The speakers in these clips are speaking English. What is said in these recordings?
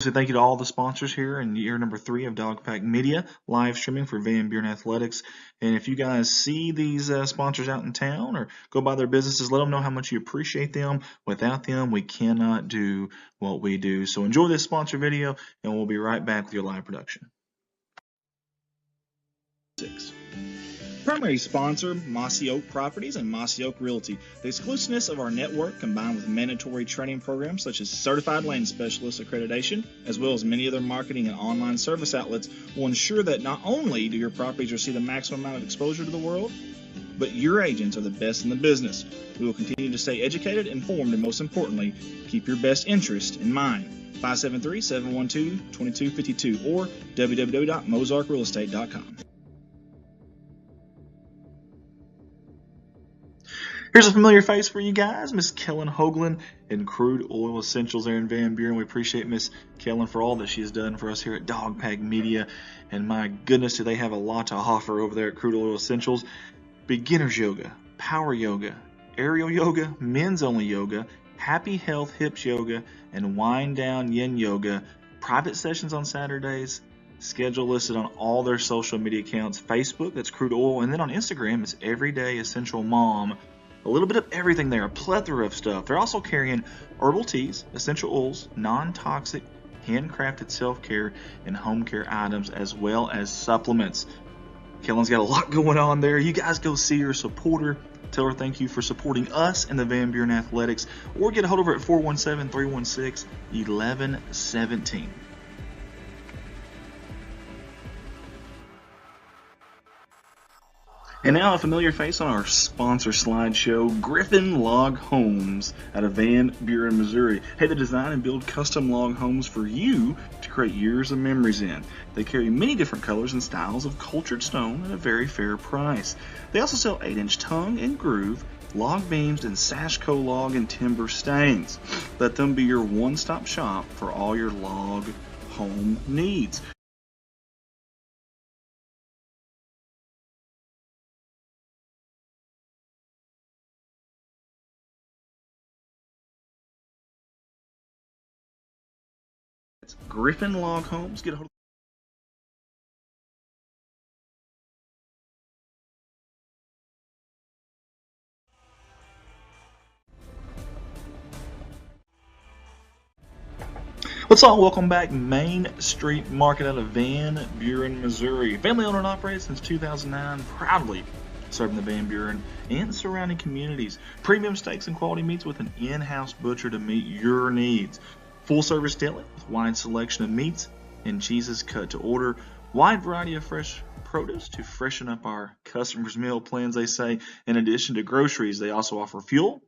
So thank you to all the sponsors here in year number 3 of Dogpack Media, live streaming for Van Buren Athletics. And if you guys see these sponsors out in town or go by their businesses, let them know how much you appreciate them. Without them, we cannot do what we do. So enjoy this sponsor video, and we'll be right back with your live production. Primary sponsor, Mossy Oak Properties and Mossy Oak Realty. The exclusiveness of our network, combined with mandatory training programs such as Certified Land Specialist accreditation, as well as many other marketing and online service outlets, will ensure that not only do your properties receive the maximum amount of exposure to the world, but your agents are the best in the business. We will continue to stay educated, informed, and most importantly, keep your best interest in mind. 573-712-2252 or www.mozarkrealestate.com. Here's a familiar face for you guys, Miss Kellen Hoagland in Crude Oil Essentials there in Van Buren. We appreciate Miss Kellen for all that she's done for us here at Dogpack Media. And my goodness, do they have a lot to offer over there at Crude Oil Essentials. Beginners yoga, power yoga, aerial yoga, men's only yoga, happy health hips yoga, and wind down yin yoga. Private sessions on Saturdays. Schedule listed on all their social media accounts. Facebook, that's Crude Oil. And then on Instagram, it's Everyday Essential Mom. A little bit of everything there, a plethora of stuff. They're also carrying herbal teas, essential oils, non-toxic, handcrafted self-care, and home care items, as well as supplements. Kellen's got a lot going on there. You guys go see her, support her. Tell her thank you for supporting us in the Van Buren Athletics, or get a hold of her at 417-316-1117. And now a familiar face on our sponsor slideshow, Griffin Log Homes out of Van Buren, Missouri. Hey, they design and build custom log homes for you to create years of memories in. They carry many different colors and styles of cultured stone at a very fair price. They also sell 8-inch tongue and groove, log beams, and Sashco log and timber stains. Let them be your one-stop shop for all your log home needs. Griffin Log Homes. Get a hold of Let's all welcome back Main Street Market out of Van Buren, Missouri. Family owned and operated since 2009, proudly serving the Van Buren and surrounding communities. Premium steaks and quality meats with an in-house butcher to meet your needs. Full service deli with wide selection of meats and cheeses cut to order. Wide variety of fresh produce to freshen up our customers' meal plans, they say. In addition to groceries, they also offer fuel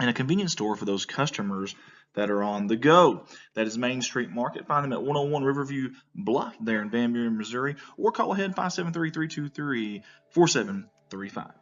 and a convenience store for those customers that are on the go. That is Main Street Market. Find them at 101 Riverview Bluff there in Van Buren, Missouri, or call ahead 573-323-4735.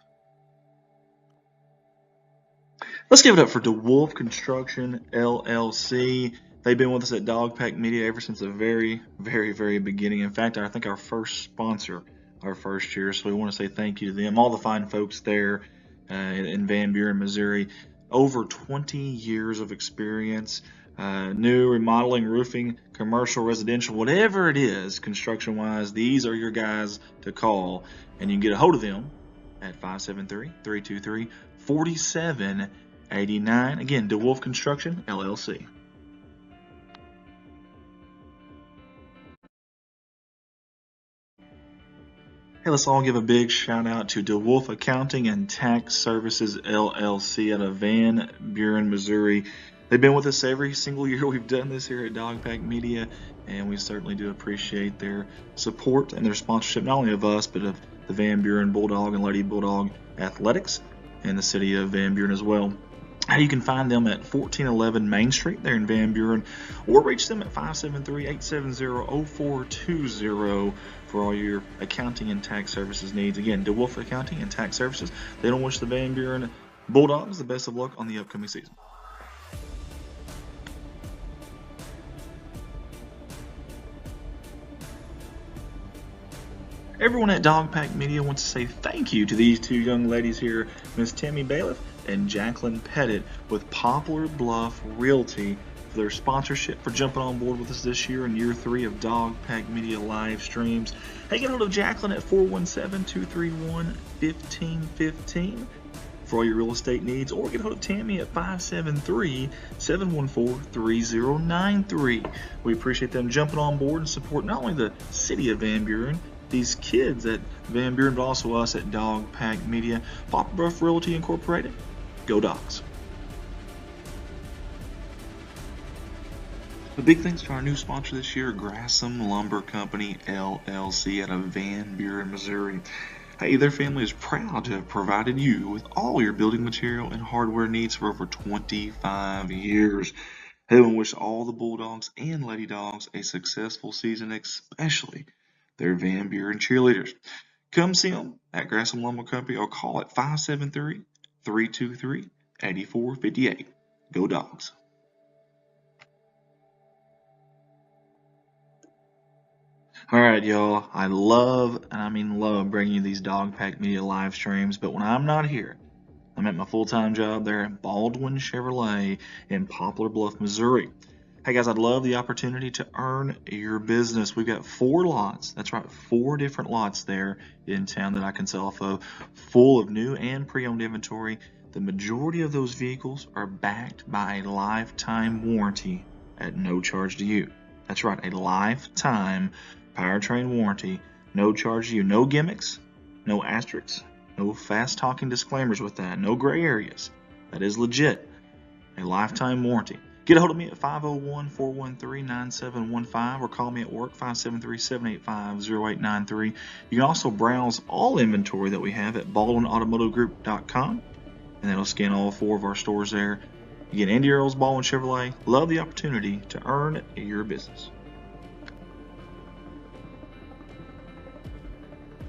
Let's give it up for DeWolf Construction, LLC. They've been with us at Dogpack Media ever since the very, very, very beginning. In fact, I think our first sponsor, our first year. So we want to say thank you to them, all the fine folks there in Van Buren, Missouri. Over 20 years of experience, new, remodeling, roofing, commercial, residential, whatever it is, construction-wise, these are your guys to call. And you can get a hold of them at 573-323-4789. Again, DeWolf Construction, LLC. Hey, let's all give a big shout out to DeWolf Accounting and Tax Services, LLC out of Van Buren, Missouri. They've been with us every single year we've done this here at Dogpack Media, and we certainly do appreciate their support and their sponsorship, not only of us, but of the Van Buren Bulldog and Lady Bulldog Athletics and the city of Van Buren as well. You can find them at 1411 Main Street there in Van Buren, or reach them at 573-870-0420 for all your accounting and tax services needs. Again, DeWolf Accounting and Tax Services. They don't wish the Van Buren Bulldogs the best of luck on the upcoming season. Everyone at Dogpack Media wants to say thank you to these two young ladies here, Miss Tammy Bailiff and Jacqueline Pettit with Poplar Bluff Realty, for their sponsorship, for jumping on board with us this year in year 3 of Dog Pack Media live streams. Hey, get a hold of Jacqueline at 417-231-1515 for all your real estate needs, or get a hold of Tammy at 573-714-3093. We appreciate them jumping on board and support not only the city of Van Buren, these kids at Van Buren, but also us at Dog Pack Media. Papa Bruff Realty Incorporated. Go Dawgs. A big thanks to our new sponsor this year, Grassham Lumber Company, LLC, out of Van Buren, Missouri. Hey, their family is proud to have provided you with all your building material and hardware needs for over 25 years. Hey, we wish all the Bulldogs and Lady Dogs a successful season, especially their Van Buren cheerleaders. Come see them at Grassham Lumber Company or call at 573-323-8458. Go Dawgs. All right, y'all. I love, and I mean love, bringing you these Dog Pack Media live streams. But when I'm not here, I'm at my full-time job there at Baldwin Chevrolet in Poplar Bluff, Missouri. Hey guys, I'd love the opportunity to earn your business. We've got 4 lots. That's right, 4 different lots there in town that I can sell off of, full of new and pre-owned inventory. The majority of those vehicles are backed by a lifetime warranty at no charge to you. That's right, a lifetime powertrain warranty, no charge to you. No gimmicks, no asterisks, no fast-talking disclaimers with that, no gray areas. That is legit, a lifetime warranty. Get a hold of me at 501-413-9715 or call me at work 573-785-0893. You can also browse all inventory that we have at baldwinautomotivegroup.com, and that'll scan all 4 of our stores there. Again, Andy Earls, Baldwin Chevrolet. Love the opportunity to earn your business.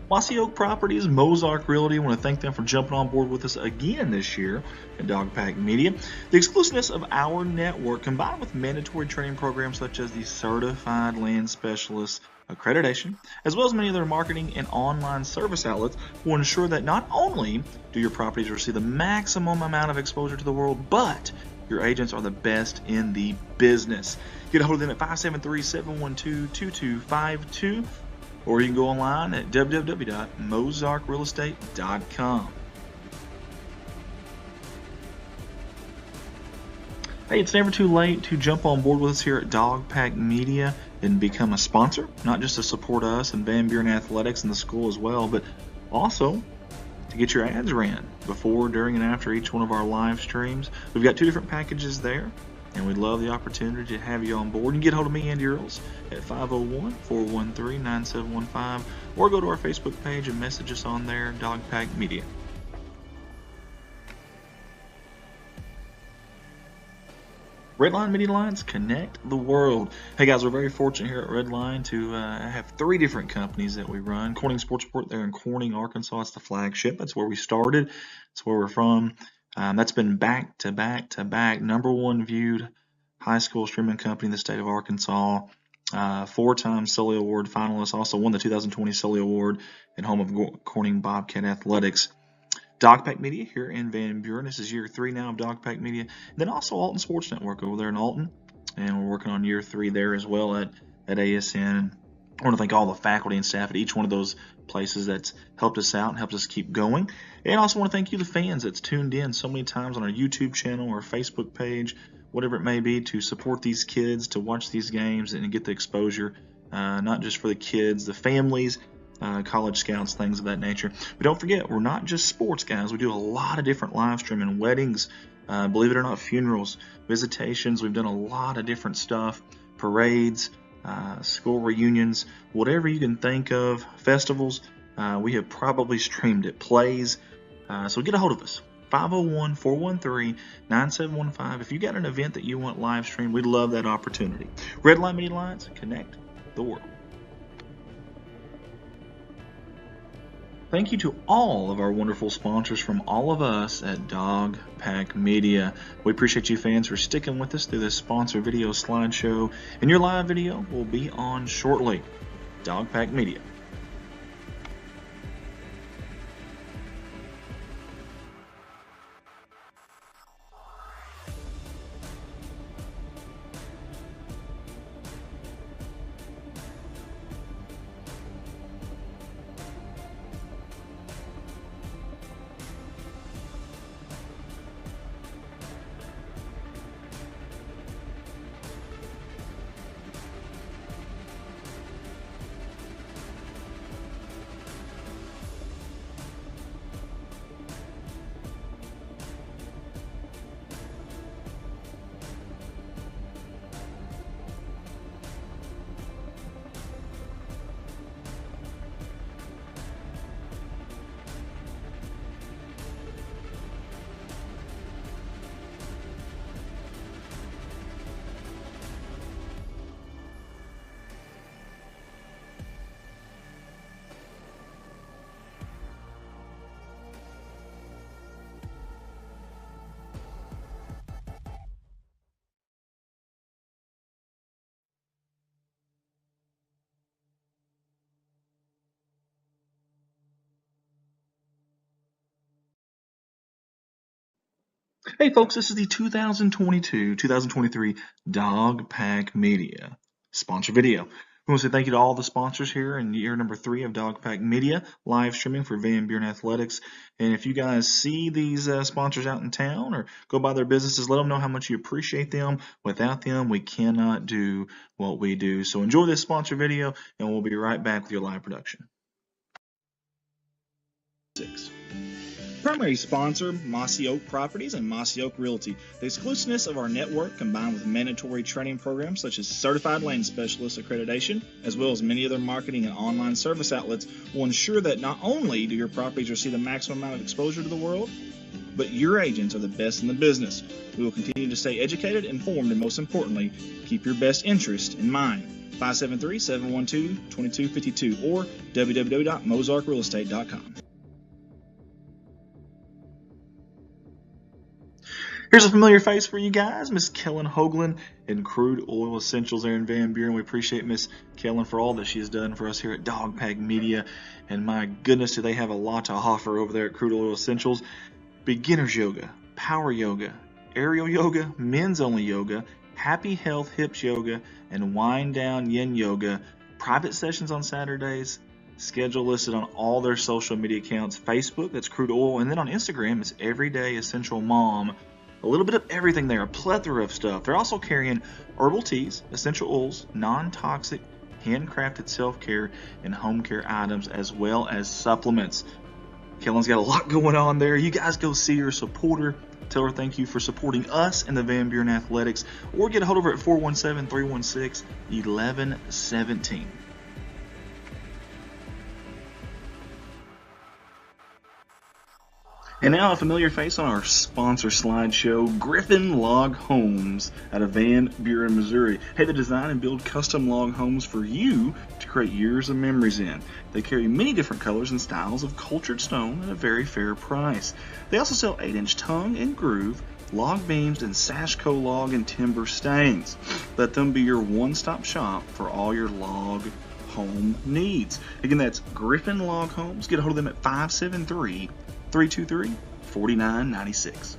Mossy Oak Properties, Mozark Realty. I want to thank them for jumping on board with us again this year at Dog Pack Media. The exclusiveness of our network, combined with mandatory training programs such as the Certified Land Specialist accreditation, as well as many other marketing and online service outlets, will ensure that not only do your properties receive the maximum amount of exposure to the world, but your agents are the best in the business. Get a hold of them at 573-712-2252. Or you can go online at www.mozarkrealestate.com. Hey, it's never too late to jump on board with us here at Dog Pack Media and become a sponsor, not just to support us and Van Buren Athletics and the school as well, but also to get your ads ran before, during, and after each one of our live streams. We've got 2 different packages there, and we'd love the opportunity to have you on board. You can get a hold of me, Andy Earls, at 501-413-9715, or go to our Facebook page and message us on there, Dog Pack Media. Redline Media Lines, connect the world. Hey guys, we're very fortunate here at Redline to have 3 different companies that we run. Corning Sports Report there in Corning, Arkansas. It's the flagship. That's where we started. That's where we're from. That's been back to back to back, #1 viewed high school streaming company in the state of Arkansas. 4-time Sully Award finalist. Also won the 2020 Sully Award and home of Corning Bobcat Athletics. Dog Pack Media here in Van Buren. This is year 3 now of Dog Pack Media. And then also Alton Sports Network over there in Alton. And we're working on year 3 there as well at ASN. I want to thank all the faculty and staff at each one of those places that's helped us out and helped us keep going. And I also want to thank you, the fans, that's tuned in so many times on our YouTube channel or Facebook page, whatever it may be, to support these kids, to watch these games and get the exposure, not just for the kids, the families, college scouts, things of that nature. But don't forget, we're not just sports guys. We do a lot of different live streaming, weddings, believe it or not, funerals, visitations. We've done a lot of different stuff, parades, school reunions, whatever you can think of, festivals. We have probably streamed it, plays. So get a hold of us. 501-413-9715. If you got an event that you want live streamed, we'd love that opportunity. Redline Media Lines, connect the world. Thank you to all of our wonderful sponsors from all of us at Dog Pack Media. We appreciate you fans for sticking with us through this sponsor video slideshow, and your live video will be on shortly. Dog Pack Media. Hey folks, this is the 2022-2023 Dog Pack Media sponsor video. We want to say thank you to all the sponsors here in year number 3 of Dog Pack Media, live streaming for Van Buren Athletics. And if you guys see these sponsors out in town or go by their businesses, let them know how much you appreciate them. Without them, we cannot do what we do. So enjoy this sponsor video, and we'll be right back with your live production. 6. Primary sponsor, Mossy Oak Properties and Mossy Oak Realty. The exclusiveness of our network, combined with mandatory training programs such as Certified Land Specialist accreditation, as well as many other marketing and online service outlets, will ensure that not only do your properties receive the maximum amount of exposure to the world, but your agents are the best in the business. We will continue to stay educated, informed, and most importantly, keep your best interest in mind. 573-712-2252 or www.mozarkrealestate.com. Here's a familiar face for you guys, Miss Kellen Hoagland in Crude Oil Essentials there in Van Buren. We appreciate Miss Kellen for all that she's done for us here at Dog Pack Media. And my goodness, do they have a lot to offer over there at Crude Oil Essentials. Beginners yoga, power yoga, aerial yoga, men's only yoga, happy health hips yoga, and wind down yin yoga. Private sessions on Saturdays. Schedule listed on all their social media accounts. Facebook, that's Crude Oil. And then on Instagram, it's Everyday Essential Mom. A little bit of everything there, a plethora of stuff. They're also carrying herbal teas, essential oils, non-toxic, handcrafted self-care, and home care items, as well as supplements. Kellen's got a lot going on there. You guys go see her, support her. Tell her thank you for supporting us in the Van Buren Athletics, or get a hold of her at 417-316-1117. And now a familiar face on our sponsor slideshow, Griffin Log Homes out of Van Buren, Missouri. Hey, they design and build custom log homes for you to create years of memories in. They carry many different colors and styles of cultured stone at a very fair price. They also sell 8-inch tongue and groove, log beams, and Sashco log and timber stains. Let them be your one-stop shop for all your log home needs. Again, that's Griffin Log Homes. Get a hold of them at 573-323-4996.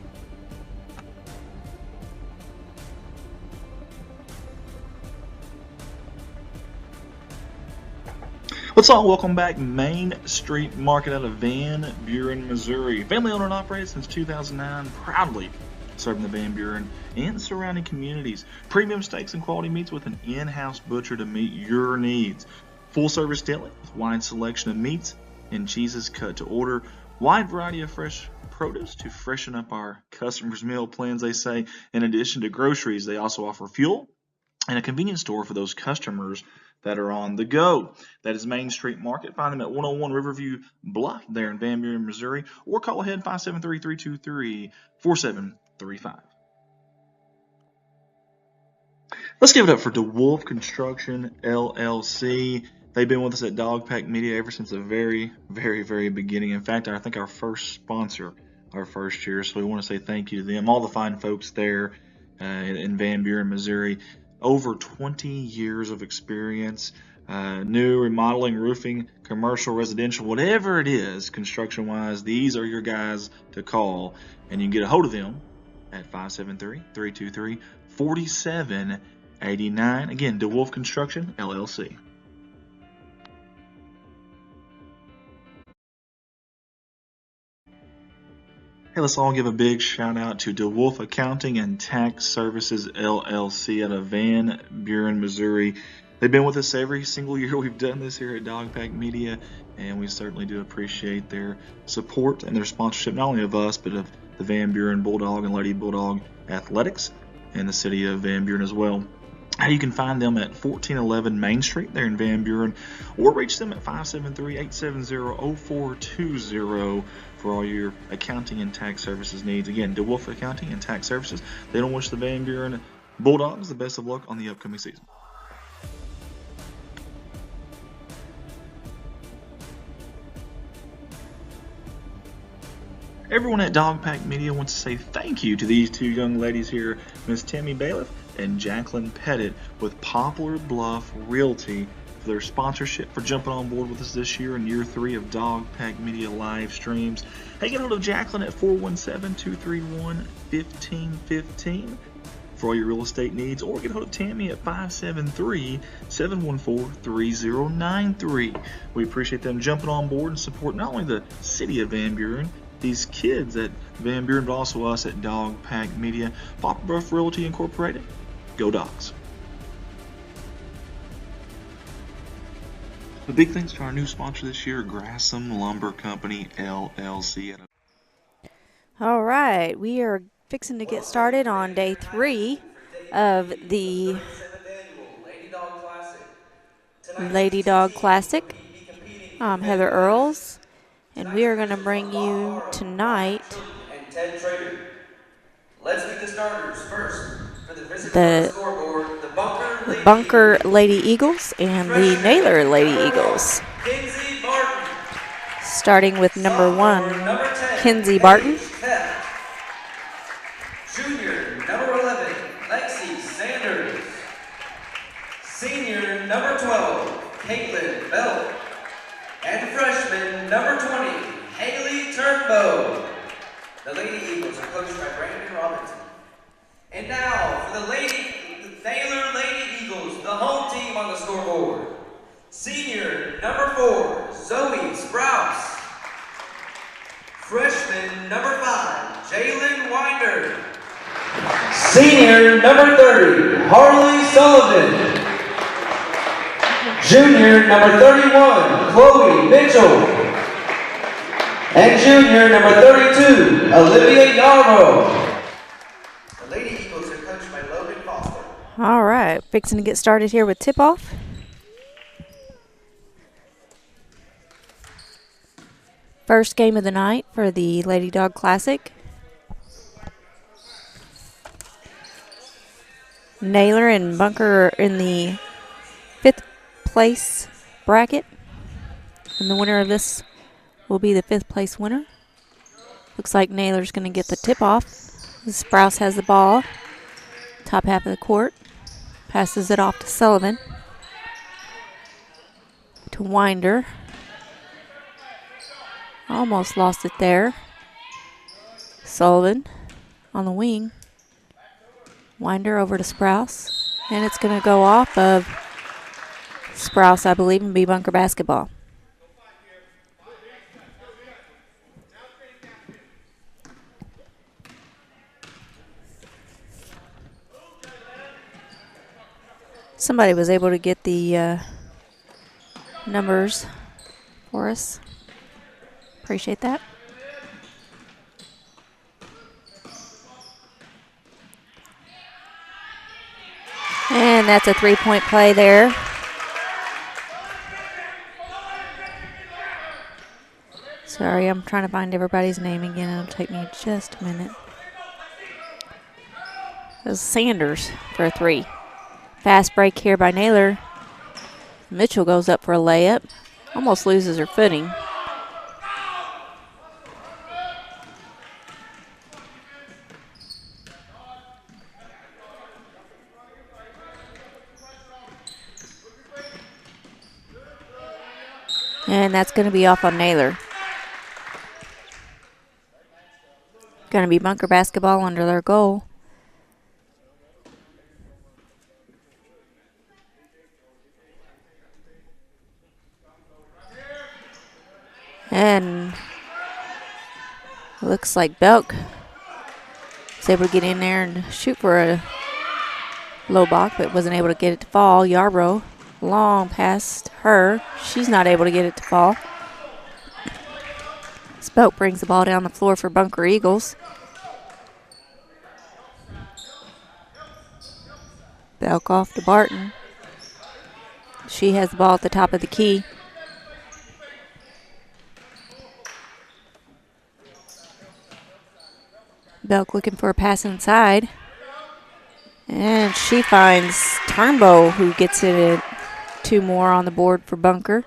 Let's all welcome back Main Street Market out of Van Buren, Missouri. Family owned and operated since 2009, proudly serving the Van Buren and surrounding communities. Premium steaks and quality meats with an in-house butcher to meet your needs. Full service deli with wide selection of meats and cheeses cut to order. Wide variety of fresh produce to freshen up our customers' meal plans, they say. In addition to groceries, they also offer fuel and a convenience store for those customers that are on the go. That is Main Street Market. Find them at 101 Riverview Bluff there in Van Buren, Missouri, or call ahead 573-323-4735. Let's give it up for DeWolf Construction, LLC. They've been with us at Dog Pack Media ever since the very, very, very beginning. In fact, I think our first sponsor, our first year. So we want to say thank you to them, all the fine folks there in Van Buren, Missouri. Over 20 years of experience, new remodeling, roofing, commercial, residential, whatever it is, construction-wise, these are your guys to call. And you can get a hold of them at 573-323-4789. Again, DeWolf Construction, LLC. Hey, let's all give a big shout out to DeWolf Accounting and Tax Services LLC out of Van Buren, Missouri. They've been with us every single year we've done this here at Dog Pack Media, and we certainly do appreciate their support and their sponsorship, not only of us, but of the Van Buren Bulldog and Lady Bulldog Athletics and the city of Van Buren as well. You can find them at 1411 Main Street there in Van Buren, or reach them at 573-870-0420 for all your accounting and tax services needs. Again, DeWolf Accounting and Tax Services. They don't wish the Van Buren Bulldogs the best of luck on the upcoming season. Everyone at Dog Pack Media wants to say thank you to these two young ladies here, Miss Tammy Bailiff and Jacqueline Pettit with Poplar Bluff Realty for their sponsorship, for jumping on board with us this year in year 3 of Dog Pack Media live streams. Hey, get hold of Jacqueline at 417-231-1515 for all your real estate needs, or get hold of Tammy at 573-714-3093. We appreciate them jumping on board and support not only the city of Van Buren, these kids at Van Buren, but also us at Dog Pack Media. Poplar Bluff Realty Incorporated. Go Dogs. The big thanks to our new sponsor this year, Grasham Lumber Company, LLC. All right, we are fixing to get started on day 3 of the Lady Dog Classic. I'm Heather Earls, and we are going to bring you tonight Let's meet the starters first. For the physical scoreboard, the Bunker Lady Eagles and the Naylor Lady Eagles. Kinsey Barton. Starting with number 1, Kinsey Barton. Junior, number 11, Lexi Sanders. Senior, number 12, Caitlin Bell. And freshman, number 20, Haley Turnbow. The Lady Eagles are coached by Brandon Robinson. And now, for the Naylor Lady Eagles, the home team on the scoreboard. Senior, number 4, Zoe Sprouse. Freshman, number 5, Jalen Winder. Senior, number 30, Harley Sullivan. Junior, number 31, Chloe Mitchell. And junior, number 32, Olivia Yarrow. The Lady Eagles are coached by Logan Foster. All right, fixing to get started here with tip-off. First game of the night for the Lady Dog Classic. Naylor and Bunker are in the 5th place bracket. And the winner of this will be the 5th place winner. Looks like Naylor's going to get the tip-off. Sprouse has the ball. Top half of the court. Passes it off to Sullivan. To Winder. Almost lost it there. Sullivan on the wing. Winder over to Sprouse. And it's going to go off of Sprouse, I believe, and be Bunker basketball. Somebody was able to get the numbers for us. Appreciate that. And that's a 3-point play there. Sorry, I'm trying to find everybody's name again. It'll take me just a minute. It was Sanders for a 3. Fast break here by Naylor. Mitchell goes up for a layup. Almost loses her footing. And that's going to be off on Naylor. Going to be Bunker basketball under their goal. And looks like Belk was able to get in there and shoot for a low block, but wasn't able to get it to fall. Yarbrough, long past her. She's not able to get it to fall. Belk brings the ball down the floor for Bunker Eagles. Belk off to Barton. She has the ball at the top of the key. Belk looking for a pass inside. And she finds Turnbow, who gets it at 2 more on the board for Bunker.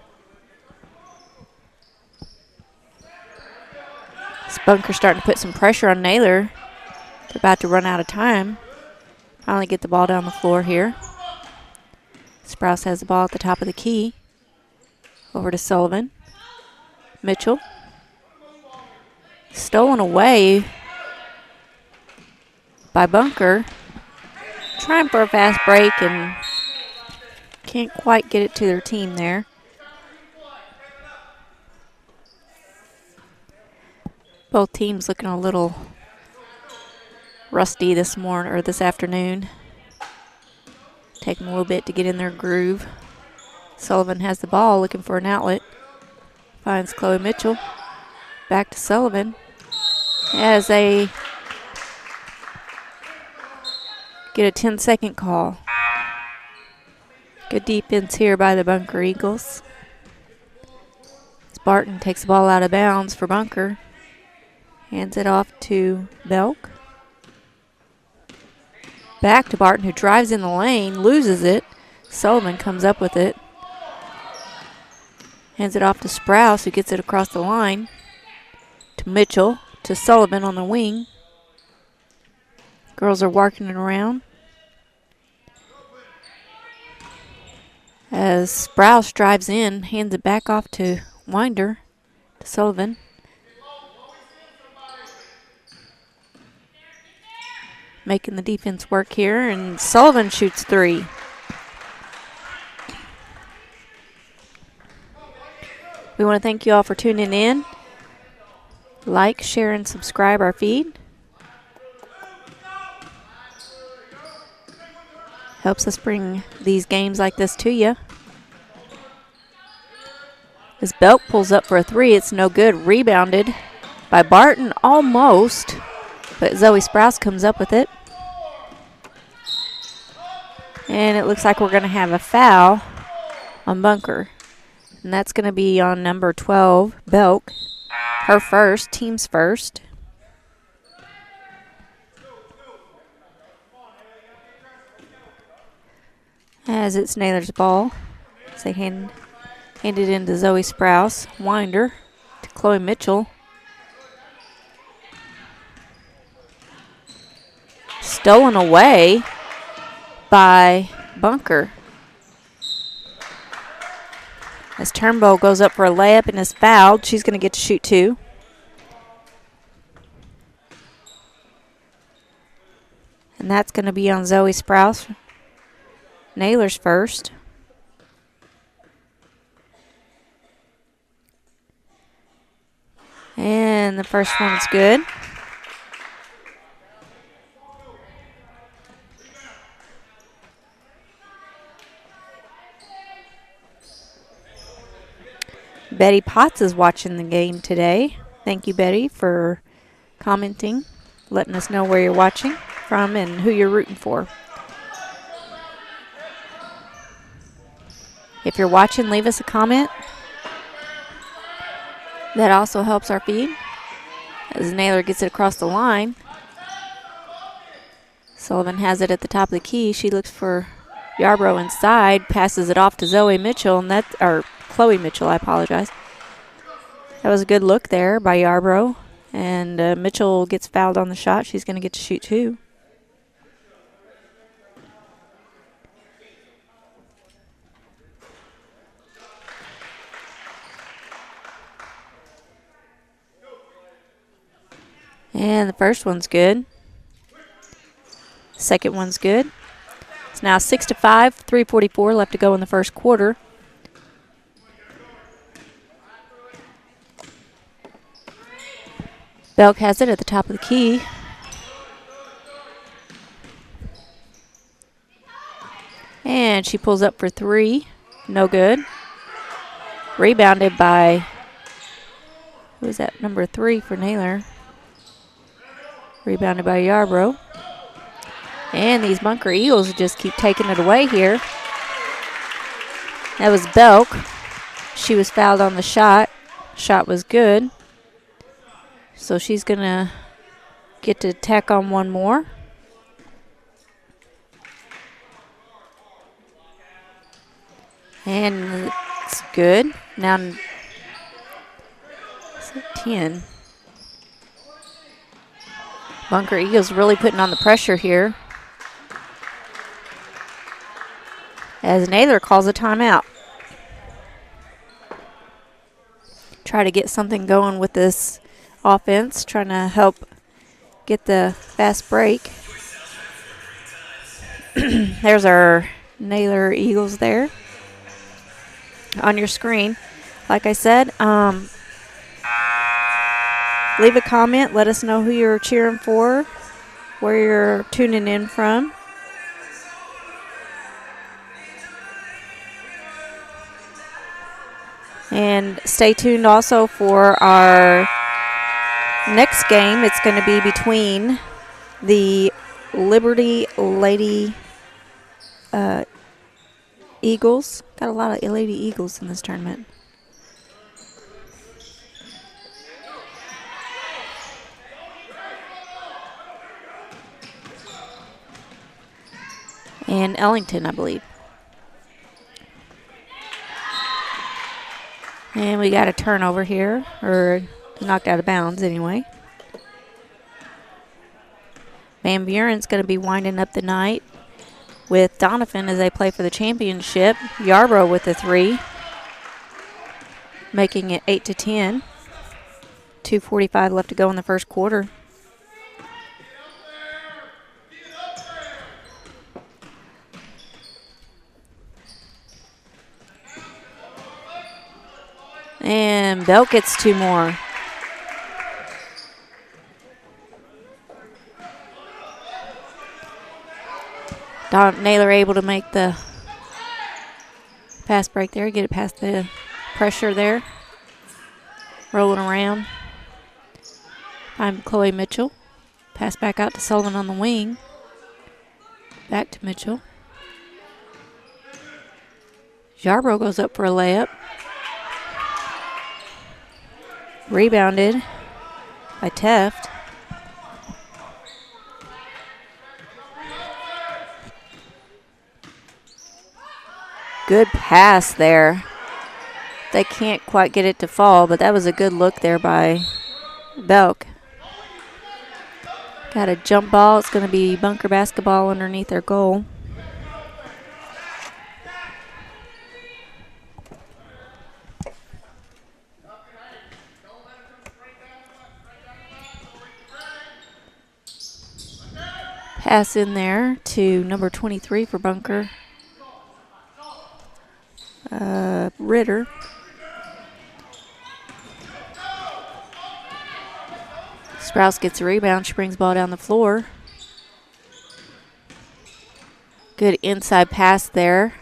Bunker starting to put some pressure on Naylor. They're about to run out of time. Finally get the ball down the floor here. Sprouse has the ball at the top of the key. Over to Sullivan. Mitchell. Stolen away by Bunker. Trying for a fast break and can't quite get it to their team there. Both teams looking a little rusty this morning or this afternoon. Taking a little bit to get in their groove. Sullivan has the ball looking for an outlet. Finds Chloe Mitchell. Back to Sullivan. As they get a 10-second call. Good defense here by the Bunker Eagles. Barton takes the ball out of bounds for Bunker. Hands it off to Belk. Back to Barton, who drives in the lane, loses it. Sullivan comes up with it. Hands it off to Sprouse, who gets it across the line. To Mitchell, to Sullivan on the wing. Girls are working it around. As Sprouse drives in, hands it back off to Winder, to Sullivan. Making the defense work here, and Sullivan shoots 3. We want to thank you all for tuning in. Like, share, and subscribe our feed. Helps us bring these games like this to you. As Belk pulls up for a 3, it's no good. Rebounded by Barton almost, but Zoe Sprouse comes up with it. And it looks like we're going to have a foul on Bunker. And that's going to be on number 12, Belk. Her first, team's first. As it's Naylor's ball. As they hand it in to Zoe Sprouse. Winder to Chloe Mitchell. Stolen away by Bunker. As Turnbow goes up for a layup and is fouled, she's going to get to shoot 2. And that's going to be on Zoe Sprouse. Naylor's first. And the first one's good. Betty Potts is watching the game today. Thank you, Betty, for commenting, letting us know where you're watching from and who you're rooting for. If you're watching, leave us a comment. That also helps our feed. As Naylor gets it across the line. Sullivan has it at the top of the key. She looks for Yarbrough inside, passes it off to Zoe Mitchell, and Chloe Mitchell, I apologize. That was a good look there by Yarbrough. And Mitchell gets fouled on the shot. She's going to get to shoot 2. And the first one's good. Second one's good. It's now 6-5, 3:44 left to go in the first quarter. Belk has it at the top of the key. And she pulls up for 3. No good. Rebounded by, who is that, number 3 for Naylor. Rebounded by Yarbrough. And these Bunker Eagles just keep taking it away here. That was Belk. She was fouled on the shot. Shot was good. So she's going to get to tack on one more. And it's good. Now it's 10. Bunker Eagles really putting on the pressure here. as Naylor calls a timeout. Try to get something going with this offense, trying to help get the fast break. There's our Naylor Eagles there on your screen. Like I said, leave a comment. Let us know who you're cheering for, where you're tuning in from. And stay tuned also for our next game. It's going to be between the Liberty Lady Eagles. Got a lot of Lady Eagles in this tournament. And Ellington, I believe. And we got a turnover here, or knocked out of bounds anyway. Van Buren's going to be winding up the night with Donovan as they play for the championship. Yarbrough with the 3, making it 8-10. 2:45 left to go in the first quarter. And Belk gets 2 more. Naylor able to make the pass break there, get it past the pressure there. Rolling around. I'm Chloe Mitchell. Pass back out to Sullivan on the wing. Back to Mitchell. Yarbrough goes up for a layup. Rebounded by Teft. Good pass there. They can't quite get it to fall, but that was a good look there by Belk. Got a jump ball. It's going to be bunker basketball underneath their goal. Pass in there to number 23 for bunker. Ritter. Sprouse gets a rebound. She brings the ball down the floor. Good inside pass there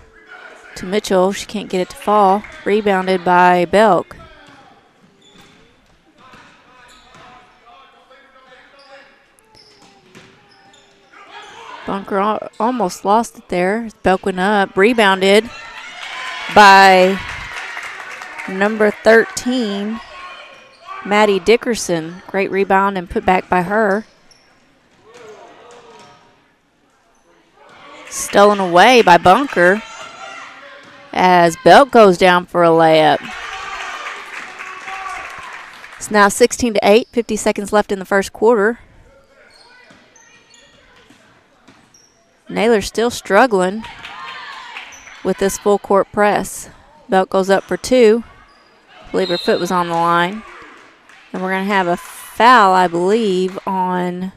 to Mitchell. She can't get it to fall. Rebounded by Belk. Bunker almost lost it there. Belk went up. Rebounded by number 13, Maddie Dickerson. Great rebound and put back by her. Stolen away by Bunker as Belk goes down for a layup. It's now 16-8, 50 seconds left in the first quarter. Naylor's still struggling with this full court press. Belk goes up for 2. I believe her foot was on the line. And we're going to have a foul, I believe, on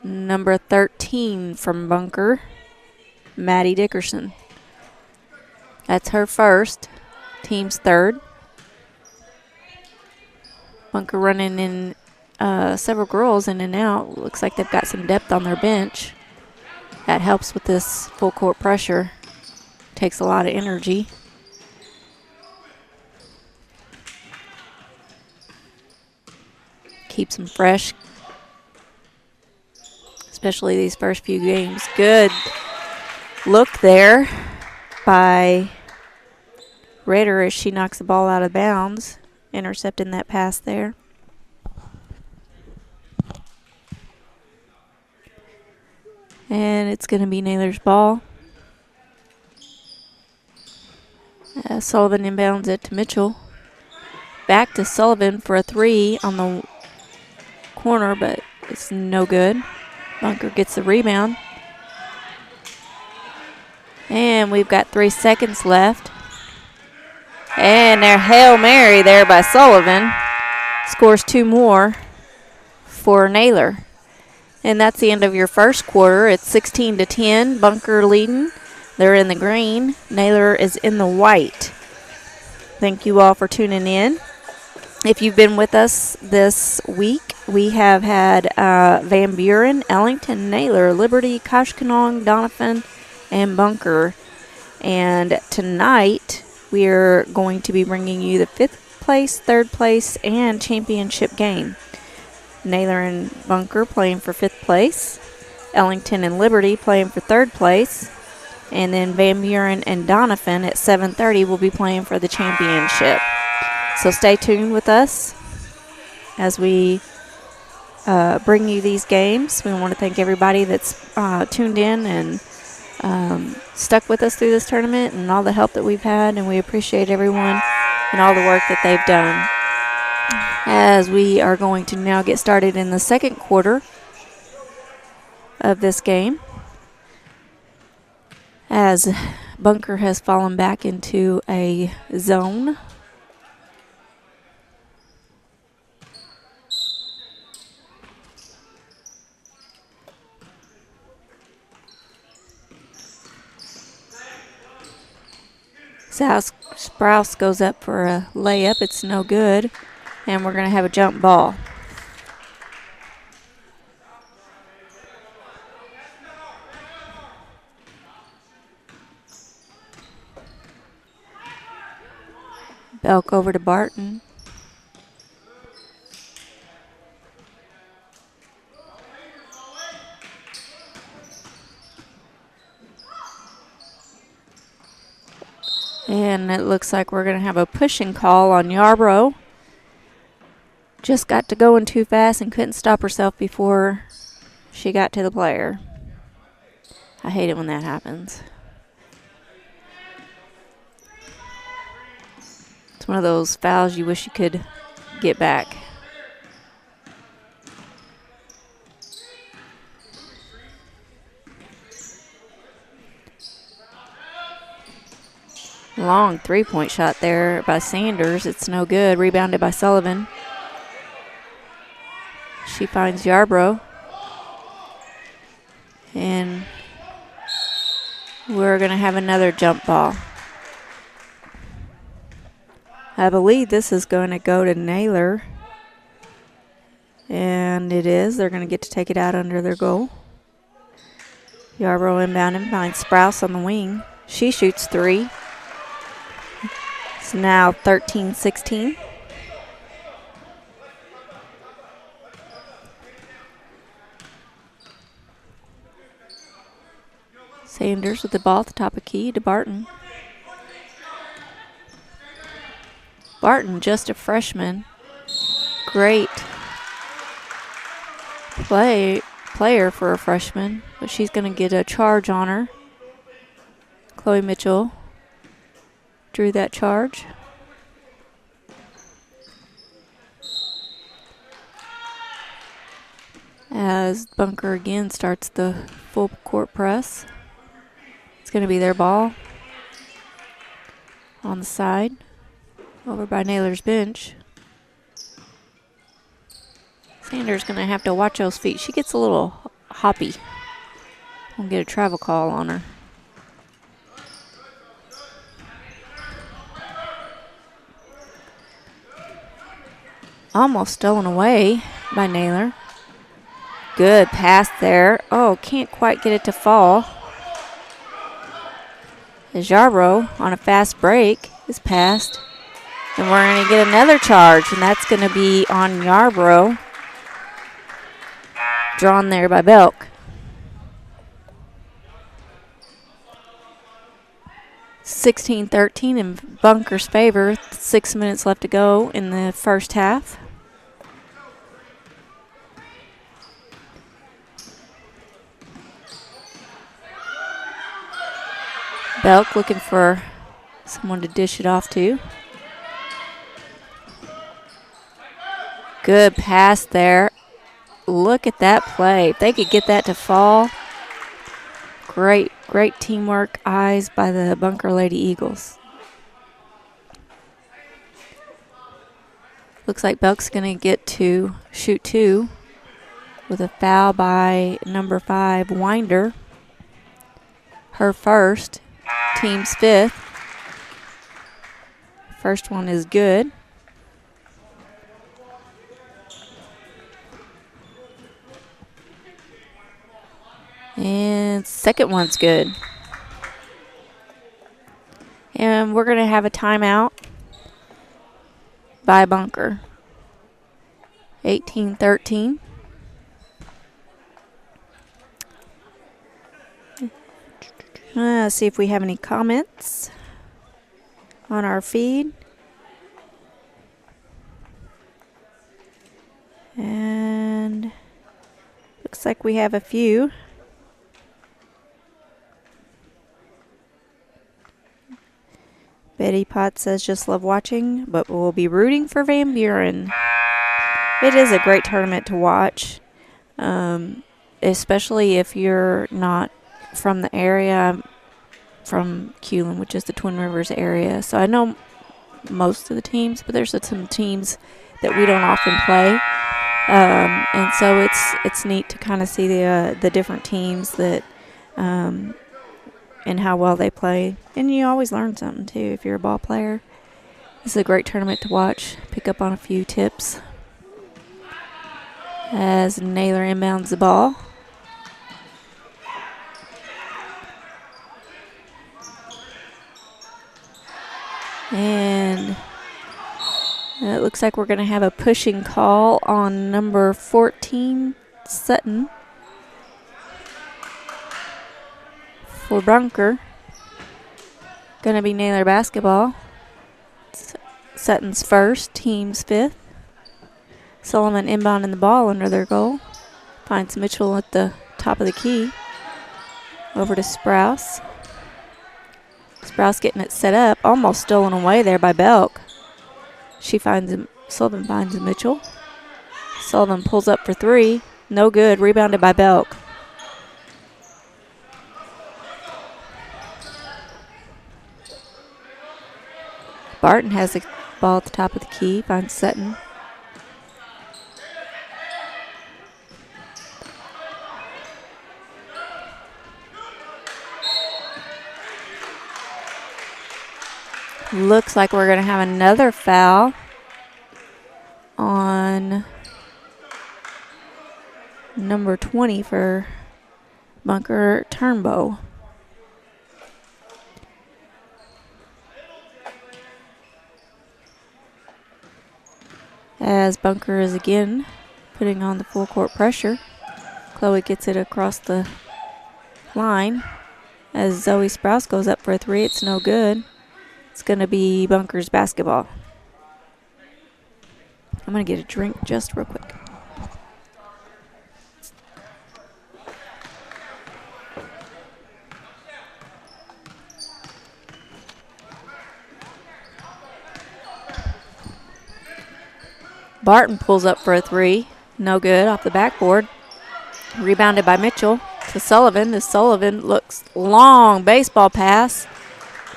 number 13 from Bunker, Maddie Dickerson. That's her first, team's third. Bunker running in several girls in and out. Looks like they've got some depth on their bench. That helps with this full court pressure. Takes a lot of energy. Keeps them fresh, especially these first few games. Good look there by Ritter as she knocks the ball out of bounds, intercepting that pass there. And it's going to be Naylor's ball. Sullivan inbounds it to Mitchell. Back to Sullivan for a 3 on the corner, but it's no good. Bunker gets the rebound. And we've got 3 seconds left. And their Hail Mary there by Sullivan scores 2 more for Naylor. And that's the end of your first quarter. It's 16-10. Bunker leading. They're in the green. Naylor is in the white. Thank you all for tuning in. If you've been with us this week, we have had Van Buren, Ellington, Naylor, Liberty, Koshkonong, Doniphan, and Bunker. And tonight, we're going to be bringing you the 5th place, 3rd place, and championship game. Naylor and Bunker playing for 5th place. Ellington and Liberty playing for 3rd place. And then Van Buren and Doniphan at 7:30 will be playing for the championship. So stay tuned with us as we bring you these games. We want to thank everybody that's tuned in and stuck with us through this tournament and all the help that we've had, and we appreciate everyone and all the work that they've done. As we are going to now get started in the second quarter of this game, as Bunker has fallen back into a zone. Sprouse goes up for a layup. It's no good. And we're going to have a jump ball. Belk over to Barton. And it looks like we're going to have a pushing call on Yarbrough. Just got to going too fast and couldn't stop herself before she got to the player. I hate it when that happens. It's one of those fouls you wish you could get back. Long three-point shot there by Sanders. It's no good. Rebounded by Sullivan. She finds Yarbrough. And we're going to have another jump ball. I believe this is going to go to Naylor. And it is. They're going to get to take it out under their goal. Yarbrough inbound and finds Sprouse on the wing. She shoots 3. It's now 13-16. Sanders with the ball at the top of key to Barton. Barton, just a freshman. Great player for a freshman, but she's going to get a charge on her. Chloe Mitchell drew that charge. As Bunker again starts the full court press. It's going to be their ball on the side over by Naylor's bench. Sanders going to have to watch those feet. She gets a little hoppy. We'll get a travel call on her. Almost stolen away by Naylor. Good pass there. Oh, can't quite get it to fall. As Yarbrough on a fast break is passed. And we're going to get another charge, and that's going to be on Yarbrough. Drawn there by Belk. (16-13) in Bunker's favor. 6 minutes left to go in the first half. Belk looking for someone to dish it off to. Good pass there. look at that play. If they could get that to fall, great teamwork, eyes by the Bunker Lady Eagles. Looks like Belk's going to get to shoot 2 with a foul by number 5, Winder. Her first, team's 5th. First one is good. And second one's good. And we're going to have a timeout by Bunker. 18-13. Let's see if we have any comments on our feed. And looks like we have a few. Betty Potts says, just love watching, but we'll be rooting for Van Buren. It is a great tournament to watch, especially if you're not from the area. I'm from Culen, which is the Twin Rivers area. So I know most of the teams, but there's some teams that we don't often play. And so it's neat to kind of see the different teams that and how well they play. And you always learn something, too, if you're a ball player. This is a great tournament to watch. Pick up on a few tips. As Naylor inbounds the ball. And it looks like we're going to have a pushing call on number 14, Sutton. For Bunker. Going to be Naylor basketball. Sutton's first, team's 5th. Sullivan inbounding the ball under their goal. Finds Mitchell at the top of the key. Over to Sprouse. Sprouse getting it set up. Almost stolen away there by Belk. Sullivan finds Mitchell. Sullivan pulls up for 3. No good. Rebounded by Belk. Barton has the ball at the top of the key. Finds Sutton. Looks like we're going to have another foul on number 20 for Bunker Turnbow. As Bunker is again putting on the full court pressure. Chloe gets it across the line. As Zoe Sprouse goes up for a 3, it's no good. It's going to be Bunker's basketball. I'm going to get a drink just real quick. Barton pulls up for a 3. No good off the backboard. Rebounded by Mitchell to Sullivan. As Sullivan looks long baseball pass,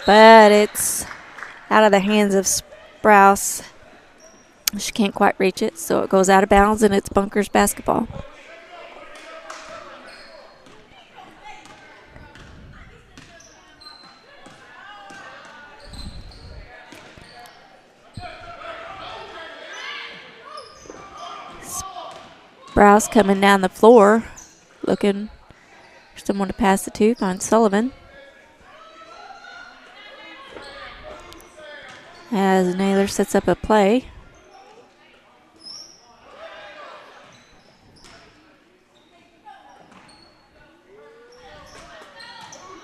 but it's out of the hands of Sprouse. She can't quite reach it, so it goes out of bounds, and it's Bunker's basketball. Sprouse coming down the floor, looking for someone to pass it to. Finds Sullivan. As Naylor sets up a play.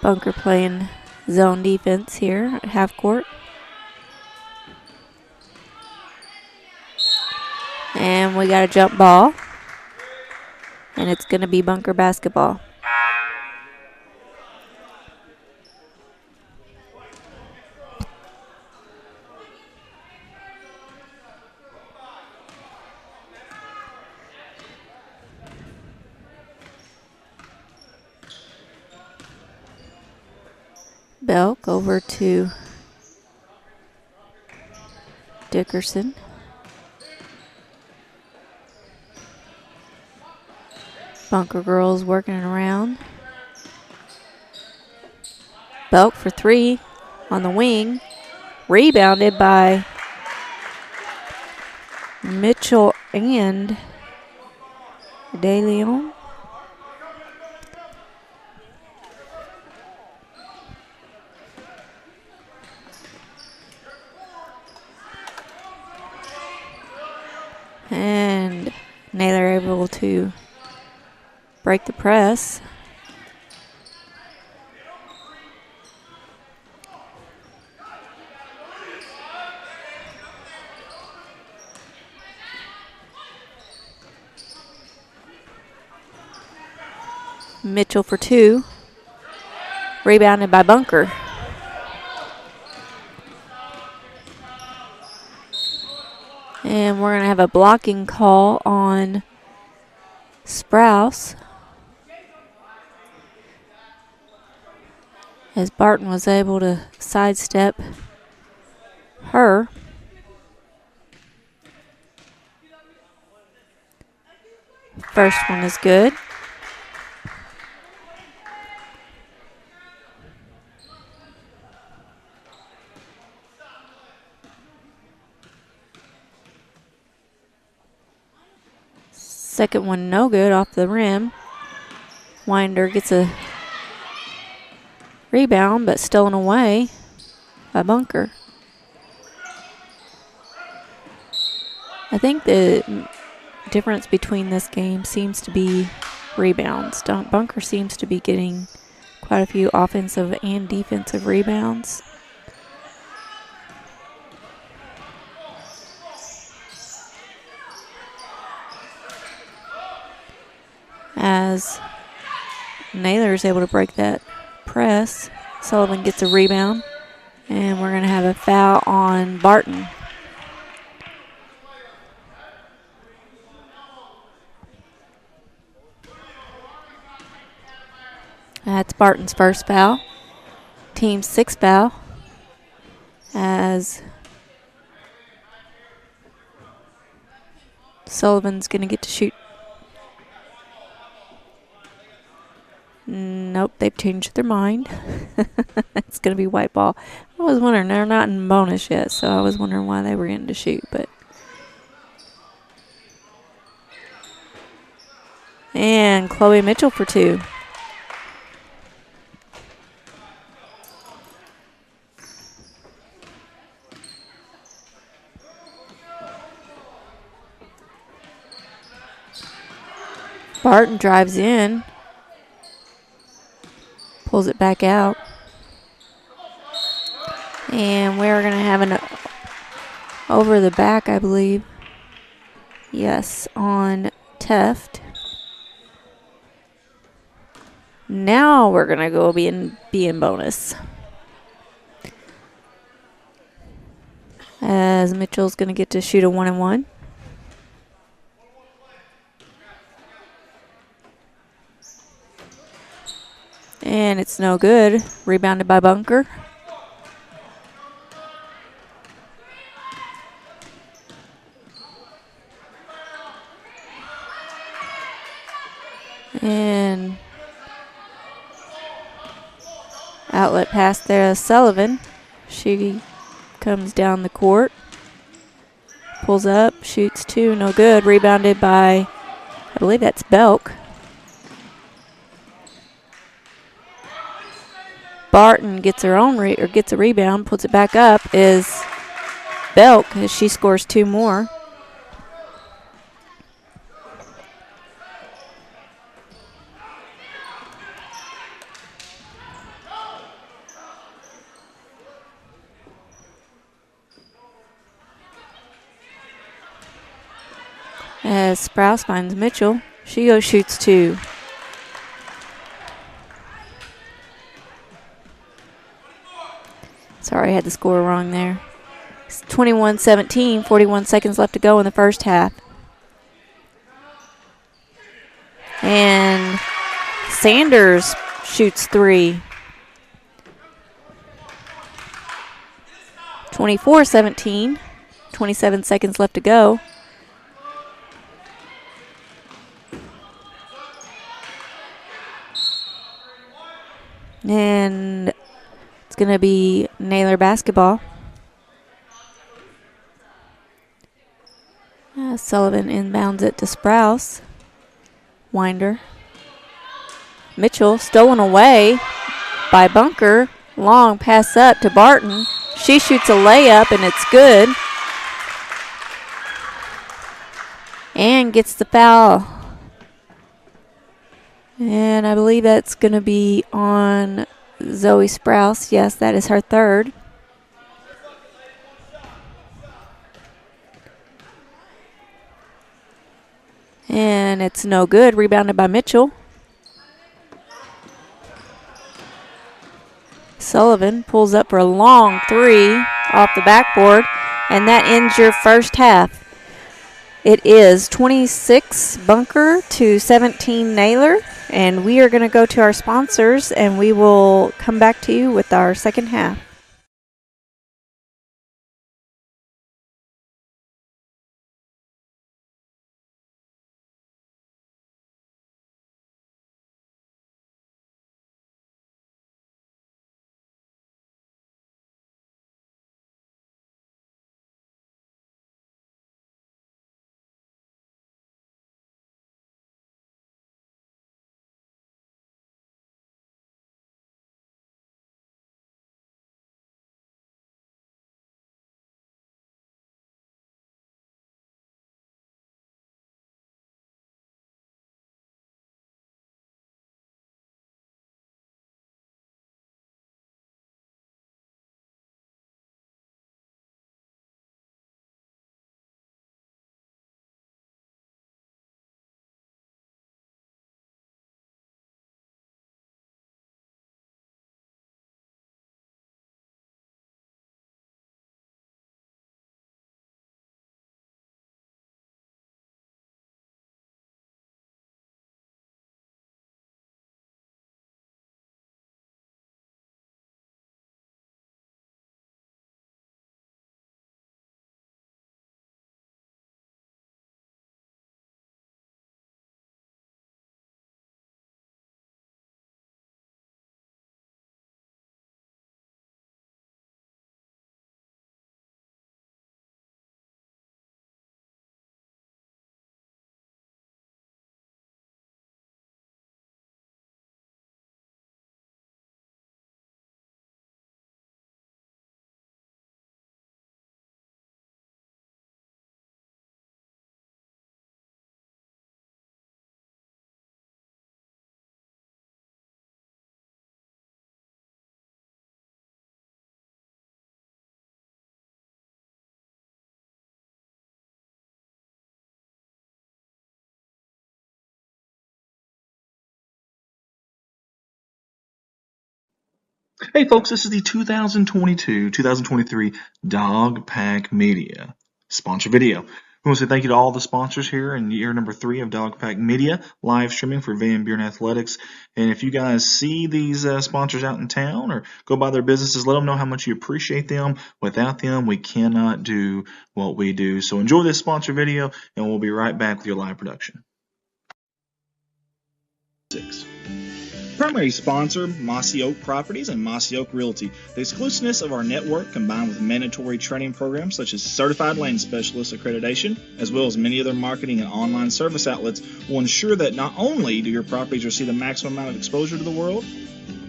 Bunker playing zone defense here at half court. And we got a jump ball. And it's going to be Bunker basketball. Belk over to Dickerson. Bunker girls working it around. Belk for 3 on the wing. Rebounded by Mitchell and De Leon. And Naylor able to break the press. Mitchell for 2. Rebounded by Bunker. And we're going to have a blocking call on Sprouse, as Barton was able to sidestep her. First one is good. Second one no good, off the rim. Winder gets a rebound, but stolen away by Bunker. I think the difference between this game seems to be rebounds. Bunker seems to be getting quite a few offensive and defensive rebounds. As Naylor is able to break that press, Sullivan gets a rebound, and we're going to have a foul on Barton. That's Barton's first foul. Team's 6th foul, as Sullivan's going to get to shoot. Nope, they've changed their mind. It's going to be white ball. I was wondering, they're not in bonus yet, so I was wondering why they were getting to shoot. But and Chloe Mitchell for 2. Barton drives in. Pulls it back out. And we're going to have an over the back, I believe. Yes, on Teft. Now we're going to go be in bonus. As Mitchell's going to get to shoot a 1-and-1. And it's no good. Rebounded by Bunker. And outlet pass there to Sullivan. She comes down the court. Pulls up, shoots 2, no good. Rebounded by, I believe that's Belk. Barton gets her own gets a rebound, puts it back up, is Belk as she scores 2 more. As Sprouse finds Mitchell, she goes shoots 2. Sorry, I had the score wrong there. It's 21-17, 41 seconds left to go in the first half. And Sanders shoots 3. 24-17. 27 seconds left to go. And it's going to be Naylor basketball. Sullivan inbounds it to Sprouse. Winder. Mitchell stolen away by Bunker. Long pass up to Barton. She shoots a layup and it's good. And gets the foul. And I believe that's going to be on Zoe Sprouse. Yes, that is her third. And it's no good. Rebounded by Mitchell. Sullivan pulls up for a long three off the backboard. And that ends your first half. It is 26 Bunker to 17 Naylor. And we are going to go to our sponsors, and we will come back to you with our second half. Hey folks, this is the 2022-2023 Dog Pack Media sponsor video. We want to say thank you to all the sponsors here in year number 3 of Dog Pack Media, live streaming for Van Buren Athletics. And if you guys see these sponsors out in town or go by their businesses, let them know how much you appreciate them. Without them, we cannot do what we do. So enjoy this sponsor video, and we'll be right back with your live production. 6. Primary sponsor, Mossy Oak Properties and Mossy Oak Realty. The exclusiveness of our network, combined with mandatory training programs such as Certified Land Specialist accreditation, as well as many other marketing and online service outlets, will ensure that not only do your properties receive the maximum amount of exposure to the world,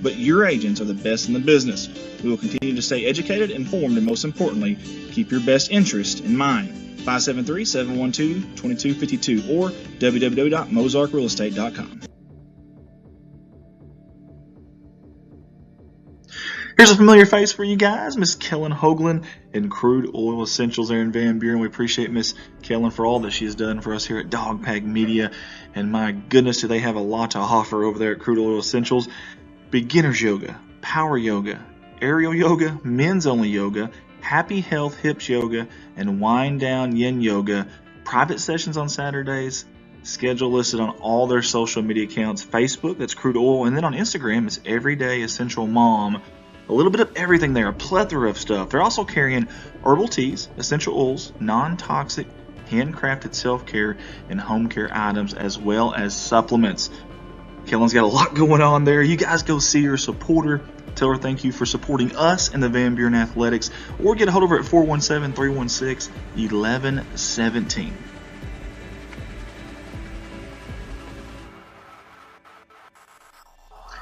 but your agents are the best in the business. We will continue to stay educated, informed, and most importantly, keep your best interest in mind. 573-712-2252 or www.mozarkrealestate.com. Here's a familiar face for you guys, Miss Kellen Hoagland in Crude Oil Essentials there in Van Buren. We appreciate Miss Kellen for all that she has done for us here at Dog Pack Media. And my goodness, do they have a lot to offer over there at Crude Oil Essentials. Beginner's yoga, power yoga, aerial yoga, men's only yoga, happy health hips yoga, and wind down yin yoga. Private sessions on Saturdays. Schedule listed on all their social media accounts. Facebook, that's Crude Oil. And then on Instagram, it's Everyday Essential Mom. A little bit of everything there, a plethora of stuff. They're also carrying herbal teas, essential oils, non-toxic, handcrafted self-care and home care items, as well as supplements. Kellen's got a lot going on there. You guys go see her, support her. Tell her thank you for supporting us in the Van Buren Athletics, or get a hold of her at 417-316-1117.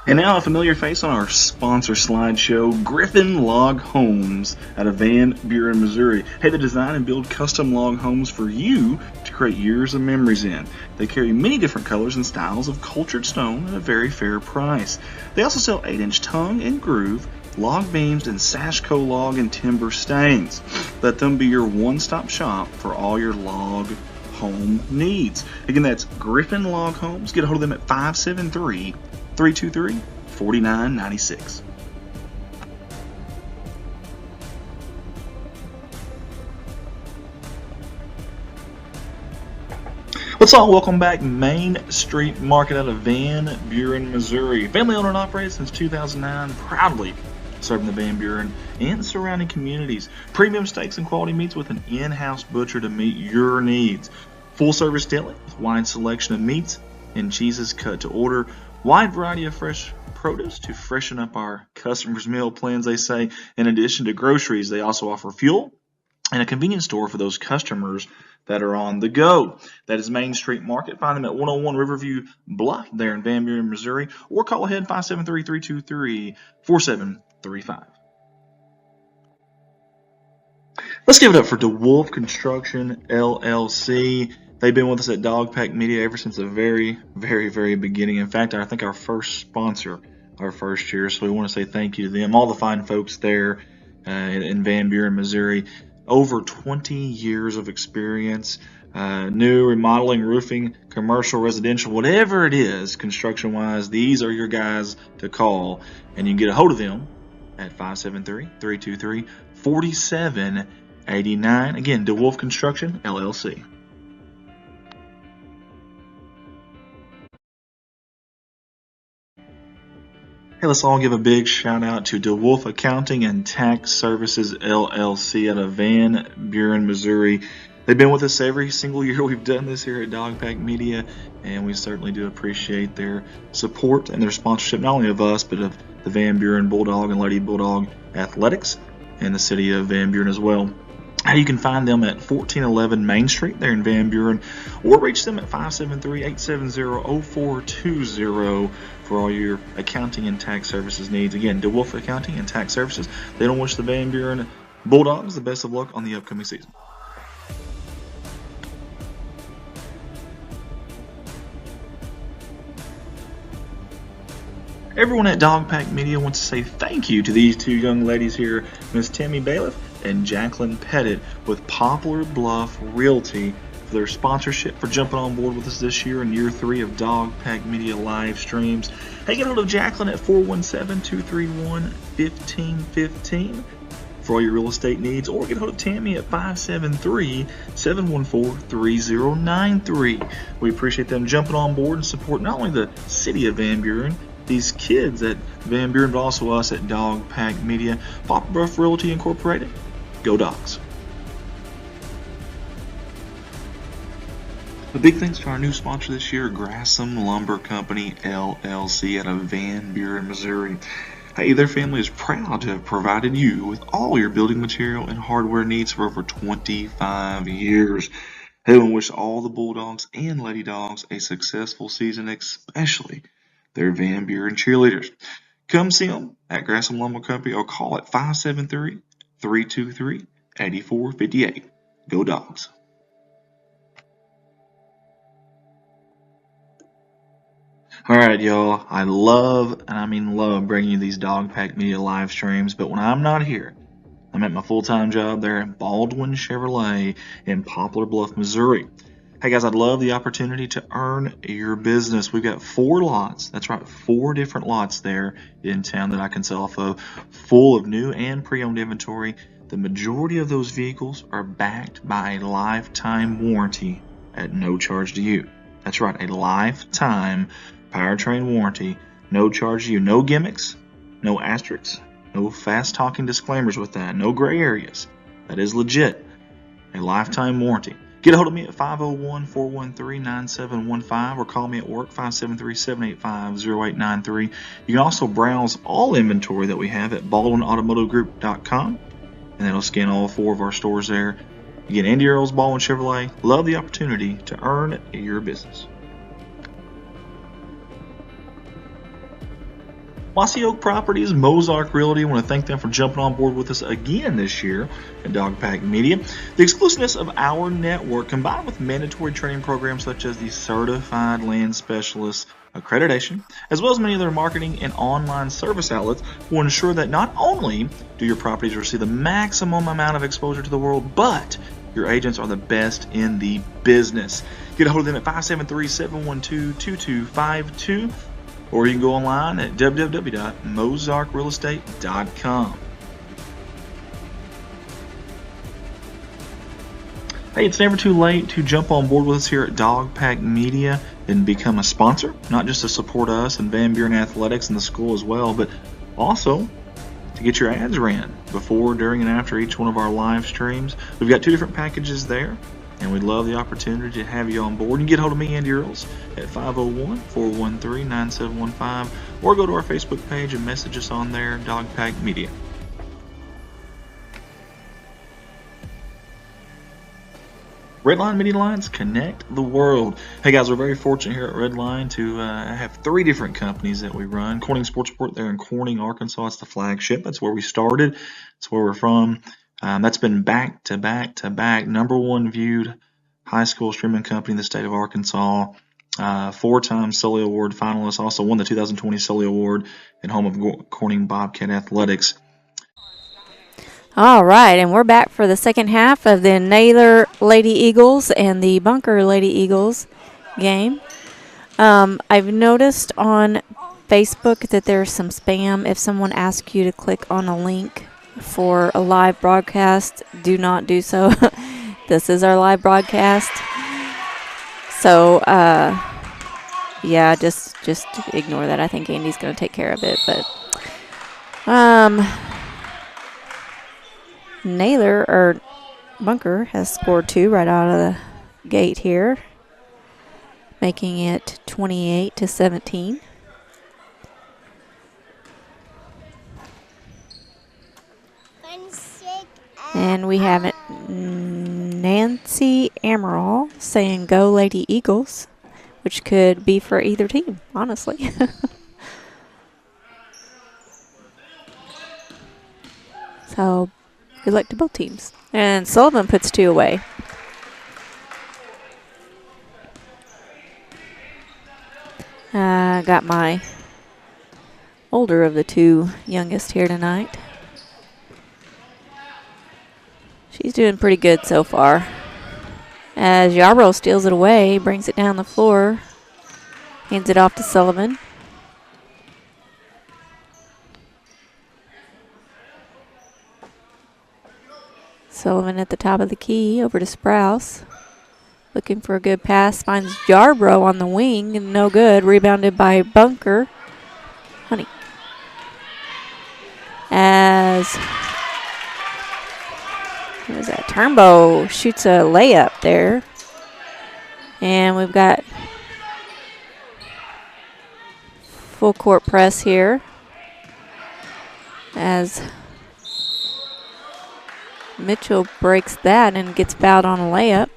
And now a familiar face on our sponsor slideshow, Griffin Log Homes out of Van Buren, Missouri. Hey, they design and build custom log homes for you to create years of memories in. They carry many different colors and styles of cultured stone at a very fair price. They also sell 8-inch tongue and groove, log beams, and Sashco log and timber stains. Let them be your one-stop shop for all your log home needs. Again, that's Griffin Log Homes. Get a hold of them at 573-323-4996. Let's all welcome back Main Street Market out of Van Buren, Missouri. Family owned and operated since 2009, proudly serving the Van Buren and surrounding communities. Premium steaks and quality meats with an in-house butcher to meet your needs. Full service deli with wide selection of meats and cheeses cut to order. Wide variety of fresh produce to freshen up our customers' meal plans, they say. In addition to groceries, they also offer fuel and a convenience store for those customers that are on the go. That is Main Street Market. Find them at 101 Riverview Bluff there in Van Buren, Missouri, or call ahead 573-323-4735. Let's give it up for DeWolf Construction, LLC. They've been with us at Dog Pack Media ever since the very, very, very beginning. In fact, I think our first sponsor, our first year. So we want to say thank you to them, all the fine folks there in Van Buren, Missouri. Over 20 years of experience, new, remodeling, roofing, commercial, residential, whatever it is, construction-wise, these are your guys to call. And you can get a hold of them at 573-323-4789. Again, DeWolf Construction, LLC. Hey, let's all give a big shout out to DeWolf Accounting and Tax Services LLC out of Van Buren, Missouri. They've been with us every single year we've done this here at Dog Pack Media, and we certainly do appreciate their support and their sponsorship, not only of us, but of the Van Buren Bulldog and Lady Bulldog Athletics and the city of Van Buren as well. You can find them at 1411 Main Street there in Van Buren, or reach them at 573-870-0420 for all your accounting and tax services needs. Again, DeWolf Accounting and Tax Services. They don't wish the Van Buren Bulldogs the best of luck on the upcoming season. Everyone at Dog Pack Media wants to say thank you to these two young ladies here, Miss Tammy Bailiff and Jacqueline Pettit with Poplar Bluff Realty, for their sponsorship, for jumping on board with us this year in year 3 of Dog Pack Media live streams. Hey, get hold of Jacqueline at 417-231-1515 for all your real estate needs, or get hold of Tammy at 573-714-3093. We appreciate them jumping on board and supporting not only the city of Van Buren, these kids at Van Buren, but also us at Dog Pack Media. Poplar Bluff Realty Incorporated. Go Dogs. A big thanks to our new sponsor this year, Grassham Lumber Company, LLC, out of Van Buren, Missouri. Hey, their family is proud to have provided you with all your building material and hardware needs for over 25 years. They want to wish all the Bulldogs and Lady Dogs a successful season, especially their Van Buren cheerleaders. Come see them at Grassham Lumber Company or call at 573-323-8458. Go Dogs. Alright, y'all, I love, and I mean love, bringing you these Dog Pack Media live streams, but when I'm not here, I'm at my full-time job there at Baldwin Chevrolet in Poplar Bluff, Missouri. Hey guys, I'd love the opportunity to earn your business. We've got 4 lots, that's right, 4 different lots there in town that I can sell off of, full of new and pre-owned inventory. The majority of those vehicles are backed by a lifetime warranty at no charge to you. That's right, a lifetime powertrain warranty, no charge to you. No gimmicks, no asterisks, No fast-talking disclaimers with that. No gray areas. That is legit. A lifetime warranty. Get a hold of me at 501-413-9715 or call me at work 573-785-0893. You can also browse all inventory that we have at baldwinautomotivegroup.com, and that'll scan all 4 of our stores there. Again, Andy Earls, Baldwin Chevrolet. Love the opportunity to earn your business. Mossy Oak Properties, Mozark Realty. I want to thank them for jumping on board with us again this year at Dog Pack Media. The exclusiveness of our network, combined with mandatory training programs such as the Certified Land Specialist accreditation, as well as many other marketing and online service outlets, will ensure that not only do your properties receive the maximum amount of exposure to the world, but your agents are the best in the business. Get a hold of them at 573-712-2252. Or you can go online at www.mozarkrealestate.com. Hey, it's never too late to jump on board with us here at Dog Pack Media and become a sponsor, not just to support us and Van Buren Athletics and the school as well, but also to get your ads ran before, during, and after each one of our live streams. We've got 2 different packages there, and we'd love the opportunity to have you on board. You can get a hold of me, Andy Earls, at 501-413-9715, or go to our Facebook page and message us on there, Dog Pack Media. Redline Media Lines, connect the world. Hey guys, we're very fortunate here at Redline to have 3 different companies that we run. Corning Sports Report there in Corning, Arkansas. It's the flagship. That's where we started. That's where we're from. That's been back to back to back, #1 viewed high school streaming company in the state of Arkansas. 4-time Sully Award finalist. Also won the 2020 Sully Award and home of Corning Bobcat Athletics. All right, and we're back for the second half of the Naylor Lady Eagles and the Bunker Lady Eagles game. I've noticed on Facebook that there's some spam. If someone asks you to click on a link for a live broadcast, do not do so. This is our live broadcast. So, yeah, just ignore that. I think Andy's going to take care of it. But Naylor, or Bunker, has scored 2 right out of the gate here, making it 28-17. And we have Nancy Amaral saying, "Go Lady Eagles," which could be for either team, honestly. So, good luck to both teams. And Sullivan puts 2 away. Got my older of the 2 youngest here tonight. She's doing pretty good so far. As Yarbrough steals it away, brings it down the floor, hands it off to Sullivan. Sullivan at the top of the key, over to Sprouse. Looking for a good pass, finds Yarbrough on the wing, and no good. Rebounded by Bunker. Honey. As what is that? Turnbow shoots a layup there. And we've got full court press here as Mitchell breaks that and gets fouled on a layup.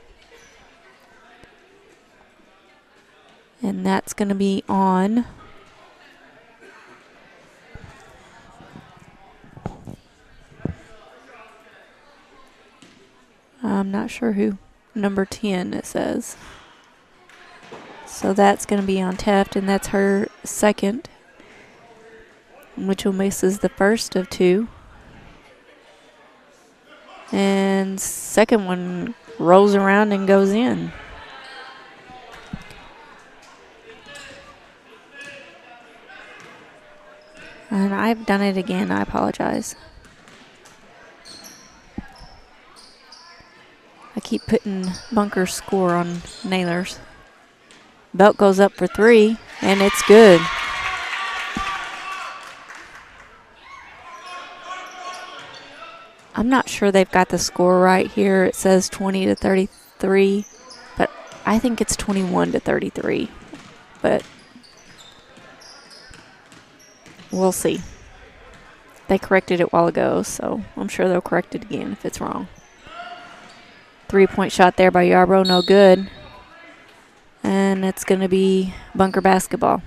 And that's going to be on I'm not sure who. Number 10, it says. So that's going to be on Teft, and that's her second. Mitchell misses the first of 2. And second one rolls around and goes in. And I've done it again. I apologize. I keep putting Bunker's score on Naylor's. Belt goes up for 3, and it's good. I'm not sure they've got the score right here. It says 20 to 33, but I think it's 21 to 33. But we'll see. They corrected it a while ago, so I'm sure they'll correct it again if it's wrong. 3-point shot there by Yarbrough, no good. And it's going to be bunker basketball.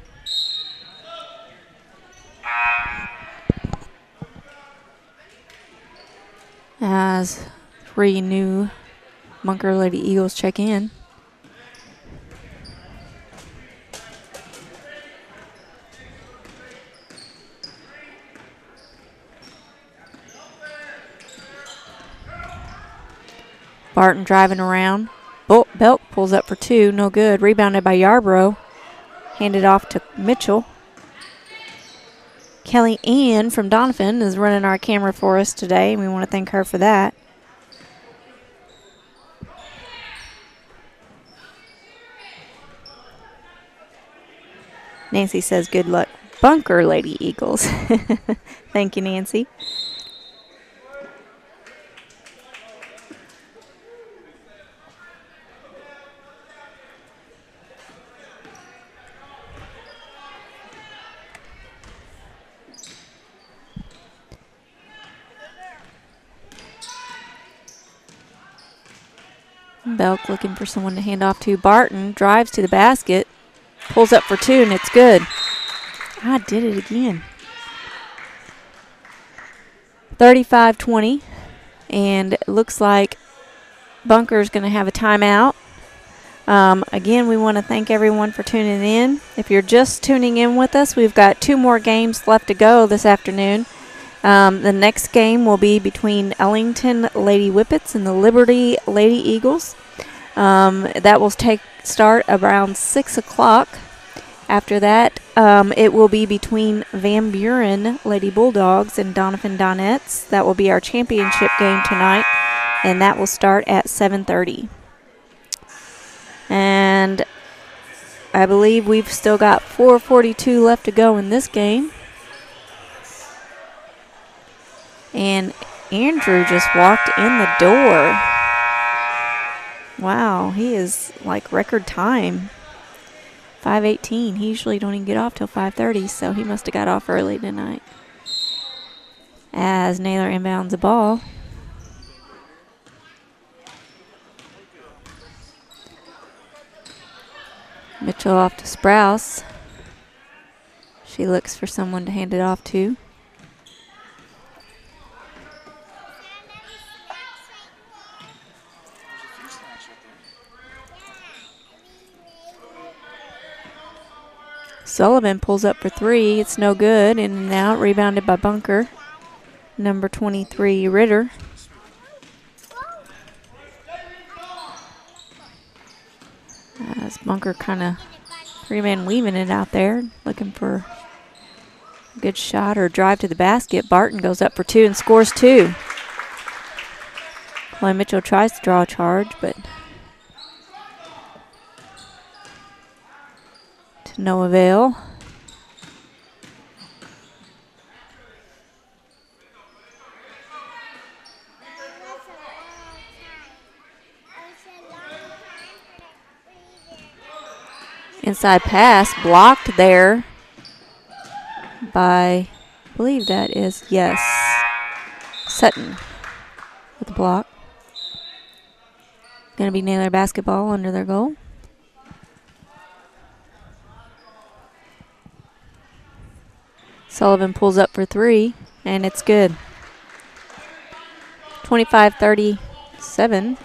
As 3 new Bunker Lady Eagles check in. Barton driving around. Belk pulls up for 2, no good. Rebounded by Yarbrough. Handed off to Mitchell. Kelly Ann from Donovan is running our camera for us today, and we want to thank her for that. Nancy says, good luck, Bunker Lady Eagles. Thank you, Nancy. Belk looking for someone to hand off to. Barton drives to the basket, pulls up for 2, and it's good. I did it again. 35-20, and it looks like Bunker's going to have a timeout. Again, we want to thank everyone for tuning in. If you're just tuning in with us, we've got 2 more games left to go this afternoon. The next game will be between Ellington Lady Whippets and the Liberty Lady Eagles. That will start around 6 o'clock. After that, it will be between Van Buren Lady Bulldogs and Donovan Donettes. That will be our championship game tonight, and that will start at 7:30. And I believe we've still got 4:42 left to go in this game. And Andrew just walked in the door. Wow, he is like record time. 5:18. He usually don't even get off till 5:30, so he must have got off early tonight. As Naylor inbounds the ball. Mitchell off to Sprouse. She looks for someone to hand it off to. Sullivan pulls up for 3. It's no good. In and out. Rebounded by Bunker. Number 23, Ritter. As Bunker kind of 3-man weaving it out there. Looking for a good shot or drive to the basket. Barton goes up for 2 and scores 2. Chloe Mitchell tries to draw a charge, but to no avail. Inside pass blocked there by, I believe that is, yes, Sutton with the block. Going to be Naylor basketball under their goal. Sullivan pulls up for 3, and it's good. 25-37.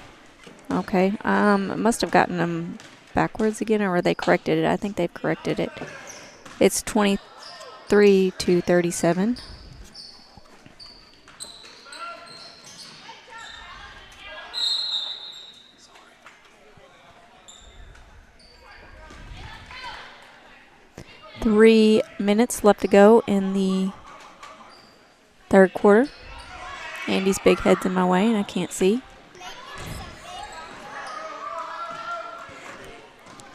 Okay, must have gotten them backwards again, or they corrected it. I think they've corrected it. It's 23-37. Three minutes left to go in the third quarter. Andy's big head's in my way and I can't see.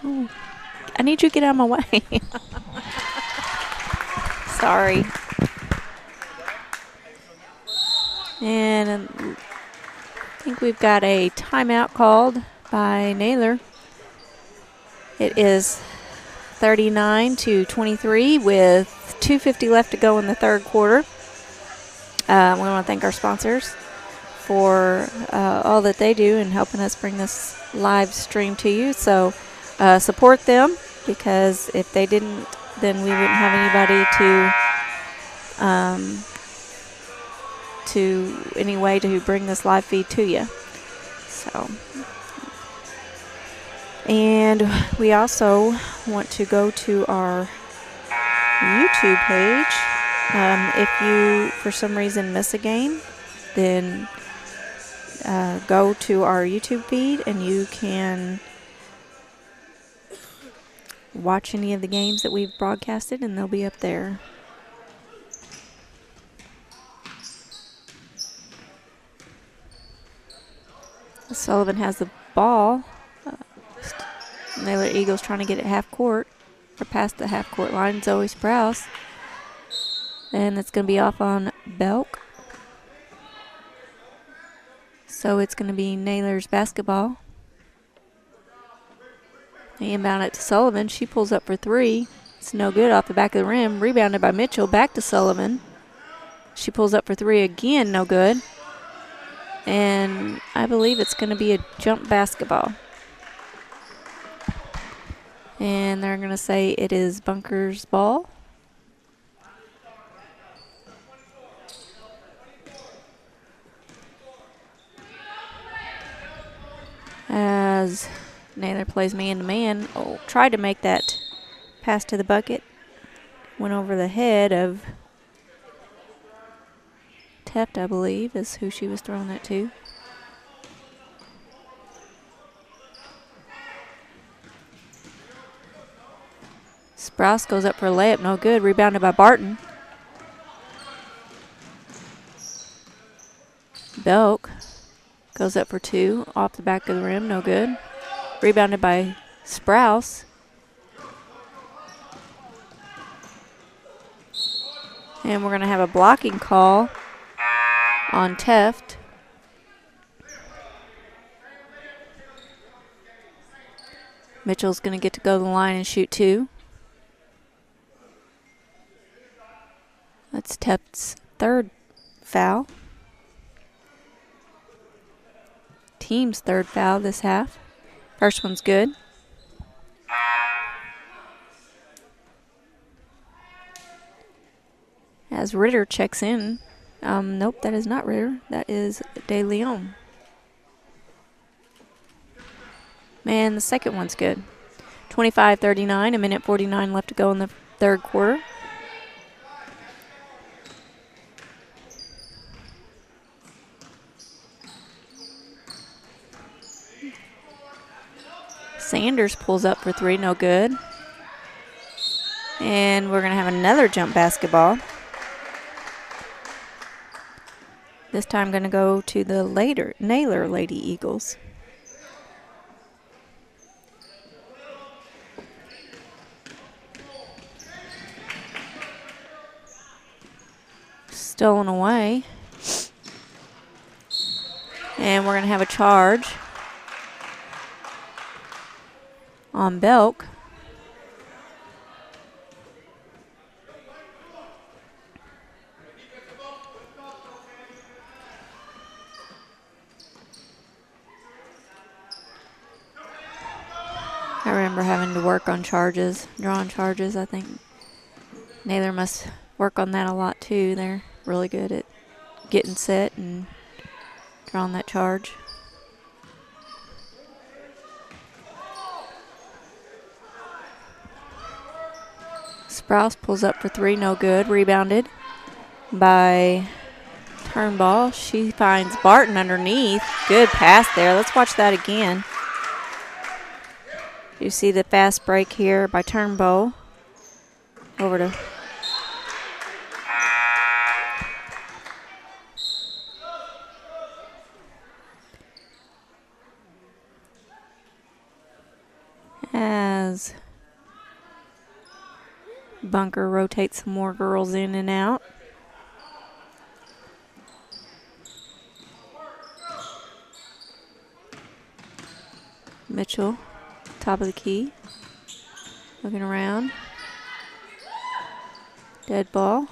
Oh, I need you to get out of my way. Sorry. And I think we've got a timeout called by Naylor. It is 39-23 with 2:50 left to go in the third quarter. We want to thank our sponsors for all that they do in helping us bring this live stream to you. So support them, because if they didn't, then we wouldn't have anybody to bring this live feed to you. So, and we also want to go to our YouTube page. If you, for some reason, miss a game, then go to our YouTube feed and you can watch any of the games that we've broadcasted, and they'll be up there. Sullivan has the ball. Naylor Eagles trying to get it half court, or past the half court line. Zoe Sprouse. And it's going to be off on Belk. So it's going to be Naylor's basketball. They inbound it to Sullivan. She pulls up for three. It's no good off the back of the rim. Rebounded by Mitchell. Back to Sullivan. She pulls up for three again. No good. And I believe it's going to be a jump basketball. And they're going to say it is Bunker's ball. As Naylor plays man-to-man. Oh, tried to make that pass to the bucket. Went over the head of Teft, I believe, is who she was throwing that to. Sprouse goes up for a layup, no good. Rebounded by Barton. Belk goes up for two, off the back of the rim, no good. Rebounded by Sprouse. And we're going to have a blocking call on Teft. Mitchell's going to get to go to the line and shoot two. That's Teft's third foul. Team's third foul this half. First one's good. As Ritter checks in. Nope, that is not Ritter. That is De Leon. Man, the second one's good. 25-39, a minute 49 left to go in the third quarter. Sanders pulls up for three, no good. And we're going to have another jump basketball. This time going to go to the Naylor Lady Eagles. Stolen away. And we're going to have a charge on Belk. I remember having to work on charges, drawing charges. I think Naylor must work on that a lot too. They're really good at getting set and drawing that charge. Sprouse pulls up for three, no good. Rebounded by Turnbull. She finds Barton underneath. Good pass there. Let's watch that again. You see the fast break here by Turnbull. Over to as Bunker rotates some more girls in and out. Mitchell, top of the key. Looking around. Dead ball.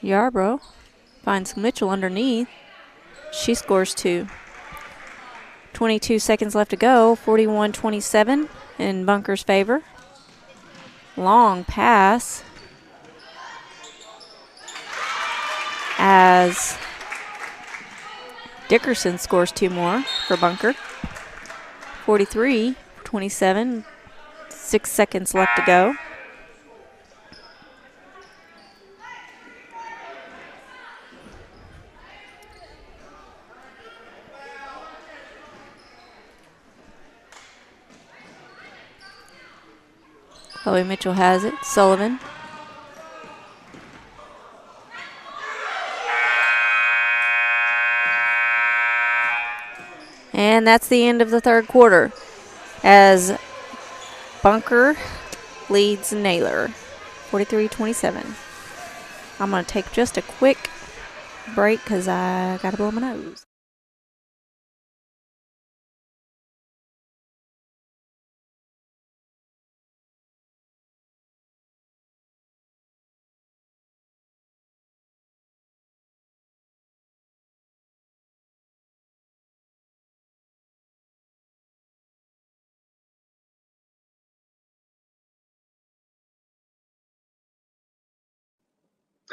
Yarbrough finds Mitchell underneath. She scores 2. 22 seconds left to go. 41-27 in Bunker's favor. Long pass as Dickerson scores 2 more for Bunker. 43-27. 6 seconds left to go. Chloe Mitchell has it. Sullivan. And that's the end of the third quarter as Bunker leads Naylor 43-27. I'm going to take just a quick break because I got to blow my nose.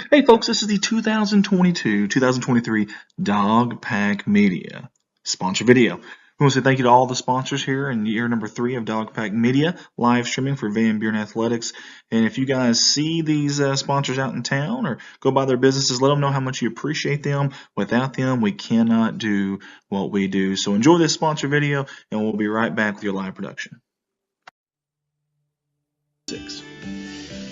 Hey folks, this is the 2022-2023 Dog Pack Media sponsor video. We want to say thank you to all the sponsors here in year number 3 of Dog Pack Media, live streaming for Van Buren Athletics. And if you guys see these sponsors out in town or go by their businesses, let them know how much you appreciate them. Without them, we cannot do what we do. So enjoy this sponsor video, and we'll be right back with your live production. 6.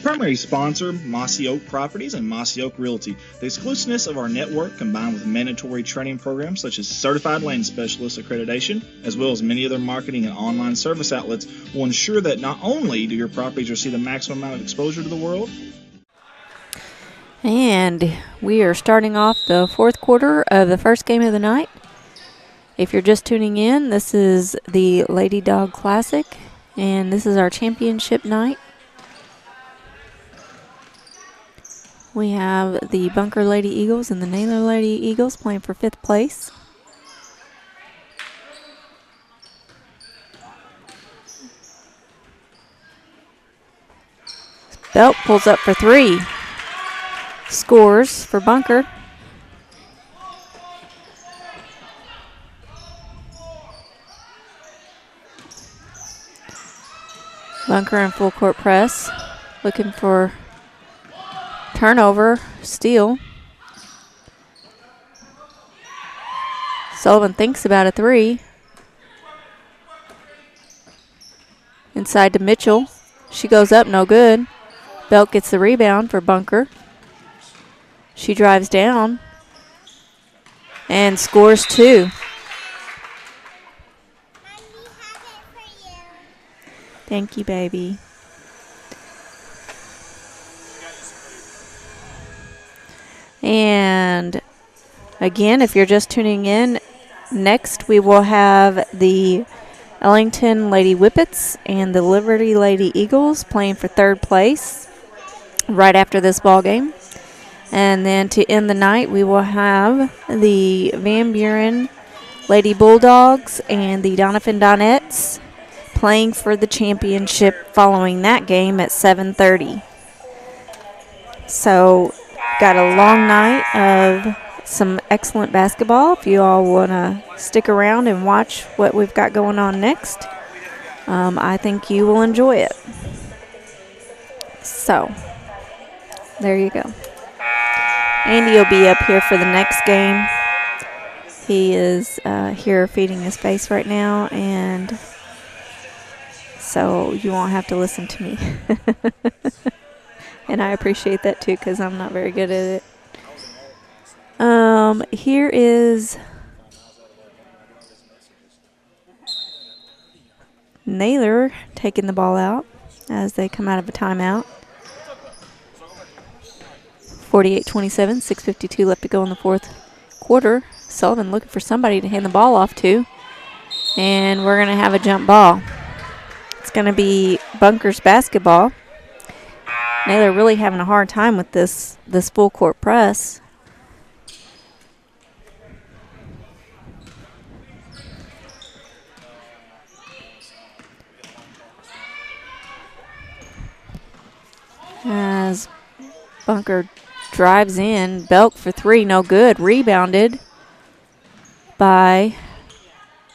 Primary sponsor, Mossy Oak Properties and Mossy Oak Realty. The exclusiveness of our network, combined with mandatory training programs such as Certified Land Specialist accreditation, as well as many other marketing and online service outlets, will ensure that not only do your properties receive the maximum amount of exposure to the world. And we are starting off the fourth quarter of the first game of the night. If you're just tuning in, this is the Lady Dog Classic, and this is our championship night. We have the Bunker Lady Eagles and the Naylor Lady Eagles playing for 5th place. Belt pulls up for 3. Scores for Bunker. Bunker in full court press, looking for turnover, steal. Sullivan thinks about a 3. Inside to Mitchell. She goes up, no good. Belt gets the rebound for Bunker. She drives down and scores 2. Thank you, baby. And again, if you're just tuning in, next we will have the Ellington Lady Whippets and the Liberty Lady Eagles playing for 3rd place right after this ball game. And then to end the night, we will have the Van Buren Lady Bulldogs and the Donovan Donettes playing for the championship following that game at 7:30. So got a long night of some excellent basketball. If you all want to stick around and watch what we've got going on next, I think you will enjoy it. So, there you go. Andy will be up here for the next game. He is here feeding his face right now, and so you won't have to listen to me. And I appreciate that too, because I'm not very good at it. Here is Naylor taking the ball out as they come out of a timeout. 48-27, 6:52 left to go in the fourth quarter. Sullivan looking for somebody to hand the ball off to. And we're going to have a jump ball. It's going to be Bunker's basketball. Naylor really having a hard time with this full court press. As Bunker drives in, Belk for three, no good. Rebounded by,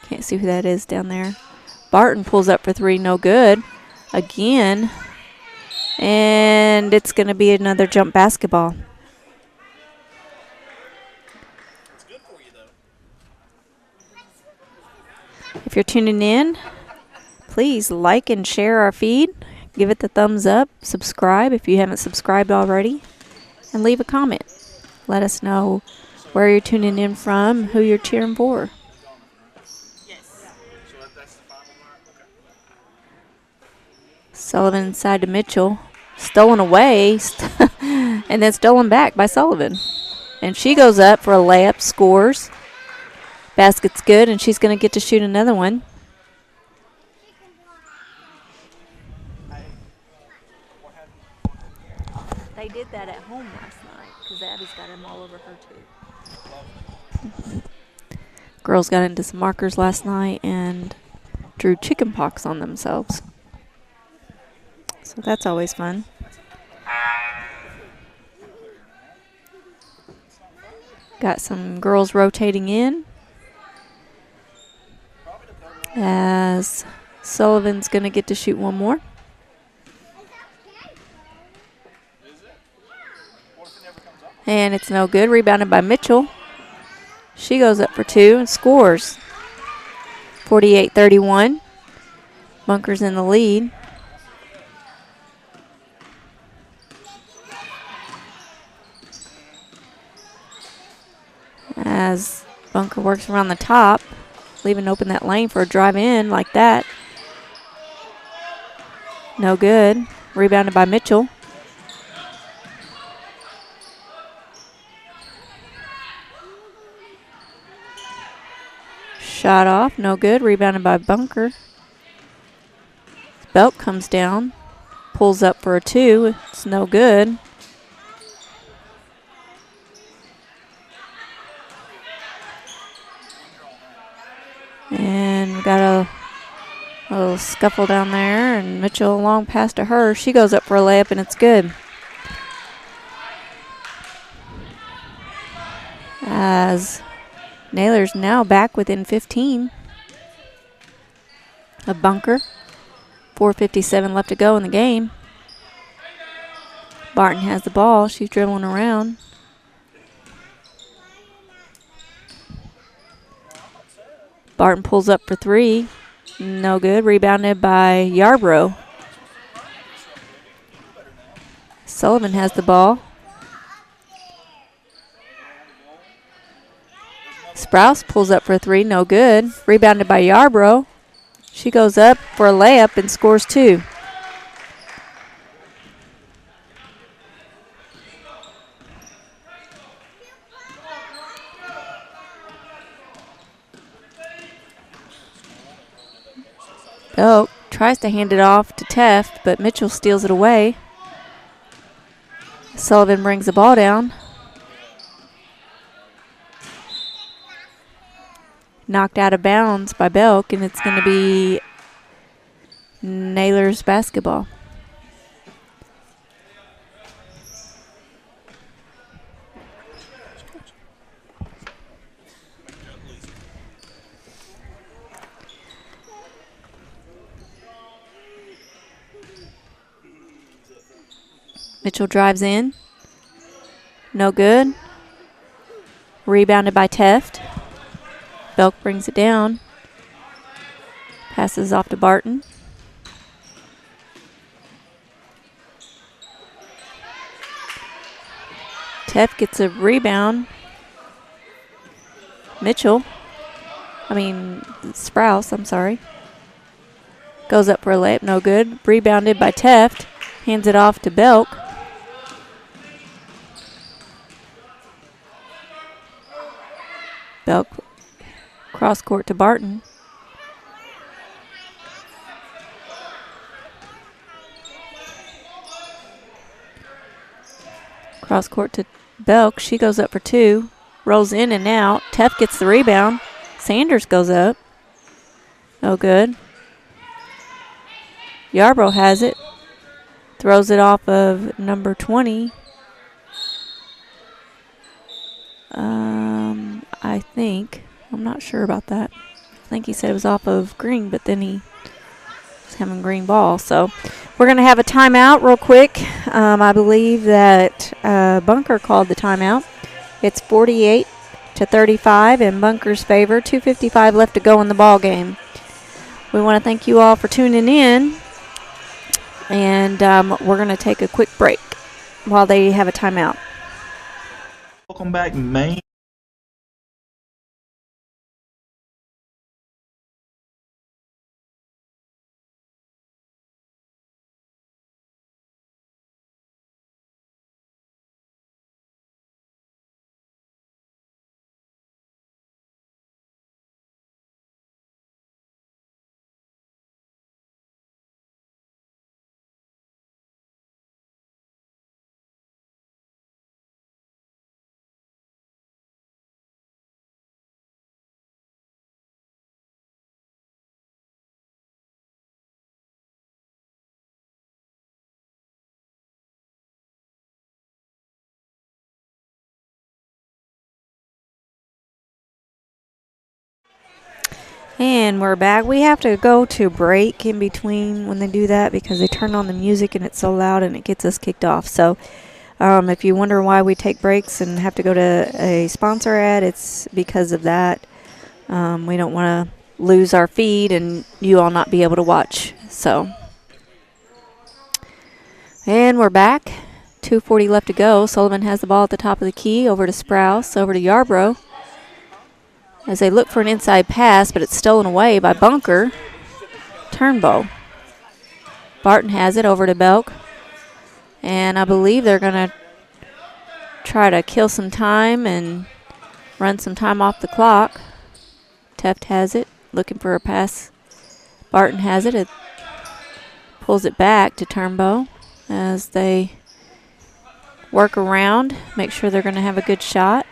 can't see who that is down there. Barton pulls up for three, no good. Again, and it's going to be another jump basketball. If you're tuning in, please like and share our feed. Give it the thumbs up. Subscribe if you haven't subscribed already. And leave a comment. Let us know where you're tuning in from, who you're cheering for. Sullivan inside to Mitchell. Stolen away. And then stolen back by Sullivan. And she goes up for a layup, scores. Basket's good, and she's going to get to shoot another one. They did that at home last night because Abby's got him all over her too. Girls got into some markers last night and drew chicken pox on themselves. So that's always fun. Got some girls rotating in. As Sullivan's going to get to shoot one more. And it's no good. Rebounded by Mitchell. She goes up for two and scores. 48-31. Bunker's in the lead. As Bunker works around the top, leaving open that lane for a drive in like that. No good. Rebounded by Mitchell. Shot off, no good. Rebounded by Bunker. Belk comes down, pulls up for a two. It's no good. And we got a little scuffle down there, and Mitchell long pass to her. She goes up for a layup, and it's good. As Naylor's now back within 15 of Bunker. 4:57 left to go in the game. Barton has the ball. She's dribbling around. Barton pulls up for three. No good. Rebounded by Yarbrough. Sullivan has the ball. Sprouse pulls up for three. No good. Rebounded by Yarbrough. She goes up for a layup and scores two. Belk tries to hand it off to Teft, but Mitchell steals it away. Sullivan brings the ball down. Knocked out of bounds by Belk, and it's going to be Naylor's basketball. Mitchell drives in. No good. Rebounded by Teft. Belk brings it down. Passes off to Barton. Teft gets a rebound. Sprouse, I'm sorry. Goes up for a layup, no good. Rebounded by Teft. Hands it off to Belk. Belk cross court to Barton. Cross court to Belk. She goes up for 2. Rolls in and out. Teff gets the rebound. Sanders goes up. No good. Yarbrough has it. Throws it off of number 20. I think. I'm not sure about that. I think he said it was off of Green, but then he was having green ball. So we're going to have a timeout real quick. I believe that Bunker called the timeout. It's 48-35 in Bunker's favor. 2:55 left to go in the ball game. We want to thank you all for tuning in. And we're going to take a quick break while they have a timeout. Welcome back, Maine. And we're back. We have to go to break in between when they do that because they turn on the music and it's so loud and it gets us kicked off. So if you wonder why we take breaks and have to go to a sponsor ad, it's because of that. We don't want to lose our feed and you all not be able to watch. So, and we're back. 2:40 left to go. Sullivan has the ball at the top of the key. Over to Sprouse. Over to Yarbrough. As they look for an inside pass, but it's stolen away by Bunker. Turnbow. Barton has it over to Belk. And I believe they're going to try to kill some time and run some time off the clock. Teft has it, looking for a pass. Barton has it. It pulls it back to Turnbow as they work around, make sure they're going to have a good shot.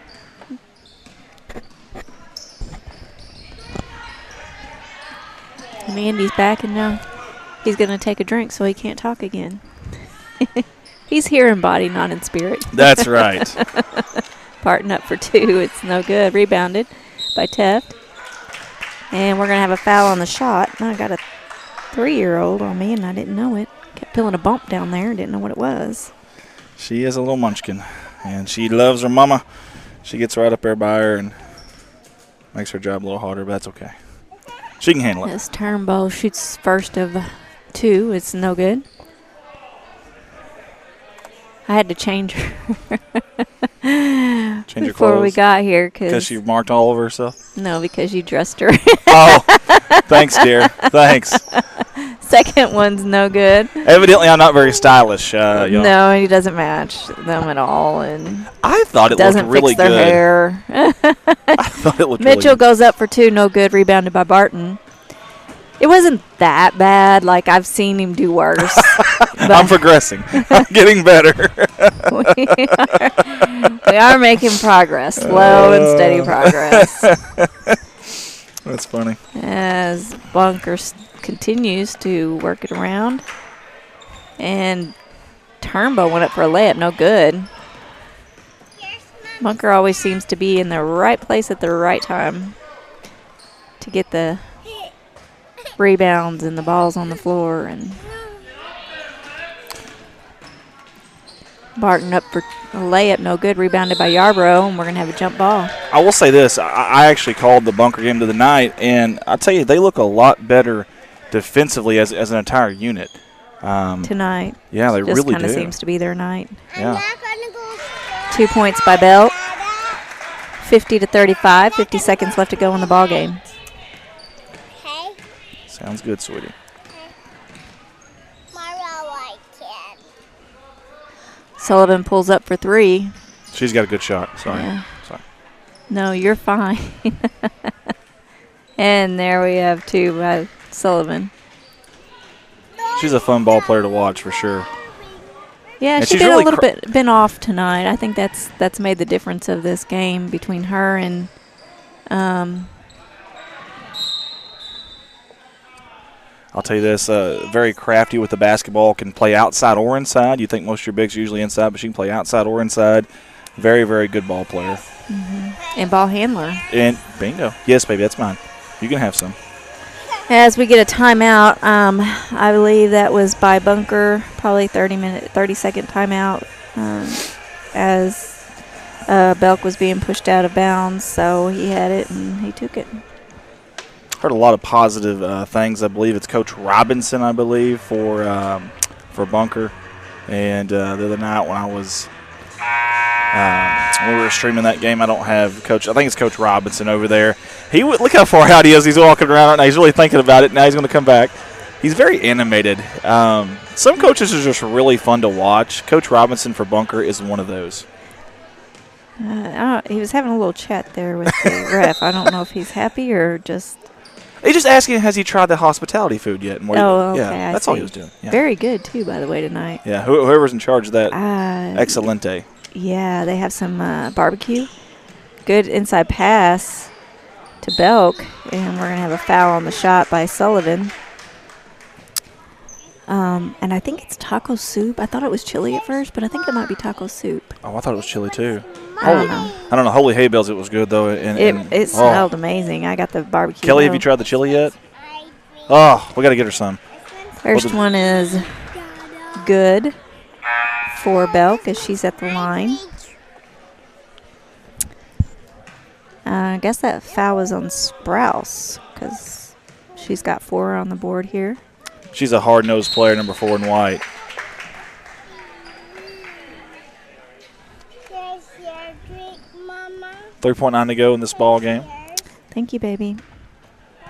And Andy's back, and now he's going to take a drink so he can't talk again. He's here in body, not in spirit. That's right. Barton up for 2. It's no good. Rebounded by Teft. And we're going to have a foul on the shot. I got a 3-year-old on me, and I didn't know it. Kept feeling a bump down there. Didn't know what it was. She is a little munchkin, and she loves her mama. She gets right up there by her and makes her job a little harder, but that's okay. She can handle it. This Turnbow shoots first of 2. It's no good. I had to change her. Change your before clothes? we got here. Because she marked all over herself? No, because you dressed her. Oh, thanks, dear. Thanks. Second one's no good. Evidently, I'm not very stylish. No, he doesn't match them at all, and I thought it doesn't looked really fix their good. hair. I thought it looked Mitchell really goes up for 2, no good. Rebounded by Barton. It wasn't that bad. Like, I've seen him do worse. I'm progressing. I'm getting better. we are making progress. Slow and steady progress. That's funny. As Bunker continues to work it around. And Turnbow went up for a layup. No good. Bunker always seems to be in the right place at the right time to get the rebounds and the balls on the floor. And Barton up for a layup, no good. Rebounded by Yarbrough, and we're going to have a jump ball. I will say this. I actually called the Bunker game of the night, and I'll tell you, they look a lot better defensively as an entire unit. Tonight. Yeah, they Just really kind of do. seems to be their night. Yeah. 2 points by Belt. 50-35. 50 seconds left to go in the ball game. Sounds good, sweetie. Sullivan pulls up for 3. She's got a good shot. Sorry. Yeah. Sorry. No, you're fine. And there we have two by Sullivan. She's a fun ball player to watch for sure. Yeah, And she's she's been really a little been off tonight. I think that's made the difference of this game between her and I'll tell you this, very crafty with the basketball, can play outside or inside. You think most of your bigs are usually inside, but she can play outside or inside. Very, very good ball player. and ball handler. And bingo. Yes, baby, that's mine. You can have some. As we get a timeout, I believe that was by Bunker, probably 30-second timeout, as Belk was being pushed out of bounds. So he had it and he took it. Heard a lot of positive things. I believe it's Coach Robinson, I believe, for Bunker. And the other night when I was when we were streaming that game, I don't have Coach. I think it's Coach Robinson over there. Look how far out he is. He's walking around right now. He's really thinking about it. Now he's going to come back. He's very animated. Some coaches are just really fun to watch. Coach Robinson for Bunker is one of those. He was having a little chat there with the ref. I don't know if he's happy or just. He's just asking, has he tried the hospitality food yet? Okay. Yeah, that's all he was doing. Yeah. Very good, too, by the way, tonight. Yeah, whoever's in charge of that, excelente. Yeah, they have some barbecue. Good inside pass to Belk, and we're going to have a foul on the shot by Sullivan. And I think it's taco soup. I thought it was chili at first, but I think it might be taco soup. Oh, I thought it was chili, too. I don't know. Holy hay bales, it was good, though. It smelled amazing. I got the barbecue. Kelly, have you tried the chili yet? Oh, we got to get her some. First one is good for Belk as she's at the line. I guess that foul was on Sprouse because she's got 4 on the board here. She's a hard-nosed player, number 4 in white. Here's your drink, Mama. 3.9 to go in this ball game. Thank you, baby.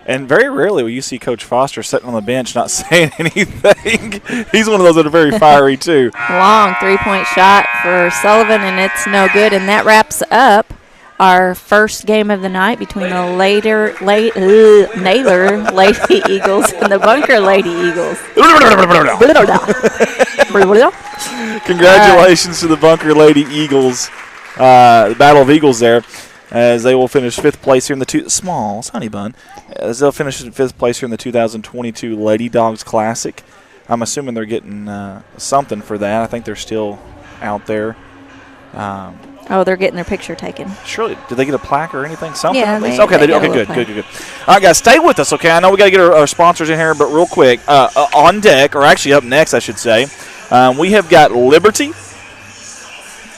And very rarely will you see Coach Foster sitting on the bench not saying anything. He's one of those that are very fiery, too. Long 3-point shot for Sullivan, and it's no good. And that wraps up our first game of the night between the Naylor Lady Eagles and the Bunker Lady Eagles. Congratulations to the Bunker Lady Eagles, the Battle of Eagles there, as they will finish 5th place here in the Smalls, Honey Bun, as they'll finish in 5th place here in the 2022 Lady Dawgs Classic. I'm assuming they're getting something for that. I think they're still out there. They're getting their picture taken. Surely, did they get a plaque or anything? Something? Yeah, at least? they Okay, got good. All right, guys, stay with us, okay? I know we got to get our sponsors in here, but real quick, on deck, or actually up next, I should say, we have got Liberty.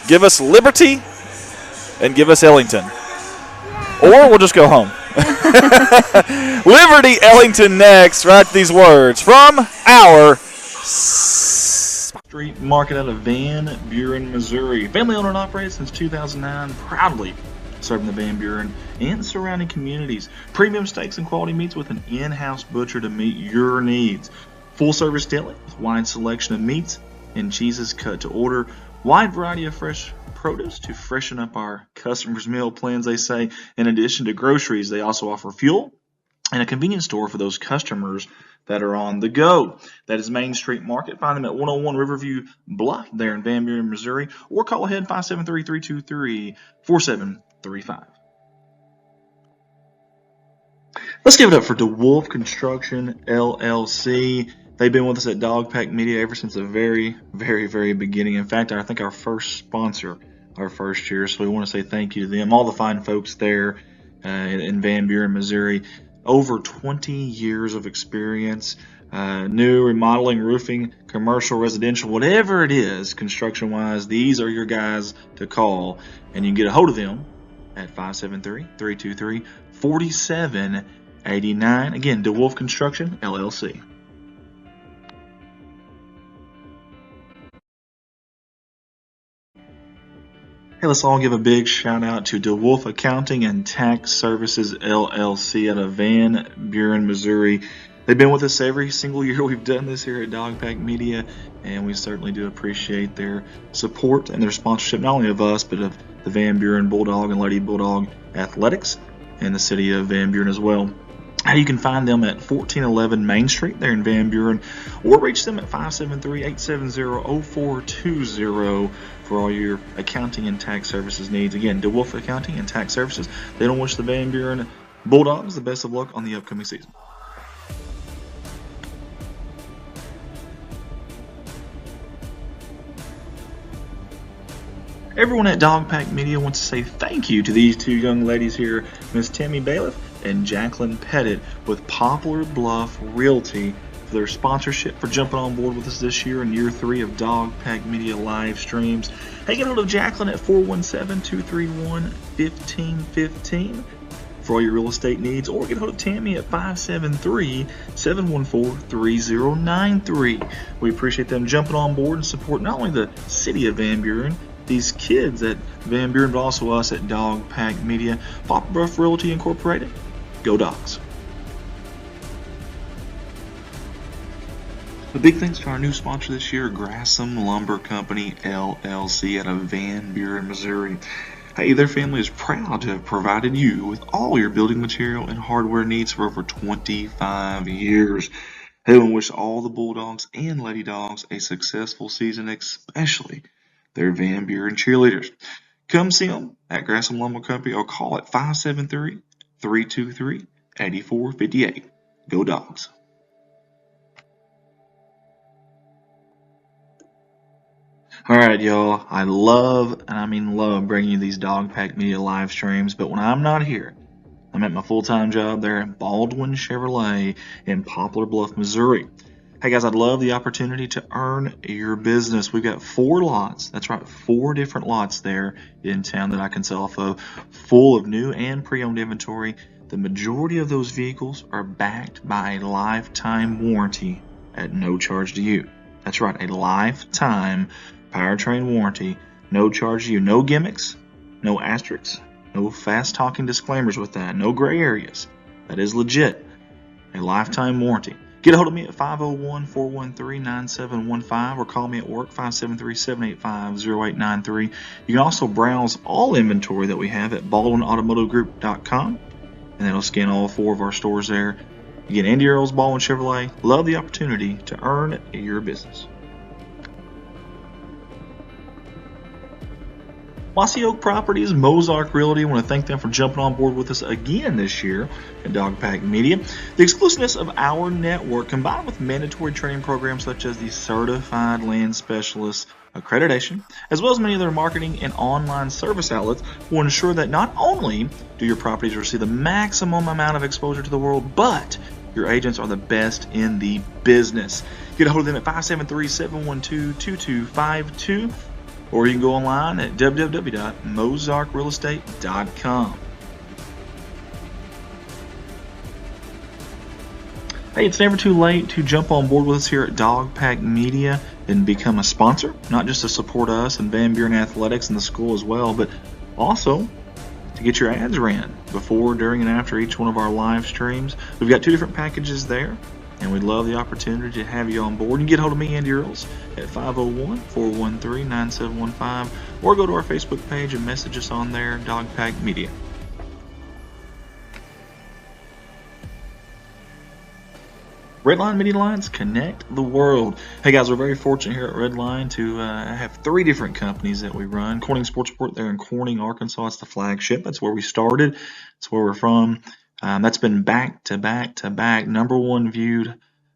Give us Liberty and give us Ellington. Or we'll just go home. Liberty, Ellington next. Write these words from our Street Market out of Van Buren, Missouri. Family owned and operated since 2009, proudly serving the Van Buren and surrounding communities. Premium steaks and quality meats with an in-house butcher to meet your needs. Full service deli with wide selection of meats and cheeses cut to order. Wide variety of fresh produce to freshen up our customers' meal plans, they say. In addition to groceries, they also offer fuel and a convenience store for those customers that are on the go. That is Main Street Market. Find them at 101 Riverview Bluff there in Van Buren, Missouri, or call ahead 573-323-4735. Let's give it up for DeWolf Construction, LLC. They've been with us at Dog Pack Media ever since the very, very, very beginning. In fact, I think our first sponsor, our first year. So we want to say thank you to them, all the fine folks there in Van Buren, Missouri. Over 20 years of experience, new, remodeling, roofing, commercial, residential, whatever it is, construction-wise, these are your guys to call. And you can get a hold of them at 573-323-4789. Again, DeWolf Construction, LLC. Hey, let's all give a big shout out to DeWolf Accounting and Tax Services LLC out of Van Buren, Missouri. They've been with us every single year we've done this here at Dog Pack Media, and we certainly do appreciate their support and their sponsorship, not only of us, but of the Van Buren Bulldog and Lady Bulldog Athletics in the city of Van Buren as well. You can find them at 1411 Main Street there in Van Buren, or reach them at 573-870-0420 for all your accounting and tax services needs. Again, DeWolf Accounting and Tax Services. They don't wish the Van Buren Bulldogs the best of luck on the upcoming season. Everyone at Dog Pack Media wants to say thank you to these two young ladies here, Miss Tammy Bailiff and Jacqueline Pettit with Poplar Bluff Realty, for their sponsorship, for jumping on board with us this year in year 3 of Dog Pack Media live streams. Hey, get hold of Jacqueline at 417-231-1515 for all your real estate needs, or get hold of Tammy at 573-714-3093. We appreciate them jumping on board and support not only the city of Van Buren, these kids at Van Buren, but also us at Dog Pack Media. Poplar Bluff Realty Incorporated. Go Dogs. A big thanks to our new sponsor this year, Grassham Lumber Company, LLC, out of Van Buren, Missouri. Hey, their family is proud to have provided you with all your building material and hardware needs for over 25 years. They want to wish all the Bulldogs and Lady Dogs a successful season, especially their Van Buren cheerleaders. Come see them at Grassham Lumber Company or call at 573-323-8458. Go Dogs. Alright, y'all. I love, and I mean love, bringing you these Dog Pack Media live streams, but when I'm not here, I'm at my full-time job there at Baldwin Chevrolet in Poplar Bluff, Missouri. Hey guys, I'd love the opportunity to earn your business. We've got 4 lots, that's right, 4 different lots there in town that I can sell off of, full of new and pre-owned inventory. The majority of those vehicles are backed by a lifetime warranty at no charge to you. That's right, a lifetime powertrain warranty, no charge to you. No gimmicks, no asterisks, no fast-talking disclaimers with that, no gray areas. That is legit, a lifetime warranty. Get a hold of me at 501-413-9715 or call me at work 573-785-0893. You can also browse all inventory that we have at baldwinautomotivegroup.com, and that'll scan all 4 of our stores there. Again, Andy Earls, Baldwin Chevrolet. Love the opportunity to earn your business. Mossy Oak Properties, Mozark Realty. I want to thank them for jumping on board with us again this year at Dog Pack Media. The exclusiveness of our network, combined with mandatory training programs such as the Certified Land Specialist accreditation, as well as many other marketing and online service outlets, will ensure that not only do your properties receive the maximum amount of exposure to the world, but your agents are the best in the business. Get a hold of them at 573-712-2252. Or you can go online at www.mozarkrealestate.com. Hey, it's never too late to jump on board with us here at Dog Pack Media and become a sponsor, not just to support us and Van Buren Athletics and the school as well, but also to get your ads ran before, during, and after each one of our live streams. We've got 2 different packages there, and we'd love the opportunity to have you on board. You can get hold of me, Andy Earls, at 501-413-9715, or go to our Facebook page and message us on there, Dog Pack Media. Redline Media Lines, connect the world. Hey guys, we're very fortunate here at Redline to have 3 different companies that we run. Corning Sports Report there in Corning, Arkansas. It's the flagship. That's where we started. That's where we're from. That's been back to back to back, #1 viewed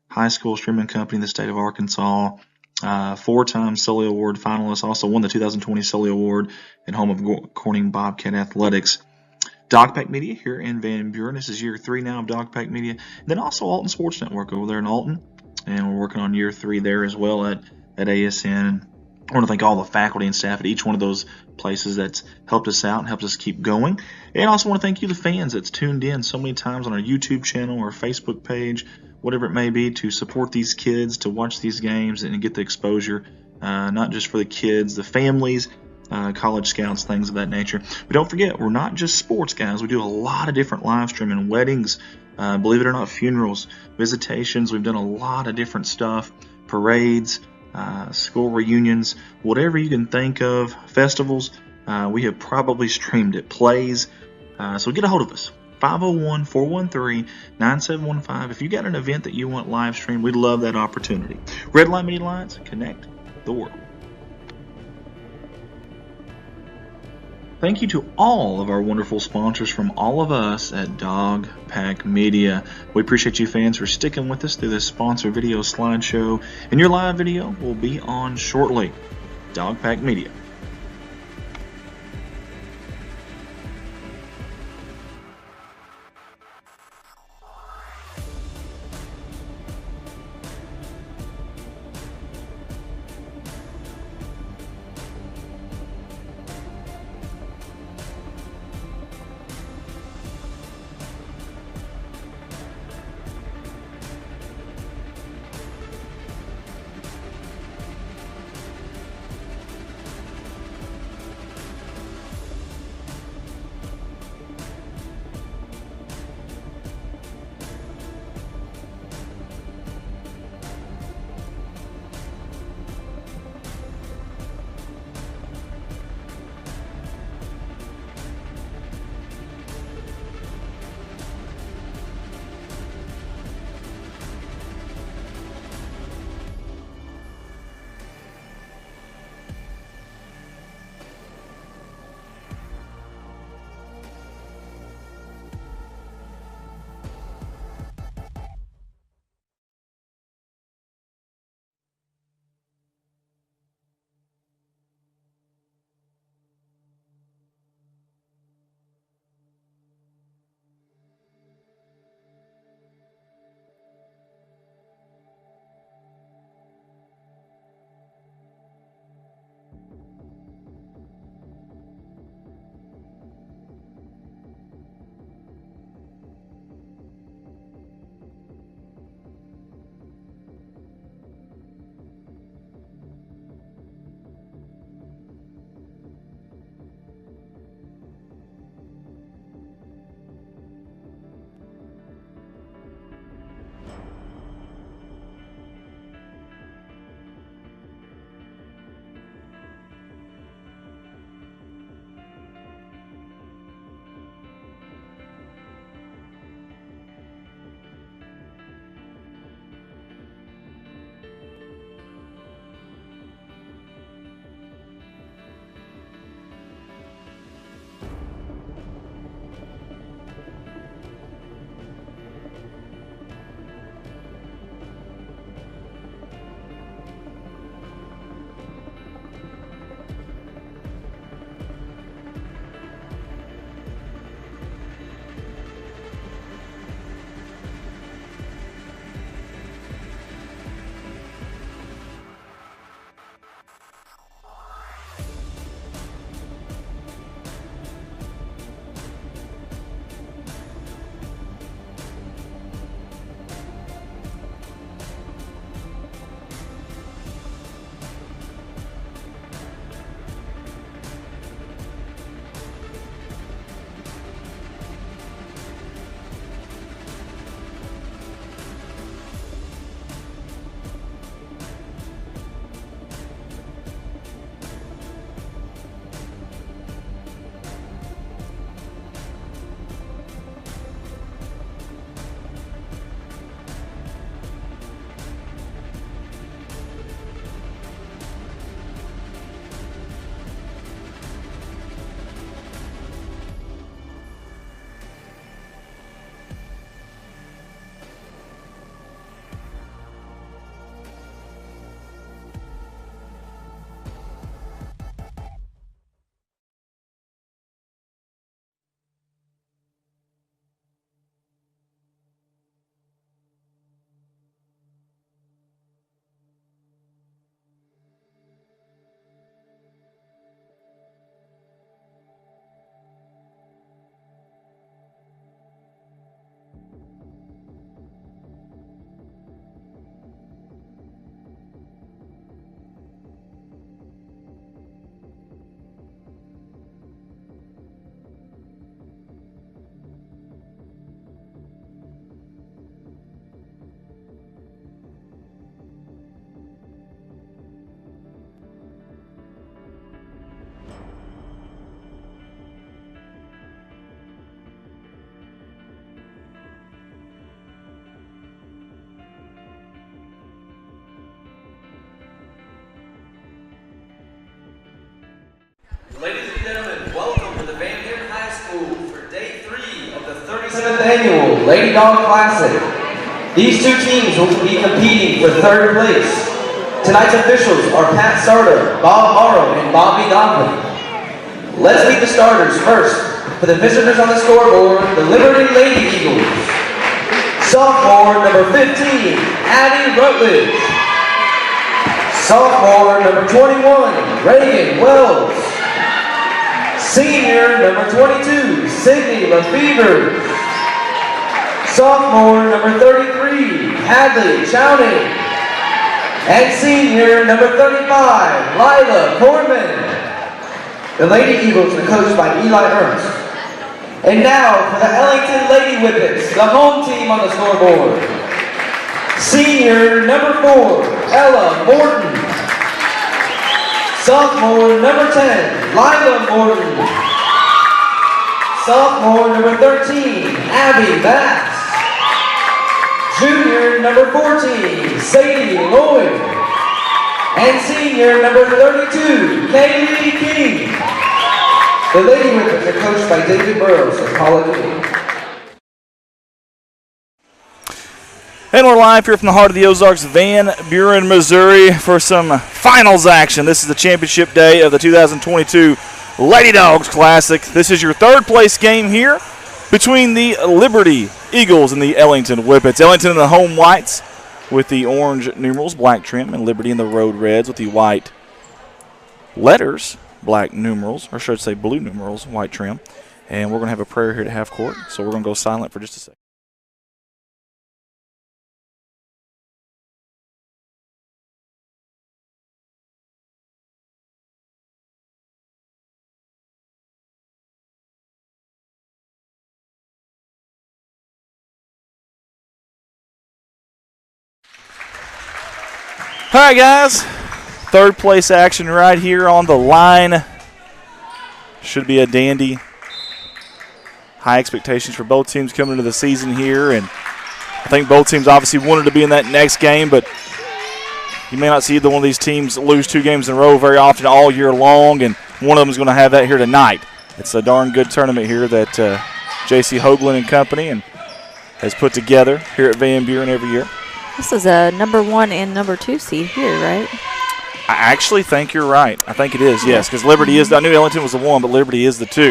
high school streaming company in the state of Arkansas. 4-time Sully Award finalist. Also won the 2020 Sully Award and home of Corning Bobcat Athletics. Dog Pack Media here in Van Buren. This is year 3 now of Dog Pack Media. And then also Alton Sports Network over there in Alton. And we're working on year 3 there as well at ASN. I want to thank all the faculty and staff at each one of those places that's helped us out and helped us keep going. And I also want to thank you, the fans, that's tuned in so many times on our YouTube channel or Facebook page, whatever it may be, to support these kids, to watch these games and get the exposure, not just for the kids, the families, college scouts, things of that nature. But don't forget, we're not just sports guys. We do a lot of different live streaming, weddings, believe it or not, funerals, visitations. We've done a lot of different stuff, parades, school reunions, whatever you can think of, festivals. We have probably streamed it. Plays. So get a hold of us. 501-413-9715. If you got an event that you want live streamed, we'd love that opportunity. Red Light Media Alliance, connect the world. Thank you to all of our wonderful sponsors from all of us at Dog Pack Media. We appreciate you fans for sticking with us through this sponsor video slideshow, and your live video will be on shortly. Dog Pack Media. 7th Annual Lady Dog Classic. These two teams will be competing for 3rd place. Tonight's officials are Pat Sarda, Bob Morrow, and Bobby Godwin. Let's meet the starters first. For the visitors on the scoreboard, the Liberty Lady Eagles. Sophomore number 15, Addie Rutledge. Sophomore number 21, Reagan Wells. Senior number 22, Sydney Lefevre. Sophomore number 33, Hadley Chowning. And senior number 35, Lila Corman. The Lady Eagles are coached by Eli Ernst. And now for the Ellington Lady Whippets, the home team on the scoreboard. Senior number 4, Ella Morton. Sophomore number 10, Lila Morton. Sophomore number 13, Abby Bass. Junior number 14, Sadie Lloyd. And senior number 32, Kaylee King. The Lady Whippets are coached by David Burrows of College King. And we're live here from the heart of the Ozarks, Van Buren, Missouri, for some finals action. This is the championship day of the 2022 Lady Dogs Classic. This is your 3rd place game here between the Liberty Eagles and the Ellington Whippets. Ellington in the home whites with the orange numerals, black trim, and Liberty in the road reds with the white letters, black numerals, or should I say blue numerals, white trim. And we're going to have a prayer here at half court, so we're going to go silent for just a second. All right, guys, 3rd place action right here on the line. Should be a dandy. High expectations for both teams coming into the season here, and I think both teams obviously wanted to be in that next game, but you may not see either one of these teams lose 2 games in a row very often all year long, and one of them is going to have that here tonight. It's a darn good tournament here that J.C. Hoagland and company and has put together here at Van Buren every year. This is a number 1 and number 2 seed here, right? I actually think you're right. I think it is, yes, because Liberty is. I knew Ellington was the 1, but Liberty is the 2. Do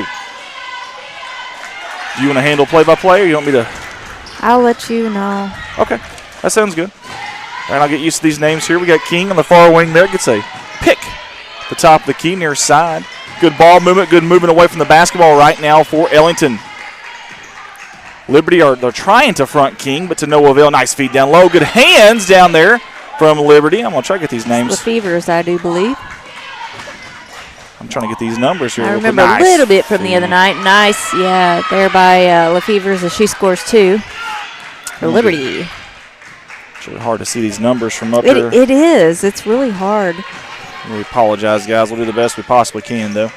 you want to handle play-by-play, or you want me to? I'll let you know. Okay, that sounds good. All right, I'll get used to these names here. We got King on the far wing there. Gets a pick at the top of the key near side. Good ball movement, good movement away from the basketball right now for Ellington. Liberty they're trying to front King, but to no avail. Nice feed down low. Good hands down there from Liberty. I'm going to try to get these names. Lefevre's, I do believe. I'm trying to get these numbers here. I remember a little bit from the other night. Nice, yeah, there by Lefevre's as she scores 2 for Liberty. It's really hard to see these numbers from up here. It is. It's really hard. We apologize, guys. We'll do the best we possibly can, though.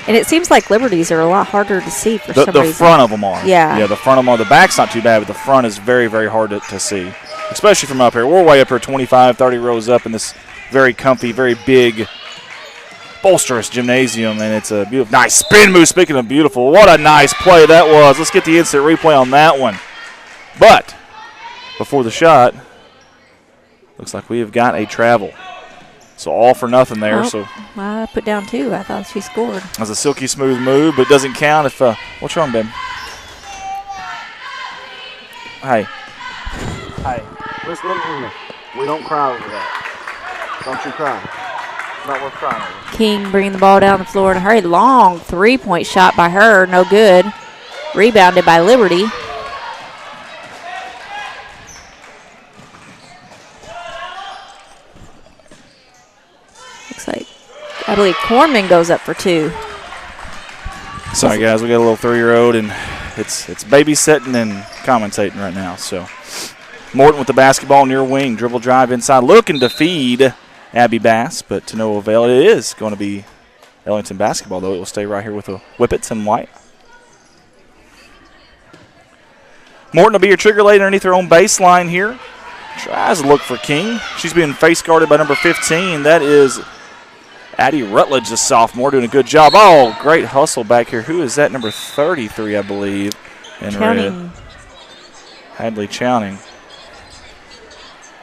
And it seems like Liberties are a lot harder to see for some reason. The front of them are. Yeah. Yeah, the front of them are. The back's not too bad, but the front is very, very hard to see, especially from up here. We're way up here, 25, 30 rows up in this very comfy, very big, bolsterous gymnasium, and it's a beautiful, nice spin move. Speaking of beautiful, what a nice play that was. Let's get the instant replay on that one. But before the shot, looks like we have got a travel. So all for nothing there. Oh, so I put down 2. I thought she scored. That's a silky smooth move, but it doesn't count if what's wrong, babe? Hey. Listen to me. We don't cry over that. Don't you cry. It's not worth crying over. King bringing the ball down the floor in a hurry. Long 3-point shot by her. No good. Rebounded by Liberty. Looks like, I believe Corman goes up for 2. Sorry, guys, we got a little 3-year-old, and it's babysitting and commentating right now. So Morton with the basketball near wing, dribble drive inside, looking to feed Abby Bass, but to no avail. It is going to be Ellington basketball, though. It will stay right here with the Whippets in white. Morton will be your trigger lady underneath her own baseline here. Tries to look for King. She's being face guarded by number 15. That is Addie Rutledge, the sophomore, doing a good job. Oh, great hustle back here. Who is that? Number 33, I believe. In Counting red. Hadley Chowning.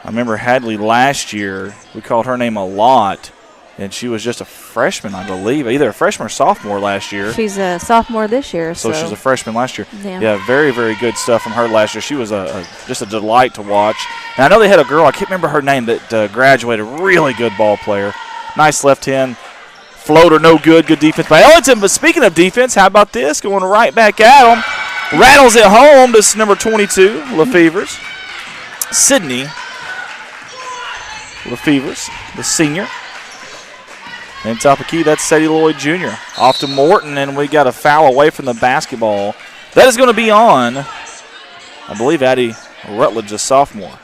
I remember Hadley last year. We called her name a lot, and she was just a freshman, I believe. Either a freshman or sophomore last year. She's a sophomore this year. So she's a freshman last year. Yeah. Very, very good stuff from her last year. She was just a delight to watch. And I know they had a girl, I can't remember her name, that graduated. Really good ball player. Nice left hand. Floater, no good. Good defense by Ellington. But speaking of defense, how about this? Going right back at them. Rattles it home. This is number 22, Lefevers. Sydney Lefevers, the senior. And top of key, that's Sadie Lloyd Jr. Off to Morton, and we got a foul away from the basketball. That is going to be on, I believe, Addie Rutledge, a sophomore.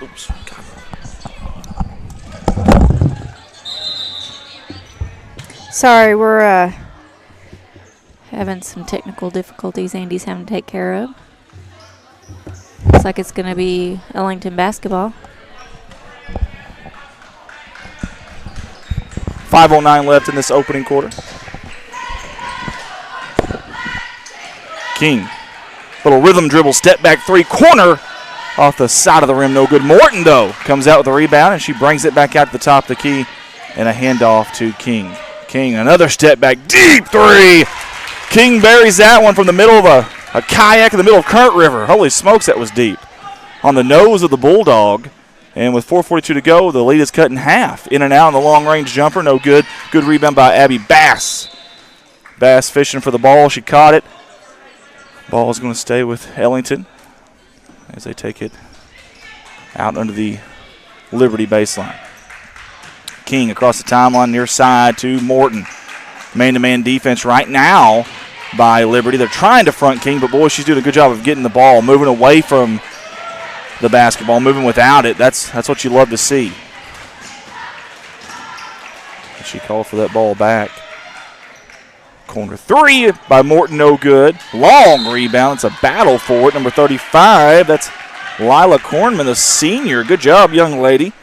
Oops. Sorry, we're having some technical difficulties Andy's having to take care of. Looks like it's going to be Ellington basketball. 5:09 left in this opening quarter. King, little rhythm dribble, step back three, corner off the side of the rim, no good. Morton, though, comes out with a rebound, and she brings it back out to the top of the key, and a handoff to King. King, another step back, deep three. King buries that one from the middle of a kayak in the middle of Current River. Holy smokes, that was deep. On the nose of the Bulldog. And with 4:42 to go, the lead is cut in half. In and out on the long-range jumper, no good. Good rebound by Abby Bass. Bass fishing for the ball. She caught it. Ball is going to stay with Ellington as they take it out under the Liberty baseline. King across the timeline near side to Morton. Man-to-man defense right now by Liberty. They're trying to front King, but boy, she's doing a good job of getting the ball, moving away from the basketball, moving without it. That's what you love to see. She called for that ball back. Corner three by Morton, no good. Long rebound. It's a battle for it. Number 35, that's Lila Kornman, the senior. Good job, young lady.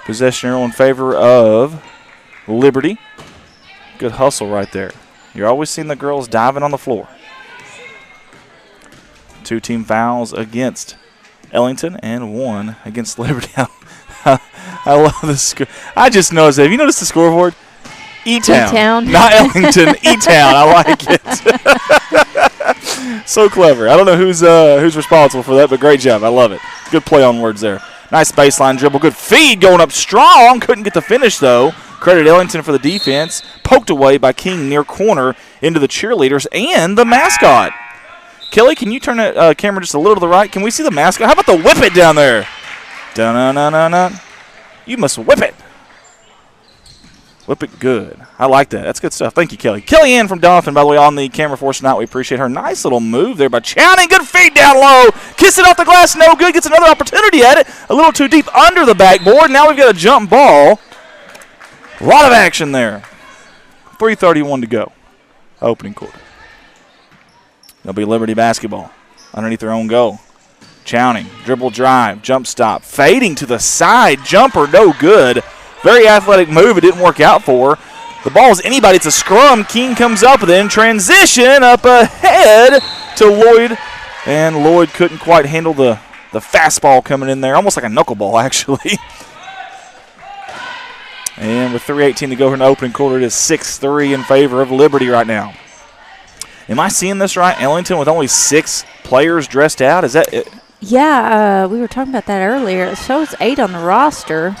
Possession arrow in favor of Liberty. Good hustle right there. You're always seeing the girls diving on the floor. Two team fouls against Ellington and one against Liberty. I love this. I just noticed that. Have you noticed the scoreboard? E-Town. Not Ellington. E-Town. I like it. So clever. I don't know who's responsible for that, but great job. I love it. Good play on words there. Nice baseline dribble. Good feed going up strong. Couldn't get the finish, though. Credit Ellington for the defense. Poked away by King near corner into the cheerleaders and the mascot. Kelly, can you turn that camera just a little to the right? Can we see the mascot? How about the whip it down there? Dun-dun-dun-dun-dun. You must whip it. Whip it good. I like that. That's good stuff. Thank you, Kelly. Kellyanne from Doniphan, by the way, on the camera for us tonight. We appreciate her. Nice little move there by Chowning. Good feed down low. Kiss it off the glass. No good. Gets another opportunity at it. A little too deep under the backboard. Now we've got a jump ball. A lot of action there. 3:31 to go. Opening quarter. It'll be Liberty basketball underneath their own goal. Chowning, dribble drive, jump stop. Fading to the side. Jumper, no good. Very athletic move. It didn't work out for her. The ball is anybody. It's a scrum. King comes up with it in transition up ahead to Lloyd. And Lloyd couldn't quite handle the fastball coming in there. Almost like a knuckleball, actually. And with 3:18 to go in the opening quarter, it is 6-3 in favor of Liberty right now. Am I seeing this right? Ellington with only 6 players dressed out? Is that it? Yeah, we were talking about that earlier. It shows 8 on the roster,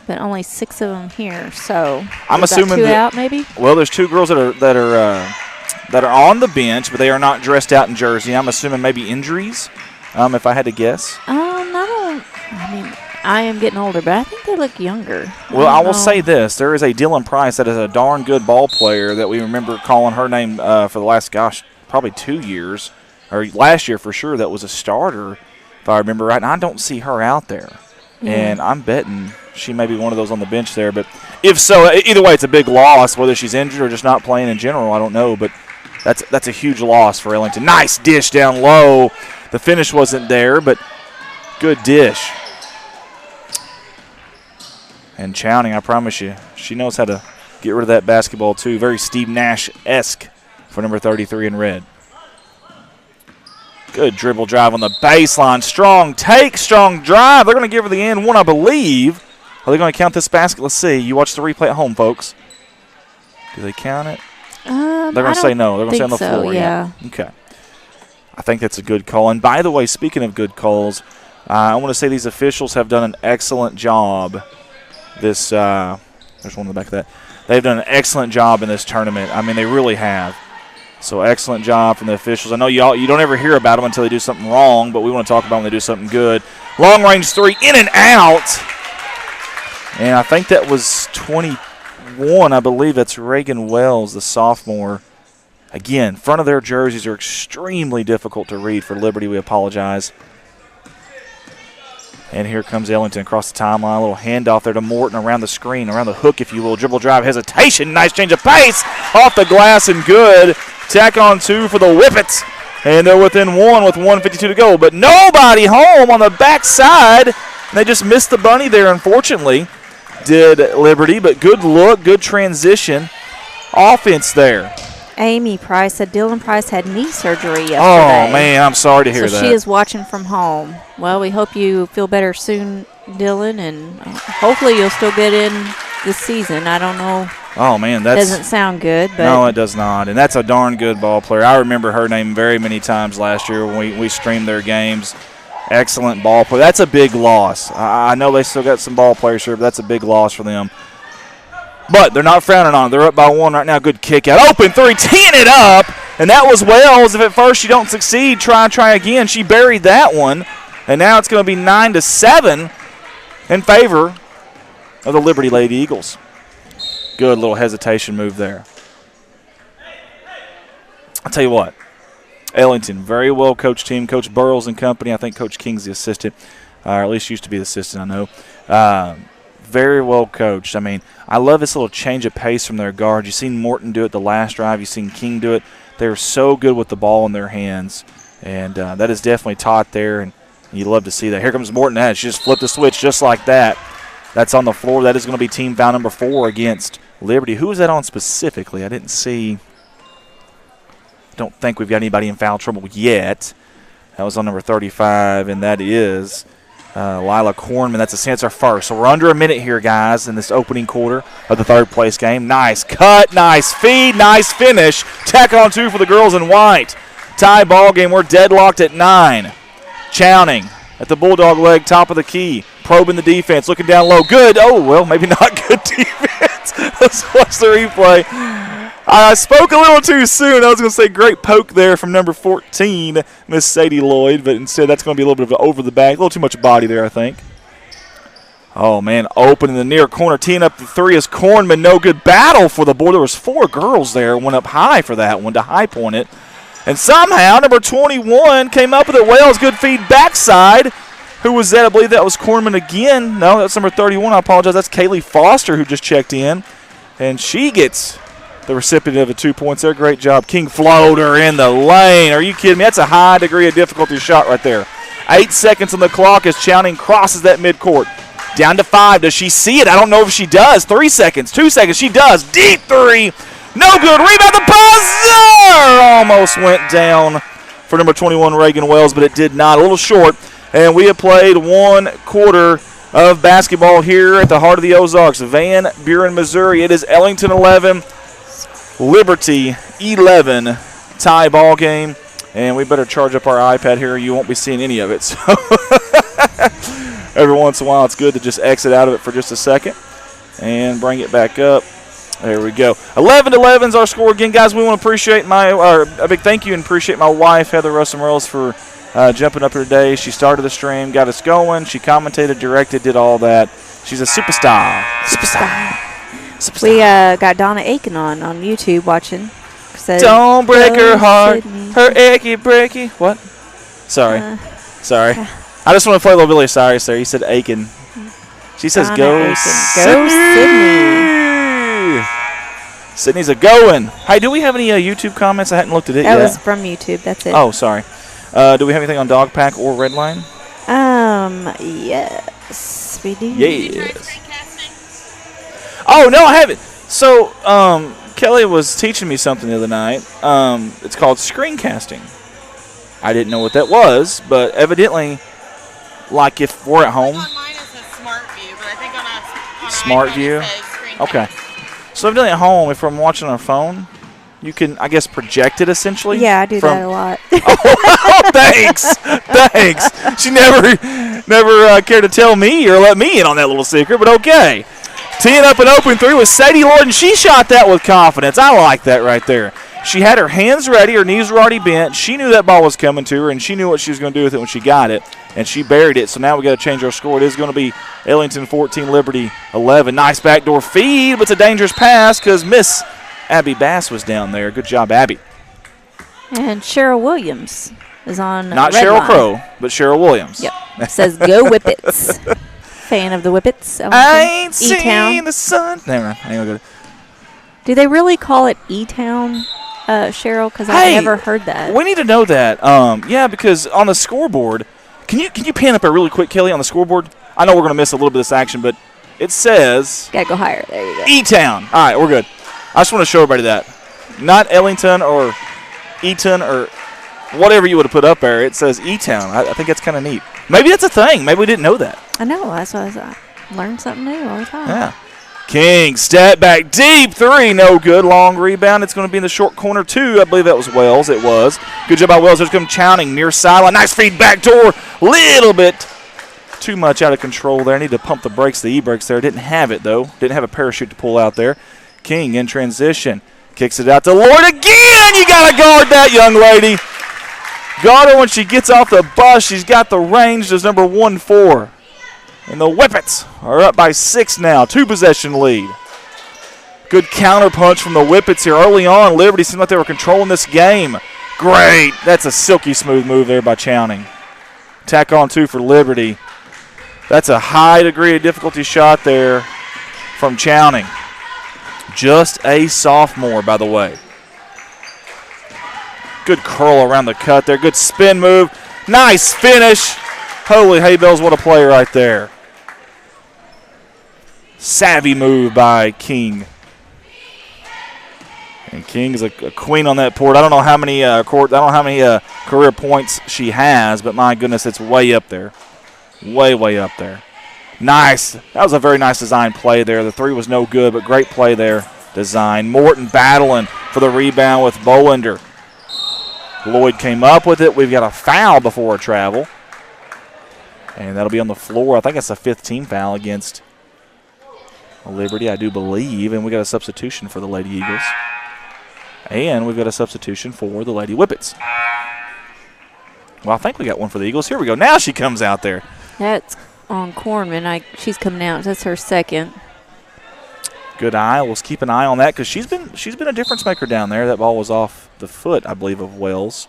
but only 6 of them here. So I'm assuming 2 out maybe. Well, there's 2 girls that are on the bench, but they are not dressed out in jersey. I'm assuming maybe injuries. If I had to guess. I am getting older, but I think they look younger. Well, I will say this. There is a Dylan Price that is a darn good ball player that we remember calling her name for the last, probably 2 years. Or last year for sure. That was a starter, if I remember right. And I don't see her out there. Yeah. And I'm betting she may be one of those on the bench there. But if so, either way, it's a big loss. Whether she's injured or just not playing in general, I don't know. But that's a huge loss for Ellington. Nice dish down low. The finish wasn't there, but good dish. And Chowning, I promise you, she knows how to get rid of that basketball too. Very Steve Nash-esque for number 33 in red. Good dribble drive on the baseline. Strong take, strong drive. They're going to give her the end one, I believe. Are they going to count this basket? Let's see. You watch the replay at home, folks. Do they count it? They're going to say no. They're going to say on the floor. Yeah. Okay. I think that's a good call. And by the way, speaking of good calls, I want to say these officials have done an excellent job. There's one in the back of that. They've done an excellent job in this tournament. I mean, they really have. So excellent job from the officials. I know you don't ever hear about them until they do something wrong, but we want to talk about when they do something good. Long range three, in and out. And I think that was 21. I believe that's Reagan Wells, the sophomore. Again, front of their jerseys are extremely difficult to read for Liberty. We apologize. And here comes Ellington across the timeline. A little handoff there to Morton around the screen, around the hook, if you will. Dribble drive, hesitation. Nice change of pace. Off the glass and good. Tack on two for the Whippets. And they're within one with 1:52 to go. But nobody home on the backside. They just missed the bunny there, unfortunately, did Liberty. But good look, good transition. Offense there. Amy Price said Dylan Price had knee surgery yesterday. Oh, man, I'm sorry to hear that. So she is watching from home. Well, we hope you feel better soon, Dylan, and hopefully you'll still get in this season. I don't know. Oh, man, that doesn't sound good. But no, it does not. And that's a darn good ball player. I remember her name very many times last year when we streamed their games. Excellent ball player. That's a big loss. I know they still got some ball players here, but that's a big loss for them. But they're not frowning on it. They're up by one right now. Good kick out. Open three, teeing it up. And that was Wells. If at first you don't succeed, try again. She buried that one. And now it's going to be 9-7 in favor of the Liberty Lady Eagles. Good little hesitation move there. I'll tell you what. Ellington, very well coached team. Coach Burrows and company. I think Coach King's the assistant, or at least used to be the assistant, I know. Very well coached. I mean, I love this little change of pace from their guard. You've seen Morton do it the last drive. You've seen King do it. They're so good with the ball in their hands, and that is definitely taught there, and you love to see that. Here comes Morton. She just flipped the switch just like that. That's on the floor. That is going to be team foul number 4 against Liberty. Who was that on specifically? I didn't see. Don't think we've got anybody in foul trouble yet. That was on number 35, and that is Lila Kornman. That's our first. So we're under a minute here, guys, in this opening quarter of the third place game. Nice cut, nice feed, nice finish. Tack on two for the girls in white. Tie ball game. We're deadlocked at 9. Chowning at the Bulldog leg, top of the key. Probing the defense, looking down low. Good. Oh, well, maybe not good defense. Let's watch the replay. I spoke a little too soon. I was going to say great poke there from number 14, Miss Sadie Lloyd, but instead that's going to be a little bit of over the back. A little too much body there, I think. Oh, man, open in the near corner. Teeing up the three is Kornman. No good battle for the board. There was 4 girls there. Went up high for that one to high point it. And somehow number 21 came up with it. Wells, good feed backside. Who was that? I believe that was Kornman again. No, that's number 31. I apologize. That's Kaylee Foster who just checked in. And she gets the recipient of the 2 points there. Great job. King floater in the lane. Are you kidding me? That's a high degree of difficulty shot right there. 8 seconds on the clock as Chowning crosses that midcourt. Down to 5. Does she see it? I don't know if she does. 3 seconds. 2 seconds. She does. Deep three. No good. Rebound. The buzzer almost went down for number 21, Reagan Wells, but it did not. A little short. And we have played 1 quarter of basketball here at the heart of the Ozarks, Van Buren, Missouri. It is Ellington 11, Liberty 11 tie ball game. And we better charge up our iPad here or you won't be seeing any of it. So every once in a while it's good to just exit out of it for just a second and bring it back up. There we go. 11-11 is our score again, guys. We want to appreciate a big thank you and appreciate my wife, Heather Russell Merles, for jumping up here today. She started the stream, got us going. She commentated, directed, did all that. She's a superstar. We got Donna Aiken on YouTube watching. Said, don't break her heart, Sydney. her achy breaky. What? Sorry. I just want to play a little Billy Cyrus there. He said Aiken. She says Donna go Aiken. Sydney. Go Sydney. Sydney's a going. Hey, do we have any YouTube comments? I hadn't looked at it yet. That was from YouTube. That's it. Oh, sorry. Do we have anything on Dog Pack or Redline? Yes, we do. Yes. Oh, no, I haven't. So, Kelly was teaching me something the other night. It's called screencasting. I didn't know what that was, but evidently, like if we're at home. On mine it says Smart View, but I think on Smart iPhone View? it says Screen Okay. Time. So evidently at home, if I'm watching on a phone, you can, I guess, project it essentially. Yeah, I do that a lot. Oh, thanks. She never cared to tell me or let me in on that little secret, but okay. Teeing up an open three with Sadie Lord, and she shot that with confidence. I like that right there. She had her hands ready, her knees were already bent. She knew that ball was coming to her, and she knew what she was going to do with it when she got it, and she buried it. So now we got to change our score. It is going to be Ellington 14, Liberty 11. Nice backdoor feed, but it's a dangerous pass because Miss Abby Bass was down there. Good job, Abby. And Cheryl Williams is on Not red Cheryl line. Crow, but Cheryl Williams. Yep. Says go Whippets. Fan of the Whippets. I ain't E-Town. seen the sun. Never mind. I ain't gonna go. Do they really call it E-Town, Cheryl? Because I've never heard that. We need to know that. Yeah, because on the scoreboard, can you pan up a really quick, Kelly, on the scoreboard? I know we're gonna miss a little bit of this action, but it says Gotta go higher. There you go. E-Town. All right, we're good. I just want to show everybody that. Not Ellington or Eaton or whatever you would have put up there. It says E-Town. I think that's kind of neat. Maybe that's a thing. Maybe we didn't know that. I know. That's why I learn something new all the time. Yeah. King, step back, deep three, no good. Long rebound. It's going to be in the short corner, too. I believe that was Wells. It was. Good job by Wells. There's come Chowning near sideline. Nice feed back door. Little bit too much out of control there. Need to pump the brakes, the e-brakes there. Didn't have it, though. Didn't have a parachute to pull out there. King in transition. Kicks it out to Lord again. You got to guard that, young lady. Guard her when she gets off the bus. She's got the range. There's number 1-4. And the Whippets are up by 6 now. 2-possession lead. Good counter punch from the Whippets here early on. Liberty seemed like they were controlling this game. Great. That's a silky smooth move there by Chowning. Tack on 2 for Liberty. That's a high degree of difficulty shot there from Chowning. Just a sophomore, by the way. Good curl around the cut there. Good spin move. Nice finish. Holy hay bells, what a play right there. Savvy move by King. And King is a queen on that court. I don't know how many career points she has, but my goodness, it's way up there. Way up there. Nice. That was a very nice design play there. The three was no good, but great play there. Design. Morton battling for the rebound with Bolander. Lloyd came up with it. We've got a foul before a travel. And that'll be on the floor. I think it's a 5th team foul against Liberty, I do believe. And we got a substitution for the Lady Eagles. And we've got a substitution for the Lady Whippets. Well, I think we got one for the Eagles. Here we go. Now she comes out there. That's on Cornman. She's coming out. That's her second. Good eye. Let's keep an eye on that because she's been a difference maker down there. That ball was off the foot, I believe, of Wells.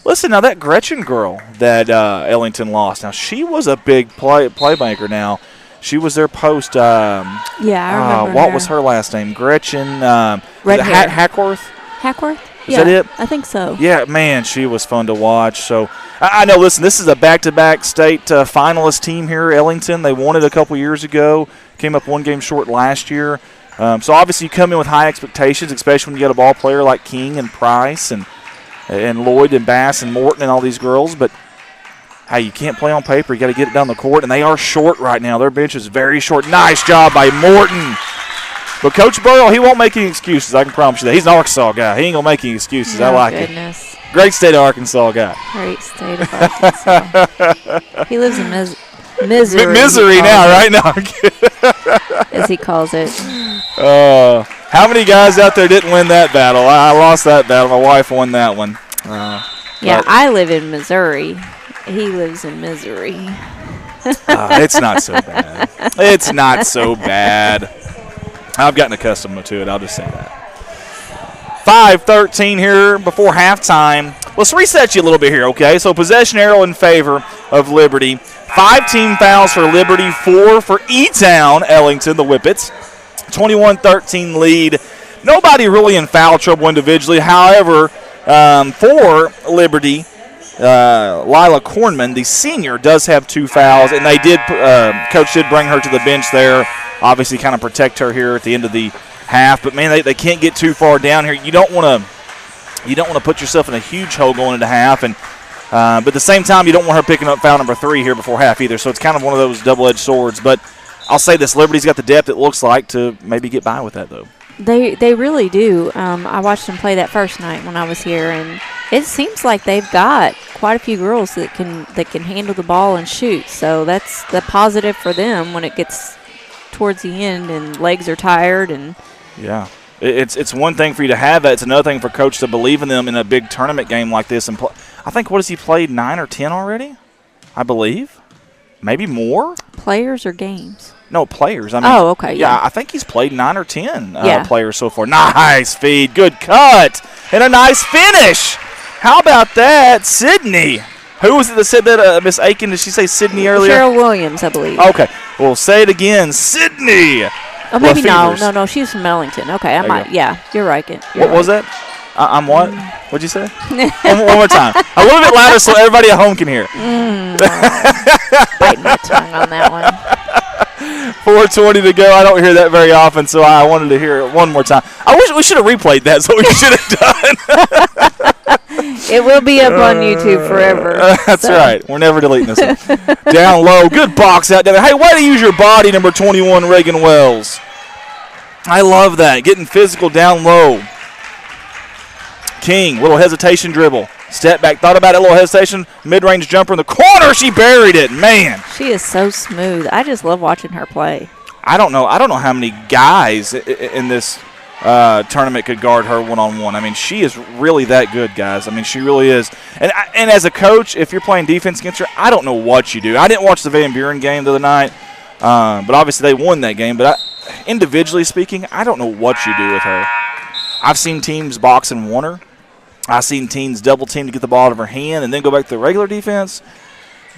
Listen, now that Gretchen girl that Ellington lost, now she was a big playmaker now. She was their post. Yeah, I remember What her. was her last name? Gretchen Red hair. Hackworth? Hackworth? Is that it? I think so. Yeah, man, she was fun to watch. So I know, listen, this is a back-to-back state finalist team here, Ellington. They won it a couple years ago. Came up one game short last year. So obviously you come in with high expectations, especially when you get a ball player like King and Price and Lloyd and Bass and Morton and all these girls. But, hey, you can't play on paper. You got to get it down the court, and they are short right now. Their bench is very short. Nice job by Morton. But Coach Burrow, he won't make any excuses. I can promise you that. He's an Arkansas guy. He ain't going to make any excuses. I like goodness. it. Great state of Arkansas guy. Great state of Arkansas. He lives in misery. Misery now, right now. As he calls it. How many guys out there didn't win that battle? I lost that battle. My wife won that one. Yeah, I live in Missouri. He lives in misery. It's not so bad. It's not so bad. I've gotten accustomed to it. I'll just say that. 5:13 here before halftime. Let's reset you a little bit here, okay? So possession arrow in favor of Liberty. 5 team fouls for Liberty, 4 for E-Town, Ellington, the Whippets. 21-13 lead. Nobody really in foul trouble individually. However, for Liberty, Lila Kornman, the senior, does have 2 fouls, and Coach did bring her to the bench there, obviously kind of protect her here at the end of the half. But, man, they can't get too far down here. You don't want to you don't want to put yourself in a huge hole going into half. And but at the same time, you don't want her picking up foul number 3 here before half either. So it's kind of one of those double-edged swords. But I'll say this, Liberty's got the depth it looks like to maybe get by with that, though. They really do. I watched them play that first night when I was here, and it seems like they've got quite a few girls that can handle the ball and shoot. So that's the positive for them when it gets towards the end and legs are tired. And yeah, it's one thing for you to have that. It's another thing for coach to believe in them in a big tournament game like this. And I think, what has he played, 9 or 10 already? I believe, maybe more. Players or games? No, players. I mean, oh, okay. Yeah, I think he's played 9 or 10 players so far. Nice feed, good cut, and a nice finish. How about that, Sydney? Who was it that said that? Miss Aiken, did she say Sydney earlier? Cheryl Williams, I believe. Okay, well, say it again, Sydney. Oh, maybe no. She's from Mellington. Okay, yeah, you're right. What was that? I'm what? What'd you say? one more time. A little bit louder so everybody at home can hear. Biting my tongue on that one. 4:20 to go. I don't hear that very often, so I wanted to hear it one more time. I wish we should have replayed that, so we should have done. It will be up on YouTube forever. That's right. We're never deleting this one. Down low. Good box out there. Hey, way to use your body, number 21, Reagan Wells. I love that. Getting physical down low. King, little hesitation dribble. Step back, thought about it, little hesitation. Mid-range jumper in the corner. She buried it. Man. She is so smooth. I just love watching her play. I don't know how many guys in this tournament could guard her one-on-one. I mean, she is really that good, guys. I mean, she really is. And as a coach, if you're playing defense against her, I don't know what you do. I didn't watch the Van Buren game the other night, but obviously they won that game. But individually speaking, I don't know what you do with her. I've seen teams box and want her. I've seen teams double team to get the ball out of her hand and then go back to the regular defense.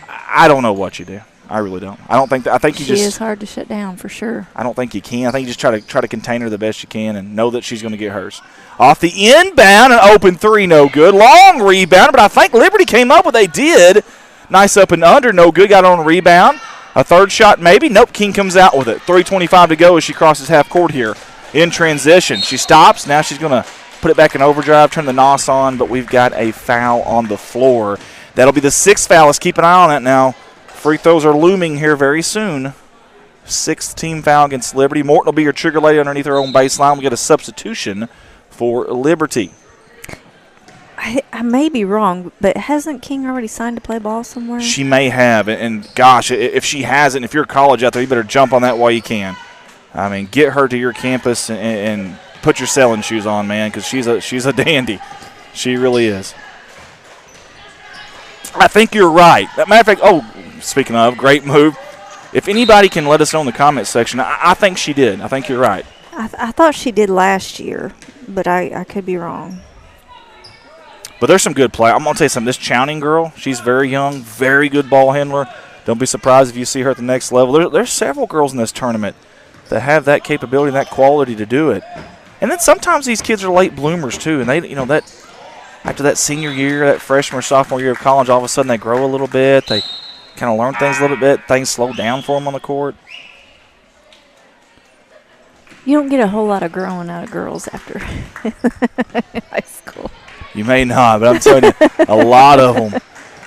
I don't know what you do. I really don't. I don't think that. I think you just. She is hard to shut down for sure. I don't think you can. I think you just try to contain her the best you can and know that she's going to get hers. Off the inbound, an open 3, no good. Long rebound, but I think Liberty came up with they did. Nice up and under, no good. Got on a rebound. A third shot maybe. Nope. King comes out with it. 3:25 to go as she crosses half court here in transition. She stops. Now she's going to put it back in overdrive, turn the NOS on, but we've got a foul on the floor. That'll be the 6th foul. Let's keep an eye on that now. Free throws are looming here very soon. 6th team foul against Liberty. Morton will be your trigger lady underneath her own baseline. We get a substitution for Liberty. I may be wrong, but hasn't King already signed to play ball somewhere? She may have, and gosh, if she hasn't, if you're a college out there, you better jump on that while you can. I mean, get her to your campus and put your selling shoes on, man, because she's a dandy. She really is. I think you're right. Matter of fact, speaking of, great move. If anybody can let us know in the comments section, I think she did. I think you're right. I thought she did last year, but I could be wrong. But there's some good play. I'm going to tell you something. This Chowning girl, she's very young, very good ball handler. Don't be surprised if you see her at the next level. There's several girls in this tournament that have that capability and that quality to do it. And then sometimes these kids are late bloomers too, and they, that after that senior year, that freshman or sophomore year of college, all of a sudden they grow a little bit. They kind of learn things a little bit. Things slow down for them on the court. You don't get a whole lot of growing out of girls after high school. You may not, but I'm telling you, a lot of them.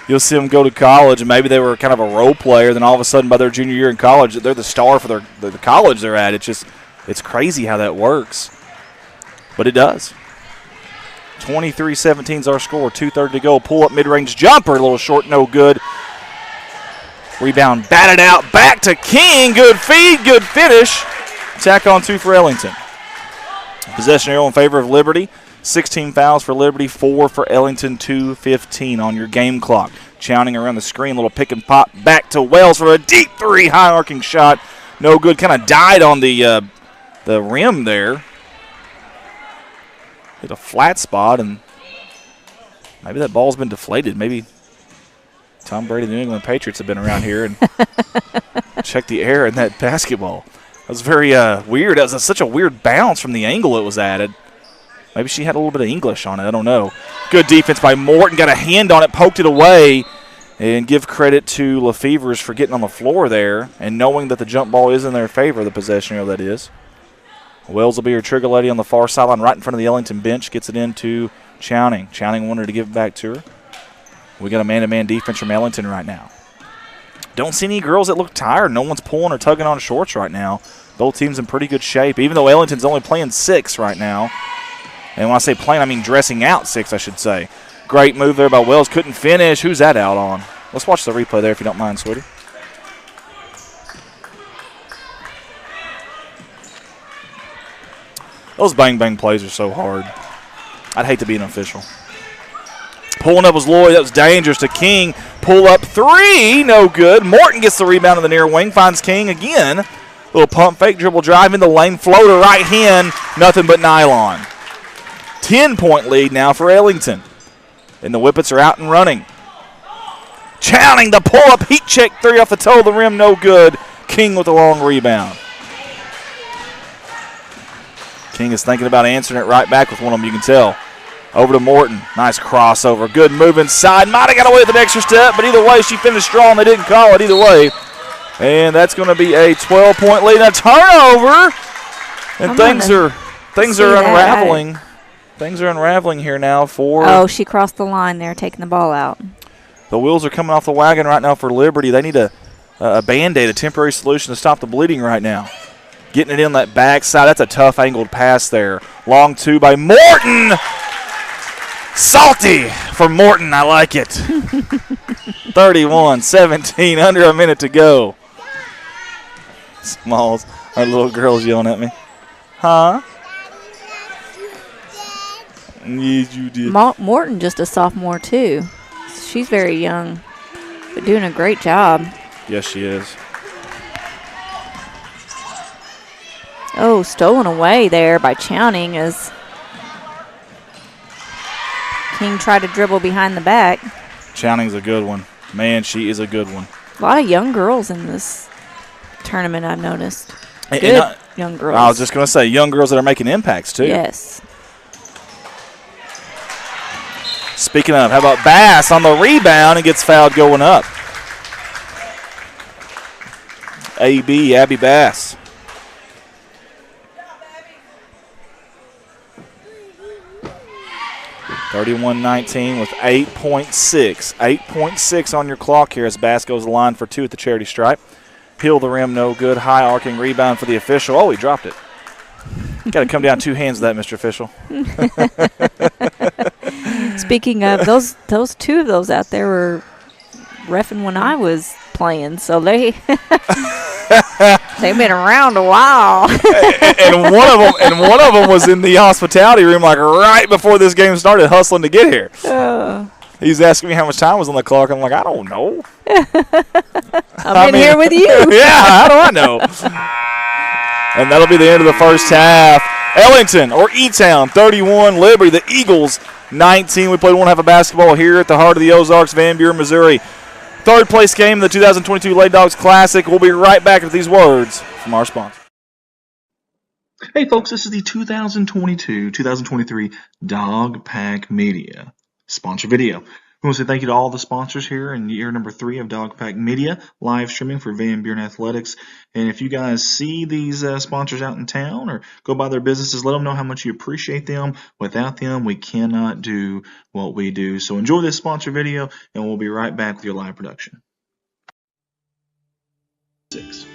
You'll see them go to college, and maybe they were kind of a role player. Then all of a sudden, by their junior year in college, they're the star for the college they're at. It's crazy how that works. But it does. 23-17 is our score. 2:30 to go. Pull up mid-range jumper. A little short, no good. Rebound batted out. Back to King. Good feed. Good finish. Tack on 2 for Ellington. Possession arrow in favor of Liberty. 16 fouls for Liberty, 4 for Ellington, 2:15 on your game clock. Chowning around the screen. Little pick and pop. Back to Wells for a deep 3. High arcing shot. No good. Kind of died on the rim there. Hit a flat spot, and maybe that ball's been deflated. Maybe Tom Brady, the New England Patriots, have been around here and checked the air in that basketball. That was very weird. That was such a weird bounce from the angle it was at. Maybe she had a little bit of English on it. I don't know. Good defense by Morton. Got a hand on it, poked it away, and give credit to Lefevers for getting on the floor there and knowing that the jump ball is in their favor, the possession arrow that is. Wells will be your trigger lady on the far sideline right in front of the Ellington bench. Gets it into Chowning. Chowning wanted to give it back to her. We got a man-to-man defense from Ellington right now. Don't see any girls that look tired. No one's pulling or tugging on shorts right now. Both teams in pretty good shape, even though Ellington's only playing 6 right now. And when I say playing, I mean dressing out 6, I should say. Great move there by Wells. Couldn't finish. Who's that out on? Let's watch the replay there if you don't mind, sweetie. Those bang-bang plays are so hard. I'd hate to be an official. Pulling up was Lloyd. That was dangerous to King. Pull up 3. No good. Morton gets the rebound in the near wing. Finds King again. Little pump fake dribble drive in the lane. Floater right hand. Nothing but nylon. 10-point lead now for Ellington. And the Whippets are out and running. Chowning the pull-up. Heat check 3 off the toe of the rim. No good. King with a long rebound. King is thinking about answering it right back with one of them, you can tell. Over to Morton. Nice crossover. Good move inside. Might have got away with an extra step, but either way, she finished strong. They didn't call it either way. And that's going to be a 12-point lead. A turnover. And things are unraveling. Things are unraveling here now for... Oh, she crossed the line there, taking the ball out. The wheels are coming off the wagon right now for Liberty. They need a Band-Aid, a temporary solution to stop the bleeding right now. Getting it in that backside. That's a tough angled pass there. Long 2 by Morton. Salty for Morton. I like it. 31-17. Under a minute to go. Smalls. Our little girl's yelling at me. Huh? Yes, you did. Morton just a sophomore, too. She's very young, but doing a great job. Yes, she is. Oh, stolen away there by Chowning as King tried to dribble behind the back. Chowning's a good one. Man, she is a good one. A lot of young girls in this tournament, I've noticed. Good young girls. I was just going to say, young girls that are making impacts, too. Yes. Speaking of, how about Bass on the rebound and gets fouled going up? Abby Bass. 31-19 with 8.6. 8.6 on your clock here as Bass goes the line for 2 at the charity stripe. Peel the rim, no good. High arcing rebound for the official. Oh, he dropped it. Got to come down 2 hands with that, Mr. Official. Speaking of, those 2 of those out there were reffing when I was playing, so they've been around a while. and one of them was in the hospitality room like right before this game started, hustling to get here. He's asking me how much time was on the clock. I'm like, I don't know. I'm in here with you. Yeah, how do I know? And that'll be the end of the first half. Ellington or E-Town 31, Liberty, the Eagles 19. We played one half of basketball here at the heart of the Ozarks, Van Buren, Missouri. Third place game in the 2022 Lady Dogs Classic. We'll be right back with these words from our sponsor. Hey folks, this is the 2022-2023 Dog Pack Media sponsor video. We want to say thank you to all the sponsors here in year number 3 of Dog Pack Media, live streaming for Van Buren Athletics. And if you guys see these sponsors out in town or go by their businesses, let them know how much you appreciate them. Without them, we cannot do what we do. So enjoy this sponsor video, and we'll be right back with your live production. 6.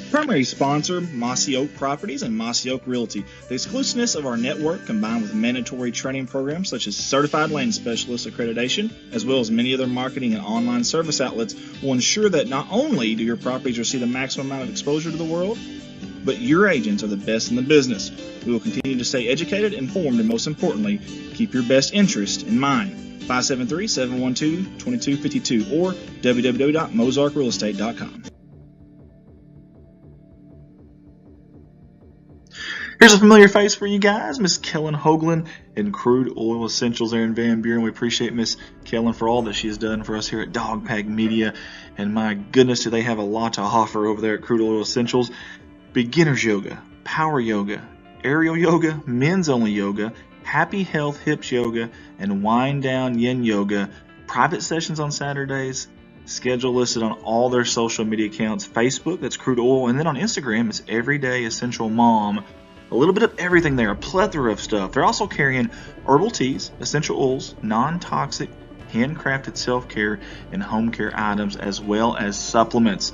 Primary sponsor, Mossy Oak Properties and Mossy Oak Realty. The exclusiveness of our network, combined with mandatory training programs such as Certified Land Specialist accreditation, as well as many other marketing and online service outlets, will ensure that not only do your properties receive the maximum amount of exposure to the world, but your agents are the best in the business. We will continue to stay educated, informed, and most importantly, keep your best interest in mind. 573-712-2252 or www.mozarkrealestate.com. Here's a familiar face for you guys, Miss Kellen Hoagland in Crude Oil Essentials there in Van Buren. We appreciate Miss Kellen for all that she's done for us here at Dog Pack Media. And my goodness, do they have a lot to offer over there at Crude Oil Essentials. Beginner's yoga, power yoga, aerial yoga, men's only yoga, happy health hips yoga, and wind down yin yoga. Private sessions on Saturdays. Schedule listed on all their social media accounts. Facebook, that's Crude Oil. And then on Instagram, it's Everyday Essential Mom. A little bit of everything there, a plethora of stuff. They're also carrying herbal teas, essential oils, non-toxic, handcrafted self-care and home care items, as well as supplements.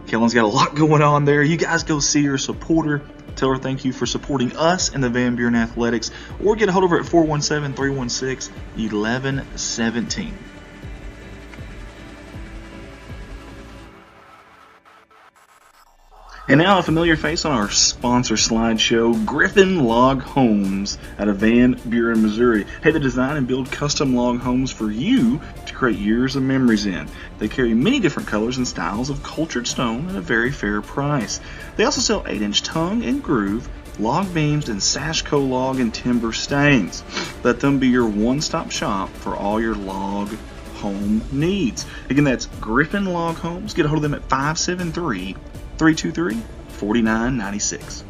Kellen's got a lot going on there. You guys go see her, support her. Tell her thank you for supporting us in the Van Buren Athletics, or get a hold of her at 417-316-1117. And now a familiar face on our sponsor slideshow, Griffin Log Homes out of Van Buren, Missouri. Hey, they design and build custom log homes for you to create years of memories in. They carry many different colors and styles of cultured stone at a very fair price. They also sell 8-inch tongue and groove, log beams, and Sashco log and timber stains. Let them be your one-stop shop for all your log home needs. Again, that's Griffin Log Homes. Get a hold of them at 573-323-4996.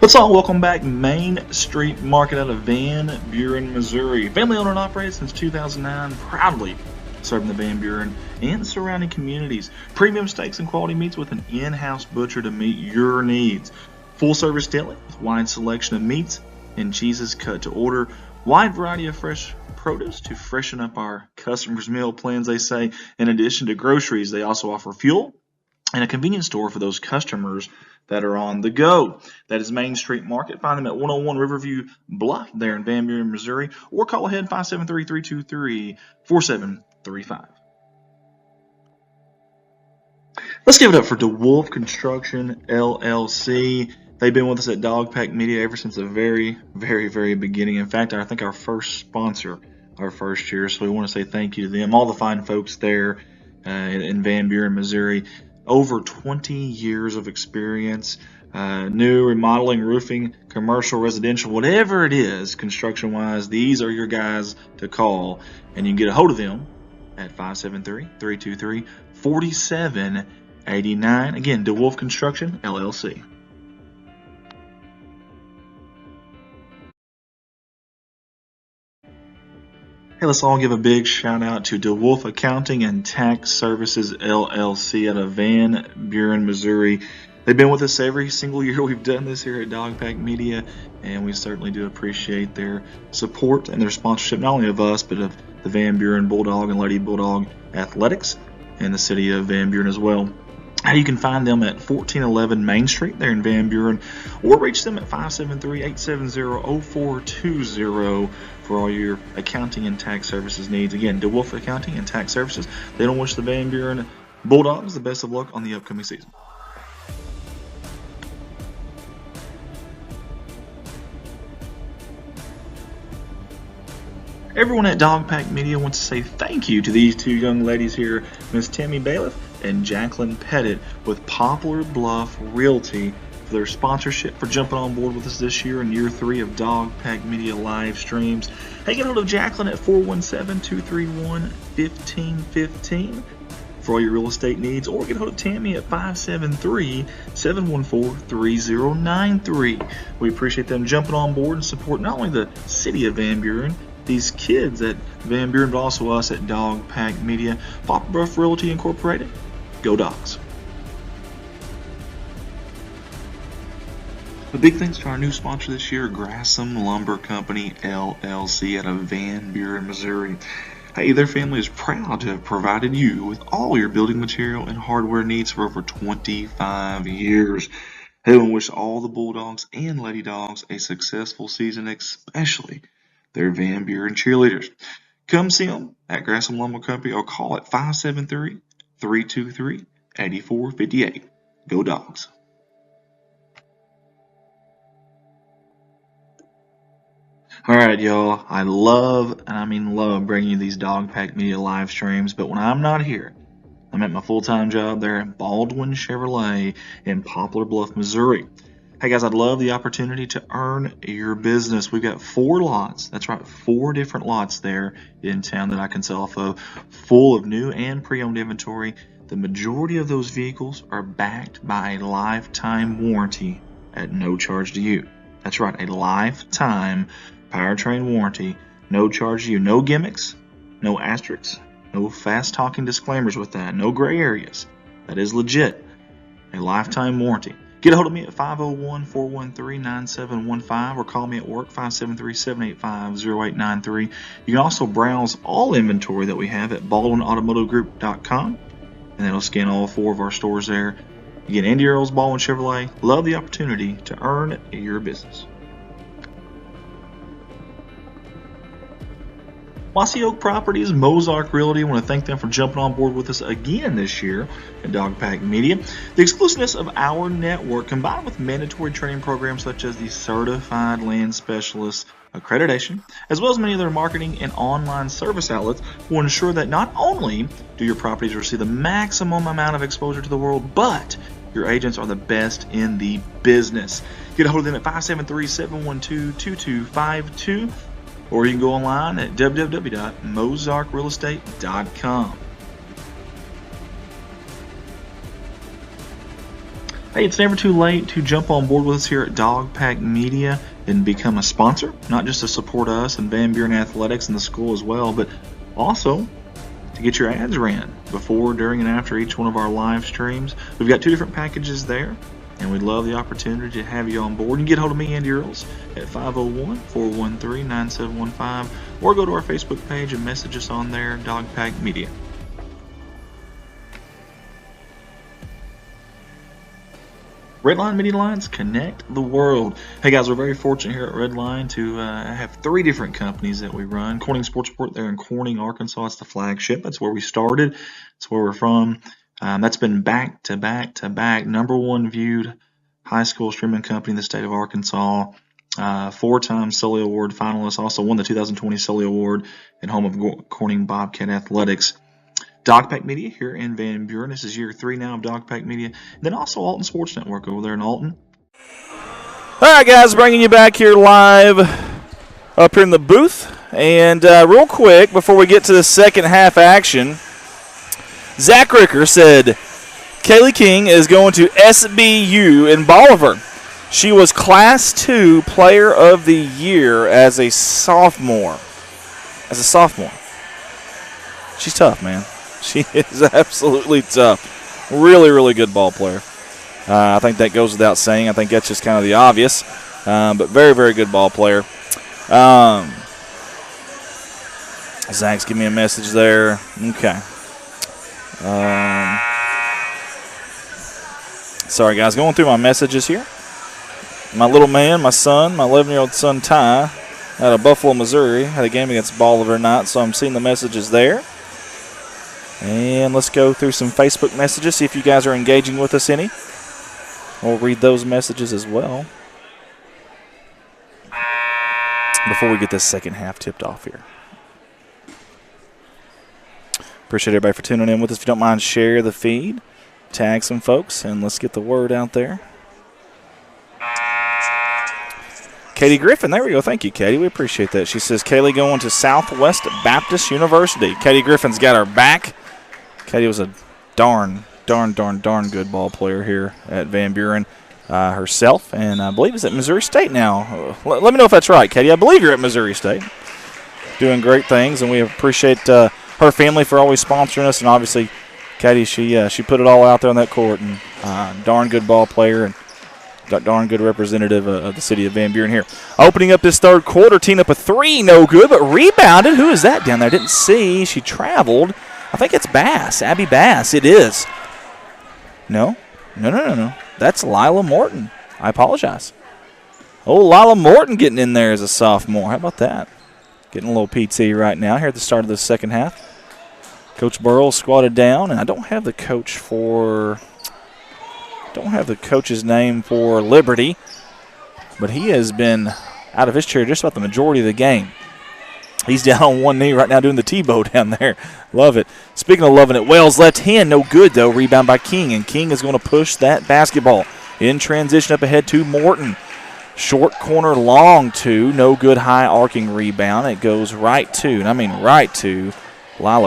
Let's all welcome back Main Street Market out of Van Buren, Missouri. Family owned and operated since 2009, proudly serving the Van Buren and surrounding communities. Premium steaks and quality meats with an in-house butcher to meet your needs. Full service deli with wide selection of meats and cheeses cut to order. Wide variety of fresh produce to freshen up our customers' meal plans, they say. In addition to groceries, they also offer fuel and a convenience store for those customers that are on the go. That is Main Street Market. Find them at 101 Riverview Bluff there in Van Buren, Missouri, or call ahead 573-323-4735. Let's give it up for DeWolf Construction, LLC. They've been with us at Dog Pack Media ever since the very, very, very beginning. In fact, I think our first sponsor, our first year. So we want to say thank you to them, all the fine folks there in Van Buren, Missouri. Over 20 years of experience, new, remodeling, roofing, commercial, residential, whatever it is, construction-wise, these are your guys to call. And you can get a hold of them at 573-323-4789. Again, DeWolf Construction, LLC. Hey, let's all give a big shout out to DeWolf Accounting and Tax Services LLC out of Van Buren, Missouri. They've been with us every single year we've done this here at Dog Pack Media, and we certainly do appreciate their support and their sponsorship, not only of us, but of the Van Buren Bulldog and Lady Bulldog Athletics and the city of Van Buren as well. You can find them at 1411 Main Street there in Van Buren, or reach them at 573-870-0420 for all your accounting and tax services needs. Again, DeWolf Accounting and Tax Services. They don't wish the Van Buren Bulldogs the best of luck on the upcoming season. Everyone at Dog Pack Media wants to say thank you to these two young ladies here, Miss Tammy Bailiff and Jacqueline Pettit with Poplar Bluff Realty, for their sponsorship, for jumping on board with us this year in year 3 of Dog Pack Media live streams. Hey, get hold of Jacqueline at 417-231-1515 for all your real estate needs, or get hold of Tammy at 573-714-3093. We appreciate them jumping on board and support not only the city of Van Buren, these kids at Van Buren, but also us at Dog Pack Media. Poplar Bluff Realty Incorporated. Go Dogs. A big thanks to our new sponsor this year, Grassham Lumber Company, LLC, out of Van Buren, Missouri. Hey, their family is proud to have provided you with all your building material and hardware needs for over 25 years. They want to wish all the Bulldogs and Lady Dogs a successful season, especially their Van Buren cheerleaders. Come see them at Grassham Lumber Company or call at 573-323-8458. Go Dogs. All right, y'all. I love, and I mean love, bringing you these Dog Pack Media live streams, but when I'm not here, I'm at my full-time job there at Baldwin Chevrolet in Poplar Bluff, Missouri. Hey guys, I'd love the opportunity to earn your business. We've got 4 lots. That's right, 4 different lots there in town that I can sell off of, full of new and pre-owned inventory. The majority of those vehicles are backed by a lifetime warranty at no charge to you. That's right, a lifetime powertrain warranty, no charge to you. No gimmicks, no asterisks, No fast-talking disclaimers with that. No gray areas. That is legit. A lifetime warranty. Get a hold of me at 501-413-9715 or call me at work 573-785-0893. You can also browse all inventory that we have at BaldwinAutomotiveGroup.com, and that'll scan all 4 of our stores there. Again, Andy Earls, Baldwin Chevrolet. Love the opportunity to earn your business. Mossy Oak Properties, Mozark Realty. I want to thank them for jumping on board with us again this year at Dog Pack Media. The exclusiveness of our network, combined with mandatory training programs such as the Certified Land Specialist accreditation, as well as many other marketing and online service outlets, will ensure that not only do your properties receive the maximum amount of exposure to the world, but your agents are the best in the business. Get a hold of them at 573-712-2252. Or you can go online at www.mozarkrealestate.com. Hey, it's never too late to jump on board with us here at Dog Pack Media and become a sponsor, not just to support us and Van Buren Athletics and the school as well, but also to get your ads ran before, during, and after each one of our live streams. We've got 2 different packages there, and we'd love the opportunity to have you on board. You can get a hold of me, Andy Earls, at 501-413-9715, or go to our Facebook page and message us on there, Dog Pack Media. Redline Media Lines, connect the world. Hey guys, we're very fortunate here at Redline to have 3 different companies that we run. Corning Sports Report there in Corning, Arkansas. It's the flagship. That's where we started. That's where we're from. That's been back-to-back-to-back #1 viewed high school streaming company in the state of Arkansas. 4-time Sully Award finalist. Also won the 2020 Sully Award and home of Corning Bobcat Athletics. Dog Pack Media here in Van Buren. This is year 3 now of Dog Pack Media. And then also Alton Sports Network over there in Alton. All right, guys, bringing you back here live up here in the booth. And real quick, before we get to the second half action, Zach Ricker said Kaylee King is going to SBU in Bolivar. She was Class 2 Player of the Year as a sophomore. She's tough, man. She is absolutely tough. Really, really good ball player. I think that goes without saying. I think that's just kind of the obvious. But very, very good ball player. Zach's giving me a message there. Okay. Sorry, guys. Going through my messages here. My little man, my son, my 11-year-old son, Ty, out of Buffalo, Missouri, had a game against Bolivar tonight, so I'm seeing the messages there. And let's go through some Facebook messages, see if you guys are engaging with us any. We'll read those messages as well before we get this second half tipped off here. Appreciate everybody for tuning in with us. If you don't mind, share the feed, tag some folks, and let's get the word out there. Katie Griffin, there we go. Thank you, Katie. We appreciate that. She says, Kaylee going to Southwest Baptist University. Katie Griffin's got her back. Katie was a darn good ball player here at Van Buren herself, and I believe is at Missouri State now. Let me know if that's right, Katie. I believe you're at Missouri State. Doing great things, and we appreciate her family for always sponsoring us, and obviously Katie, she put it all out there on that court, and darn good ball player and darn good representative of the city of Van Buren here. Opening up this third quarter, teeing up a 3, no good, but rebounded. Who is that down there? Didn't see. She traveled. I think it's Bass, Abby Bass. It is. No. That's Lila Morton. I apologize. Oh, Lila Morton getting in there as a sophomore. How about that? Getting a little PT right now here at the start of the second half. Coach Burrell squatted down, and I don't have the coach's name for Liberty, but he has been out of his chair just about the majority of the game. He's down on one knee right now doing the T-bow down there. Love it. Speaking of loving it, Wells left hand, no good though. Rebound by King, and King is going to push that basketball in transition up ahead to Morton. Short corner, long 2, no good, high arcing rebound. It goes right to Lila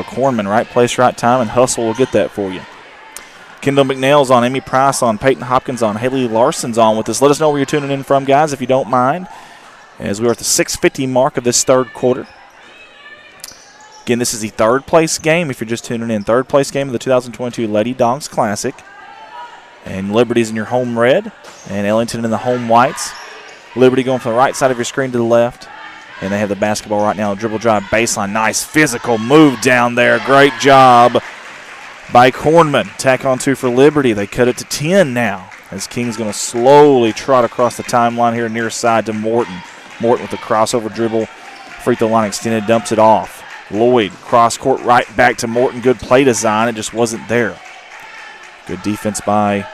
Cornman. Right place, right time, and Hustle will get that for you. Kendall McNail's on, Amy Price on, Peyton Hopkins on, Haley Larson's on with us. Let us know where you're tuning in from, guys, if you don't mind, as we're at the 6:50 mark of this third quarter. Again, this is the third place game, if you're just tuning in. Third place game of the 2022 Lady Dawgs Classic. And Liberty's in your home red, and Ellington in the home whites. Liberty going from the right side of your screen to the left. And they have the basketball right now. Dribble drive baseline. Nice physical move down there. Great job by Kornman. Tack on 2 for Liberty. They cut it to 10 now, as King's going to slowly trot across the timeline here near side to Morton. Morton with the crossover dribble. Free throw line extended, dumps it off. Lloyd, cross court right back to Morton. Good play design. It just wasn't there. Good defense by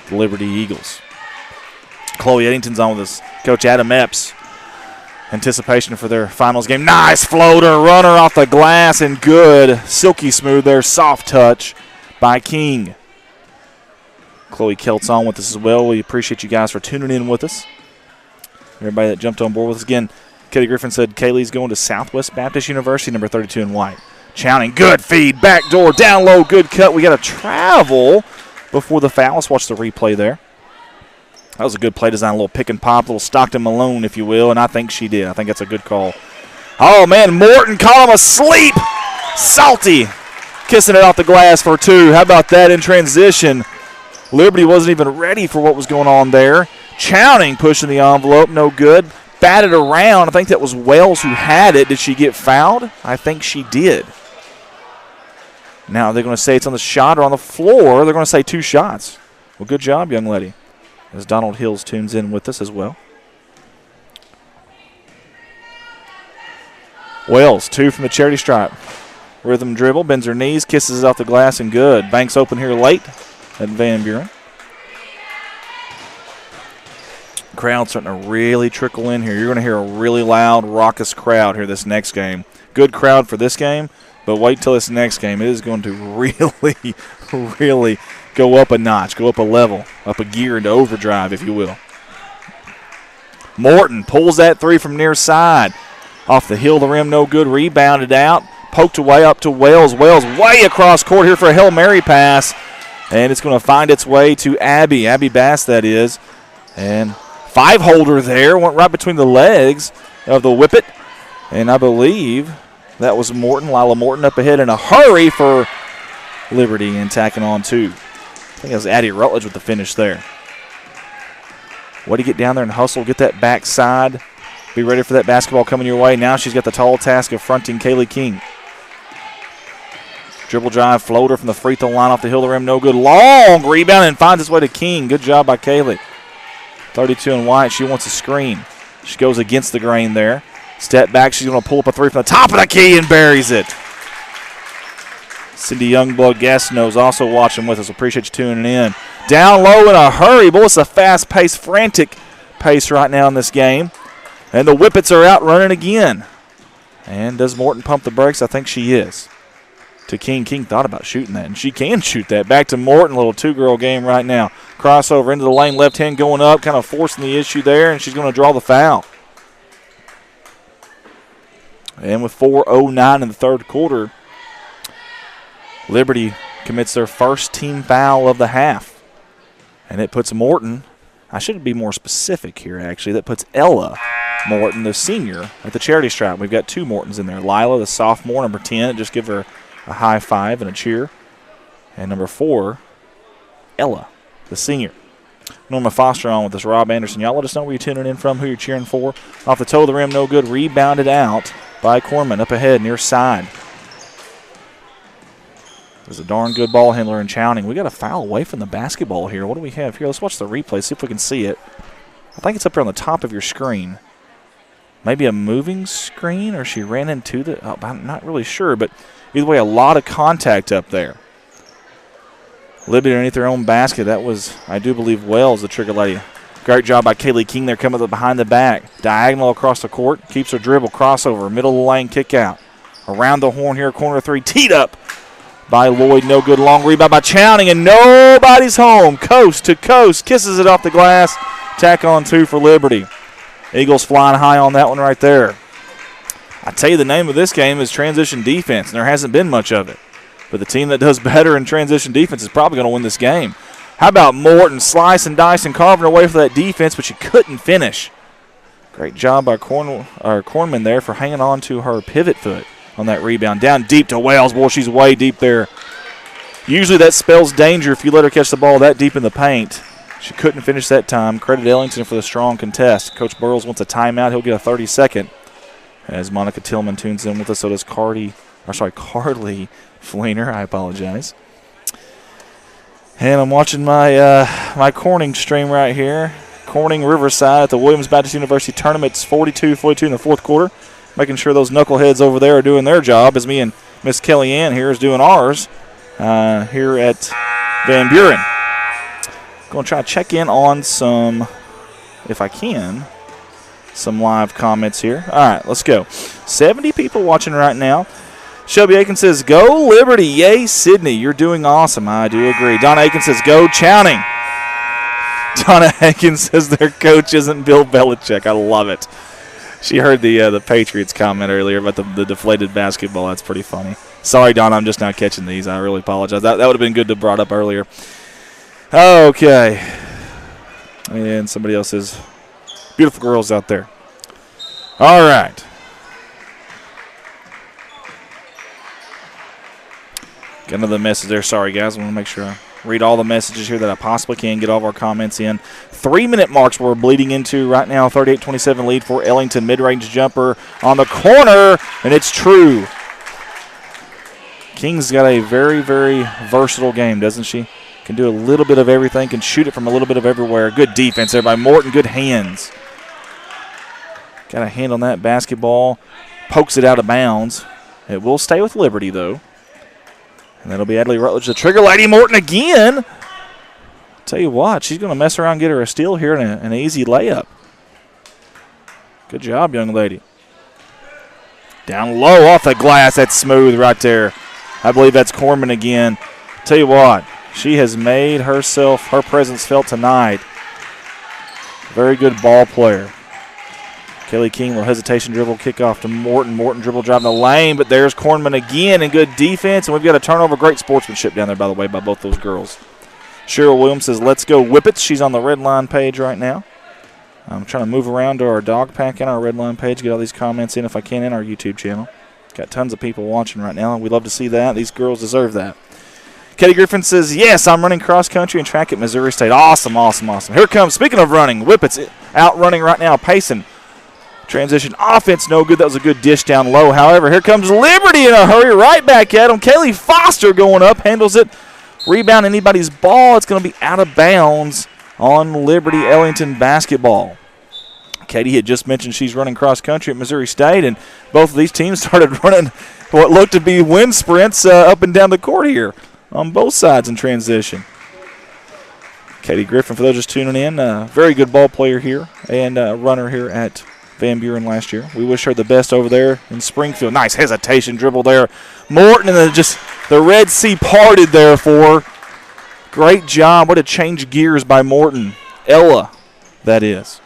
the Liberty Eagles. Chloe Eddington's on with us. Coach Adam Epps. Anticipation for their finals game. Nice floater, runner off the glass, and good. Silky smooth there, soft touch by King. Chloe Kelt's on with us as well. We appreciate you guys for tuning in with us. Everybody that jumped on board with us. Again, Katie Griffin said Kaylee's going to Southwest Baptist University, number 32 in white. Chowning, good feed, back door, down low, good cut. We got a travel before the foul. Let's watch the replay there. That was a good play design, a little pick and pop, a little Stockton Malone, if you will, and I think she did. I think that's a good call. Oh, man, Morton caught him asleep. Salty, kissing it off the glass for 2. How about that in transition? Liberty wasn't even ready for what was going on there. Chowning pushing the envelope, no good. Batted around. I think that was Wells who had it. Did she get fouled? I think she did. Now they're going to say it's on the shot or on the floor. They're going to say 2 shots. Well, good job, young lady. As Donald Hills tunes in with us as well. Wells, 2 from the charity stripe. Rhythm dribble, bends her knees, kisses it off the glass, and good. Banks open here late at Van Buren. Crowd starting to really trickle in here. You're going to hear a really loud, raucous crowd here this next game. Good crowd for this game, but wait till this next game. It is going to really, really go up a notch, go up a level, up a gear into overdrive, if you will. Morton pulls that 3 from near side. Off the heel of the rim, no good. Rebounded out. Poked away up to Wells. Wells way across court here for a Hail Mary pass. And it's going to find its way to Abby. Abby Bass, that is. And 5-holder there. Went right between the legs of the Whippet. And I believe that was Morton. Lila Morton up ahead in a hurry for Liberty and tacking on 2. I think it was Addie Rutledge with the finish there. Way to get down there and hustle, get that backside. Be ready for that basketball coming your way. Now she's got the tall task of fronting Kaylee King. Dribble drive, floater from the free throw line off the hill of the rim. No good. Long rebound and finds its way to King. Good job by Kaylee. 32 in white. She wants a screen. She goes against the grain there. Step back. She's going to pull up a 3 from the top of the key and buries it. Cindy Youngblood Gastineau's also watching with us. Appreciate you tuning in. Down low in a hurry. Boy, it's a fast-paced, frantic pace right now in this game. And the Whippets are out running again. And does Morton pump the brakes? I think she is. To King. King thought about shooting that, and she can shoot that. Back to Morton, little 2-girl game right now. Crossover into the lane, left hand going up, kind of forcing the issue there, and she's going to draw the foul. And with 4:09 in the third quarter, Liberty commits their first team foul of the half. And it puts Morton, I should be more specific here actually, that puts Ella Morton, the senior, at the charity stripe. We've got 2 Mortons in there. Lila, the sophomore, number 10, just give her a high five and a cheer. And number 4, Ella, the senior. Norma Foster on with us, Rob Anderson. Y'all let us know where you're tuning in from, who you're cheering for. Off the toe of the rim, no good. Rebounded out by Corman up ahead, near side. There's a darn good ball handler in Chowning. We got a foul away from the basketball here. What do we have here? Let's watch the replay, see if we can see it. I think it's up here on the top of your screen. Maybe a moving screen, or she ran into the, oh, I'm not really sure, but either way, a lot of contact up there. Liberty underneath their own basket. That was, I do believe, Wells, the trigger lady. Great job by Kaylee King there, coming up behind the back. Diagonal across the court, keeps her dribble, crossover, middle of the lane, kick out. Around the horn here, corner 3, teed up by Lloyd. No good. Long rebound by Chowning, and nobody's home. Coast to coast, kisses it off the glass. Tack on 2 for Liberty. Eagles flying high on that one right there. I tell you, the name of this game is transition defense, and there hasn't been much of it. But the team that does better in transition defense is probably going to win this game. How about Morton slice and dice and carving away for that defense, but she couldn't finish. Great job by Kornman there for hanging on to her pivot foot. on that rebound. Down deep to Wells. Boy, she's way deep there. Usually that spells danger if you let her catch the ball that deep in the paint. She couldn't finish that time. Credit Ellington for the strong contest. Coach Burrows wants a timeout. He'll get a 30-second. As Monica Tillman tunes in with us, so does Carly Fleener. I apologize. And I'm watching my Corning stream right here. Corning Riverside at the Williams Baptist University tournament. It's 42-42 in the fourth quarter. Making sure those knuckleheads over there are doing their job as me and Miss Kellyanne here is doing ours here at Van Buren. Going to try to check in on some, if I can, some live comments here. All right, let's go. 70 people watching right now. Shelby Aiken says, go Liberty. Yay, Sydney. You're doing awesome. I do agree. Donna Aiken says, go Chowning. Donna Aiken says their coach isn't Bill Belichick. I love it. She heard the Patriots comment earlier about the deflated basketball. That's pretty funny. Sorry, Donna, I'm just not catching these. I really apologize. That would have been good to brought up earlier. Okay. And somebody else says, beautiful girls out there. All right. Got another message there. Sorry, guys. I want to make sure I read all the messages here that I possibly can, get all of our comments in. 3-minute marks we're bleeding into right now. 38-27 lead for Ellington. Mid-range jumper on the corner, and it's true. King's got a very, very versatile game, doesn't she? Can do a little bit of everything, can shoot it from a little bit of everywhere. Good defense there by Morton. Good hands. Got a hand on that basketball. Pokes it out of bounds. It will stay with Liberty, though. And that'll be Adley Rutledge, the trigger lady. Morton again. Tell you what, she's going to mess around and get her a steal here and an easy layup. Good job, young lady. Down low off the glass. That's smooth right there. I believe that's Corman again. Tell you what, she has made her presence felt tonight. Very good ball player. Kelly King, little hesitation dribble, kickoff to Morton. Morton dribble drive in the lane, but there's Cornman again in good defense, and we've got a turnover. Great sportsmanship down there, by the way, by both those girls. Cheryl Williams says, let's go Whippets. She's on the red line page right now. I'm trying to move around to our dog pack and our red line page, get all these comments in if I can in our YouTube channel. Got tons of people watching right now, and we love to see that. These girls deserve that. Katie Griffin says, yes, I'm running cross country and track at Missouri State. Awesome, awesome, awesome. Here comes, speaking of running, Whippets out running right now, pacing. Transition offense, no good. That was a good dish down low. However, here comes Liberty in a hurry, right back at him. Kaylee Foster going up, handles it. Rebound, anybody's ball. It's going to be out of bounds on Liberty Ellington basketball. Katie had just mentioned she's running cross country at Missouri State, and both of these teams started running what looked to be wind sprints up and down the court here on both sides in transition. Katie Griffin, for those just tuning in, very good ball player here and runner here at Van Buren last year. We wish her the best over there in Springfield. Nice hesitation dribble there. Morton, and then just the Red Sea parted there for her. Great job. What a change gears by Morton. Ella, that is.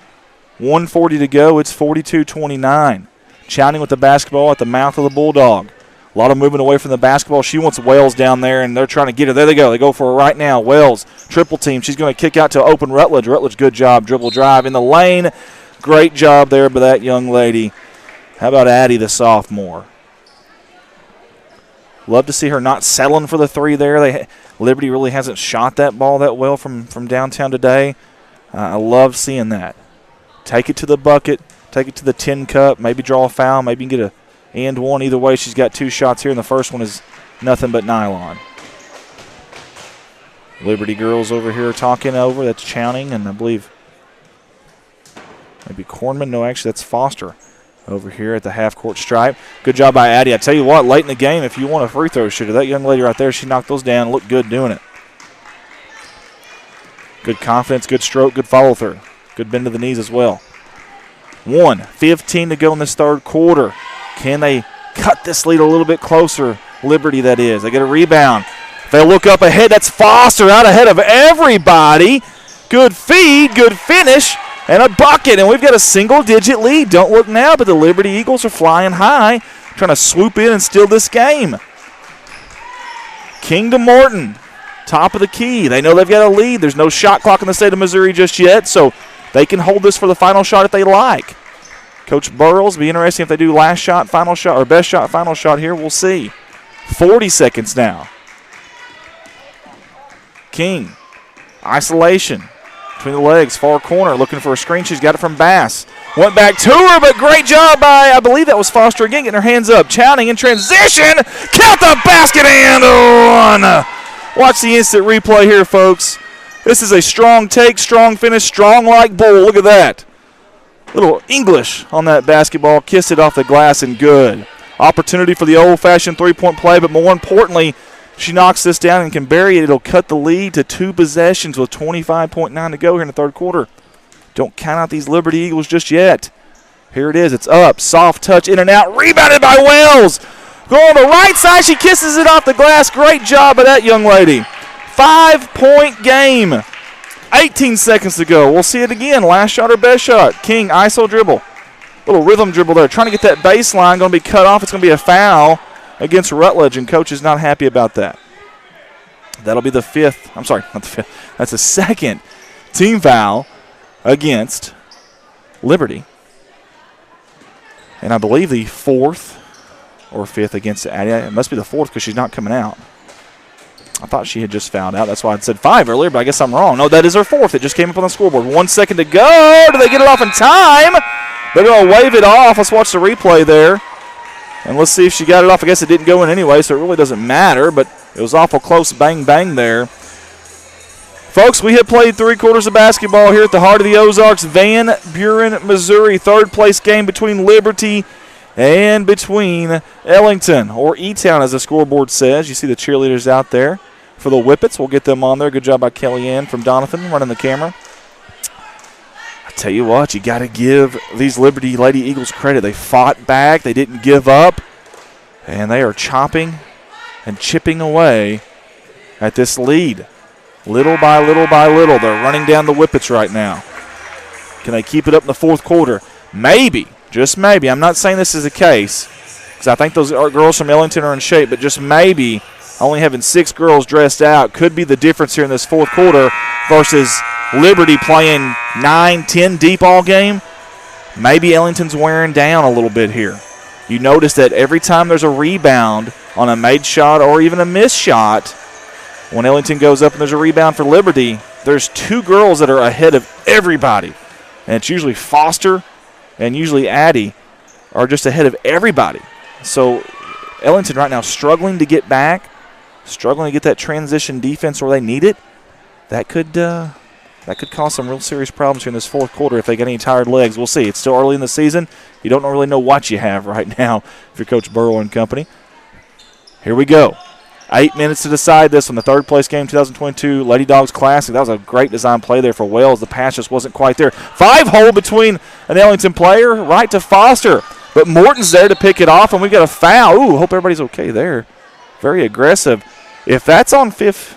1:40 to go. It's 42-29. Chowning with the basketball at the mouth of the Bulldog. A lot of movement away from the basketball. She wants Wells down there, and they're trying to get her. There they go. They go for her right now. Wells, triple team. She's going to kick out to open Rutledge. Rutledge, good job. Dribble drive in the lane. Great job there by that young lady. How about Addie, the sophomore? Love to see her not settling for the three there. Liberty really hasn't shot that ball that well from downtown today. I love seeing that. Take it to the bucket. Take it to the tin cup. Maybe draw a foul. Maybe you can get a and one. Either way, she's got two shots here, and the first one is nothing but nylon. Liberty girls over here talking over. That's Chowning, and I believe maybe Cornman. No, actually, that's Foster over here at the half-court stripe. Good job by Addie. I tell you what, late in the game, if you want a free throw shooter, that young lady right there, she knocked those down. Looked good doing it. Good confidence, good stroke, good follow-through. Good bend to the knees as well. 1:15 to go in this third quarter. Can they cut this lead a little bit closer? Liberty, that is. They get a rebound. If they look up ahead, that's Foster out ahead of everybody. Good feed, good finish, and a bucket. And we've got a single-digit lead. Don't look now, but the Liberty Eagles are flying high, trying to swoop in and steal this game. King to Morton, top of the key. They know they've got a lead. There's no shot clock in the state of Missouri just yet, so they can hold this for the final shot if they like. Coach Burrows, be interesting if they do last shot, final shot, or best shot, final shot here. We'll see. 40 seconds now. King, isolation between the legs, far corner, looking for a screen. She's got it from Bass. Went back to her, but great job by, I believe that was Foster again, getting her hands up. Chowning in transition. Count the basket and one. Watch the instant replay here, folks. This is a strong take, strong finish, strong like bull. Look at that. Little English on that basketball. Kissed it off the glass and good. Opportunity for the old-fashioned three-point play, but more importantly, she knocks this down and can bury it. It'll cut the lead to 2 possessions with 25.9 to go here in the third quarter. Don't count out these Liberty Eagles just yet. Here it is. It's up. Soft touch in and out. Rebounded by Wells. Go on the right side. She kisses it off the glass. Great job of that young lady. 5-point game. 18 seconds to go. We'll see it again. Last shot or best shot. King, ISO dribble. Little rhythm dribble there. Trying to get that baseline. Going to be cut off. It's going to be a foul against Rutledge, and Coach is not happy about that. That'll be the fifth. I'm sorry, not the fifth. That's the second team foul against Liberty. And I believe the fourth or fifth against Addie. It must be the fourth because she's not coming out. I thought she had just fouled out. That's why I said 5 earlier, but I guess I'm wrong. No, that is her fourth. It just came up on the scoreboard. 1 second to go. Do they get it off in time? They're going to wave it off. Let's watch the replay there. And let's see if she got it off. I guess it didn't go in anyway, so it really doesn't matter, but it was awful close. Bang, bang there. Folks, we have played 3 quarters of basketball here at the heart of the Ozarks, Van Buren, Missouri. Third place game between Liberty and between Ellington, or E-Town as the scoreboard says. You see the cheerleaders out there for the Whippets. We'll get them on there. Good job by Kellyanne from Donovan running the camera. I tell you what, you got to give these Liberty Lady Eagles credit. They fought back. They didn't give up. And they are chopping and chipping away at this lead. Little by little by little. They're running down the Whippets right now. Can they keep it up in the fourth quarter? Maybe. Just maybe. I'm not saying this is the case because I think those girls from Ellington are in shape, but just maybe only having 6 girls dressed out could be the difference here in this fourth quarter versus Liberty playing 9, 10 deep all game. Maybe Ellington's wearing down a little bit here. You notice that every time there's a rebound on a made shot or even a missed shot, when Ellington goes up and there's a rebound for Liberty, there's 2 girls that are ahead of everybody. And it's usually Foster and usually Addie are just ahead of everybody. So Ellington right now struggling to get back, struggling to get that transition defense where they need it. That could cause some real serious problems here in this fourth quarter if they get any tired legs. We'll see. It's still early in the season. You don't really know what you have right now if you're Coach Burrow and company. Here we go. 8 minutes to decide this one. The third place game 2022 Lady Dogs Classic. That was a great design play there for Wells. The pass just wasn't quite there. 5-hole between an Ellington player right to Foster. But Morton's there to pick it off, and we've got a foul. Ooh, hope everybody's okay there. Very aggressive. If that's on fifth.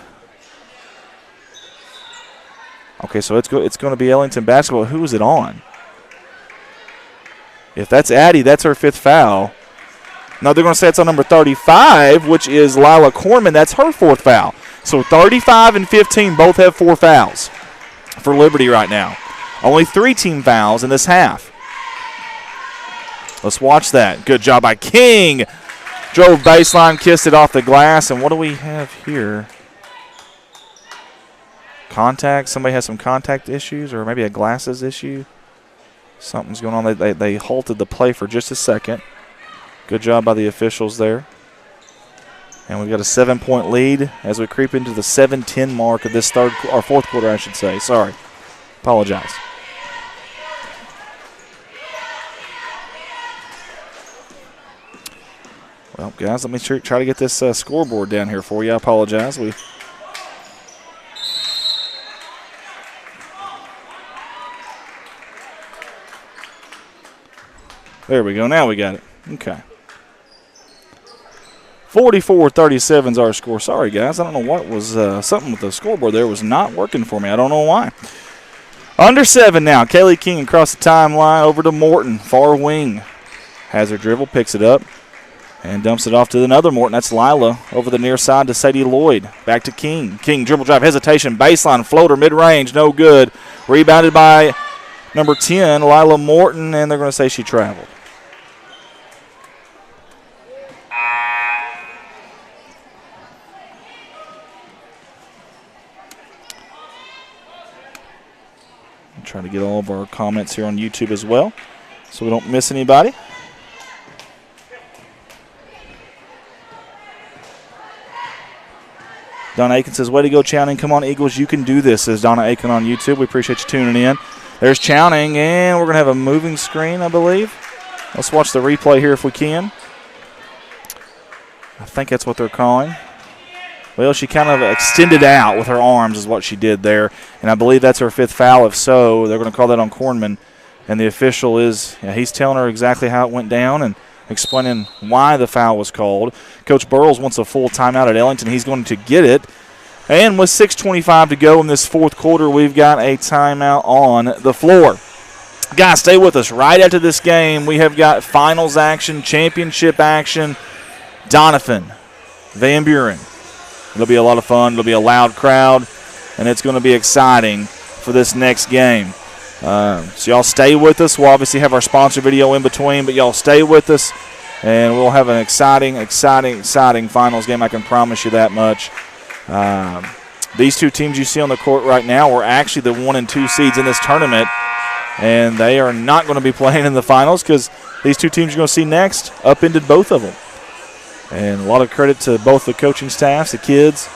Okay, so it's going to be Ellington basketball. Who is it on? If that's Addie, that's her 5th foul. No, they're going to say it's on number 35, which is Lila Corman. That's her 4th foul. So 35 and 15 both have 4 fouls for Liberty right now. Only 3 team fouls in this half. Let's watch that. Good job by King. Drove baseline, kissed it off the glass. And what do we have here? Contact. Somebody has some contact issues or maybe a glasses issue. Something's going on. They halted the play for just a second. Good job by the officials there. And we've got a 7-point lead as we creep into the 7-10 mark of this fourth quarter, I should say. Sorry. Apologize. Well, guys, let me try to get this scoreboard down here for you. I apologize. There we go. Now we got it. Okay. 44-37 is our score. Sorry, guys. I don't know what was something with the scoreboard there was not working for me. I don't know why. Under 7 now. Kaylee King across the timeline over to Morton. Far wing. Has her dribble, picks it up, and dumps it off to another Morton. That's Lila over the near side to Sadie Lloyd. Back to King. King dribble drive, hesitation, baseline, floater, mid-range, no good. Rebounded by number 10, Lila Morton, and they're going to say she traveled. I'm trying to get all of our comments here on YouTube as well so we don't miss anybody. Donna Aiken says, way to go, Chowning. Come on, Eagles, you can do this, says Donna Aiken on YouTube. We appreciate you tuning in. There's Chowning, and we're going to have a moving screen, I believe. Let's watch the replay here if we can. I think that's what they're calling. Well, she kind of extended out with her arms is what she did there, and I believe that's her 5th foul. If so, they're going to call that on Kornman, and the official is, he's telling her exactly how it went down and explaining why the foul was called. Coach Burrows wants a full timeout at Ellington. He's going to get it. And with 6:25 to go in this 4th quarter, we've got a timeout on the floor. Guys, stay with us. Right after this game, we have got finals action, championship action. Donovan, Van Buren. It'll be a lot of fun. It'll be a loud crowd, and it's going to be exciting for this next game. So y'all stay with us. We'll obviously have our sponsor video in between, but y'all stay with us, and we'll have an exciting finals game. I can promise you that much. These two teams you see on the court right now were actually the 1 and 2 seeds in this tournament, and they are not going to be playing in the finals because these two teams you're going to see next upended both of them. And a lot of credit to both the coaching staffs, the kids.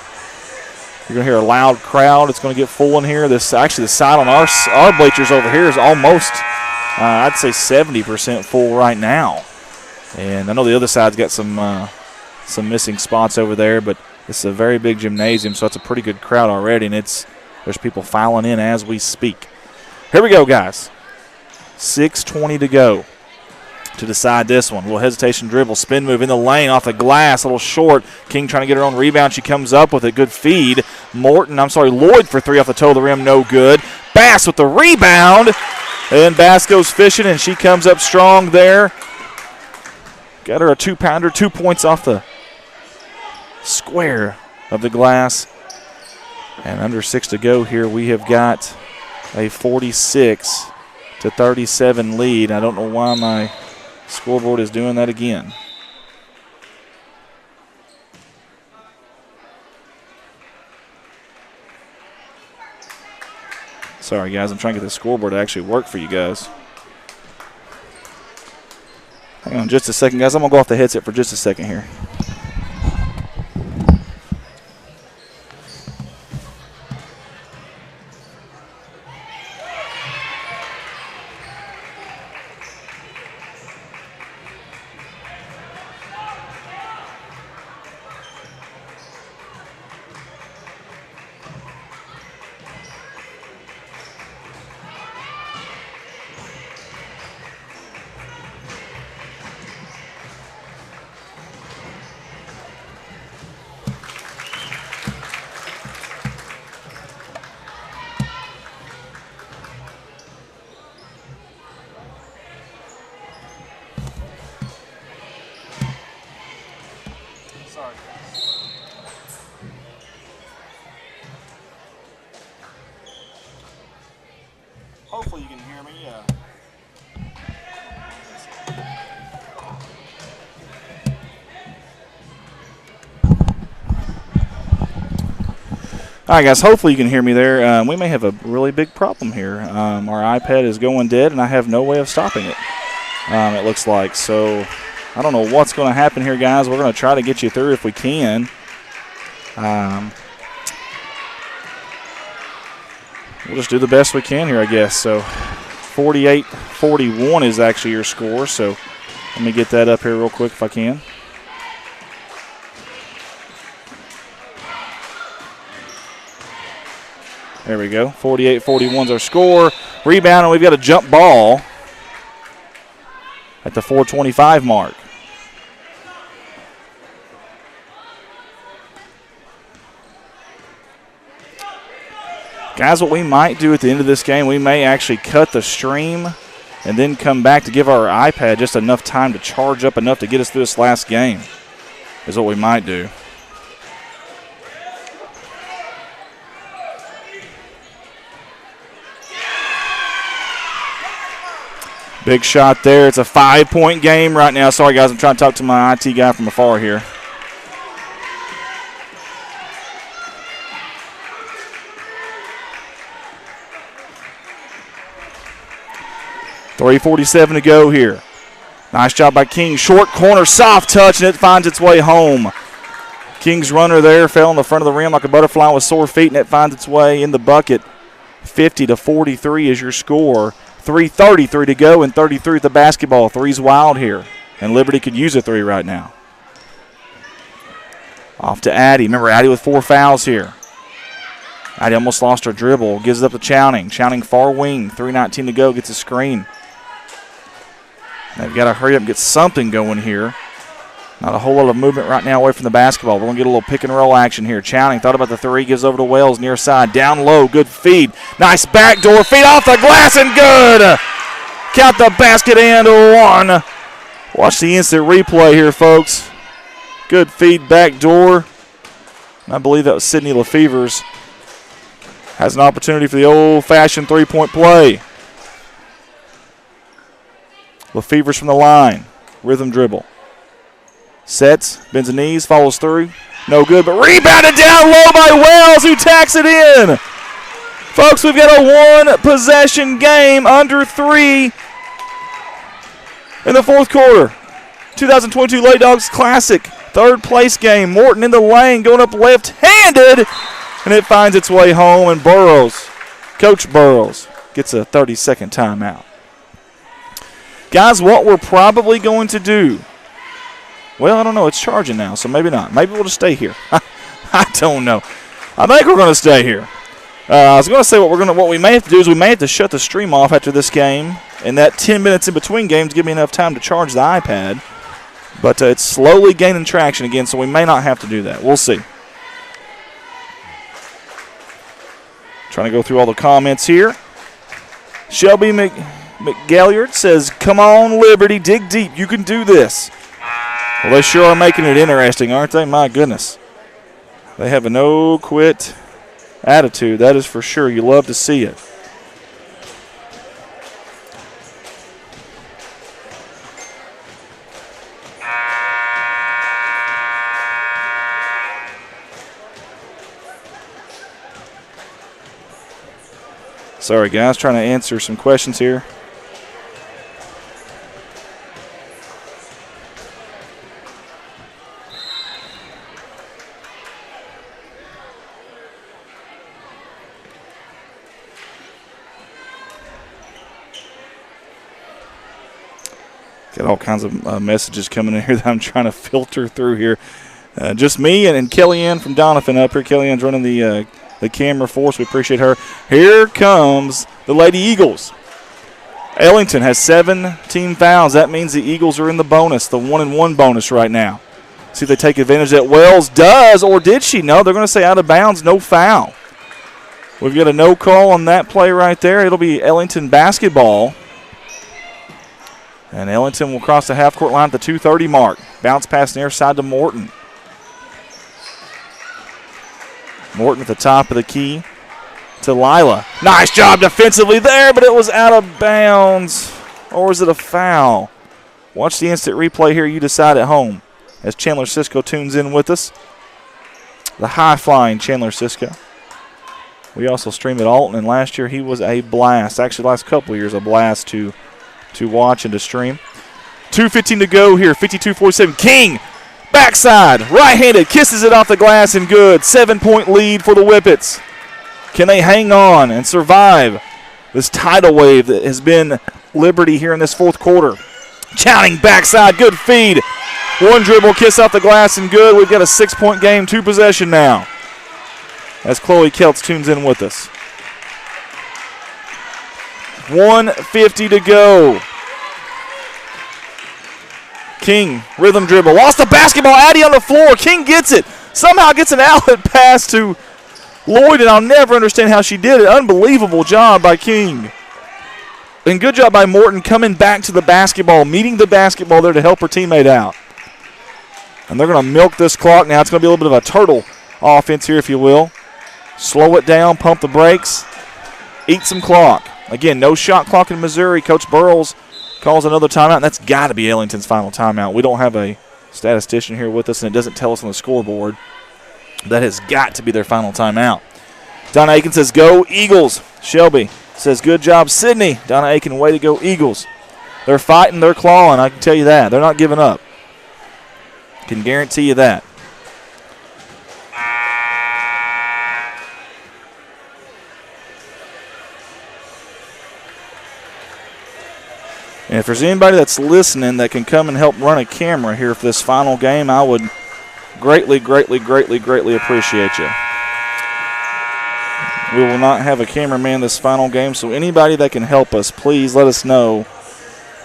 You're going to hear a loud crowd. It's going to get full in here. The side on our bleachers over here is almost, I'd say 70% full right now. And I know the other side's got some missing spots over there, but it's a very big gymnasium, so it's a pretty good crowd already, and there's people filing in as we speak. Here we go, guys. 6:20 to go to decide this one. A little hesitation dribble, spin move in the lane, off the glass, a little short. King trying to get her own rebound. She comes up with a good feed. Lloyd for 3 off the toe of the rim, no good. Bass with the rebound, and Bass goes fishing, and she comes up strong there. Got her a 2-pounder, 2 points off the square of the glass. And under 6 to go here, we have got a 46-37 lead. I don't know why my scoreboard is doing that again. Sorry, guys. I'm trying to get the scoreboard to actually work for you guys. Hang on just a second, guys. I'm going to go off the headset for just a second here. Hopefully you can hear me. All right, guys, hopefully you can hear me there. We may have a really big problem here. Our iPad is going dead, and I have no way of stopping it, it looks like. So I don't know what's going to happen here, guys. We're going to try to get you through if we can. We'll just do the best we can here, I guess. So 48-41 is actually your score. So let me get that up here real quick if I can. There we go. 48-41 is our score. Rebound, and we've got a jump ball at the 4:25 mark. Guys, what we might do at the end of this game, we may actually cut the stream and then come back to give our iPad just enough time to charge up enough to get us through this last game is what we might do. Big shot there. It's a 5-point game right now. Sorry, guys. I'm trying to talk to my IT guy from afar here. .347 to go here. Nice job by King. Short corner, soft touch, and it finds its way home. King's runner there fell in the front of the rim like a butterfly with sore feet, and it finds its way in the bucket. 50-43 is your score. 3:33 to go, and 33 at the basketball. Three's wild here, and Liberty could use a three right now. Off to Addie. Remember, Addie with 4 fouls here. Addie almost lost her dribble. Gives it up to Chowning. Chowning far wing. 3:19 to go. Gets a screen. They've got to hurry up and get something going here. Not a whole lot of movement right now away from the basketball. We're going to get a little pick and roll action here. Chowning thought about the three, gives over to Wells near side. Down low, good feed. Nice backdoor feed off the glass and good. Count the basket and one. Watch the instant replay here, folks. Good feed backdoor. I believe that was Sydney Lefevers. Has an opportunity for the old-fashioned three-point play. Lefevers from the line. Rhythm dribble. Sets, bends the knees, follows through. No good, but rebounded down low by Wells, who tacks it in. Folks, we've got a one-possession game under 3 in the fourth quarter. 2022 Lady Dogs Classic, third-place game. Morton in the lane, going up left-handed, and it finds its way home, and Burrows, Coach Burrows, gets a 30-second timeout. Guys, what we're probably going to do, well, I don't know. It's charging now, so maybe not. Maybe we'll just stay here. I don't know. I think we're going to stay here. I was going to say what we may have to do is we may have to shut the stream off after this game, and that 10 minutes in between games give me enough time to charge the iPad. But it's slowly gaining traction again, so we may not have to do that. We'll see. Trying to go through all the comments here. Shelby McGalliard says, "Come on, Liberty, dig deep. You can do this." Well, they sure are making it interesting, aren't they? My goodness. They have a no-quit attitude, that is for sure. You love to see it. Sorry, guys, trying to answer some questions here. Got all kinds of messages coming in here that I'm trying to filter through here. Just me and Kellyanne from Donovan up here. Kellyanne's running the camera for us. We appreciate her. Here comes the Lady Eagles. Ellington has 17 fouls. That means the Eagles are in the bonus, the 1-and-1 bonus right now. See if they take advantage of that. Wells does, or did she? No, they're going to say out of bounds, no foul. We've got a no call on that play right there. It'll be Ellington basketball. And Ellington will cross the half-court line at the 2:30 mark. Bounce pass near side to Morton. Morton at the top of the key to Lila. Nice job defensively there, but it was out of bounds. Or was it a foul? Watch the instant replay here. You decide at home as Chandler Cisco tunes in with us. The high-flying Chandler Cisco. We also stream at Alton, and last year he was a blast. Actually, the last couple of years, a blast to watch and to stream. 2:15 to go here, 52-47. King, backside, right-handed, kisses it off the glass and good. 7-point lead for the Whippets. Can they hang on and survive this tidal wave that has been Liberty here in this fourth quarter? Chowning backside, good feed. One dribble, kiss off the glass and good. We've got a 6-point game, 2 possession now. As Chloe Keltz tunes in with us. 1:50 to go. King, rhythm dribble. Lost the basketball. Addie on the floor. King gets it. Somehow gets an outlet pass to Lloyd, and I'll never understand how she did it. Unbelievable job by King. And good job by Morton coming back to the basketball, meeting the basketball there to help her teammate out. And they're going to milk this clock now. It's going to be a little bit of a turtle offense here, if you will. Slow it down, pump the brakes, eat some clock. Again, no shot clock in Missouri. Coach Burrows calls another timeout, and that's got to be Ellington's final timeout. We don't have a statistician here with us, and it doesn't tell us on the scoreboard. That has got to be their final timeout. Donna Aiken says, go Eagles. Shelby says, good job, Sydney. Donna Aiken, way to go, Eagles. They're fighting, they're clawing, I can tell you that. They're not giving up. Can guarantee you that. And if there's anybody that's listening that can come and help run a camera here for this final game, I would greatly, greatly, greatly, greatly appreciate you. We will not have a cameraman this final game, so anybody that can help us, please let us know.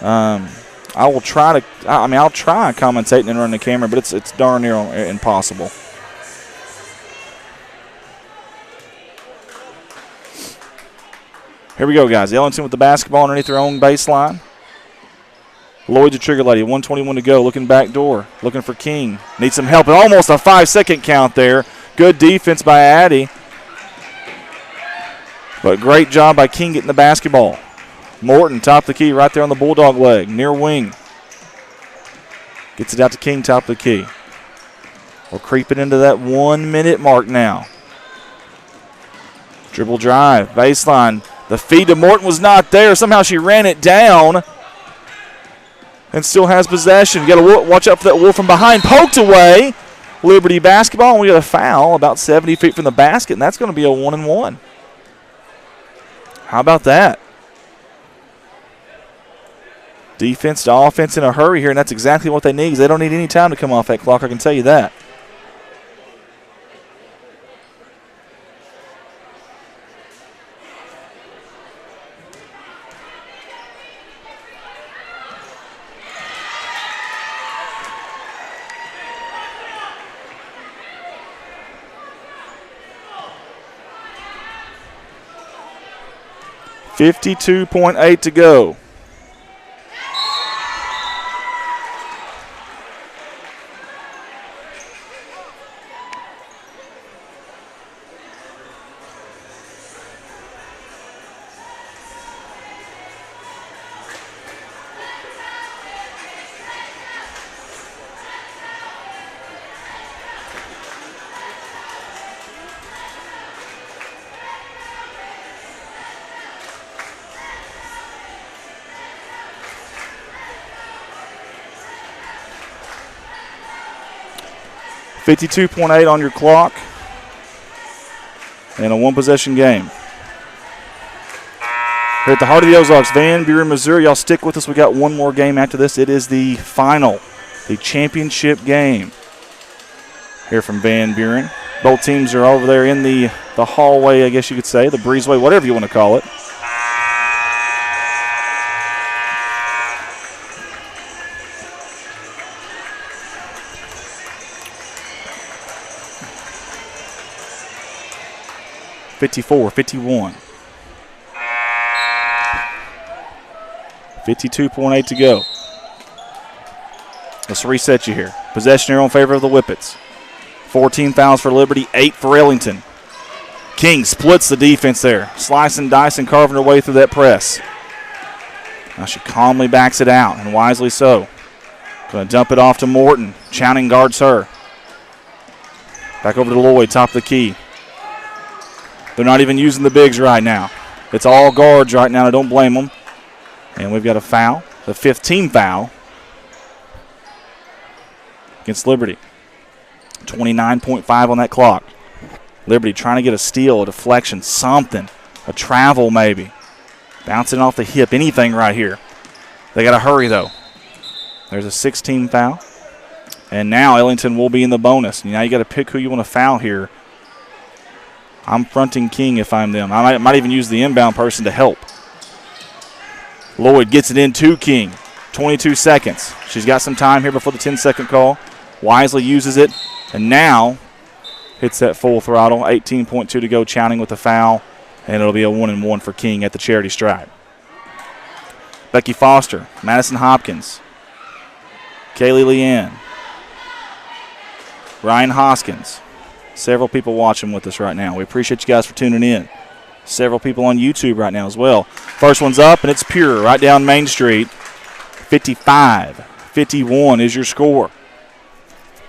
I'll try commentating and running the camera, but it's darn near impossible. Here we go, guys. Ellington with the basketball underneath their own baseline. Lloyd's a trigger lady. 1:21 to go. Looking back door. Looking for King. Needs some help. And almost a 5-second count there. Good defense by Addy. But great job by King getting the basketball. Morton, top of the key, right there on the Bulldog leg. Near wing. Gets it out to King, top of the key. We're creeping into that 1 minute mark now. Dribble drive. Baseline. The feed to Morton was not there. Somehow she ran it down. And still has possession. You got to watch out for that wolf from behind. Poked away. Liberty basketball. And we got a foul about 70 feet from the basket. And that's going to be a 1-and-1. How about that? Defense to offense in a hurry here. And that's exactly what they need, because they don't need any time to come off that clock. I can tell you that. .8 to go. .8 on your clock. And a one-possession game. Here at the heart of the Ozarks, Van Buren, Missouri. Y'all stick with us. We got one more game after this. It is the final, the championship game here from Van Buren. Both teams are over there in the hallway, I guess you could say, the breezeway, whatever you want to call it. .51. 52.8 to go. Let's reset you here. Possession here in favor of the Whippets. 14 fouls for Liberty, 8 for Ellington. King splits the defense there. Slicing, dicing, carving her way through that press. Now she calmly backs it out, and wisely so. Going to dump it off to Morton. Chowning guards her. Back over to Lloyd, top of the key. They're not even using the bigs right now. It's all guards right now. I don't blame them. And we've got a foul, the 15th foul against Liberty. 29.5 on that clock. Liberty trying to get a steal, a deflection, something, a travel maybe. Bouncing off the hip, anything right here. They got to hurry, though. There's a 16 foul. And now Ellington will be in the bonus. Now you got to pick who you want to foul here. I'm fronting King if I'm them. I might even use the inbound person to help. Lloyd gets it in to King. 22 seconds. She's got some time here before the 10-second call. Wisely uses it. And now hits that full throttle. 18.2 to go. Chowning with the foul. And it'll be a 1-and-1 for King at the charity stripe. Becky Foster. Madison Hopkins. Kaylee Leanne. Ryan Hoskins. Several people watching with us right now. We appreciate you guys for tuning in. Several people on YouTube right now as well. First one's up, and it's Pure right down Main Street. 55-51 is your score.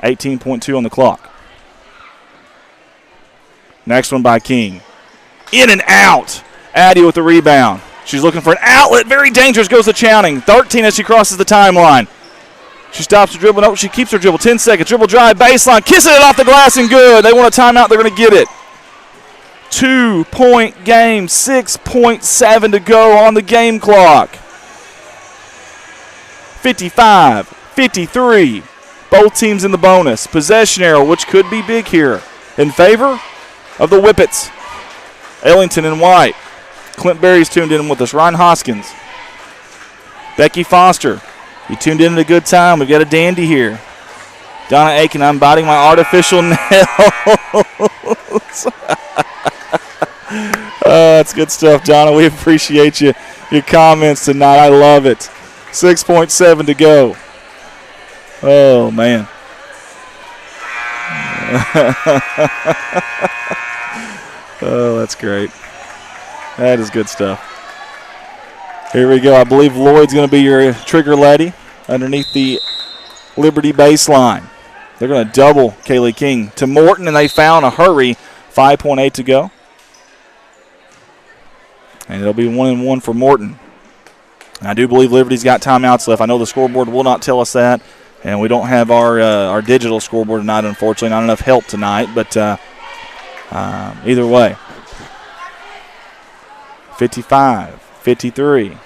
18.2 on the clock. Next one by King. In and out. Addie with the rebound. She's looking for an outlet. Very dangerous. Goes to Chowning. 13 as she crosses the timeline. She stops her dribble. No, she keeps her dribble. 10 seconds. Dribble drive. Baseline. Kissing it off the glass and good. They want a timeout. They're going to get it. 2-point game. 6.7 to go on the game clock. 55-53. Both teams in the bonus. Possession arrow, which could be big here, in favor of the Whippets. Ellington and White. Clint Berry's tuned in with us. Ryan Hoskins. Becky Foster. You tuned in at a good time. We've got a dandy here. Donna Aiken, I'm biting my artificial nails. That's good stuff, Donna. We appreciate your comments tonight. I love it. 6.7 to go. Oh, man. Oh, that's great. That is good stuff. Here we go. I believe Lloyd's going to be your trigger laddie underneath the Liberty baseline. They're going to double Kaylee King to Morton, and they found a hurry. 5.8 to go. And it'll be 1-1 for Morton. And I do believe Liberty's got timeouts left. I know the scoreboard will not tell us that, and we don't have our digital scoreboard tonight, unfortunately. Not enough help tonight, but either way. 55-53.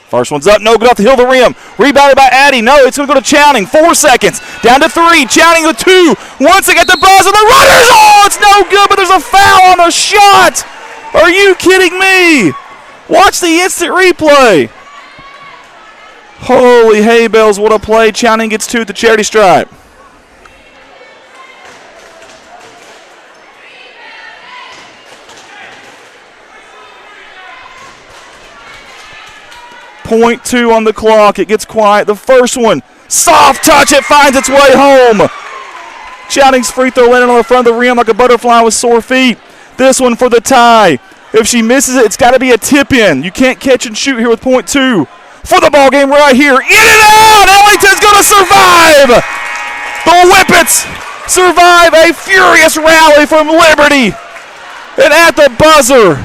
First one's up, no good off the hill of the rim. Rebounded by Addie. No, it's going to go to Chowning. 4 seconds. Down to 3. Chowning with 2. Once they get the buzzer, the runners. Oh, it's no good, but there's a foul on the shot. Are you kidding me? Watch the instant replay. Holy hay bells, what a play. Chowning gets 2 at the charity stripe. .2 on the clock. It gets quiet. The first one, soft touch. It finds its way home. Chowning's free throw landing on the front of the rim like a butterfly with sore feet. This one for the tie. If she misses it, it's got to be a tip-in. You can't catch and shoot here with .2. For the ball game right here. In and out. Ellington's going to survive. The Whippets survive a furious rally from Liberty. And at the buzzer,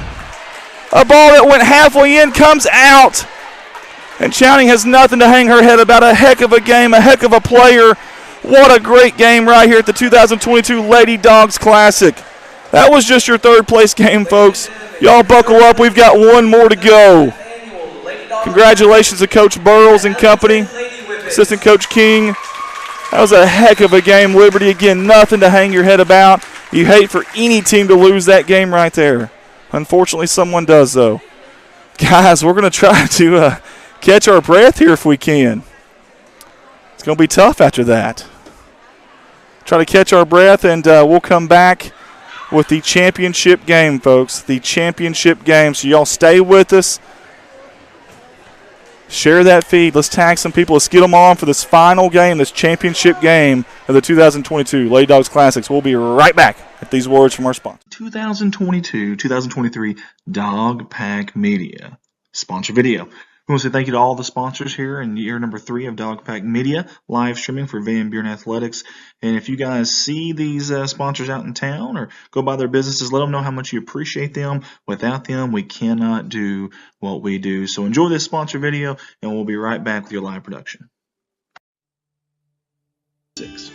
a ball that went halfway in comes out. And Chowning has nothing to hang her head about. A heck of a game, a heck of a player. What a great game right here at the 2022 Lady Dawgs Classic. That was just your third place game, folks. Y'all buckle up. We've got one more to go. Congratulations to Coach Burles and company, Assistant Coach King. That was a heck of a game. Liberty, again, nothing to hang your head about. You hate for any team to lose that game right there. Unfortunately, someone does, though. Guys, we're going to try to catch our breath here if we can. It's going to be tough after that. Try to catch our breath, and we'll come back with the championship game, folks. The championship game. So y'all stay with us. Share that feed. Let's tag some people. Let's get them on for this final game, this championship game of the 2022 Lady Dawgs Classics. We'll be right back at these words from our sponsor. 2022-2023 Dog Pack Media sponsor video. We want to say thank you to all the sponsors here in year number 3 of Dog Pack Media, live streaming for Van Buren Athletics. And if you guys see these sponsors out in town or go by their businesses, let them know how much you appreciate them. Without them, we cannot do what we do. So enjoy this sponsor video, and we'll be right back with your live production. 6.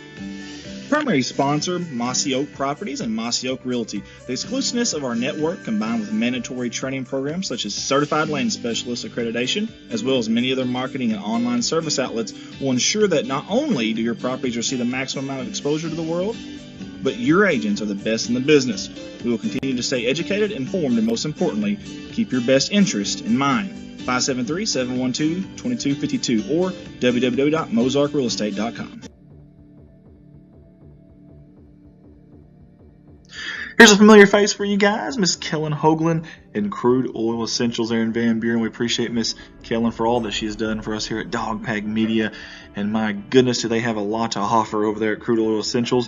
Primary sponsor, Mossy Oak Properties and Mossy Oak Realty. The exclusiveness of our network, combined with mandatory training programs such as Certified Land Specialist accreditation, as well as many other marketing and online service outlets, will ensure that not only do your properties receive the maximum amount of exposure to the world, but your agents are the best in the business. We will continue to stay educated, informed, and most importantly, keep your best interest in mind. 573-712-2252 or www.mozarkrealestate.com. Here's a familiar face for you guys, Miss Kellen Hoagland in Crude Oil Essentials there in Van Buren. We appreciate Miss Kellen for all that she's done for us here at Dog Pack Media. And my goodness, do they have a lot to offer over there at Crude Oil Essentials.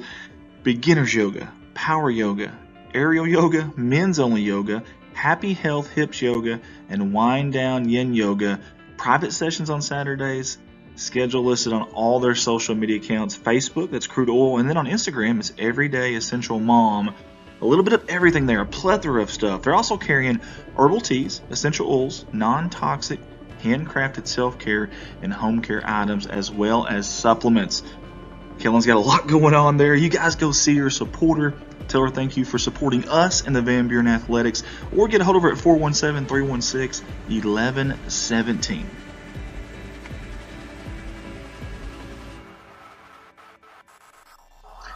Beginner's yoga, power yoga, aerial yoga, men's only yoga, Happy Health Hips Yoga and Wind Down Yin Yoga. Private sessions on Saturdays. Schedule listed on all their social media accounts. Facebook, that's Crude Oil. And then on Instagram, it's Everyday Essential Mom. A little bit of everything there, a plethora of stuff. They're also carrying herbal teas, essential oils, non-toxic, handcrafted self-care and home care items, as well as supplements. Kellen's got a lot going on there. You guys go see her, support her. Tell her thank you for supporting us in the Van Buren Athletics, or get a hold of her at 417-316-1117.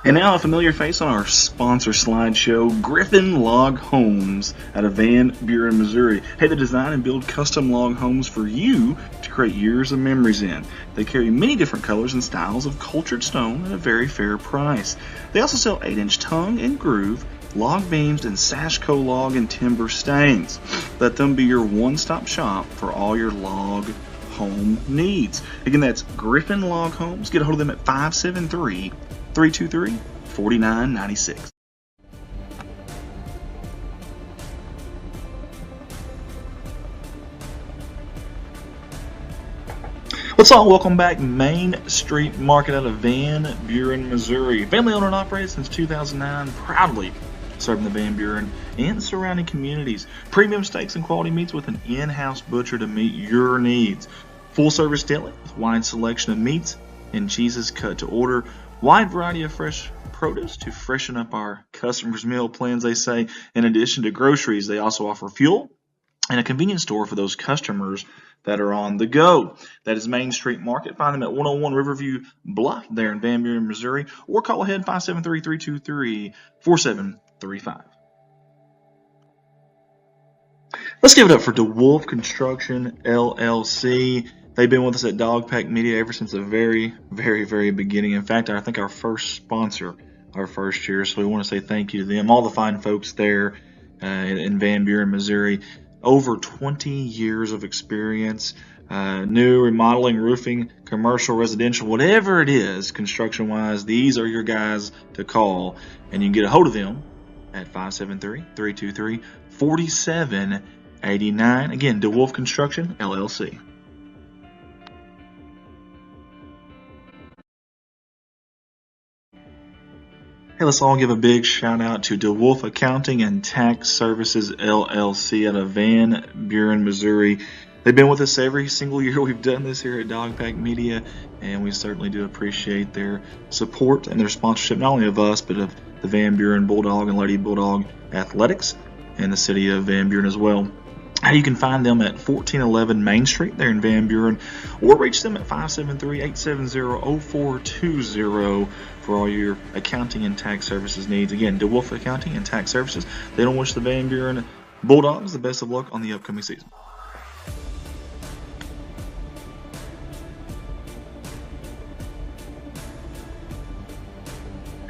And now a familiar face on our sponsor slideshow, Griffin Log Homes out of Van Buren, Missouri. Hey, they design and build custom log homes for you to create years of memories in. They carry many different colors and styles of cultured stone at a very fair price. They also sell 8-inch tongue and groove, log beams, and Sashco log and timber stains. Let them be your one-stop shop for all your log home needs. Again, that's Griffin Log Homes. Get a hold of them at 573-323-4996. Let's all welcome back Main Street Market out of Van Buren, Missouri. Family owned and operated since 2009, proudly serving the Van Buren and surrounding communities. Premium steaks and quality meats with an in-house butcher to meet your needs. Full service deli with wide selection of meats and cheeses cut to order. Wide variety of fresh produce to freshen up our customers' meal plans, they say. In addition to groceries, they also offer fuel and a convenience store for those customers that are on the go. That is Main Street Market. Find them at 101 Riverview Bluff there in Van Buren, Missouri, or call ahead 573-323-4735. Let's give it up for DeWolf Construction, LLC. They've been with us at Dogpack Media ever since the very, very, very beginning. In fact, I think our first sponsor, our first year. So we want to say thank you to them, all the fine folks there in Van Buren, Missouri. Over 20 years of experience, new, remodeling, roofing, commercial, residential, whatever it is, construction-wise, these are your guys to call. And you can get a hold of them at 573-323-4789. Again, DeWolf Construction, LLC. Hey, let's all give a big shout out to DeWolf Accounting and Tax Services LLC out of Van Buren, Missouri. They've been with us every single year we've done this here at Dogpack Media, and we certainly do appreciate their support and their sponsorship, not only of us, but of the Van Buren Bulldog and Lady Bulldog Athletics and the city of Van Buren as well. You can find them at 1411 Main Street there in Van Buren, or reach them at 573-870-0420 for all your accounting and tax services needs. Again, DeWolf Accounting and Tax Services. They don't wish the Van Buren Bulldogs the best of luck on the upcoming season.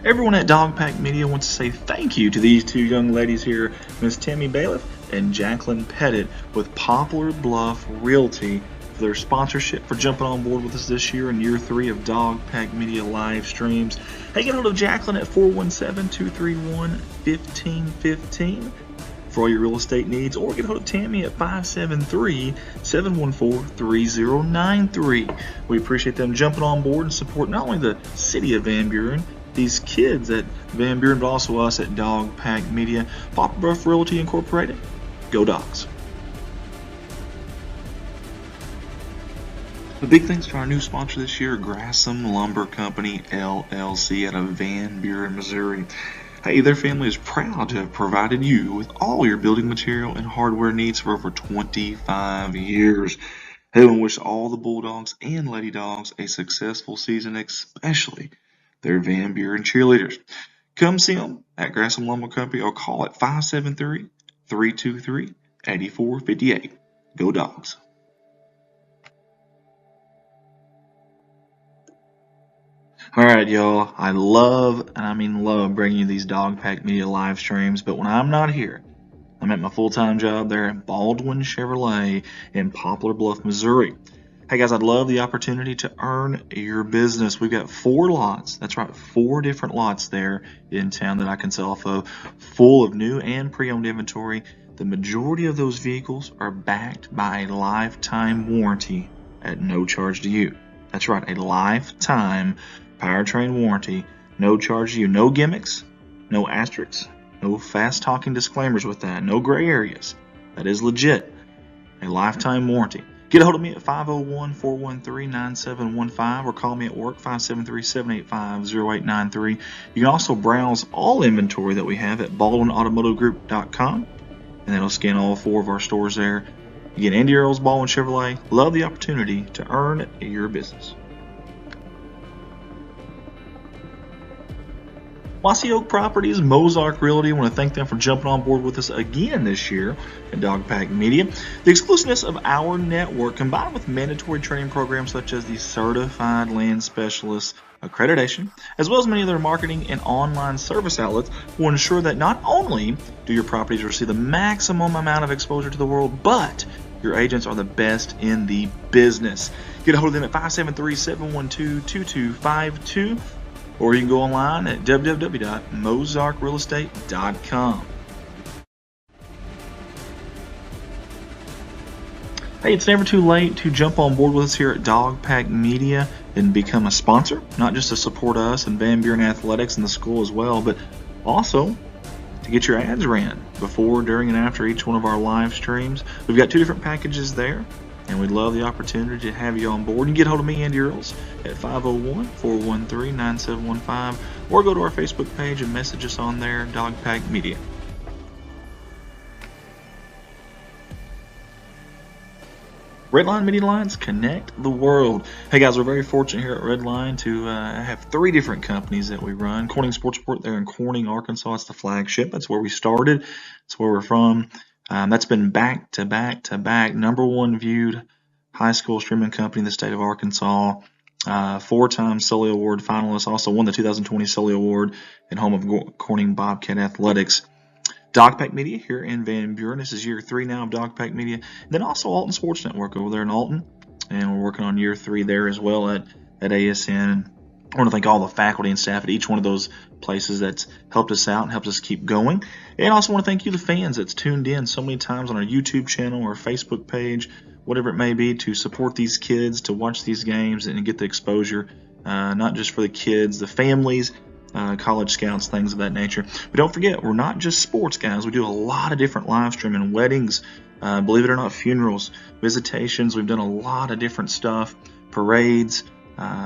Everyone at Dogpack Media wants to say thank you to these two young ladies here, Miss Tammy Bailiff and Jacqueline Pettit with Poplar Bluff Realty, for their sponsorship, for jumping on board with us this year in year 3 of Dogpack Media live streams. Hey, get hold of Jacqueline at 417-231-1515 for all your real estate needs, or get hold of Tammy at 573-714-3093. We appreciate them jumping on board and support not only the city of Van Buren, these kids at Van Buren, but also us at Dogpack Media. Poplar Bluff Realty Incorporated. Go Dogs. A big thanks to our new sponsor this year, Grassham Lumber Company, LLC, out of Van Buren, Missouri. Hey, their family is proud to have provided you with all your building material and hardware needs for over 25 years. They want to wish all the Bulldogs and Lady Dogs a successful season, especially their Van Buren cheerleaders. Come see them at Grassham Lumber Company or call at 573-323-8458. Go Dogs. Alright, y'all. I love, and I mean love, bringing you these Dogpack Media live streams, but when I'm not here, I'm at my full-time job there at Baldwin Chevrolet in Poplar Bluff, Missouri. Hey guys, I'd love the opportunity to earn your business. We've got 4 lots. That's right, 4 different lots there in town that I can sell off of, full of new and pre-owned inventory the majority of those vehicles are backed by a lifetime warranty at no charge to you. That's right, a lifetime powertrain warranty, no charge to you. No gimmicks, no asterisks, no fast-talking disclaimers with that, no gray areas. That is legit, a lifetime warranty. Get a hold of me at 501-413-9715 or call me at work 573-785-0893. You can also browse all inventory that we have at BaldwinAutomotiveGroup.com, and that'll scan all 4 of our stores there. Again, Andy Earls, Baldwin Chevrolet. Love the opportunity to earn your business. Mossy Oak Properties, Mozark Realty. I want to thank them for jumping on board with us again this year at Dogpack Media. The exclusiveness of our network, combined with mandatory training programs such as the Certified Land Specialist accreditation, as well as many other marketing and online service outlets, will ensure that not only do your properties receive the maximum amount of exposure to the world, but your agents are the best in the business. Get a hold of them at 573-712-2252. Or you can go online at www.mozarkrealestate.com. Hey, it's never too late to jump on board with us here at Dogpack Media and become a sponsor, not just to support us and Van Buren Athletics and the school as well, but also to get your ads ran before, during, and after each one of our live streams. We've got 2 different packages there, and we'd love the opportunity to have you on board. You can get hold of me, Andy Earls, at 501-413-9715, or go to our Facebook page and message us on there, Dogpack Media. Redline Media Lines, connect the world. Hey guys, we're very fortunate here at Redline to have 3 different companies that we run. Corning Sports Report there in Corning, Arkansas. It's the flagship. That's where we started. That's where we're from. That's been back to back to back #1 viewed high school streaming company in the state of Arkansas. 4-time Sully Award finalist. Also won the 2020 Sully Award and home of Corning Bobcat Athletics. Dogpack Media here in Van Buren. This is year 3 now of Dogpack Media. And then also Alton Sports Network over there in Alton. And we're working on year 3 there as well at ASN. I want to thank all the faculty and staff at each one of those places that's helped us out and helped us keep going. And I also want to thank you, the fans, that's tuned in so many times on our YouTube channel or Facebook page, whatever it may be, to support these kids, to watch these games and get the exposure, not just for the kids, the families, college scouts, things of that nature. But don't forget, we're not just sports guys. We do a lot of different live streaming, weddings, believe it or not, funerals, visitations. We've done a lot of different stuff, parades,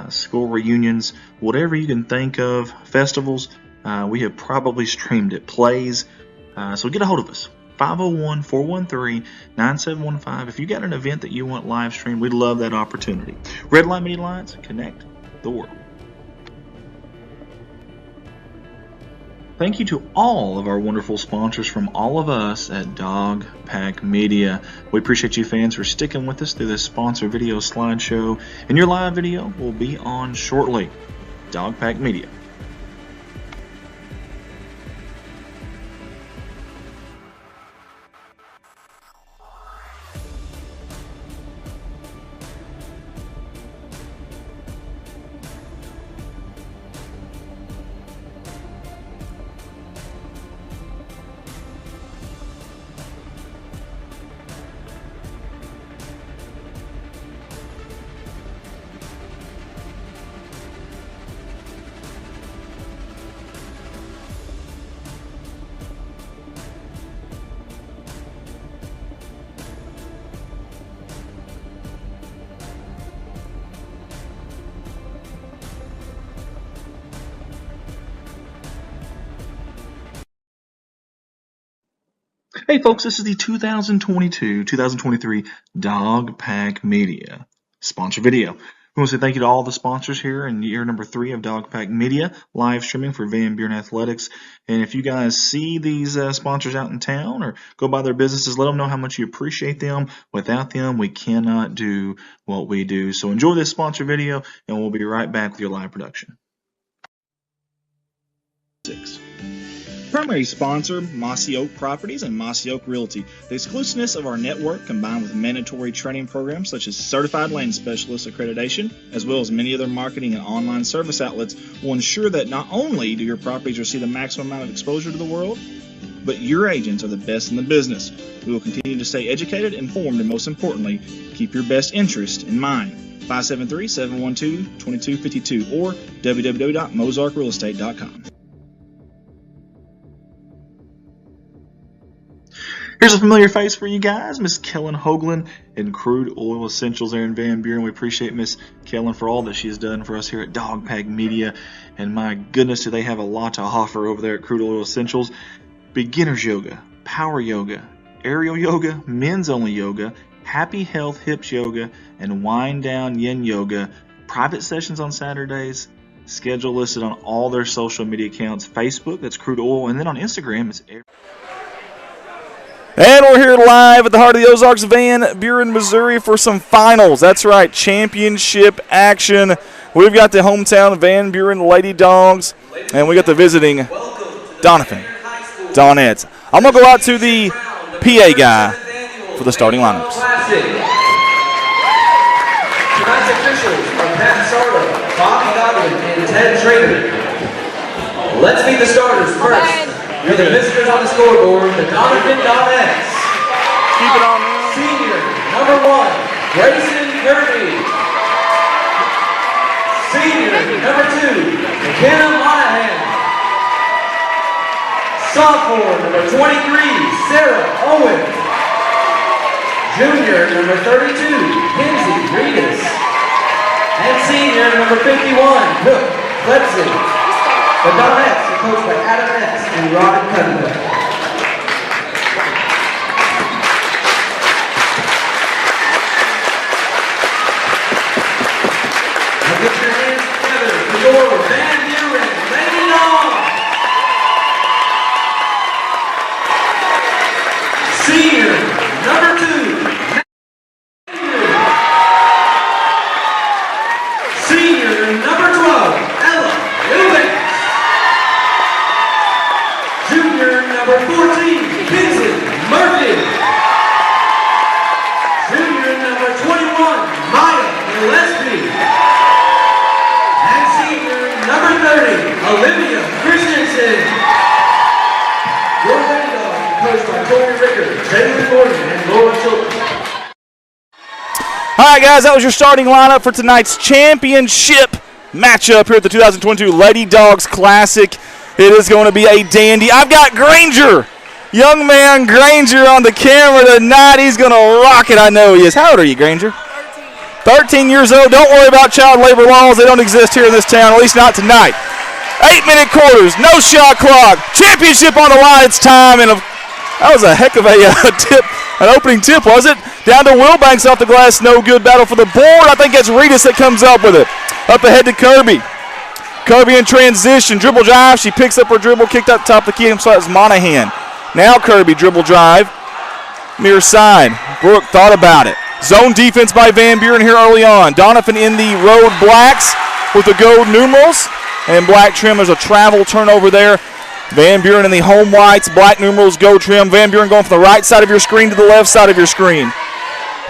school reunions, whatever you can think of, festivals. We have probably streamed it, plays. So get a hold of us. 501-413-9715. If you got an event that you want live streamed, we'd love that opportunity. Redline Media Lines, connect the world. Thank you to all of our wonderful sponsors from all of us at Dogpack Media. We appreciate you fans for sticking with us through this sponsor video slideshow. And your live video will be on shortly. Dogpack Media. Hey folks, this is the 2022-2023 Dogpack Media sponsor video. We want to say thank you to all the sponsors here in year number 3 of Dogpack Media, live streaming for Van Buren Athletics. And if you guys see these sponsors out in town or go by their businesses, let them know how much you appreciate them. Without them, we cannot do what we do. So enjoy this sponsor video, and we'll be right back with your live production. 6. Primary sponsor, Mossy Oak Properties and Mossy Oak Realty. The exclusiveness of our network, combined with mandatory training programs such as Certified Land Specialist accreditation, as well as many other marketing and online service outlets, will ensure that not only do your properties receive the maximum amount of exposure to the world, but your agents are the best in the business. We will continue to stay educated, informed, and most importantly, keep your best interest in mind. 573-712-2252 or www.mozarkrealestate.com. Here's a familiar face for you guys, Miss Kellen Hoagland in Crude Oil Essentials there in Van Buren. We appreciate Miss Kellen for all that she has done for us here at Dog Pack Media. And my goodness, do they have a lot to offer over there at Crude Oil Essentials. Beginners yoga, power yoga, aerial yoga, men's only yoga, happy health hips yoga, and wind down yin yoga. Private sessions on Saturdays. Schedule listed on all their social media accounts. Facebook, that's Crude Oil, and then on Instagram, it's And we're here live at the heart of the Ozarks, Van Buren, Missouri for some finals. That's right, championship action. We've got the hometown Van Buren Lady Dogs, and we got the visiting Donettes. I'm going to go out to the PA guy for the starting lineups. Tonight's officials are Pat Sardo, Bobby Godwin, and Ted Trader. Let's meet the starters first. You're the visitors on the scoreboard, the Donovan Donettes. Keep it on, man. Senior, number 1, Grayson Kirby. Senior, number 2, McKenna Monahan. Sophomore, number 23, Sarah Owen. Junior, number 32, Kinsey Reedus. And senior, number 51, Hook Clemson. The Donettes are coached by Adam Ness and Robin Cunningham. Now get your hands together for your Van Buren Lady Dogs. Senior, number 2, Senior, number 12, Ella Eubanks. Junior, number 14, Vincent Murphy. Junior, number 21, Maya Gillespie. And senior, number 30, Olivia Christensen. Your Lady Dogs are coached by Corey Ricker, Taylor Gordon, and Laura Chilton. All right, guys, that was your starting lineup for tonight's championship matchup here at the 2022 Lady Dogs Classic. It is going to be a dandy. I've got Granger, young man Granger on the camera tonight. He's going to rock it. I know he is. How old are you, Granger? 13 years old. Don't worry about child labor laws. They don't exist here in this town, at least not tonight. 8-minute quarters, no shot clock. Championship on the line. It's time. And that was a heck of a tip, an opening tip, was it? Down to Wilbanks off the glass. No good. Battle for the board. I think it's Reedus that comes up with it. Up ahead to Kirby. Kirby in transition, dribble drive. She picks up her dribble, kicked up top of the key. I'm sorry, it's Monahan. Now Kirby, dribble drive. Near side. Brooke thought about it. Zone defense by Van Buren here early on. Donovan in the road blacks with the gold numerals. And black trim. There's a travel turnover there. Van Buren in the home whites, black numerals, gold trim. Van Buren going from the right side of your screen to the left side of your screen.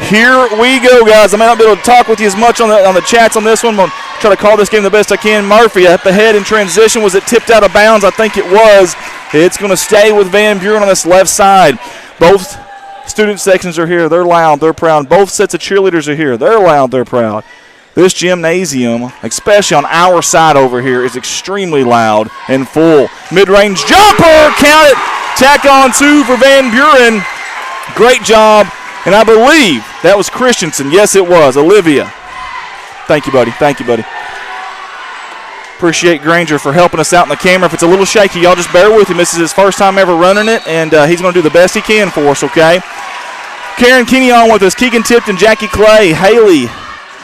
Here we go, guys. I may not be able to talk with you as much on the chats on this one. I'm going to try to call this game the best I can. Murphy up ahead in transition. Was it tipped out of bounds? I think it was. It's going to stay with Van Buren on this left side. Both student sections are here. They're loud. They're proud. Both sets of cheerleaders are here. They're loud. They're proud. This gymnasium, especially on our side over here, is extremely loud and full. Mid-range jumper. Count it. Tack on 2 for Van Buren. Great job. And I believe that was Christensen. Yes, it was. Olivia. Thank you, buddy. Thank you, buddy. Appreciate Granger for helping us out in the camera. If it's a little shaky, y'all just bear with him. This is his first time ever running it, and he's going to do the best he can for us, okay? Karen Keeney on with us. Keegan Tipton, Jackie Clay, Haley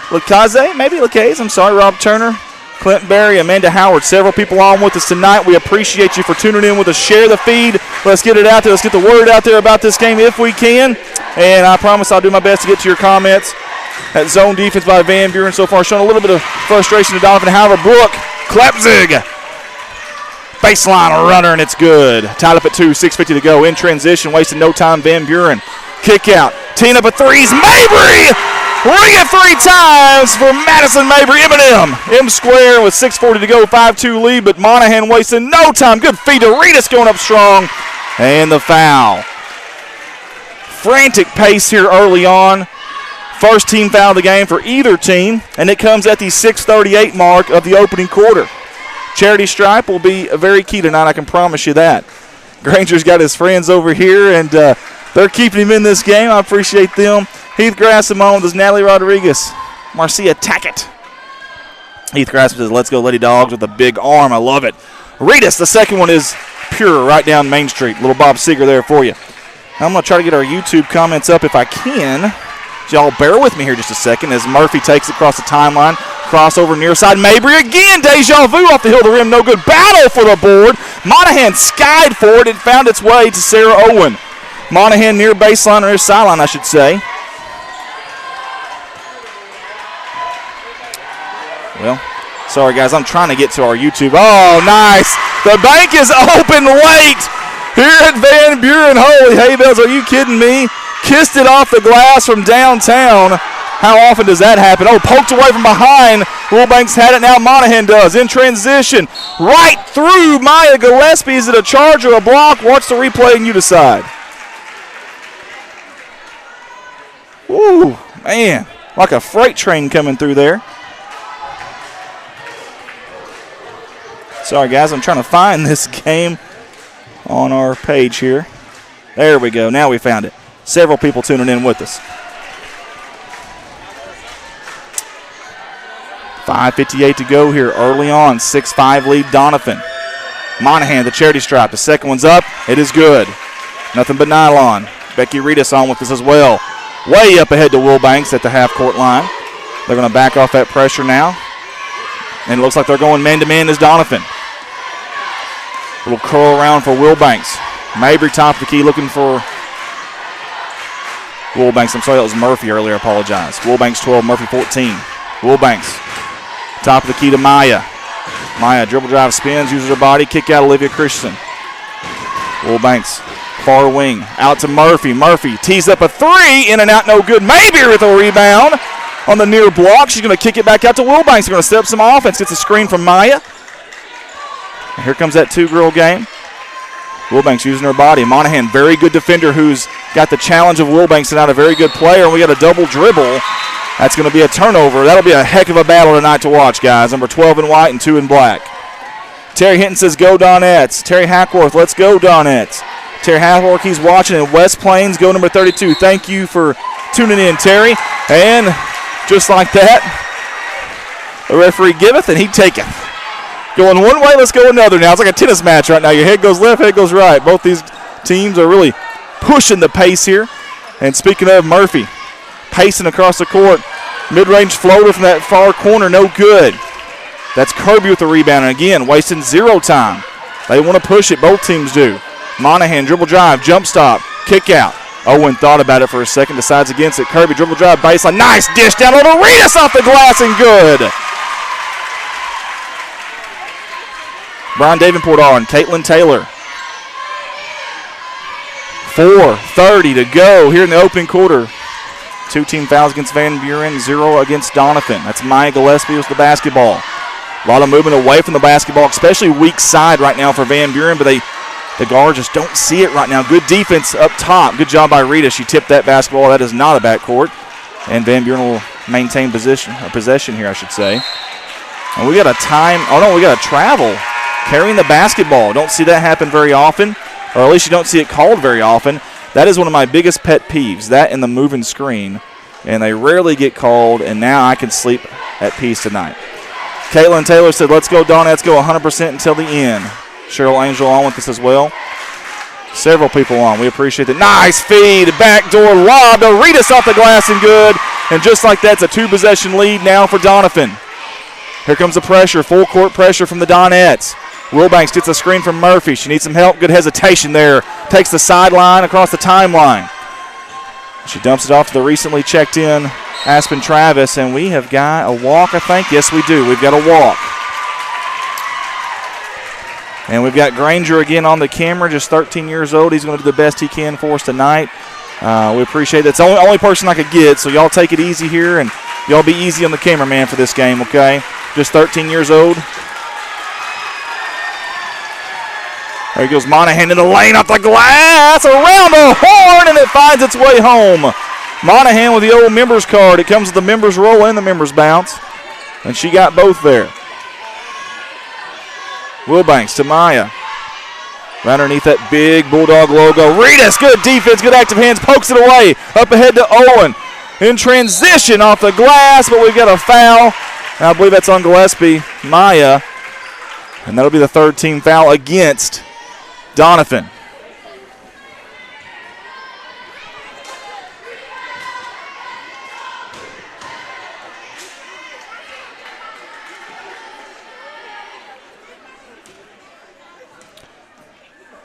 Lacaze, maybe Lacaze. I'm sorry, Rob Turner, Clint Berry, Amanda Howard. Several people on with us tonight. We appreciate you for tuning in with us. Share the feed. Let's get it out there. Let's get the word out there about this game if we can. And I promise I'll do my best to get to your comments. That zone defense by Van Buren so far showing a little bit of frustration to Donovan. However, Brooke Klepzig. Baseline runner, and it's good. Tied up at 2, 6:50 to go. In transition, wasting no time. Van Buren. Kick out. Teeing up at threes. Mabry! Ring it 3 times for Madison Mabry. M&M. M square with 6:40 to go. 5-2 lead, but Monahan wasting no time. Good feed to Reedus going up strong. And the foul. Frantic pace here early on. First team foul of the game for either team, and it comes at the 6:38 mark of the opening quarter. Charity stripe will be very key tonight, I can promise you that. Granger's got his friends over here, and they're keeping him in this game. I appreciate them. Heath Grassham on with his Natalie Rodriguez. Marcia Tackett. Heath Grassham says, let's go Lady Dogs with a big arm. I love it. Reedus, the second one is pure right down Main Street. Little Bob Seeger there for you. I'm going to try to get our YouTube comments up if I can. Y'all bear with me here just a second as Murphy takes it across the timeline. Crossover near side. Mabry again. Deja vu off the hill of the rim. No good. Battle for the board. Monahan skied for it. It found its way to Sarah Owen. Monahan near baseline, or near sideline, I should say. Well, sorry, guys. I'm trying to get to our YouTube. Oh, nice. The bank is open late here at Van Buren. Holy hay bells. Are you kidding me? Kissed it off the glass from downtown. How often does that happen? Oh, poked away from behind. Wilbanks had it. Now Monahan does. In transition. Right through Maya Gillespie. Is it a charge or a block? Watch the replay and you decide. Ooh, man. Like a freight train coming through there. Sorry, guys. I'm trying to find this game on our page here. There we go. Now we found it. Several people tuning in with us. 5:58 to go here early on. 6-5 lead Donovan. Monahan, the charity stripe. The second one's up. It is good. Nothing but nylon. Becky Reedus on with us as well. Way up ahead to Wilbanks at the half-court line. They're going to back off that pressure now. And it looks like they're going man-to-man as Donovan. Little curl around for Wilbanks. Mabry top of the key looking for Wilbanks. I'm sorry, that was Murphy earlier. I apologize. Wilbanks 12, Murphy 14. Wilbanks, top of the key to Maya. Maya dribble drive spins, uses her body, kick out Olivia Christensen. Wilbanks, far wing, out to Murphy. Murphy tees up a three, in and out, no good. Maybe with a rebound on the near block. She's going to kick it back out to Wilbanks. They're going to step up some offense. Gets a screen from Maya. And here comes that two-girl game. Wilbanks using her body. Monahan, very good defender who's got the challenge of Wilbanks tonight, a very good player. And we got a double dribble. That's going to be a turnover. That'll be a heck of a battle tonight to watch, guys. Number 12 in white and 2 in black. Terry Hinton says, go Donettes. Terry Hackworth, let's go Donettes. Terry Hackworth, he's watching in West Plains. Go number 32. Thank you for tuning in, Terry. And just like that, the referee giveth and he taketh. Going one way, let's go another now. It's like a tennis match right now. Your head goes left, head goes right. Both these teams are really pushing the pace here. And speaking of Murphy, pacing across the court. Mid-range floater from that far corner, no good. That's Kirby with the rebound. And again, wasting zero time. They want to push it, both teams do. Monahan, dribble drive, jump stop, kick out. Owen thought about it for a second, decides against it. Kirby, dribble drive, baseline, nice dish down on Arenas off the glass and good. Brian Davenport on, Caitlin Taylor. 4:30 to go here in the opening quarter. 2 team fouls against Van Buren, 0 against Donovan. That's Maya Gillespie with the basketball. A lot of movement away from the basketball, especially weak side right now for Van Buren, but the guards just don't see it right now. Good defense up top. Good job by Rita. She tipped that basketball. That is not a backcourt. And Van Buren will maintain possession here, I should say. And we got we got a travel carrying the basketball. Don't see that happen very often, or at least you don't see it called very often. That is one of my biggest pet peeves, that and the moving screen. And they rarely get called, and now I can sleep at peace tonight. Caitlin Taylor said, let's go, Dawn. Let's go 100% until the end. Cheryl Angel on with us as well. Several people on. We appreciate it. Nice feed. Backdoor lob. Arenas off the glass and good. And just like that, it's a 2-possession lead now for Donovan. Here comes the pressure. Full court pressure from the Donettes. Wilbanks gets a screen from Murphy. She needs some help. Good hesitation there. Takes the sideline across the timeline. She dumps it off to the recently checked in Aspen Travis, and we have got a walk, I think. Yes, we do. We've got a walk. And we've got Granger again on the camera, just 13 years old. He's going to do the best he can for us tonight. We appreciate that. It's the only person I could get, so y'all take it easy here, and y'all be easy on the cameraman for this game, okay? Just 13 years old. There goes Monahan in the lane off the glass, around the horn, and it finds its way home. Monahan with the old members card. It comes with the members roll and the members bounce, and she got both there. Wilbanks to Maya. Right underneath that big Bulldog logo. Reedus, good defense, good active hands, pokes it away. Up ahead to Owen. In transition off the glass, but we've got a foul. And I believe that's on Gillespie, Maya. And that'll be the third team foul against Donovan.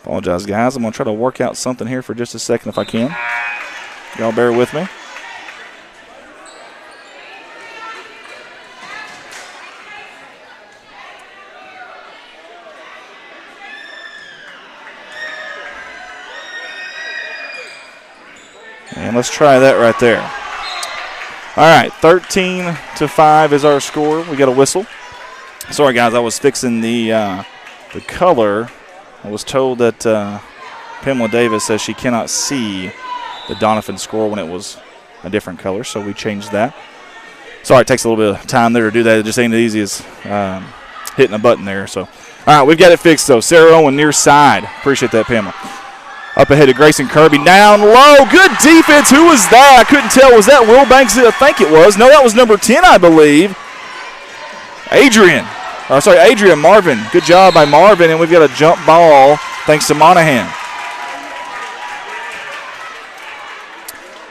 Apologize, guys. I'm going to try to work out something here for just a second if I can. Y'all bear with me. And let's try that right there. All right, 13-5 is our score. We got a whistle. Sorry, guys, I was fixing the color. I was told that Pamela Davis says she cannot see the Donovan score when it was a different color, so we changed that. Sorry, it takes a little bit of time there to do that. It just ain't as easy as hitting a button there. So, all right, we've got it fixed, though. Sarah Owen near side. Appreciate that, Pamela. Up ahead to Grayson Kirby. Down low. Good defense. Who was that? I couldn't tell. Was that Will Banks? I think it was. No, that was number 10, I believe. Adrian Marvin. Good job by Marvin, and we've got a jump ball thanks to Monahan.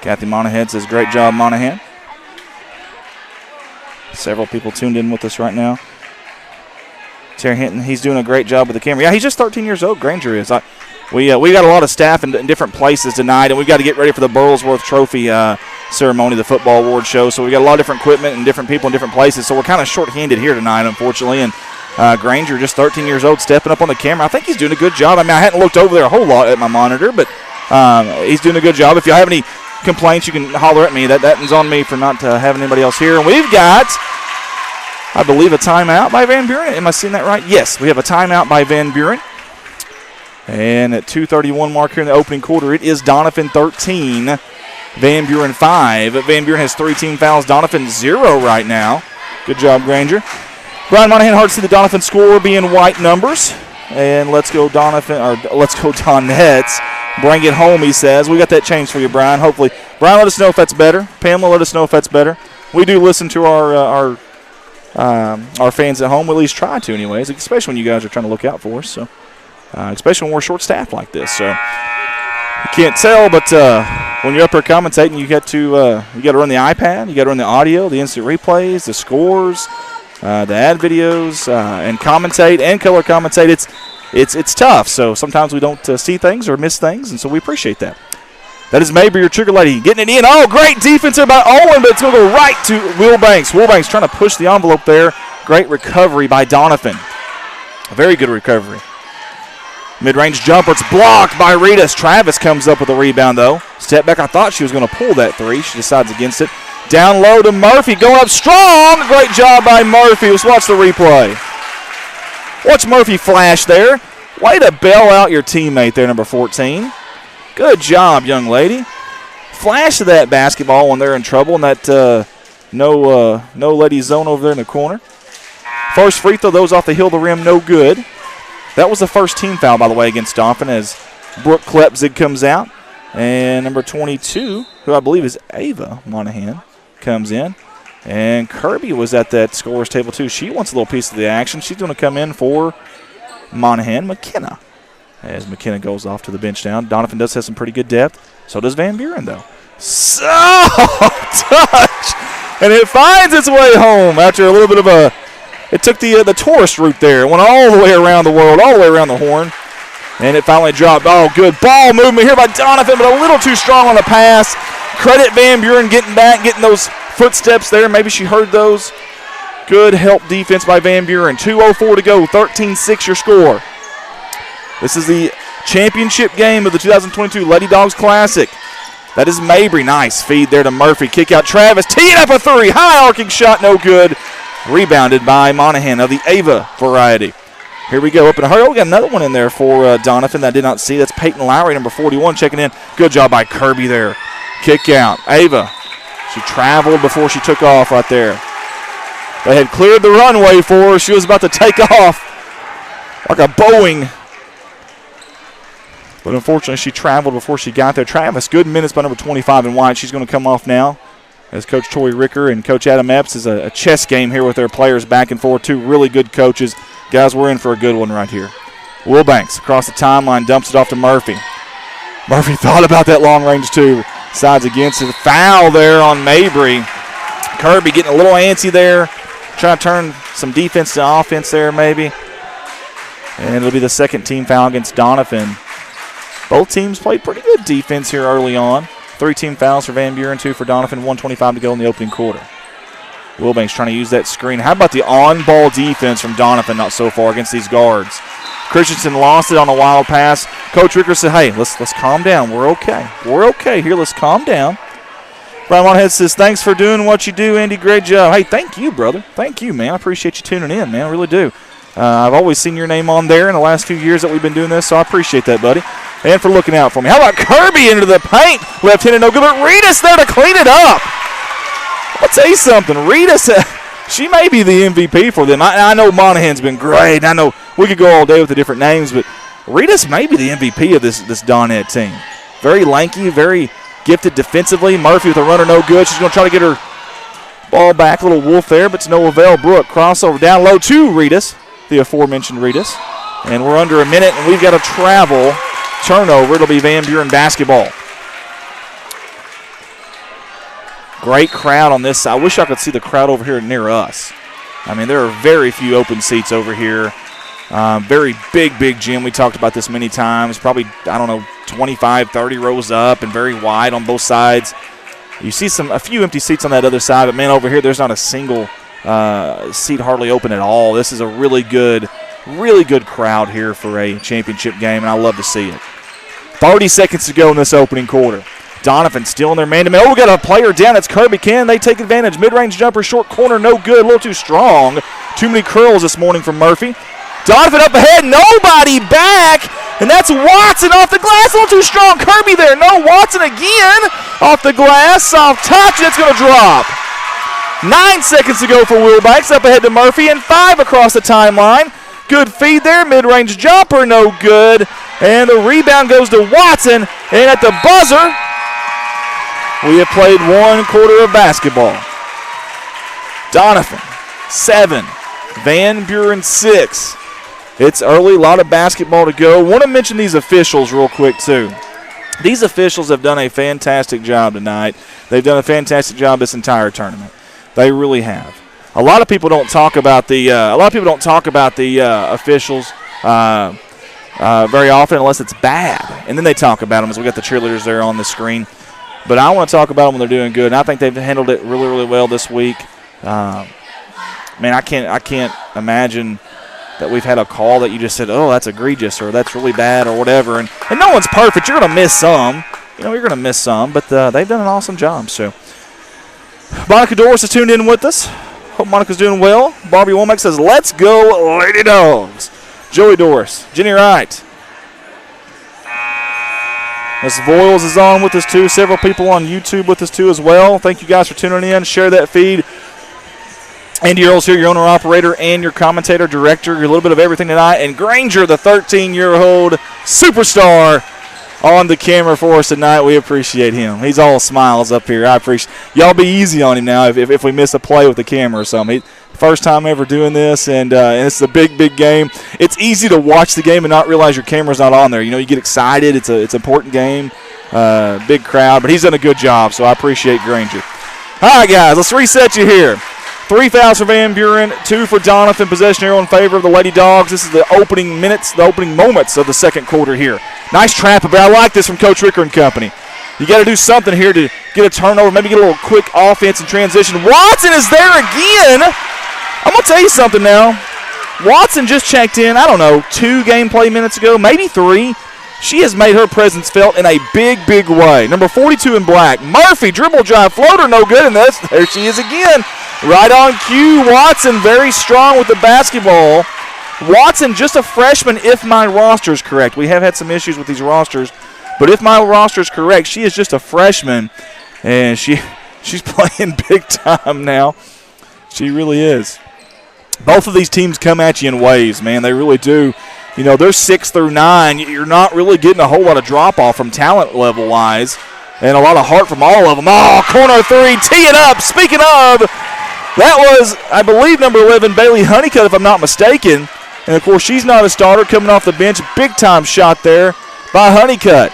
Kathy Monahan says, great job, Monahan. Several people tuned in with us right now. Terry Hinton, he's doing a great job with the camera. Yeah, he's just 13 years old, Granger is. We got a lot of staff in different places tonight, and we've got to get ready for the Burlsworth Trophy ceremony, the football award show. So we got a lot of different equipment and different people in different places. So we're kind of short-handed here tonight, unfortunately. And Granger, just 13 years old, stepping up on the camera. I think he's doing a good job. I mean, I hadn't looked over there a whole lot at my monitor, but he's doing a good job. If you have any complaints, you can holler at me. That is on me for not having anybody else here. And we've got, I believe, a timeout by Van Buren. Am I seeing that right? Yes, we have a timeout by Van Buren. And at 2:31 mark here in the opening quarter, it is Donovan 13, Van Buren 5. Van Buren has 3 team fouls. Donovan 0 right now. Good job, Granger. Brian Monahan, hard to see the Donovan score being white numbers. And let's go Donettes. Bring it home, he says. We got that changed for you, Brian. Hopefully. Brian, let us know if that's better. Pamela, let us know if that's better. We do listen to our fans at home. We at least try to anyways, especially when you guys are trying to look out for us. So. Especially when we're short-staffed like this. So you can't tell, but when you're up there commentating, you got to run the iPad, you got to run the audio, the instant replays, the scores, the ad videos, and commentate and color commentate. It's tough. So sometimes we don't see things or miss things, and so we appreciate that. That is Mabry, your trigger lady, getting it in. Oh, great defense there by Owen, but it's going to go right to Will Banks. Will Banks trying to push the envelope there. Great recovery by Donovan. A very good recovery. Mid-range jumper, it's blocked by Reedus. Travis comes up with a rebound, though. Step back, I thought she was going to pull that three. She decides against it. Down low to Murphy, going up strong. Great job by Murphy. Let's watch the replay. Watch Murphy flash there. Way to bail out your teammate there, number 14. Good job, young lady. Flash of that basketball when they're in trouble in that no lady zone over there in the corner. First free throw, those off the heel of the rim, no good. That was the first team foul, by the way, against Donovan as Brooke Klepzig comes out. And number 22, who I believe is Ava Monahan, comes in. And Kirby was at that scorer's table, too. She wants a little piece of the action. She's going to come in for Monahan. McKenna, as McKenna goes off to the bench down. Donovan does have some pretty good depth. So does Van Buren, though. So, touch! And it finds its way home after a little bit of a... It took the tourist route there. It went all the way around the world, all the way around the horn. And it finally dropped. Oh, good ball movement here by Donovan, but a little too strong on the pass. Credit Van Buren getting back, getting those footsteps there. Maybe she heard those. Good help defense by Van Buren. 2:04 to go, 13-6 your score. This is the championship game of the 2022 Lady Dogs Classic. That is Mabry. Nice feed there to Murphy. Kick out Travis. Teeing up a three. High arcing shot, no good. Rebounded by Monahan of the Ava variety. Here we go, up in a hurry. Oh, we got another one in there for Donovan that I did not see. That's Peyton Lowry, number 41, checking in. Good job by Kirby there. Kick out. Ava, she traveled before she took off right there. They had cleared the runway for her. She was about to take off like a Boeing. But unfortunately, she traveled before she got there. Travis, good minutes by number 25 in white. She's going to come off now as Coach Tori Ricker and Coach Adam Epps is a chess game here with their players back and forth. Two really good coaches. Guys, we're in for a good one right here. Wilbanks across the timeline, dumps it off to Murphy. Murphy thought about that long range too. Sides against it. Foul there on Mabry. Kirby getting a little antsy there. Trying to turn some defense to offense there maybe. And it'll be the second team foul against Donovan. Both teams played pretty good defense here early on. 3 team fouls for Van Buren, 2 for Donovan, 1:25 to go in the opening quarter. Wilbanks trying to use that screen. How about the on-ball defense from Donovan not so far against these guards? Christensen lost it on a wild pass. Coach Ricker said, hey, let's calm down. We're okay. We're okay here. Let's calm down. Brian Monahead says, thanks for doing what you do, Andy. Great job. Hey, thank you, brother. Thank you, man. I appreciate you tuning in, man. I really do. I've always seen your name on there in the last few years that we've been doing this, so I appreciate that, buddy. And for looking out for me. How about Kirby into the paint? Left-handed, no good, but Ritas there to clean it up. I'll tell you something. Ritas, she may be the MVP for them. I know Monahan's been great. I know we could go all day with the different names, but Ritas may be the MVP of this Donette team. Very lanky, very gifted defensively. Murphy with a runner, no good. She's going to try to get her ball back. A little wolf there, but it's no avail. Brooke, crossover down low to Ritas, the aforementioned Ritas. And we're under a minute, and we've got a travel turnover. It'll be Van Buren basketball. Great crowd on this side. I wish I could see the crowd over here near us. I mean, there are very few open seats over here. Very big gym. We talked about this many times. Probably, 25, 30 rows up and very wide on both sides. You see a few empty seats on that other side, but, man, over here there's not a single seat hardly open at all. This is a really good crowd here for a championship game, and I love to see it. 30 seconds to go in this opening quarter. Donovan still in their man-to-man. Oh, we got a player down. It's Kirby. Can they take advantage? Mid-range jumper, short corner, no good. A little too strong. Too many curls this morning from Murphy. Donovan up ahead. Nobody back. And that's Watson off the glass. A little too strong. Kirby there. No, Watson again off the glass. Soft touch. It's going to drop. 9 seconds to go for Wilbanks. Up ahead to Murphy. And 5 across the timeline. Good feed there. Mid-range jumper, no good. And the rebound goes to Watson. And at the buzzer, we have played 1 quarter of basketball. Donovan, 7. Van Buren, 6. It's early, a lot of basketball to go. Want to mention these officials real quick, too. These officials have done a fantastic job tonight. They've done a fantastic job this entire tournament. They really have. A lot of people don't talk about the officials very often unless it's bad, and then they talk about them as we got the cheerleaders there on the screen. But I want to talk about them when they're doing good, and I think they've handled it really well this week. Man, I can't imagine that we've had a call that you just said, oh, that's egregious or that's really bad or whatever. And no one's perfect. You're going to miss some. You're going to miss some, but they've done an awesome job. So Monica Doris is tuned in with us. Hope Monica's doing well. Barbie Womack says, let's go, Lady Dogs. Joey Doris, Jenny Wright. Miss Voiles is on with us, too. Several people on YouTube with us, too, as well. Thank you guys for tuning in. Share that feed. Andy Earls here, your owner-operator and your commentator, director. You're a little bit of everything tonight. And Granger, the 13-year-old superstar, on the camera for us tonight. We appreciate him. He's all smiles up here. I appreciate y'all. Be easy on him now if we miss a play with the camera or something. First time ever doing this, and it's a big game. It's easy to watch the game and not realize your camera's not on there. You get excited. It's an important game, big crowd, but he's done a good job, so I appreciate Granger. All right, guys, let's reset you here. 3 fouls for Van Buren, 2 for Donovan. Possession arrow in favor of the Lady Dogs. This is the opening minutes, the opening moments of the second quarter here. Nice trap, but I like this from Coach Ricker and company. You got to do something here to get a turnover, maybe get a little quick offense and transition. Watson is there again. I'm going to tell you something now. Watson just checked in, 2 gameplay minutes ago, maybe 3. She has made her presence felt in a big way. Number 42 in black. Murphy, dribble drive, floater, no good, and there she is again. Right on cue, Watson very strong with the basketball. Watson, just a freshman if my roster is correct. We have had some issues with these rosters, but if my roster is correct, she is just a freshman, and she's playing big time now. She really is. Both of these teams come at you in waves, man. They really do. You know, they're 6 through 9. You're not really getting a whole lot of drop-off from talent level-wise, and a lot of heart from all of them. Oh, corner 3, tee it up. Speaking of, that was, I believe, number 11, Bailey Honeycutt, if I'm not mistaken. And, of course, she's not a starter coming off the bench. Big-time shot there by Honeycutt.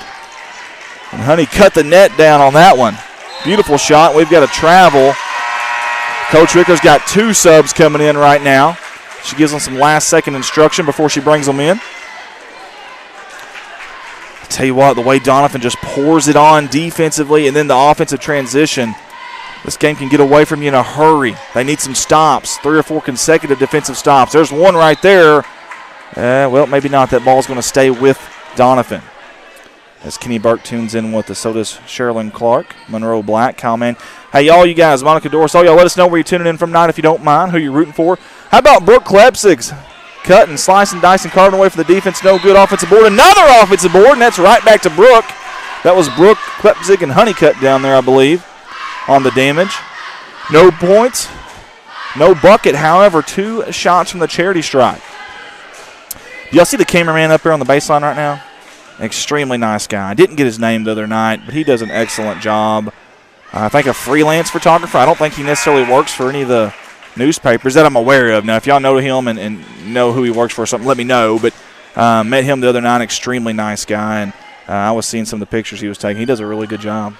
And Honey cut the net down on that one. Beautiful shot. We've got to travel. Coach Ricker's got 2 subs coming in right now. She gives them some last-second instruction before she brings them in. I'll tell you what, the way Donovan just pours it on defensively and then the offensive transition, this game can get away from you in a hurry. They need some stops, 3 or 4 consecutive defensive stops. There's one right there. Well, maybe not. That ball's going to stay with Donovan. As Kenny Burke tunes in with the so does Sherilyn Clark, Monroe Black, Kyle Mann. Hey, y'all, you guys, Monica Doris, all y'all, let us know where you're tuning in from tonight if you don't mind, who you're rooting for. How about Brooke Klepsig's cutting, slicing, dicing, carving away for the defense. No good offensive board. Another offensive board, and that's right back to Brooke. That was Brooke, Klepsig, and Honeycutt down there, I believe, on the damage. No points, no bucket. However, 2 shots from the charity stripe. Do y'all see the cameraman up there on the baseline right now? Extremely nice guy. I didn't get his name the other night, but he does an excellent job. I think a freelance photographer. I don't think he necessarily works for any of the newspapers that I'm aware of. Now, if y'all know him and know who he works for or something, let me know. But met him the other night. Extremely nice guy, and I was seeing some of the pictures he was taking. He does a really good job.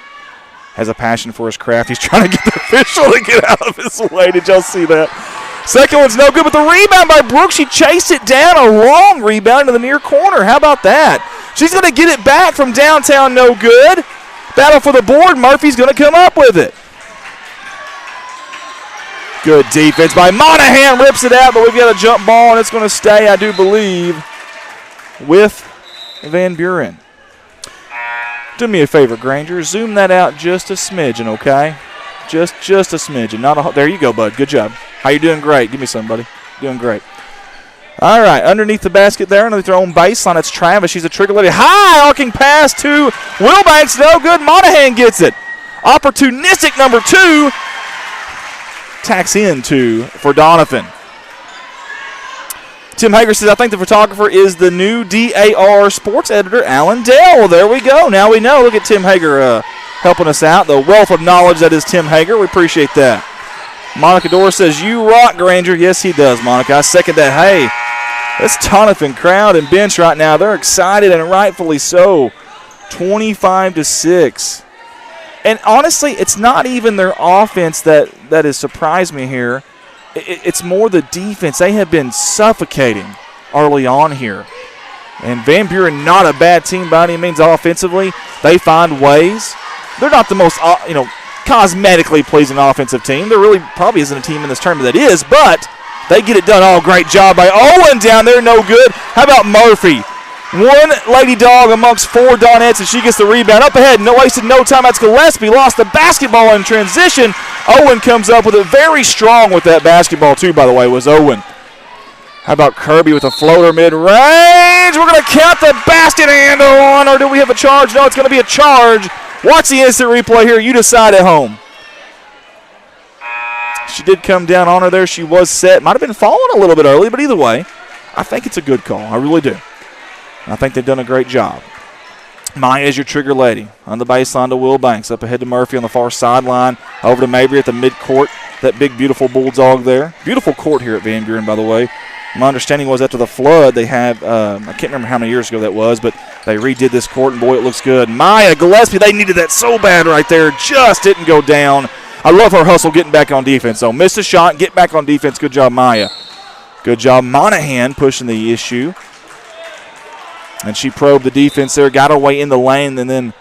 Has a passion for his craft. He's trying to get the official to get out of his way. Did y'all see that? Second one's no good, but the rebound by Brooks. She chased it down, a long rebound to the near corner. How about that? She's going to get it back from downtown, no good. Battle for the board. Murphy's going to come up with it. Good defense by Monahan. Rips it out, but we've got a jump ball, and it's going to stay, I do believe, with Van Buren. Do me a favor, Granger. Zoom that out just a smidgen, okay? Just a smidgen. Not a. There you go, bud. Good job. How you doing? Great. Give me some, buddy. Doing great. All right, underneath the basket there, underneath their own baseline, it's Travis. She's a trigger lady. High arcing pass to Wilbanks. No good. Monahan gets it. Opportunistic number 2. Tacks in 2 for Donovan. Tim Hager says, I think the photographer is the new DAR sports editor, Alan Dale. Well, there we go. Now we know. Look at Tim Hager helping us out. The wealth of knowledge that is Tim Hager. We appreciate that. Monica Dorr says, you rock, Granger. Yes, he does, Monica. I second that. Hey, this Donovan crowd and bench right now, they're excited, and rightfully so. 25-6. And honestly, it's not even their offense that has surprised me here. It's more the defense. They have been suffocating early on here. And Van Buren, not a bad team by any means offensively. They find ways. They're not the most, cosmetically pleasing offensive team. There really probably isn't a team in this tournament that is, but they get it done. Oh, great job by Owen down there. No good. How about Murphy? One Lady Dog amongst 4 Donettes, and she gets the rebound. Up ahead, no wasted no time. That's Gillespie. Lost the basketball in transition. Owen comes up with it. Very strong with that basketball, too, by the way, was Owen. How about Kirby with a floater mid-range? We're going to count the basket handle on, or do we have a charge? No, it's going to be a charge. Watch the instant replay here. You decide at home. She did come down on her there. She was set. Might have been falling a little bit early, but either way, I think it's a good call. I really do. I think they've done a great job. Maya is your trigger lady. On the baseline to Wilbanks. Up ahead to Murphy on the far sideline. Over to Mabry at the midcourt. That big, beautiful Bulldog there. Beautiful court here at Van Buren, by the way. My understanding was after the flood, they had, I can't remember how many years ago that was, but they redid this court, and boy, it looks good. Maya Gillespie, they needed that so bad right there. Just didn't go down. I love her hustle getting back on defense, though. Missed a shot, get back on defense. Good job, Maya. Good job, Monahan, pushing the issue. And she probed the defense there, got her way in the lane, and then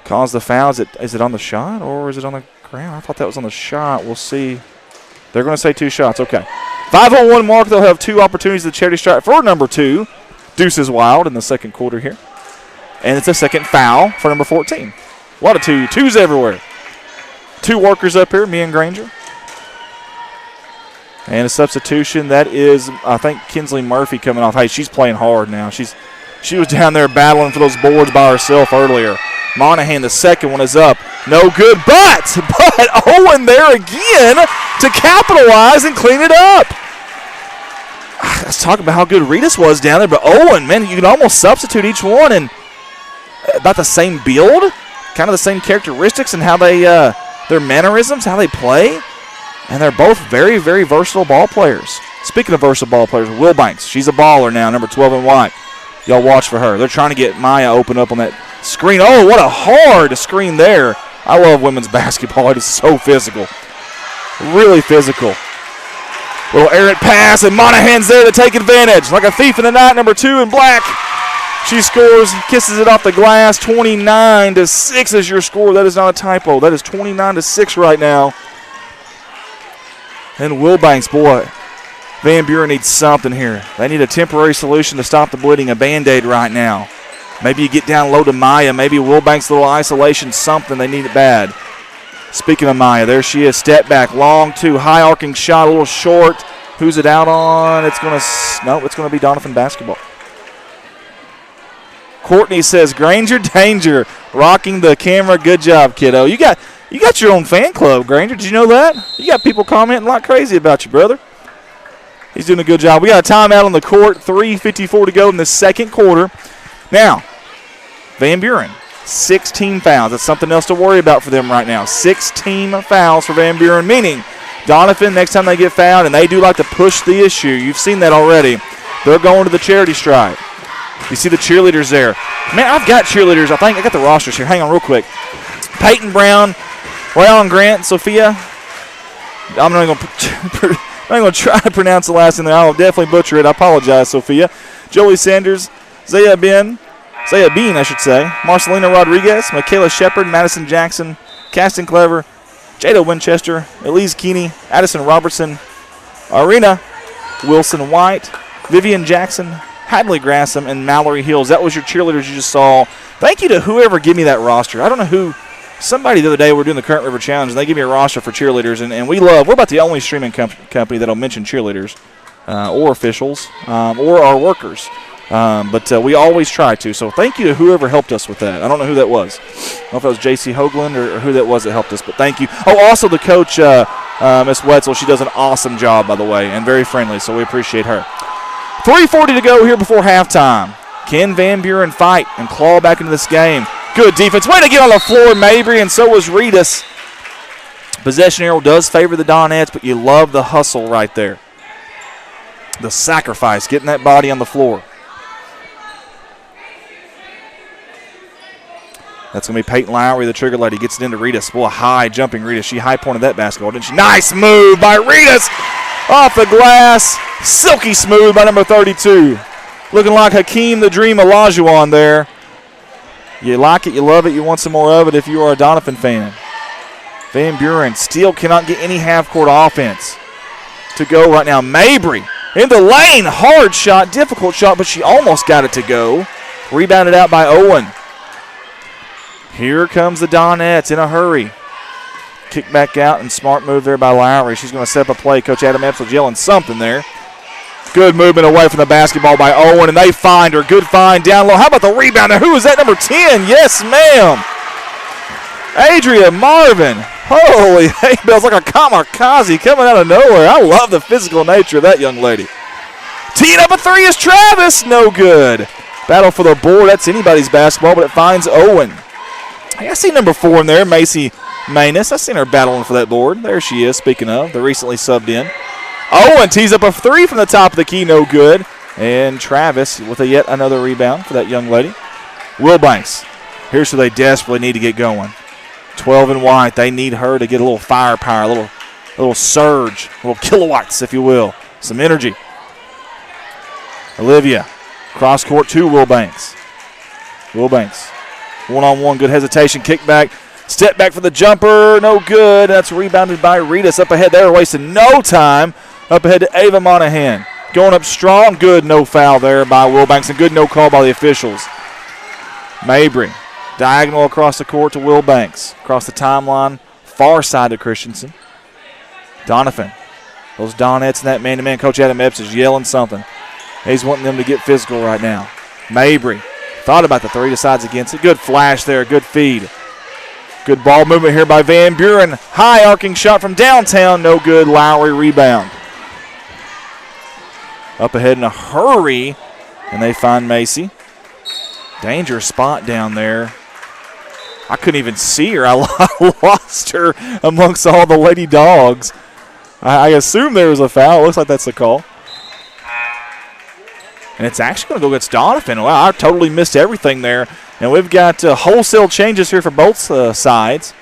caused the foul. Is it on the shot, or is it on the ground? I thought that was on the shot. We'll see. They're going to say 2 shots. Okay. 5:01 mark. They'll have 2 opportunities to charity strike for number 2. Deuces Wild in the second quarter here. And it's a second foul for number 14. A lot of twos everywhere. 2 workers up here, me and Granger. And a substitution, that is, I think, Kinsley Murphy coming off. Hey, she's playing hard now. She was down there battling for those boards by herself earlier. Monahan, the second one is up. No good, but Owen there again to capitalize and clean it up. Let's talk about how good Ritas was down there, but Owen, man, you can almost substitute each one and about the same build, kind of the same characteristics and how they, their mannerisms, how they play. And they're both very, very versatile ball players. Speaking of versatile ball players, Wilbanks, she's a baller now, number 12 in white. Y'all watch for her. They're trying to get Maya open up on that screen. Oh, what a hard screen there. I love women's basketball. It is so physical. Really physical. Little errant pass, and Monahan's there to take advantage. Like a thief in the night, number 2 in black. She scores, kisses it off the glass. 29-6 is your score. That is not a typo. That is 29-6 right now. And Wilbanks, boy, Van Buren needs something here. They need a temporary solution to stop the bleeding, a Band-Aid right now. Maybe you get down low to Maya. Maybe Wilbanks, a little isolation, something. They need it bad. Speaking of Maya, there she is. Step back, long two, high arcing shot, a little short. Who's it out on? It's going to be Donovan basketball. Courtney says, Granger danger, rocking the camera. Good job, kiddo. You got your own fan club, Granger. Did you know that? You got people commenting like crazy about you, brother. He's doing a good job. We got a timeout on the court. 3:54 to go in the second quarter. Now, Van Buren, 16 fouls. That's something else to worry about for them right now. 16 fouls for Van Buren, meaning Donovan, next time they get fouled, and they do like to push the issue. You've seen that already. They're going to the charity stripe. You see the cheerleaders there. Man, I've got cheerleaders. I got the rosters here. Hang on real quick. Peyton Brown, Rayon Grant, Sophia. I'm not going to try to pronounce the last name there. I'll definitely butcher it. I apologize, Sophia. Jolie Sanders, Zaya Bean, I should say. Marcelina Rodriguez, Michaela Shepard, Madison Jackson, Caston Clever, Jada Winchester, Elise Keeney, Addison Robertson, Arena Wilson White, Vivian Jackson, Hadley Grassam, and Mallory Hills. That was your cheerleaders you just saw. Thank you to whoever gave me that roster. I don't know who. Somebody the other day, we're doing the Current River Challenge, and they give me a roster for cheerleaders, and we're about the only streaming company that'll mention cheerleaders or officials or our workers. But we always try to. So thank you to whoever helped us with that. I don't know who that was. I don't know if it was J.C. Hoagland or who that was that helped us, but thank you. Oh, also the coach, Miss Wetzel. She does an awesome job, by the way, and very friendly, so we appreciate her. 3:40 to go here before halftime. Can Van Buren fight and claw back into this game? Good defense. Way to get on the floor, Mabry, and so was Ritas. Possession arrow does favor the Donettes, but you love the hustle right there. The sacrifice, getting that body on the floor. That's going to be Peyton Lowry, the trigger lady, gets it into Ritas. Boy, high jumping Ritas. She high-pointed that basketball, didn't she? Nice move by Ritas. Off the glass. Silky smooth by number 32. Looking like Hakeem the Dream Olajuwon there. You like it, you love it, you want some more of it if you are a Donovan fan. Van Buren still cannot get any half-court offense to go right now. Mabry in the lane. Hard shot, difficult shot, but she almost got it to go. Rebounded out by Owen. Here comes the Donettes in a hurry. Kick back out and smart move there by Lowry. She's going to set up a play. Coach Adam Epsel yelling something there. Good movement away from the basketball by Owen, and they find her. Good find down low. How about the rebound? Now, who is that, number 10? Yes, ma'am. Adria Marvin. Holy hay bells, like a kamikaze coming out of nowhere. I love the physical nature of that young lady. Teeing up a three is Travis. No good. Battle for the board. That's anybody's basketball, but it finds Owen. I see number 4 in there, Macy Manus. I've seen her battling for that board. There she is, speaking of. The recently subbed in. Owen tees up a three from the top of the key, no good. And Travis with yet another rebound for that young lady. Wilbanks. Here's who they desperately need to get going. 12 in white. They need her to get a little firepower, a little surge, a little kilowatts, if you will. Some energy. Olivia. Cross court to Wilbanks. Wilbanks. One-on-one, good hesitation, kick back. Step back for the jumper, no good. That's rebounded by Ritas. Up ahead there, wasting no time. Up ahead to Ava Monahan. Going up strong, good no foul there by Wilbanks, and good no call by the officials. Mabry, diagonal across the court to Wilbanks. Across the timeline, far side to Christensen. Donovan Those Donettes and that man-to-man. Coach Adam Epps is yelling something. He's wanting them to get physical right now. Mabry thought about the three, decides against it. Good flash there, good feed. Good ball movement here by Van Buren. High arcing shot from downtown, no good. Lowry rebound. Up ahead in a hurry, and they find Macy. Dangerous spot down there. I couldn't even see her. I lost her amongst all the Lady Dogs. I assume there was a foul. Looks like that's the call. And it's actually going to go against Donovan. Wow, I totally missed everything there. And we've got wholesale changes here for both sides.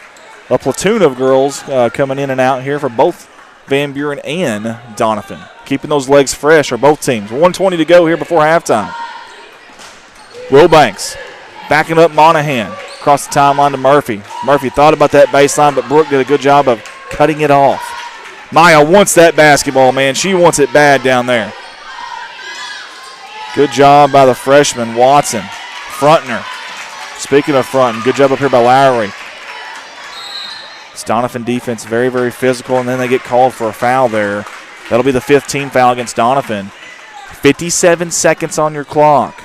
A platoon of girls coming in and out here for both Van Buren and Donovan. Keeping those legs fresh for both teams. 1:20 to go here before halftime. Wilbanks backing up Monahan. Across the timeline to Murphy. Murphy thought about that baseline, but Brooke did a good job of cutting it off. Maya wants that basketball, man. She wants it bad down there. Good job by the freshman, Watson. Fronting her. Speaking of fronting, good job up here by Lowry. It's Donovan defense, very, very physical, and then they get called for a foul there. That'll be the 15th foul against Donovan. 57 seconds on your clock.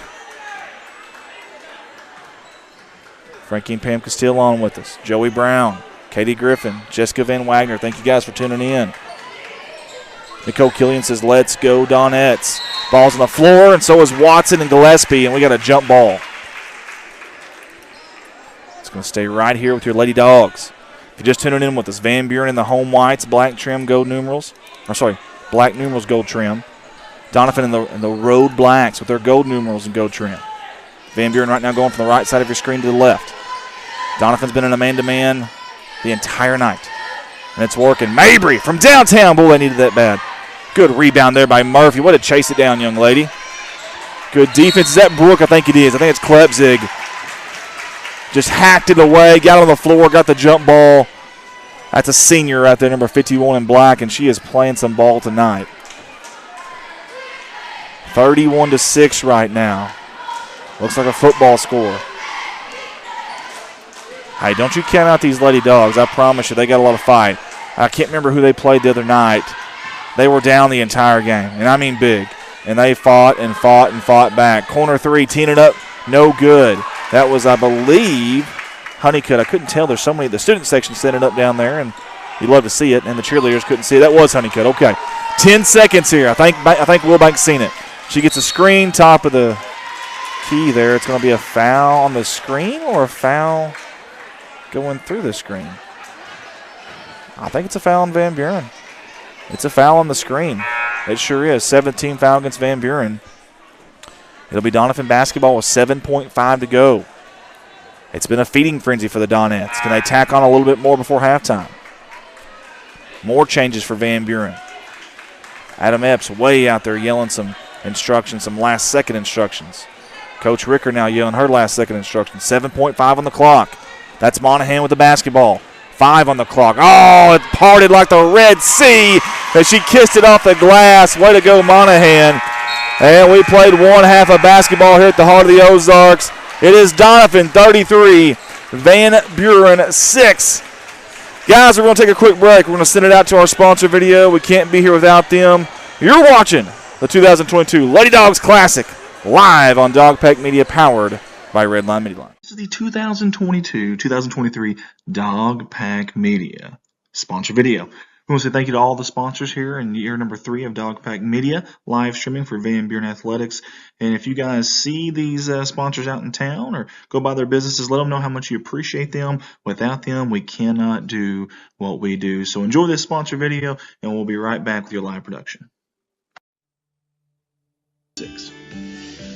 Frankie and Pam Castile on with us. Joey Brown, Katie Griffin, Jessica Van Wagner. Thank you guys for tuning in. Nicole Killian says, let's go Donettes. Ball's on the floor, and so is Watson and Gillespie, and we got a jump ball. It's going to stay right here with your Lady Dogs. If you're just tuning in with us, Van Buren in the home whites, black trim, gold numerals. Black numerals, gold trim. Donovan in the road blacks with their gold numerals and gold trim. Van Buren right now going from the right side of your screen to the left. Donovan's been in a man-to-man the entire night. And it's working. Mabry from downtown. Boy, they needed that bad. Good rebound there by Murphy. Way to chase it down, young lady. Good defense. Is that Brooke? I think it is. I think it's Klepzig. Just hacked it away. Got on the floor. Got the jump ball. That's a senior right there, number 51 in black, and she is playing some ball tonight. 31-6 right now. Looks like a football score. Hey, don't you count out these Lady Dogs. I promise you, they got a lot of fight. I can't remember who they played the other night. They were down the entire game, and I mean big. And they fought and fought and fought back. Corner three, teeing it up, no good. That was, I believe, Honeycutt. I couldn't tell. There's so many. The student section set it up down there, and you'd love to see it, and the cheerleaders couldn't see it. That was Honeycutt. Okay. 10 seconds here. I think Wilbank's seen it. She gets a screen, top of the key there. It's going to be a foul on the screen or a foul going through the screen? I think it's a foul on Van Buren. It's a foul on the screen. It sure is. 17 foul against Van Buren. It'll be Donovan basketball with 7.5 to go. It's been a feeding frenzy for the Donettes. Can they tack on a little bit more before halftime? More changes for Van Buren. Adam Epps way out there yelling some instructions, some last-second instructions. Coach Ricker now yelling her last-second instructions. 7.5 on the clock. That's Monahan with the basketball. 5 on the clock. Oh, it parted like the Red Sea as she kissed it off the glass. Way to go, Monahan. And we played one half of basketball here at the heart of the Ozarks. It is Donovan 33, Van Buren 6. Guys, we're going to take a quick break. We're going to send it out to our sponsor video. We can't be here without them. You're watching the 2022 Lady Dogs Classic live on Dog Pack Media, powered by Redline Media Line. This is the 2022-2023 Dog Pack Media sponsor video. We want to say thank you to all the sponsors here in year number 3 of Dog Pack Media, live streaming for Van Buren Athletics. And if you guys see these sponsors out in town or go by their businesses, let them know how much you appreciate them. Without them, we cannot do what we do. So enjoy this sponsor video, and we'll be right back with your live production. 6.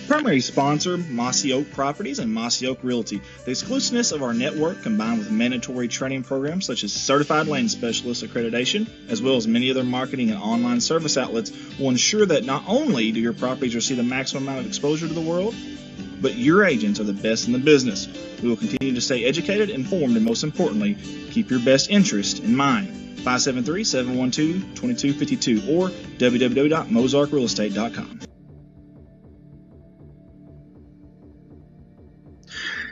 Primary sponsor, Mossy Oak Properties and Mossy Oak Realty. The exclusiveness of our network, combined with mandatory training programs such as Certified Land Specialist accreditation, as well as many other marketing and online service outlets, will ensure that not only do your properties receive the maximum amount of exposure to the world, but your agents are the best in the business. We will continue to stay educated, informed, and most importantly, keep your best interest in mind. 573-712-2252 or www.mozarkrealestate.com.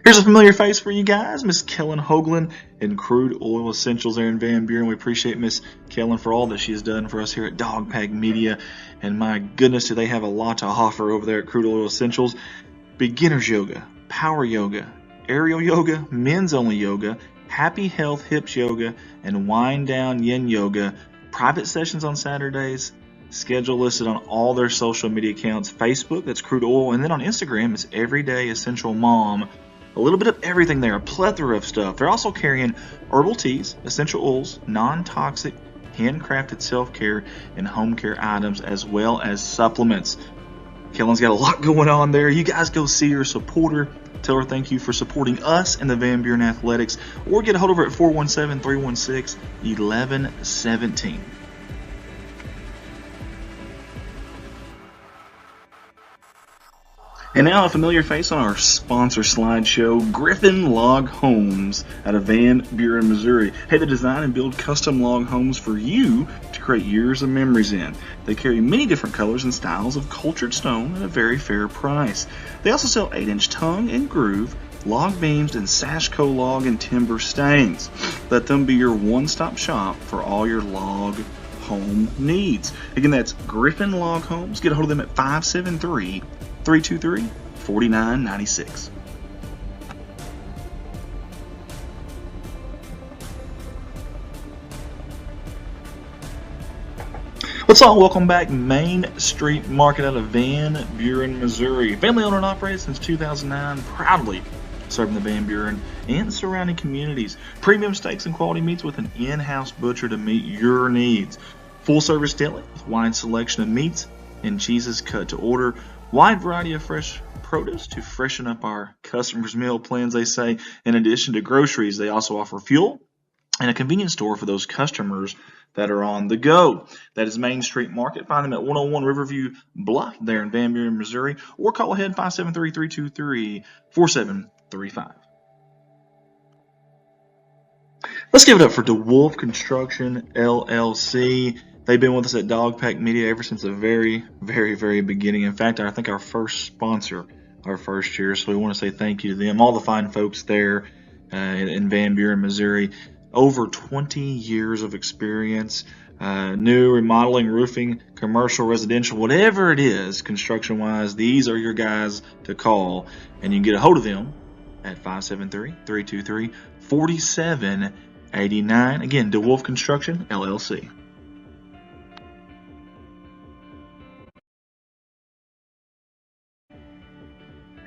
Here's a familiar face for you guys, Miss Kellen Hoagland in Crude Oil Essentials there in Van Buren. We appreciate Miss Kellen for all that she has done for us here at Dog Pack Media. And my goodness, do they have a lot to offer over there at Crude Oil Essentials. Beginners yoga, power yoga, aerial yoga, men's only yoga, happy health hips yoga, and wind down yin yoga. Private sessions on Saturdays. Schedule listed on all their social media accounts. Facebook, that's Crude Oil, and then on Instagram, it's Everyday Essential Mom. A little bit of everything there, a plethora of stuff. They're also carrying herbal teas, essential oils, non-toxic, handcrafted self-care, and home care items, as well as supplements. Kellen's got a lot going on there. You guys go see her, support her. Tell her thank you for supporting us in the Van Buren Athletics, or get a hold of her at 417-316-1117. And now a familiar face on our sponsor slideshow, Griffin Log Homes out of Van Buren, Missouri. Hey, they design and build custom log homes for you to create years of memories in. They carry many different colors and styles of cultured stone at a very fair price. They also sell 8-inch tongue and groove, log beams, and Sashco log and timber stains. Let them be your one-stop shop for all your log home needs. Again, that's Griffin Log Homes. Get a hold of them at 573-323-4996. Let's all welcome back Main Street Market out of Van Buren, Missouri. Family owned and operated since 2009, proudly serving the Van Buren and surrounding communities. Premium steaks and quality meats with an in-house butcher to meet your needs. Full service deli with wide selection of meats and cheeses cut to order. Wide variety of fresh produce to freshen up our customers' meal plans, they say. In addition to groceries, they also offer fuel and a convenience store for those customers that are on the go. That is Main Street Market. Find them at 101 Riverview Bluff there in Van Buren, Missouri, or call ahead 573-323-4735. Let's give it up for DeWolf Construction, LLC. They've been with us at Dog Pack Media ever since the very, very, very beginning. In fact, I think our first sponsor, our first year. So we want to say thank you to them, all the fine folks there in Van Buren, Missouri. Over 20 years of experience, new, remodeling, roofing, commercial, residential, whatever it is, construction-wise, these are your guys to call. And you can get a hold of them at 573-323-4789. Again, DeWolf Construction, LLC.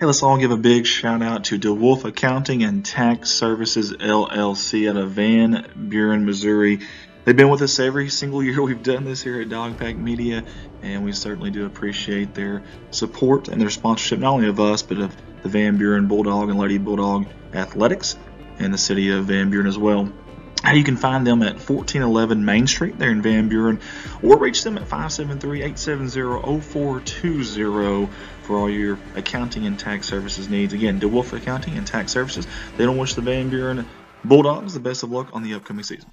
Hey, let's all give a big shout out to DeWolf Accounting and Tax Services LLC out of Van Buren, Missouri. They've been with us every single year we've done this here at Dog Pack Media, and we certainly do appreciate their support and their sponsorship, not only of us, but of the Van Buren Bulldog and Lady Bulldog Athletics and the city of Van Buren as well. You can find them at 1411 Main Street there in Van Buren, or reach them at 573-870-0420 for all your accounting and tax services needs. Again, DeWolf Accounting and Tax Services. They don't wish the Van Buren Bulldogs the best of luck on the upcoming season.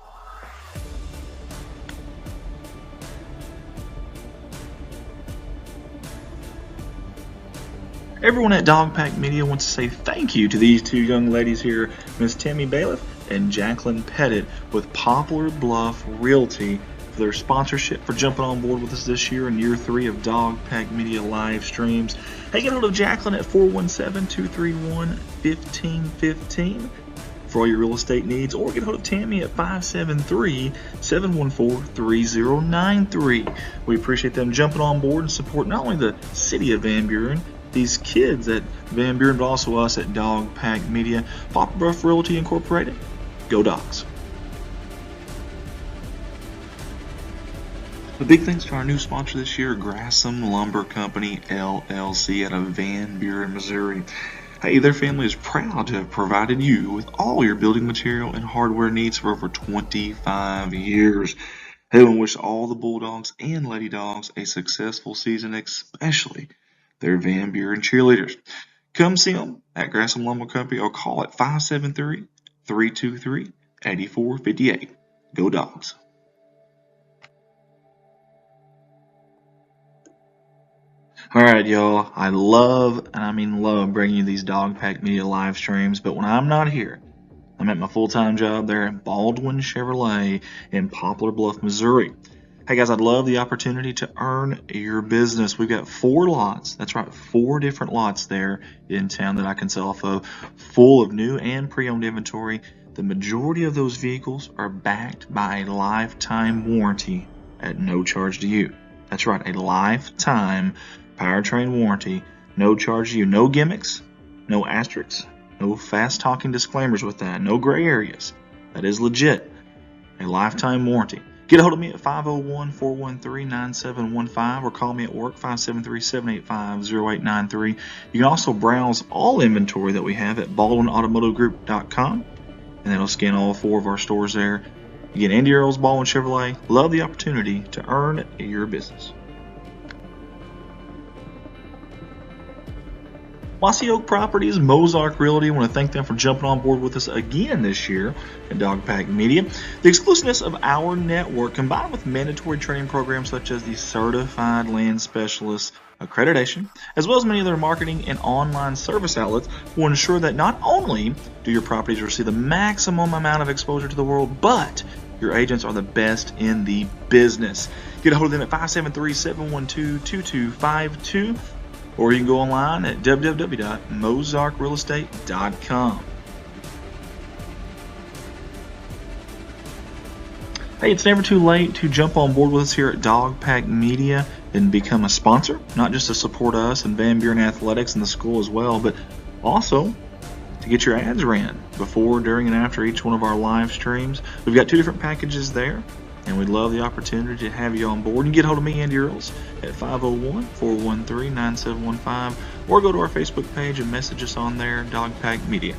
Everyone at Dog Pack Media wants to say thank you to these two young ladies here, Miss Tammy Bailiff and Jacqueline Pettit with Poplar Bluff Realty, for their sponsorship, for jumping on board with us this year in year 3 of Dog Pack Media live streams. Hey, get hold of Jacqueline at 417-231-1515 for all your real estate needs, or get hold of Tammy at 573-714-3093. We appreciate them jumping on board and supporting not only the city of Van Buren, these kids at Van Buren, but also us at Dog Pack Media. Poplar Bluff Realty Incorporated. Go Dogs. A big thanks to our new sponsor this year, Grassham Lumber Company, LLC, out of Van Buren, Missouri. Hey, their family is proud to have provided you with all your building material and hardware needs for over 25 years. They want to wish all the Bulldogs and Lady Dogs a successful season, especially their Van Buren cheerleaders. Come see them at Grassham Lumber Company or call at 573-323-8458. Go Dogs. All right, y'all. I love, and I mean love, bringing you these Dog Pack Media live streams. But when I'm not here, I'm at my full-time job there at Baldwin Chevrolet in Poplar Bluff, Missouri. Hey guys, I'd love the opportunity to earn your business. We've got 4 lots. That's right, 4 different lots there in town that I can sell off of, full of new and pre-owned inventory. The majority of those vehicles are backed by a lifetime warranty at no charge to you. That's right, a lifetime powertrain warranty, no charge to you. No gimmicks, no asterisks, no fast-talking disclaimers with that, no gray areas. That is legit, a lifetime warranty. Get a hold of me at 501-413-9715 or call me at work 573-785-0893. You can also browse all inventory that we have at baldwinautomotivegroup.com, and that'll scan all 4 of our stores there. Again, Andy Earls, Baldwin Chevrolet. Love the opportunity to earn your business. Mossy Oak Properties, Mozark Realty. I want to thank them for jumping on board with us again this year at Dog Pack Media. The exclusiveness of our network, combined with mandatory training programs such as the Certified Land Specialist accreditation, as well as many other marketing and online service outlets, will ensure that not only do your properties receive the maximum amount of exposure to the world, but your agents are the best in the business. Get a hold of them at 573-712-2252. Or you can go online at www.mozarkrealestate.com. Hey, it's never too late to jump on board with us here at Dog Pack Media and become a sponsor, not just to support us and Van Buren Athletics and the school as well, but also to get your ads ran before, during, and after each one of our live streams. We've got 2 different packages there, and we'd love the opportunity to have you on board. You can get a hold of me, Andy Earls, at 501-413-9715, or go to our Facebook page and message us on there, Dog Pack Media.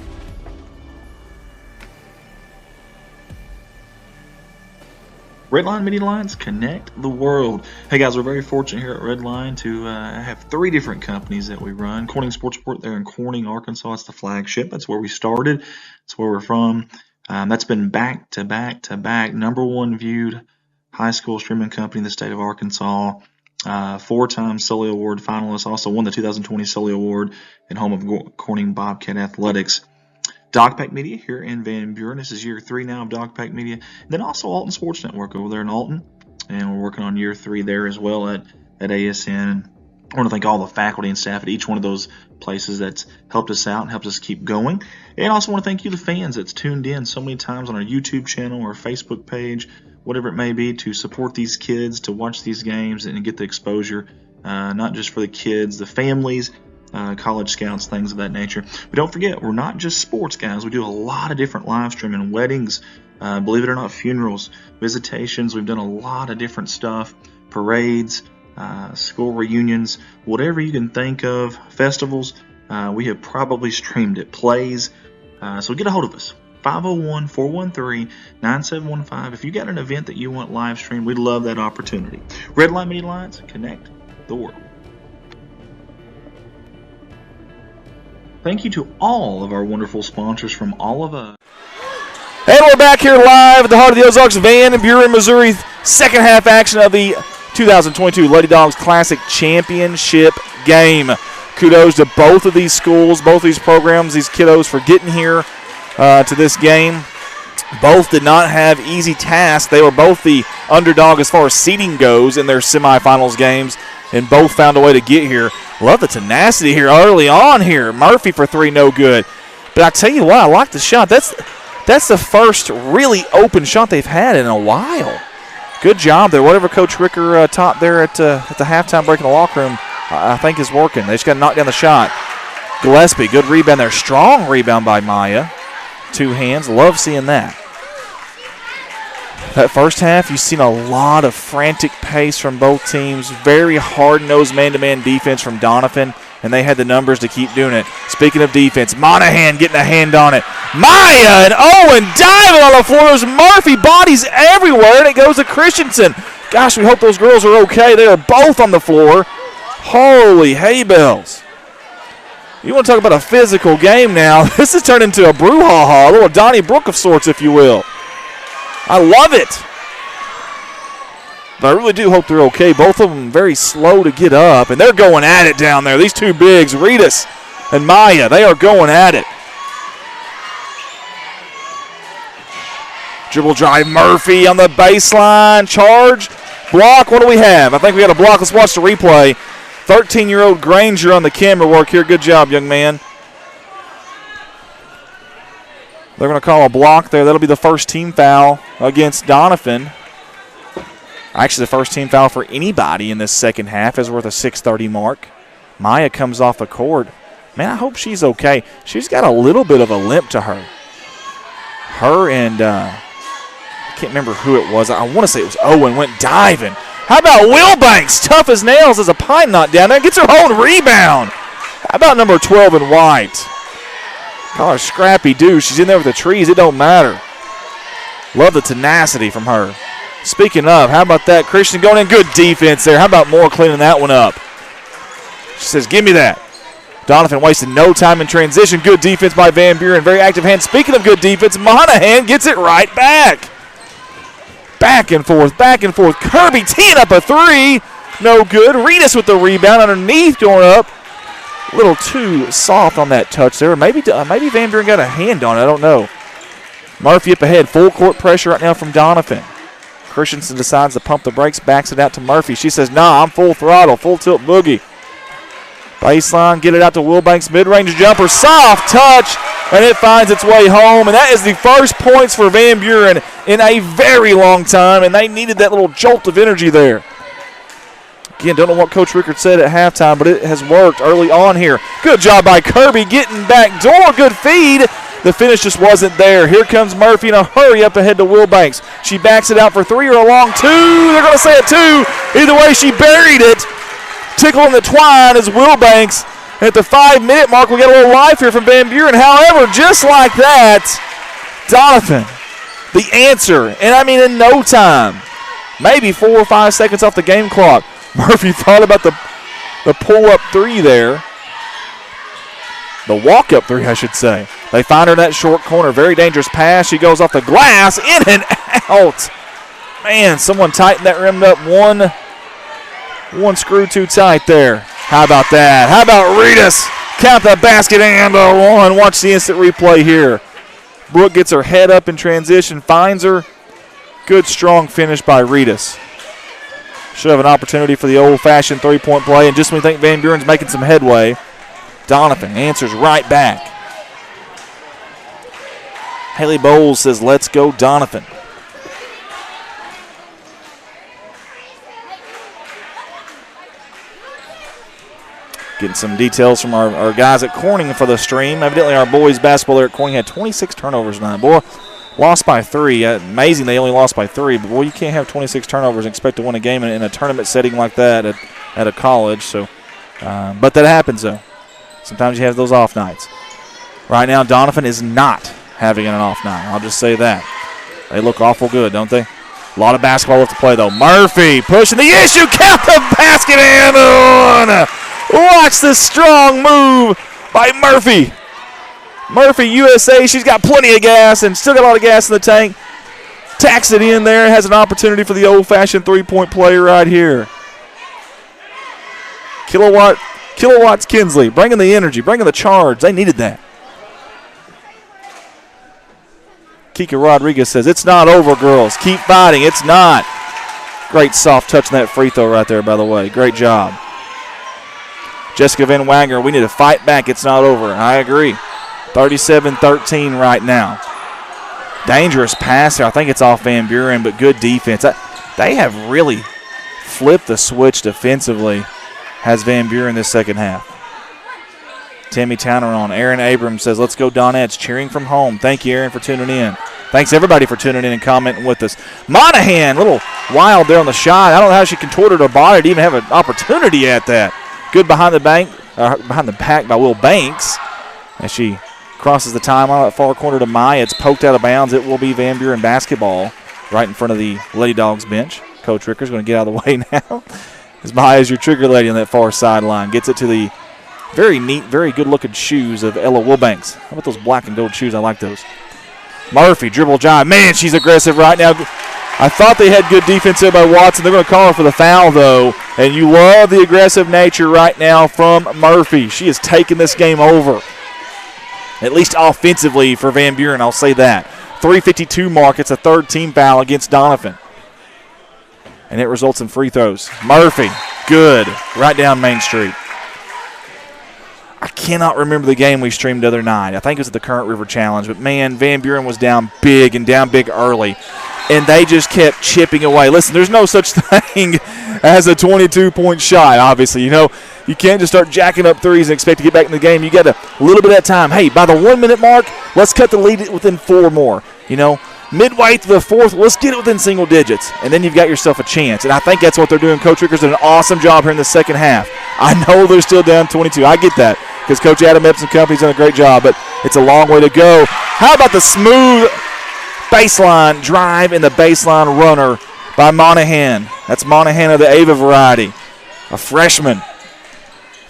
Redline Media Lines, connect the world. Hey guys, we're very fortunate here at Redline to have 3 different companies that we run. Corning Sports Report there in Corning, Arkansas. It's the flagship. That's where we started. That's where we're from. That's been back to back to back #1 viewed high school streaming company in the state of Arkansas. 4-time Sully Award finalist. Also won the 2020 Sully Award and home of Corning Bobcat Athletics. Dog Pack Media here in Van Buren. This is year 3 now of Dog Pack Media. And then also Alton Sports Network over there in Alton. And we're working on year 3 there as well at ASN. I want to thank all the faculty and staff at each one of those places that's helped us out and helped us keep going. And I also want to thank you, the fans, that's tuned in so many times on our YouTube channel or Facebook page, whatever it may be, to support these kids, to watch these games and get the exposure, not just for the kids, the families, college scouts, things of that nature. But don't forget, we're not just sports guys. We do a lot of different live streaming, weddings, believe it or not, funerals, visitations. We've done a lot of different stuff, parades, school reunions, whatever you can think of, festivals. We have probably streamed it, plays. So get a hold of us, 501-413-9715. If you got an event that you want live streamed, we'd love that opportunity. Redline Media Lines, connect the world. Thank you to all of our wonderful sponsors from all of us. And we're back here live at the heart of the Ozarks, Van Buren, Missouri. Second half action of the 2022 Lady Dogs Classic Championship game. Kudos to both of these schools, both of these programs, these kiddos for getting here to this game. Both did not have easy tasks. They were both the underdog as far as seeding goes in their semifinals games, and both found a way to get here. Love the tenacity here early on here. Murphy for 3, no good. But I tell you what, I like the shot. That's the first really open shot they've had in a while. Good job there. Whatever Coach Ricker taught there at the halftime break in the locker room, I think is working. They just got to knock down the shot. Gillespie, good rebound there. Strong rebound by Maya. 2 hands. Love seeing that. That first half, you've seen a lot of frantic pace from both teams. Very hard-nosed man-to-man defense from Donovan, and they had the numbers to keep doing it. Speaking of defense, Monahan getting a hand on it. Maya and Owen diving on the floor. There's Murphy, bodies everywhere, and it goes to Christensen. Gosh, we hope those girls are okay. They are both on the floor. Holy hay bells. You want to talk about a physical game now. This has turned into a brouhaha, a little Donnybrook of sorts, if you will. I love it. But I really do hope they're okay. Both of them very slow to get up, and they're going at it down there. These two bigs, Ritas and Maya, they are going at it. Dribble drive, Murphy on the baseline, charge, block. What do we have? I think we got a block. Let's watch the replay. 13-year-old Granger on the camera work here. Good job, young man. They're going to call a block there. That'll be the first team foul against Donovan. Actually, the first team foul for anybody in this second half is worth a 6:30 mark. Maya comes off the court. Man, I hope she's okay. She's got a little bit of a limp to her. Her and I can't remember who it was. I want to say it was Owen went diving. How about Wilbanks? Tough as nails as a pine knot down there. Gets her own rebound. How about number 12 in white? Call her Scrappy Doo. She's in there with the trees. It don't matter. Love the tenacity from her. Speaking of, how about that? Christian going in. Good defense there. How about Moore cleaning that one up? She says, give me that. Donovan wasted no time in transition. Good defense by Van Buren. Very active hand. Speaking of good defense, Monahan gets it right back. Back and forth, back and forth. Kirby teeing up a three. No good. Ritas with the rebound underneath going up. A little too soft on that touch there. Maybe Van Buren got a hand on it. I don't know. Murphy up ahead. Full court pressure right now from Donovan. Christensen decides to pump the brakes, backs it out to Murphy. She says, nah, I'm full throttle, full tilt boogie. Baseline, get it out to Wilbanks, mid-range jumper, soft touch, and it finds its way home. And that is the first points for Van Buren in a very long time, and they needed that little jolt of energy there. Again, don't know what Coach Rickard said at halftime, but it has worked early on here. Good job by Kirby getting back door, good feed. The finish just wasn't there. Here comes Murphy in a hurry up ahead to Wilbanks. She backs it out for three or a long two. They're going to say a two. Either way, she buried it. Tickling the twine is Wilbanks. And at the 5-minute mark, we got a little life here from Van Buren. However, just like that, Donovan, the answer. And I mean in no time. Maybe 4 or 5 seconds off the game clock. Murphy thought about the pull-up three there. The walk-up three, I should say. They find her in that short corner. Very dangerous pass. She goes off the glass. In and out. Man, someone tightened that rim up one screw too tight there. How about that? How about Ritas? Count the basket and a one. Watch the instant replay here. Brooke gets her head up in transition. Finds her. Good, strong finish by Ritas. Should have an opportunity for the old-fashioned three-point play. And just when we think Van Buren's making some headway, Donovan answers right back. Haley Bowles says, let's go Donovan. Getting some details from our guys at Corning for the stream. Evidently our boys basketball there at Corning had 26 turnovers tonight. Boy, lost by 3. Amazing they only lost by 3, but boy, you can't have 26 turnovers and expect to win a game in a tournament setting like that at a college. So, but that happens though. Sometimes you have those off nights. Right now, Donovan is not having an off night. I'll just say that. They look awful good, don't they? A lot of basketball left to play, though. Murphy pushing the issue. Count the basket and on. Watch this strong move by Murphy. Murphy, USA. She's got plenty of gas and still got a lot of gas in the tank. Tacks it in there. Has an opportunity for the old-fashioned three-point play right here. Kilowatts Kinsley, bringing the energy, bringing the charge. They needed that. Kika Rodriguez says, it's not over, girls. Keep fighting. It's not. Great soft touch on that free throw right there, by the way. Great job. Jessica Van Wagner, we need to fight back. It's not over. I agree. 37-13 right now. Dangerous pass here. I think it's off Van Buren, but good defense. They have really flipped the switch defensively. Has Van Buren this second half. Tammy Towner on. Aaron Abrams says, let's go Donettes, cheering from home. Thank you, Aaron, for tuning in. Thanks, everybody, for tuning in and commenting with us. Monahan, a little wild there on the shot. I don't know how she contorted her body to even have an opportunity at that. Good behind the back by Will Banks. As she crosses the timeline at far corner to Maya. It's poked out of bounds. It will be Van Buren basketball right in front of the Lady Dogs bench. Coach Ricker's going to get out of the way now. As Maya's your trigger lady on that far sideline. Gets it to the very neat, very good-looking shoes of Ella Wilbanks. How about those black and gold shoes? I like those. Murphy, dribble drive. Man, she's aggressive right now. I thought they had good defense there by Watson. They're going to call her for the foul, though. And you love the aggressive nature right now from Murphy. She has taken this game over, at least offensively for Van Buren, I'll say that. 3:52 mark. It's a third team foul against Donovan. And it results in free throws. Murphy, good, right down Main Street. I cannot remember the game we streamed the other night. I think it was at the Current River Challenge. But, man, Van Buren was down big and down big early. And they just kept chipping away. Listen, there's no such thing as a 22-point shot, obviously. You know, you can't just start jacking up threes and expect to get back in the game. You got a little bit of that time. Hey, by the 1 minute mark, let's cut the lead within 4 more. You know, midway through the fourth, let's get it within single digits. And then you've got yourself a chance. And I think that's what they're doing. Coach Ricker's did an awesome job here in the second half. I know they're still down 22. I get that because Coach Adam Epps and company's done a great job, but it's a long way to go. How about the smooth baseline drive and the baseline runner by Monahan? That's Monahan of the Ava variety, a freshman.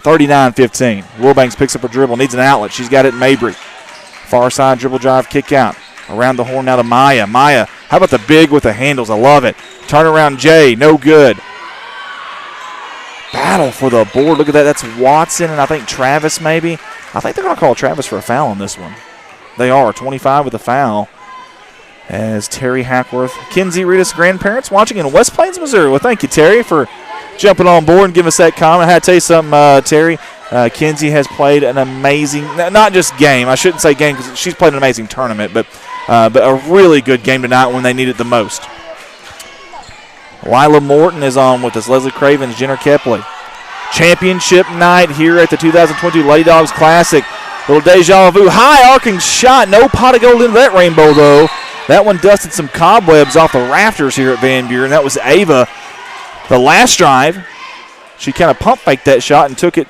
39-15. Wilbanks picks up a dribble, needs an outlet. She's got it in Mabry. Far side dribble drive, kick out. Around the horn now to Maya. Maya, how about the big with the handles? I love it. Turnaround Jay, no good. Battle for the board. Look at that. That's Watson and I think Travis maybe. I think they're going to call Travis for a foul on this one. They are. 25 with a foul. As Terry Hackworth, Kinsey Reedus grandparents watching in West Plains, Missouri. Well, thank you, Terry, for jumping on board and giving us that comment. I had to tell you something, Terry. Kinsey has played an amazing, not just game. I shouldn't say game because she's played an amazing tournament, but a really good game tonight when they need it the most. Lila Morton is on with us. Leslie Cravens, Jenner Kepley. Championship night here at the 2022 Lady Dogs Classic. Little deja vu. High arcing shot. No pot of gold into that rainbow, though. That one dusted some cobwebs off the rafters here at Van Buren. That was Ava. The last drive, she kind of pump faked that shot and took it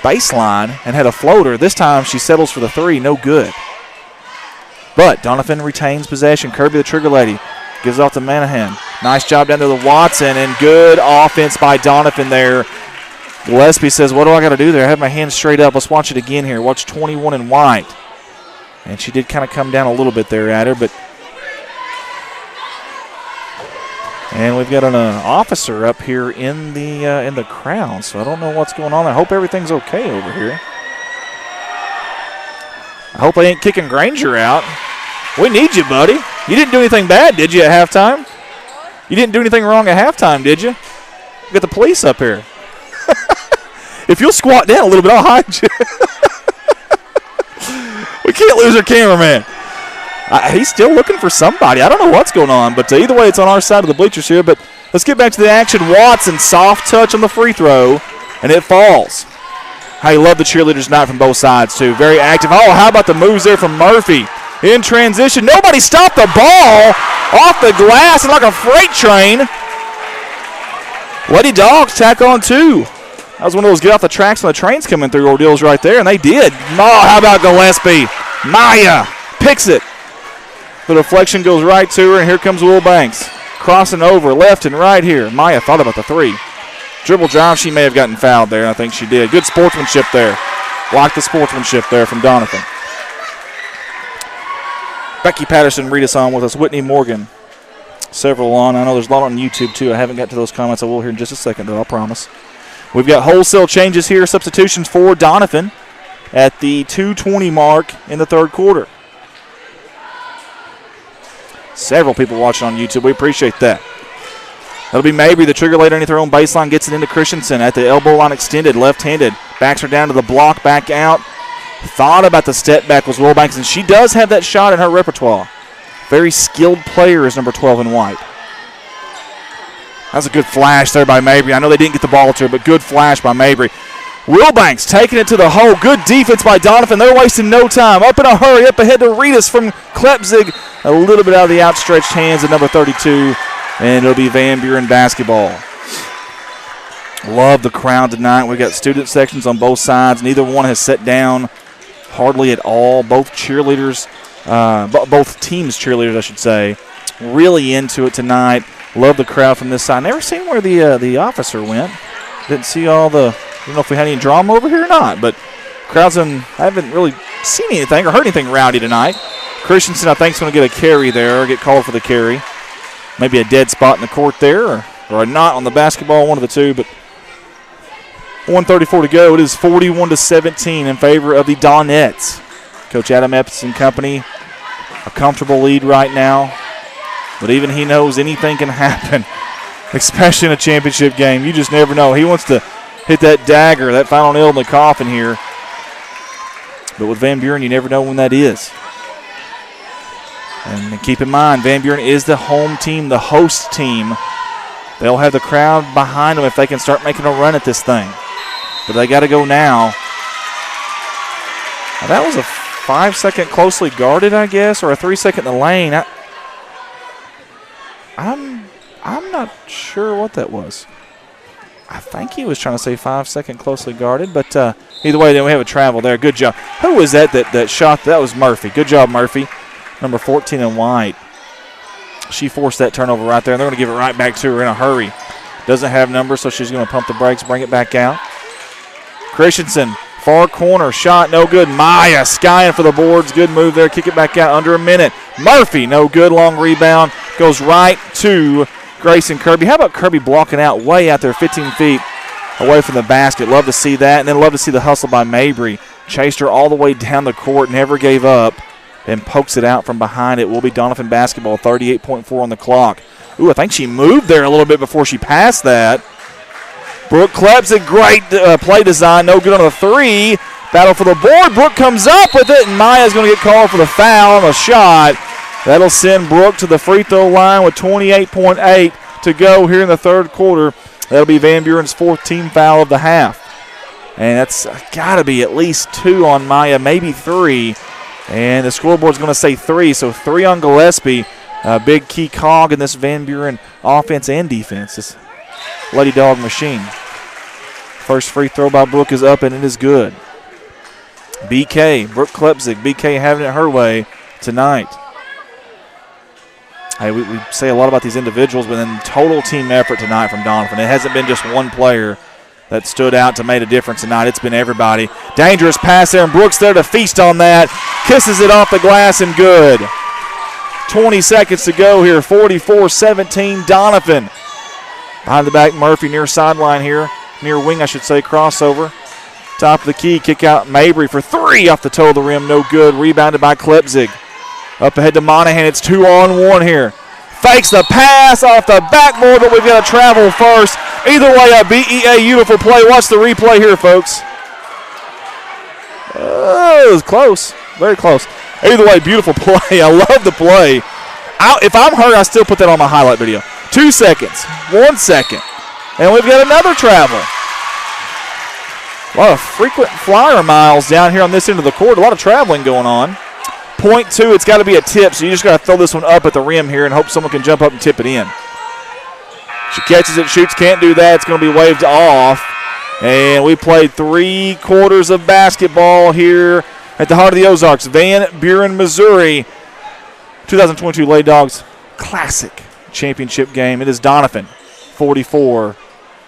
baseline and had a floater. This time she settles for the three. No good. But Donovan retains possession. Kirby, the trigger lady, gives off to Monahan. Nice job down there to Watson, and good offense by Donovan there. Gillespie says, what do I got to do there? I have my hands straight up. Let's watch it again here. Watch 21 in white. And she did kind of come down a little bit there at her, but and we've got an officer up here in the crowd, so I don't know what's going on. I hope everything's okay over here. I hope they ain't kicking Granger out. We need you, buddy. You didn't do anything bad, did you, at halftime? You didn't do anything wrong at halftime, did you? We got the police up here. If you'll squat down a little bit, I'll hide you. We can't lose our cameraman. He's still looking for somebody. I don't know what's going on, but either way, it's on our side of the bleachers here. But let's get back to the action. Watson, soft touch on the free throw, and it falls. I love the cheerleaders tonight from both sides, too. Very active. Oh, how about the moves there from Murphy? In transition. Nobody stopped the ball off the glass and like a freight train. Lady Dogs tack on two. That was one of those get off the tracks when the train's coming through ordeals right there, and they did. Oh, how about Gillespie? Maya picks it. The deflection goes right to her, and here comes Will Banks. Crossing over left and right here. Maya thought about the three. Dribble drive, she may have gotten fouled there. I think she did. Good sportsmanship there. Like the sportsmanship there from Donovan. Becky Patterson read us on with us. Whitney Morgan. Several on. I know there's a lot on YouTube, too. I haven't got to those comments. I will here in just a second, though. I promise. We've got wholesale changes here. Substitutions for Donovan at the 2:20 mark in the third quarter. Several people watching on YouTube. We appreciate that. That'll be Mabry, the trigger lady underneath her own baseline, gets it into Christensen at the elbow line extended, left-handed. Backs her down to the block, back out. Thought about the step back was Wilbanks, and she does have that shot in her repertoire. Very skilled player is number 12 in white. That's a good flash there by Mabry. I know they didn't get the ball to her, but good flash by Mabry. Wilbanks taking it to the hole. Good defense by Donovan. They're wasting no time. Up in a hurry, up ahead to Reedus from Klepzig. A little bit out of the outstretched hands of number 32, and it'll be Van Buren basketball. Love the crowd tonight. We got student sections on both sides. Neither one has set down hardly at all. Both cheerleaders, both teams cheerleaders, I should say, really into it tonight. Love the crowd from this side. Never seen where the officer went. Didn't see all the. I don't know if we had any drama over here or not, but crowds I haven't really seen anything or heard anything rowdy tonight. Christensen, I think, is going to get a carry there, or get called for the carry. maybe a dead spot in the court there or a knot on the basketball, one of the two. But 1:34 to go. It is 41-17 in favor of the Donettes. Coach Adam Epps and company, a comfortable lead right now. But even he knows anything can happen, especially in a championship game. You just never know. He wants to hit that dagger, that final nail in the coffin here. But with Van Buren, you never know when that is. And keep in mind, Van Buren is the home team, the host team. They'll have the crowd behind them if they can start making a run at this thing. But they got to go now. Now that was a 5-second closely guarded, I guess, or a 3-second in the lane. I'm not sure what that was. I think he was trying to say 5-second closely guarded, but either way, then we have a travel there. Good job. Who was that shot? That was Murphy. Good job, Murphy. Number 14 in white. She forced that turnover right there, and they're going to give it right back to her in a hurry. Doesn't have numbers, so she's going to pump the brakes, bring it back out. Christensen, far corner, shot, no good. Maya skying for the boards. Good move there. Kick it back out under a minute. Murphy, no good. Long rebound. Goes right to Grayson Kirby. How about Kirby blocking out way out there, 15 feet away from the basket? Love to see that. And then love to see the hustle by Mabry. Chased her all the way down the court, never gave up, and pokes it out from behind. It will be Donovan basketball, 38.4 on the clock. Ooh, I think she moved there a little bit before she passed that. Brooke Klebs, great play design. No good on the three. Battle for the board. Brooke comes up with it, and Maya's going to get called for the foul on the shot. That'll send Brooke to the free throw line with 28.8 to go here in the third quarter. That'll be Van Buren's fourth team foul of the half. And that's got to be at least 2 on Maya, maybe 3. And the scoreboard's going to say 3, so 3 on Gillespie. A big key cog in this Van Buren offense and defense, this Lady Dog machine. First free throw by Brooke is up, and it is good. BK, Brooke Klepzig, BK having it her way tonight. Hey, we say a lot about these individuals, but then total team effort tonight from Donovan. It hasn't been just one player that stood out to make a difference tonight. It's been everybody. Dangerous pass there, and Brooks there to feast on that. Kisses it off the glass and good. 20 seconds to go here, 44-17 Donovan. Behind the back, Murphy near sideline here. Near wing, I should say, crossover. Top of the key, kick out Mabry for 3 off the toe of the rim. No good. Rebounded by Klepzig. Up ahead to Monahan. It's 2-on-1 here. Fakes the pass off the backboard, but we've got to travel first. Either way, a BEA beautiful play. Watch the replay here, folks. Oh, it was close. Very close. Either way, beautiful play. I love the play. If I'm her, I still put that on my highlight video. 2 seconds. 1 second. And we've got another travel. A lot of frequent flyer miles down here on this end of the court. A lot of traveling going on. Point 2, it's got to be a tip, so you just got to throw this one up at the rim here and hope someone can jump up and tip it in. She catches it, shoots, can't do that. It's going to be waved off. And we played 3 quarters of basketball here at the heart of the Ozarks, Van Buren, Missouri. 2022 Lady Dogs Classic Championship game. It is Donovan, 44,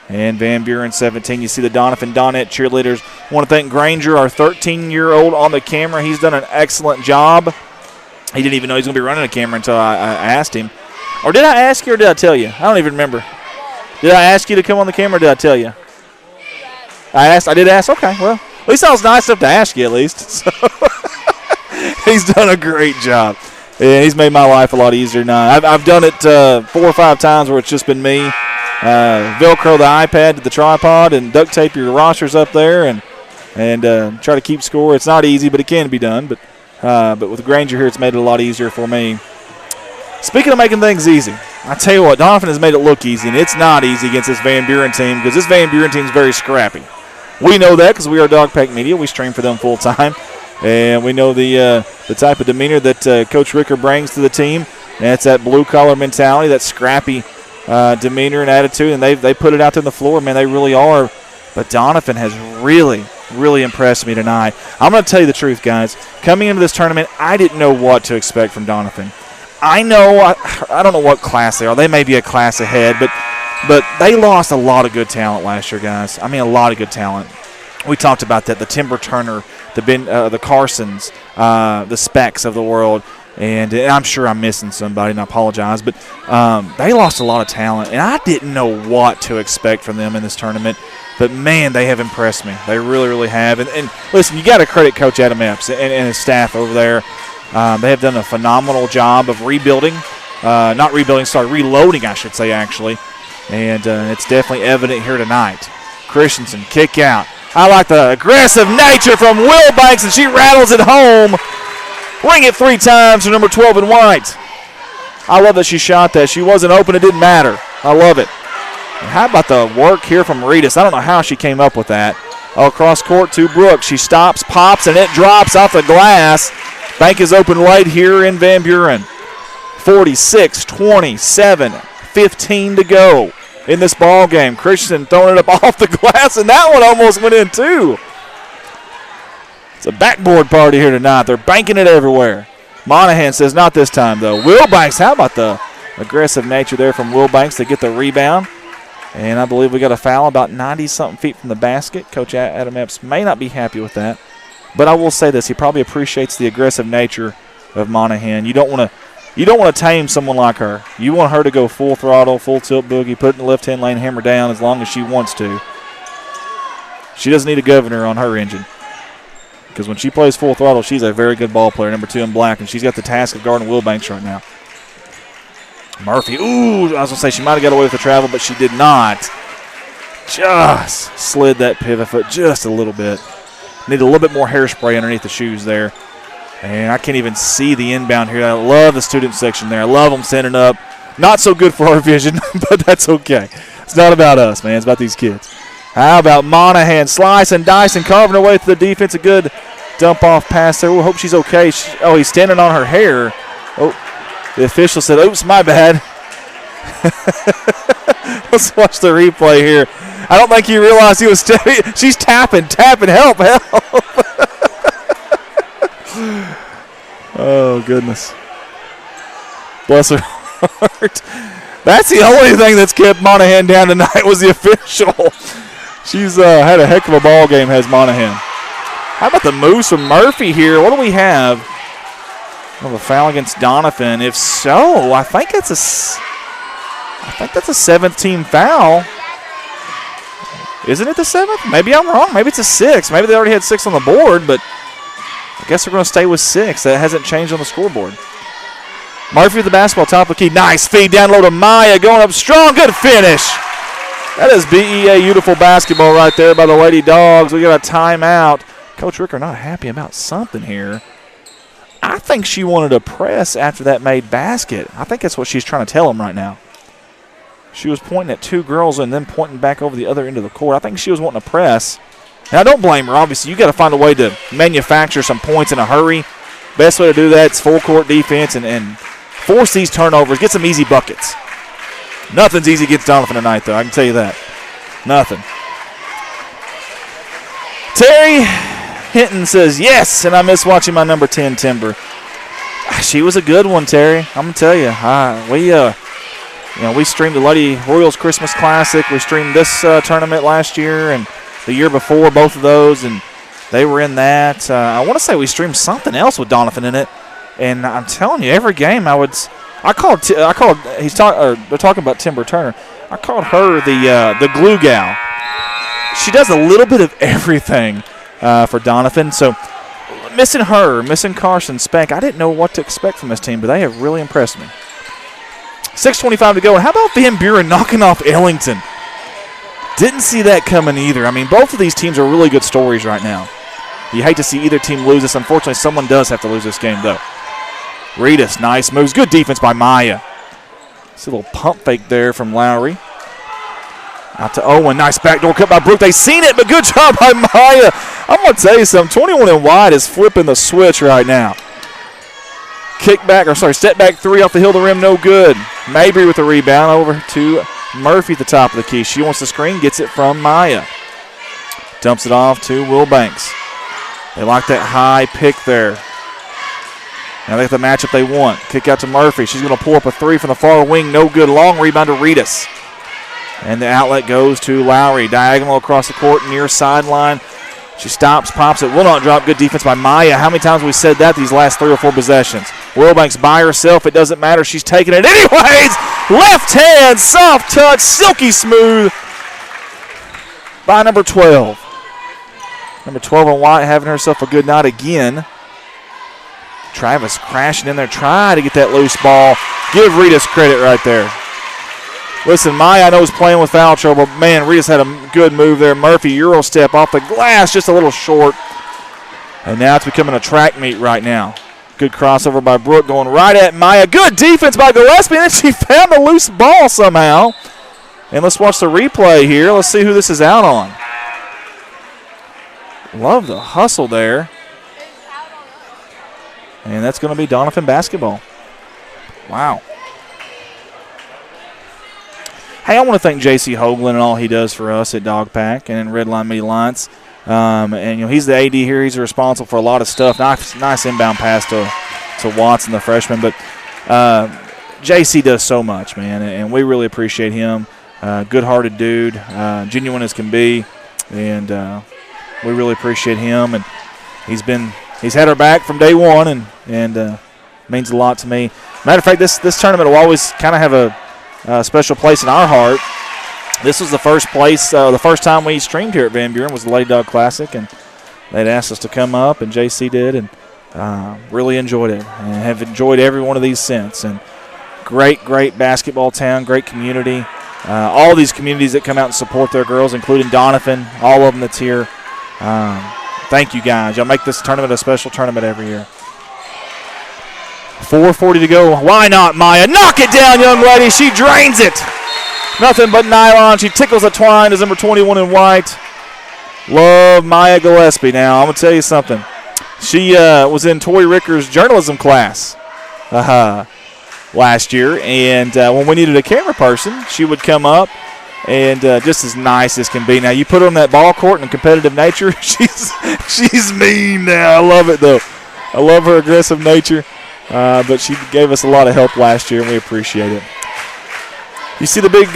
and Van Buren, 17. You see the Donovan Donette cheerleaders. I want to thank Granger, our 13-year-old on the camera. He's done an excellent job. He didn't even know he was going to be running a camera until I asked him. Or did I ask you or did I tell you? I don't even remember. Did I ask you to come on the camera or did I tell you? I did ask? Okay, well, at least I was nice enough to ask you at least. So he's done a great job. And he's made my life a lot easier now. I've done it 4 or 5 times where it's just been me. Velcro the iPad to the tripod and duct tape your rosters up there and try to keep score. It's not easy, but it can be done. But with Granger here, it's made it a lot easier for me. Speaking of making things easy, I tell you what, Donovan has made it look easy, and it's not easy against this Van Buren team because this Van Buren team is very scrappy. We know that because we are Dog Pack Media. We stream for them full time. And we know the type of demeanor that Coach Ricker brings to the team. And it's that blue-collar mentality, that scrappy demeanor and attitude. And they put it out there on the floor. Man, they really are. But Donovan has really, really impressed me tonight. I'm going to tell you the truth, guys. Coming into this tournament, I didn't know what to expect from Donovan. I don't know what class they are. They may be a class ahead. But they lost a lot of good talent last year, guys. I mean, a lot of good talent. We talked about that, the Timber Turner, the Carsons, the Specks of the world. And I'm sure I'm missing somebody, and I apologize. But they lost a lot of talent, and I didn't know what to expect from them in this tournament. But, man, they have impressed me. They really, really have. And listen, you got to credit Coach Adam Epps and his staff over there. They have done a phenomenal job of rebuilding. Reloading, I should say, actually. And it's definitely evident here tonight. Christensen, kick out. I like the aggressive nature from Wilbanks, and she rattles it home. Ring it 3 times for number 12 in white. I love that she shot that. She wasn't open. It didn't matter. I love it. And how about the work here from Reedus? I don't know how she came up with that. Across court to Brooks. She stops, pops, and it drops off the glass. Bank is open late here in Van Buren. 46-27, 15 to go in this ball game. Christian throwing it up off the glass, and that one almost went in too. It's a backboard party here tonight. They're banking it everywhere. Monahan says not this time, though. Wilbanks, how about the aggressive nature there from Wilbanks to get the rebound? And I believe we got a foul about 90-something feet from the basket. Coach Adam Epps may not be happy with that. But I will say this, he probably appreciates the aggressive nature of Monahan. You don't want to tame someone like her. You want her to go full throttle, full tilt boogie, put it in the left-hand lane, hammer down as long as she wants to. She doesn't need a governor on her engine. Because when she plays full throttle, she's a very good ball player, number 2 in black, and she's got the task of guarding Wilbanks right now. Murphy, ooh, I was going to say she might have got away with the travel, but she did not. Just slid that pivot foot just a little bit. Need a little bit more hairspray underneath the shoes there. And I can't even see the inbound here. I love the student section there. I love them standing up. Not so good for our vision, but that's okay. It's not about us, man. It's about these kids. How about Monahan? Slice and dice and carving her way to the defense. A good dump-off pass there. We'll hope she's okay. He's standing on her hair. Oh, the official said, oops, my bad. Let's watch the replay here. I don't think he realized he was she's tapping, help. Oh, goodness. Bless her heart. That's the only thing that's kept Monahan down tonight was the official. She's had a heck of a ball game, has Monahan. How about the moves from Murphy here? What do we have? We have a foul against Donovan. If so, I think that's a 7th team foul. Isn't it the 7th? Maybe I'm wrong. Maybe it's a 6th. Maybe they already had 6 on the board, but I guess we're going to stay with 6. That hasn't changed on the scoreboard. Murphy with the basketball, top of the key. Nice feed down low to Maya. Going up strong. Good finish. That is BEA beautiful basketball right there by the Lady Dogs. We got a timeout. Coach Ricker not happy about something here. I think she wanted to press after that made basket. I think that's what she's trying to tell him right now. She was pointing at 2 girls and then pointing back over the other end of the court. I think she was wanting to press. Now, I don't blame her. Obviously, you got to find a way to manufacture some points in a hurry. Best way to do that is full court defense and force these turnovers. Get some easy buckets. Nothing's easy against Donovan tonight, though. I can tell you that. Nothing. Terry Hinton says, yes, and I miss watching my number 10, Timber. She was a good one, Terry. I'm going to tell you. We streamed the Lady Royals Christmas Classic. We streamed this tournament last year and the year before, both of those, and they were in that. I want to say we streamed something else with Donovan in it, and I'm telling you, every game they're talking about Timber Turner. I called her the glue gal. She does a little bit of everything for Donovan, so missing her, missing Carson Speck, I didn't know what to expect from this team, but they have really impressed me. 6:25 to go, and how about Van Buren knocking off Ellington? Didn't see that coming either. I mean, both of these teams are really good stories right now. You hate to see either team lose this. Unfortunately, someone does have to lose this game, though. Reedus, nice moves. Good defense by Maya. See a little pump fake there from Lowry. Out to Owen. Nice backdoor cut by Brooke. They seen it, but good job by Maya. I'm going to tell you something. 21 in white is flipping the switch right now. Step back 3 off the hill of the rim, no good. Mabry with the rebound over to Murphy at the top of the key. She wants the screen, gets it from Maya. Dumps it off to Wilbanks. They like that high pick there. Now they have the matchup they want. Kick out to Murphy. She's going to pull up a 3 from the far wing, no good. Long rebound to Reedus. And the outlet goes to Lowry. Diagonal across the court, near sideline. She stops, pops it, will not drop. Good defense by Maya. How many times have we said that these last 3 or 4 possessions? Wilbanks by herself. It doesn't matter. She's taking it anyways. Left hand, soft touch, silky smooth by number 12. Number 12 on white having herself a good night again. Travis crashing in there, trying to get that loose ball. Give Ritas credit right there. Listen, Maya I know is playing with foul trouble. Man, Ritas had a good move there. Murphy, Euro step off the glass, just a little short. And now it's becoming a track meet right now. Good crossover by Brooke going right at Maya. Good defense by Gillespie, and then she found a loose ball somehow. And let's watch the replay here. Let's see who this is out on. Love the hustle there. And that's going to be Donovan basketball. Wow. Hey, I want to thank J.C. Hoagland and all he does for us at Dog Pack and in Red Line Media Alliance. And he's the AD here. He's responsible for a lot of stuff. Nice inbound pass to Watson, the freshman. But J.C. does so much, man, and we really appreciate him. Good-hearted dude, genuine as can be, and we really appreciate him. And he's had our back from day one, and means a lot to me. Matter of fact, this tournament will always kind of have a special place in our heart. This was the first time we streamed here at Van Buren was the Lady Dog Classic, and they'd asked us to come up, and JC did, and really enjoyed it, and have enjoyed every one of these since. And great basketball town, great community. All these communities that come out and support their girls, including Donovan, all of them that's here. Thank you, guys. Y'all make this tournament a special tournament every year. 4:40 to go. Why not, Maya? Knock it down, young lady. She drains it. Nothing but nylon. She tickles the twine as number 21 in white. Love Maya Gillespie. Now, I'm going to tell you something. She was in Tori Ricker's journalism class last year, and when we needed a camera person, she would come up, and just as nice as can be. Now, you put her on that ball court in competitive nature, she's mean now. I love it, though. I love her aggressive nature, but she gave us a lot of help last year, and we appreciate it. You see the big,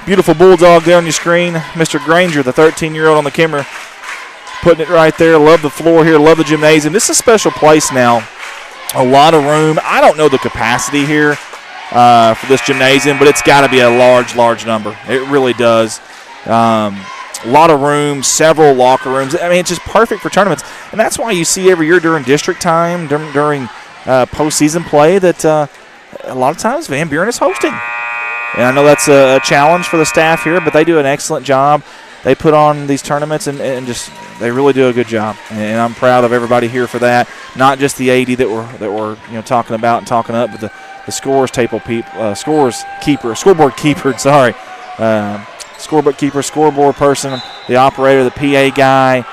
beautiful bulldog there on your screen? Mr. Granger, the 13-year-old on the camera, putting it right there. Love the floor here. Love the gymnasium. This is a special place now. A lot of room. I don't know the capacity here for this gymnasium, but it's got to be a large number. It really does. A lot of room, several locker rooms. I mean, it's just perfect for tournaments. And that's why you see every year during district time, during postseason play, that a lot of times Van Buren is hosting. And I know that's a challenge for the staff here, but they do an excellent job. They put on these tournaments and just they really do a good job. And I'm proud of everybody here for that. Not just the 80 that we're talking about and talking up, but the scoreboard keeper, scoreboard keeper, scoreboard person, the operator, the PA guy,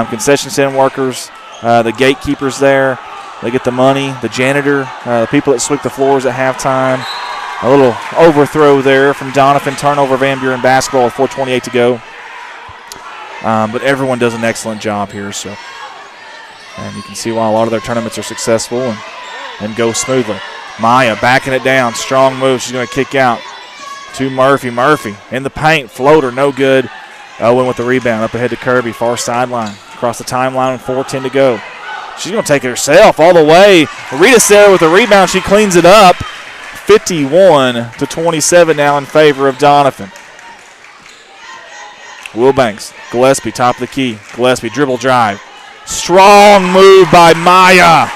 concession stand workers, the gatekeepers there. They get the money, the janitor, the people that sweep the floors at halftime. A little overthrow there from Donovan. Turnover, Van Buren basketball with 4:28 to go. But everyone does an excellent job here. So, and you can see why a lot of their tournaments are successful and go smoothly. Maya backing it down. Strong move. She's going to kick out to Murphy. Murphy in the paint. Floater, no good. Owen with the rebound. Up ahead to Kirby. Far sideline. Across the timeline with 4:10 to go. She's going to take it herself all the way. Rita Sarah with the rebound. She cleans it up. 51-27 now in favor of Donovan. Wilbanks, Gillespie, top of the key. Gillespie, dribble drive. Strong move by Maya.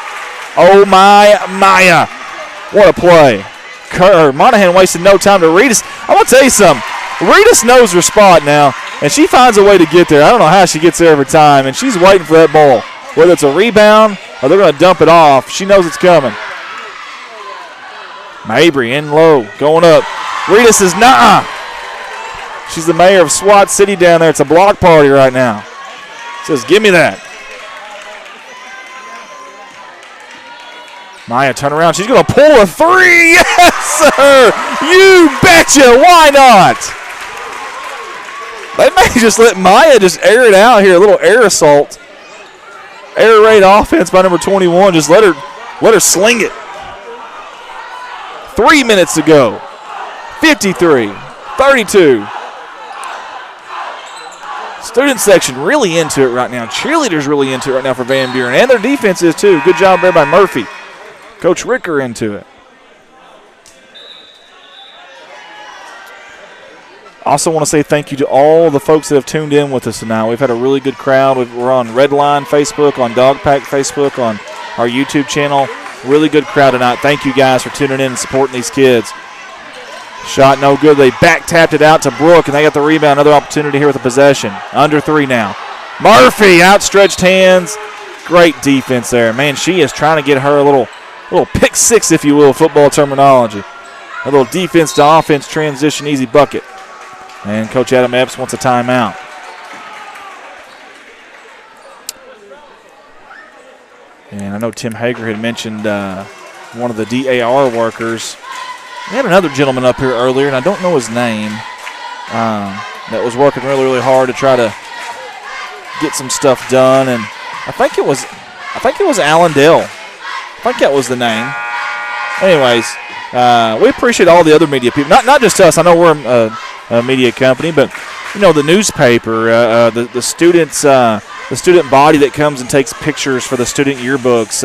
Oh, my Maya. What a play. Monahan wasted no time to Ritas. I want to tell you something. Ritas knows her spot now, and she finds a way to get there. I don't know how she gets there every time, and she's waiting for that ball. Whether it's a rebound or they're going to dump it off, she knows it's coming. Mabry in low, going up. Rita says, nah. She's the mayor of SWAT City down there. It's a block party right now. Says, give me that. Maya, turn around. She's going to pull a three. Yes, sir. You betcha. Why not? They may just let Maya just air it out here. A little air assault. Air raid offense by number 21. Just let her sling it. 3 minutes to go. 53-32. Student section really into it right now. Cheerleaders really into it right now for Van Buren. And their defense is too. Good job there by Murphy. Coach Ricker into it. Also want to say thank you to all the folks that have tuned in with us tonight. We've had a really good crowd. We're on Redline Facebook, on Dog Pack Facebook, on our YouTube channel. Really good crowd tonight. Thank you guys for tuning in and supporting these kids. Shot no good. They back tapped it out to Brooke, and they got the rebound. Another opportunity here with the possession. Under 3 now. Murphy, outstretched hands. Great defense there. Man, she is trying to get her a little pick six, if you will, football terminology. A little defense to offense transition, easy bucket. And Coach Adam Epps wants a timeout. And I know Tim Hager had mentioned one of the DAR workers. We had another gentleman up here earlier, and I don't know his name, that was working really, really hard to try to get some stuff done. And I think it was Alan Dell. I think that was the name. Anyways, we appreciate all the other media people. Not just us. I know we're a media company, but the newspaper, the students, the student body that comes and takes pictures for the student yearbooks.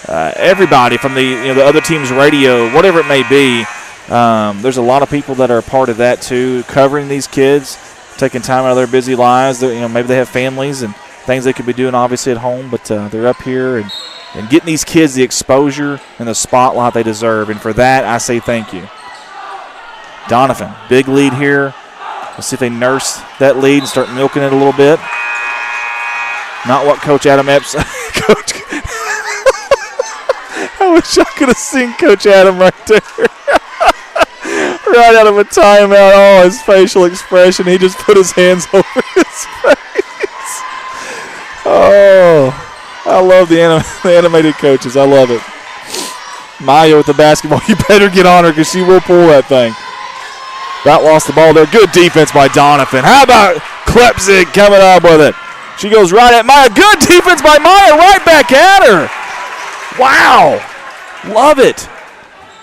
Everybody from the other team's radio, whatever it may be. There's a lot of people that are a part of that too, covering these kids, taking time out of their busy lives. Maybe they have families and things they could be doing obviously at home, but they're up here and getting these kids the exposure and the spotlight they deserve. And for that, I say thank you. Donovan, big lead here. Let's see if they nurse that lead and start milking it a little bit. Not what Coach Adam Epps. Coach, I wish I could have seen Coach Adam right there. Right out of a timeout, oh, his facial expression. He just put his hands over his face. Oh, I love the animated coaches. I love it. Maya with the basketball. You better get on her because she will pull that thing. About lost the ball there. Good defense by Donovan. How about Klepzig coming up with it? She goes right at Maya. Good defense by Maya. Right back at her. Wow. Love it.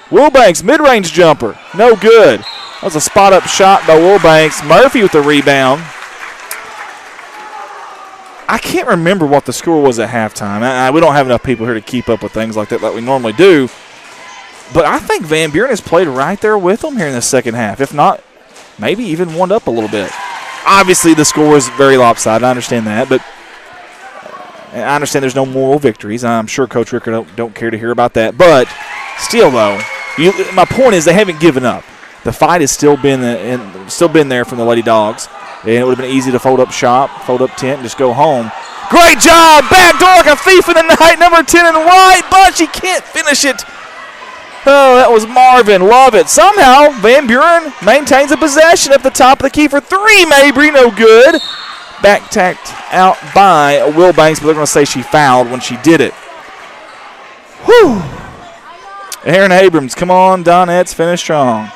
Wilbanks, mid-range jumper. No good. That was a spot-up shot by Wilbanks. Murphy with the rebound. I can't remember what the score was at halftime. We don't have enough people here to keep up with things like that we normally do. But I think Van Buren has played right there with them here in the second half. If not, maybe even one up a little bit. Obviously, the score is very lopsided. I understand that. But I understand there's no moral victories. I'm sure Coach Ricker don't care to hear about that. But still, though, my point is they haven't given up. The fight has still been there from the Lady Dogs. And it would have been easy to fold up shop, fold up tent, and just go home. Great job! Backdoor, like a thief in the night, number 10 and right, but she can't finish it. Oh, that was Marvin. Love it. Somehow, Van Buren maintains a possession up the top of the key for 3. Mabry, no good. Back tacked out by Wilbanks, but they're going to say she fouled when she did it. Whew. Aaron Abrams, come on, Donettes, finish strong.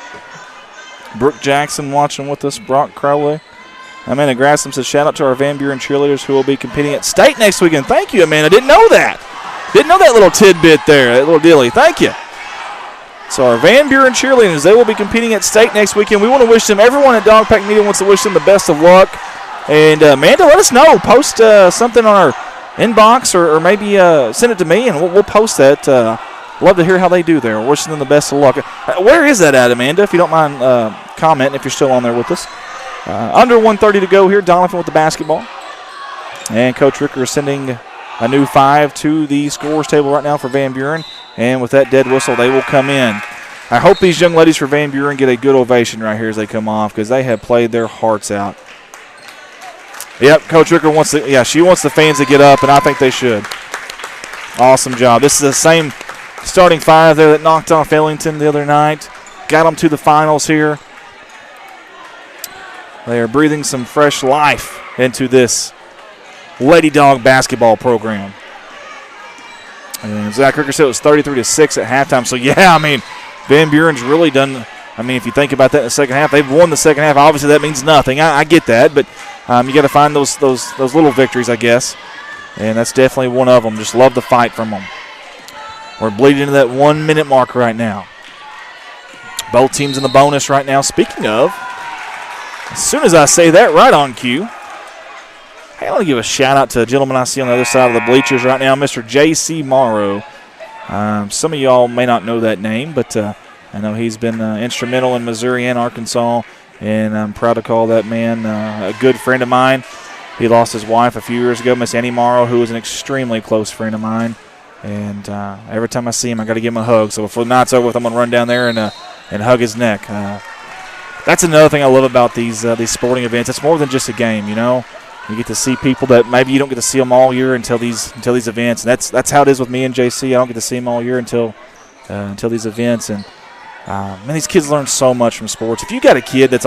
Brooke Jackson watching with us, Brock Crowley. Amanda Grassam says, shout out to our Van Buren cheerleaders who will be competing at state next weekend. Thank you, Amanda. Didn't know that. Didn't know that little tidbit there, that little dilly. Thank you. So our Van Buren cheerleaders, they will be competing at state next weekend. We want to wish them, everyone at Dog Pack Media wants to wish them the best of luck. And Amanda, let us know. Post something on our inbox or maybe send it to me, and we'll post that. Love to hear how they do there. Wishing them the best of luck. Where is that at, Amanda, if you don't mind commenting if you're still on there with us? Under 1:30 to go here. Donovan with the basketball. And Coach Ricker is sending a new 5 to the scores table right now for Van Buren. And with that dead whistle, they will come in. I hope these young ladies for Van Buren get a good ovation right here as they come off because they have played their hearts out. Yep, Coach Ricker she wants the fans to get up, and I think they should. Awesome job. This is the same starting 5 there that knocked off Ellington the other night. Got them to the finals here. They are breathing some fresh life into this Lady Dog basketball program. And Zach Ricker said it was 33-6 at halftime. So, yeah, I mean, Van Buren's really done. I mean, if you think about that in the second half, they've won the second half. Obviously, that means nothing. I get that, but you got to find those little victories, I guess. And that's definitely one of them. Just love the fight from them. We're bleeding into that 1 minute mark right now. Both teams in the bonus right now. Speaking of, as soon as I say that, right on cue. Hey, I want to give a shout out to a gentleman I see on the other side of the bleachers right now, Mr. J.C. Morrow. Some of y'all may not know that name, but I know he's been instrumental in Missouri and Arkansas, and I'm proud to call that man a good friend of mine. He lost his wife a few years ago, Miss Annie Morrow, who was an extremely close friend of mine. And every time I see him, I got to give him a hug. So before the night's over with, I'm going to run down there and hug his neck. That's another thing I love about these sporting events. It's more than just a game, you know. You get to see people that maybe you don't get to see them all year until these events. And that's how it is with me and JC. I don't get to see them all year until these events. And man, these kids learn so much from sports. If you got a kid that's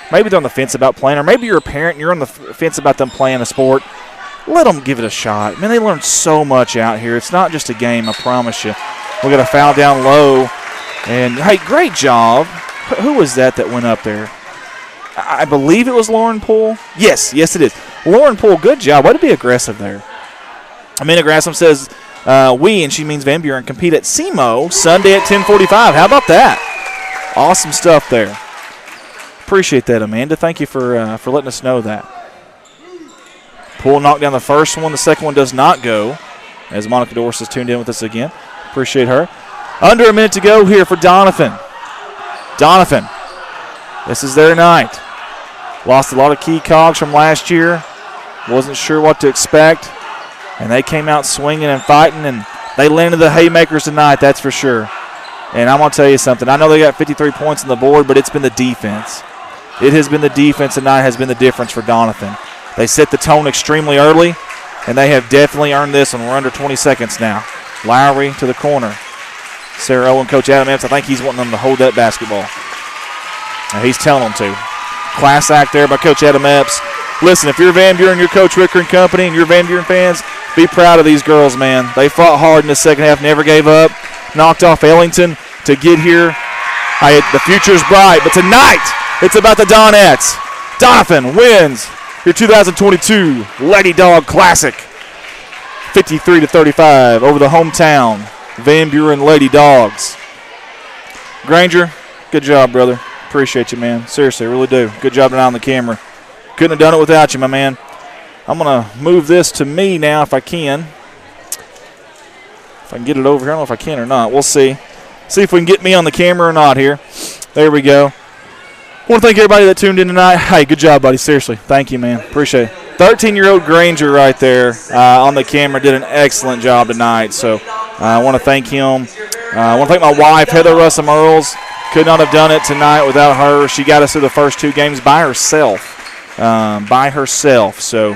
maybe they're on the fence about playing, or maybe you're a parent and you're on the fence about them playing a sport, let them give it a shot. Man, they learn so much out here. It's not just a game, I promise you. We got a foul down low. And, hey, great job. Who was that went up there? I believe it was Lauren Poole. Yes, it is. Lauren Poole, good job. Way to be aggressive there. Amanda Grassam says, we, and she means Van Buren, compete at SEMO Sunday at 10:45. How about that? Awesome stuff there. Appreciate that, Amanda. Thank you for letting us know that. Poole knocked down the first one. The second one does not go, as Monica Dorse is tuned in with us again. Appreciate her. Under a minute to go here for Donovan. This is their night. Lost a lot of key cogs from last year. Wasn't sure what to expect. And they came out swinging and fighting, and they landed the haymakers tonight, that's for sure. And I'm going to tell you something. I know they got 53 points on the board, but it's been the defense. It has been the defense tonight has been the difference for Donovan. They set the tone extremely early, and they have definitely earned this, and we're under 20 seconds now. Lowry to the corner. Sarah Owen, Coach Adam Epps, I think he's wanting them to hold that basketball. And he's telling them to. Class act there by Coach Adam Epps. Listen, if you're Van Buren, you're Coach Ricker and company, and you're Van Buren fans, be proud of these girls, man. They fought hard in the second half, never gave up. Knocked off Ellington to get here. The future's bright, but tonight it's about the Donettes. Donovan wins your 2022 Lady Dog Classic. 53-35 over the hometown Van Buren Lady Dogs. Granger, good job, brother. Appreciate you, man. Seriously, I really do. Good job tonight on the camera. Couldn't have done it without you, my man. I'm going to move this to me now if I can. If I can get it over here. I don't know if I can or not. We'll see. See if we can get me on the camera or not here. There we go. I want to thank everybody that tuned in tonight. Hey, good job, buddy. Seriously. Thank you, man. Appreciate it. 13-year-old Granger right there on the camera did an excellent job tonight. So I want to thank him. I want to thank my wife, Heather Russell Earls. Could not have done it tonight without her. She got us through the first two games by herself. So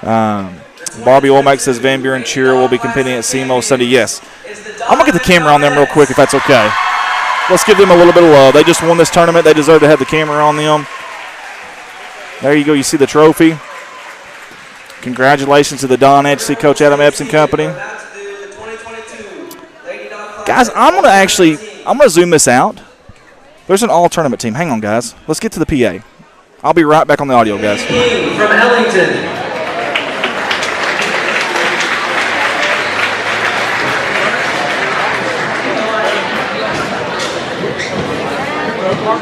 Barbie Womack says Van Buren Cheer will be competing at SEMO Sunday. Yes. I'm going to get the camera on them real quick if that's okay. Let's give them a little bit of love. They just won this tournament. They deserve to have the camera on them. There you go. You see the trophy. Congratulations to the Don HC Coach Adam Epps and company. Guys, I'm going to zoom this out. There's an all-tournament team. Hang on, guys. Let's get to the PA. I'll be right back on the audio, guys. From Ellington.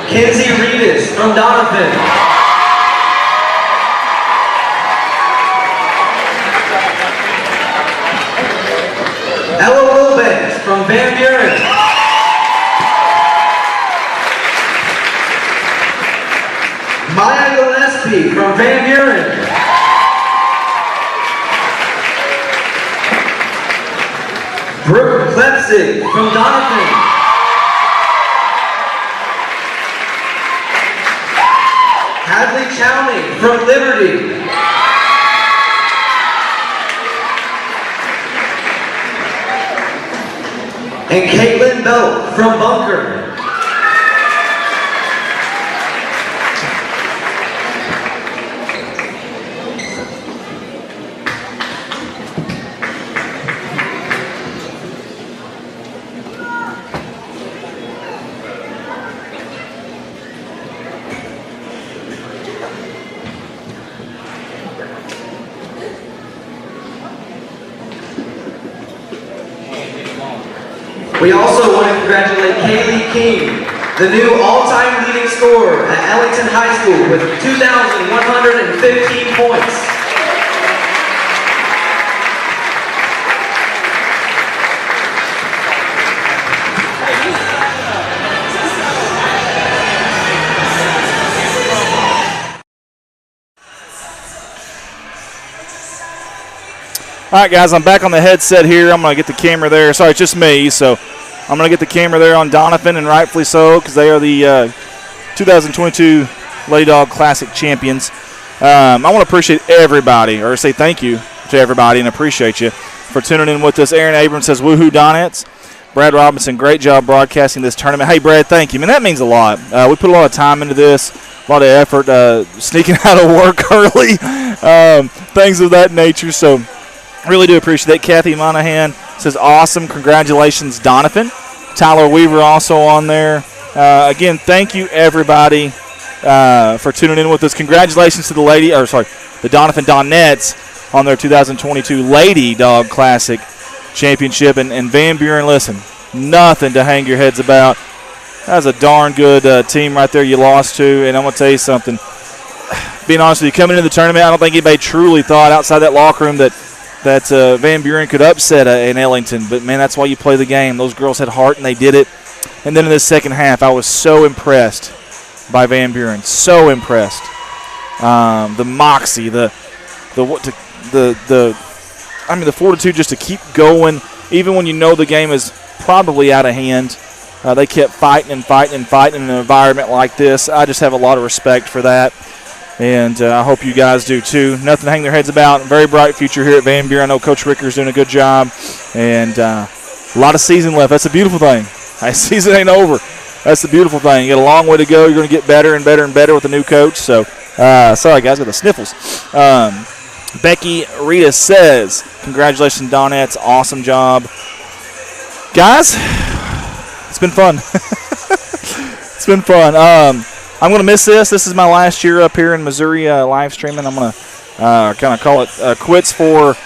Kenzie Reedus from Donovan. Ella Wilbanks from Van Buren. Maya Gillespie from Van Buren. Brooke Klepsig from Donovan. Hadley Chowney from Liberty. And Caitlin Belt from Bunker. We also want to congratulate Kaylee King, the new all-time leading scorer at Ellington High School with 2,115 points. All right, guys, I'm back on the headset here. I'm going to get the camera there. Sorry, it's just me, so I'm going to get the camera there on Donovan, and rightfully so, because they are the 2022 Lady Dog Classic champions. I want to appreciate everybody, or say thank you to everybody and appreciate you for tuning in with us. Aaron Abrams says, woohoo, Donettes. Brad Robinson, great job broadcasting this tournament. Hey, Brad, thank you. Man, that means a lot. We put a lot of time into this, a lot of effort, sneaking out of work early, things of that nature. So really do appreciate that. Kathy Monahan says, awesome. Congratulations, Donovan. Tyler Weaver also on there. Again, thank you, everybody, for tuning in with us. Congratulations to the Donovan Donettes on their 2022 Lady Dog Classic Championship. And Van Buren, listen, nothing to hang your heads about. That was a darn good team right there you lost to. And I'm going to tell you something. Being honest with you, coming into the tournament, I don't think anybody truly thought outside that locker room that Van Buren could upset an Ellington. But, man, that's why you play the game. Those girls had heart, and they did it. And then in the second half, I was so impressed by Van Buren. So impressed. The moxie, the fortitude just to keep going, even when you know the game is probably out of hand. They kept fighting in an environment like this. I just have a lot of respect for that, and I hope you guys do too. Nothing to hang their heads about. Very bright future here at Van Buren. I know Coach Ricker's doing a good job, and a lot of season left. That's a beautiful thing. The season ain't over. That's the beautiful thing. You got a long way to go. You're going to get better and better and better with a new coach. So, sorry, guys, got the sniffles. Becky Rita says, congratulations, Donettes. Awesome job. Guys, it's been fun. It's been fun. I'm going to miss this. This is my last year up here in Missouri live streaming. I'm going to kind of call it quits for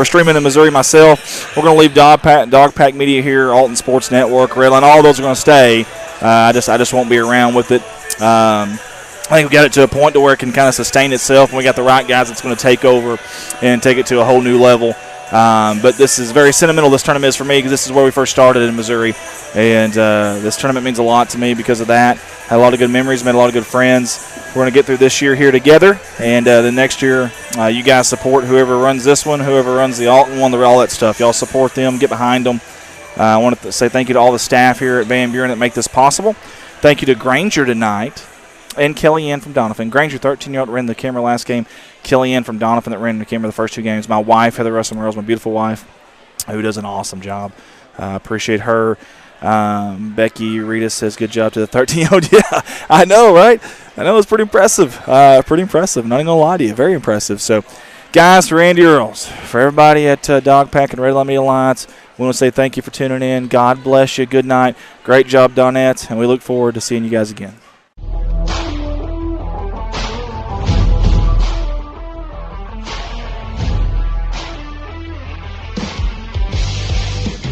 streaming in Missouri myself. We're going to leave Dog Pack Media here, Alton Sports Network, Redline. All those are going to stay. I just won't be around with it. I think we got it to a point to where it can kind of sustain itself, and we got the right guys that's going to take over and take it to a whole new level. But this is very sentimental, this tournament is for me, because this is where we first started in Missouri. And this tournament means a lot to me because of that. Had a lot of good memories, made a lot of good friends. We're going to get through this year here together. And the next year, you guys support whoever runs this one, whoever runs the Alton one, all that stuff. Y'all support them, get behind them. I want to say thank you to all the staff here at Van Buren that make this possible. Thank you to Granger tonight. And Kellyanne from Donovan. Granger, 13-year-old, ran the camera last game. Kellyanne from Donovan that ran the camera the first two games. My wife, Heather Russell Merles, my beautiful wife, who does an awesome job. Appreciate her. Becky Rita says, good job to the 13-year-old. Yeah, I know, right? I know, it's pretty impressive. Pretty impressive. Not even going to lie to you. Very impressive. So, guys, for Andy Earls, for everybody at Dog Pack and Red Line Media Alliance, we want to say thank you for tuning in. God bless you. Good night. Great job, Donettes. And we look forward to seeing you guys again.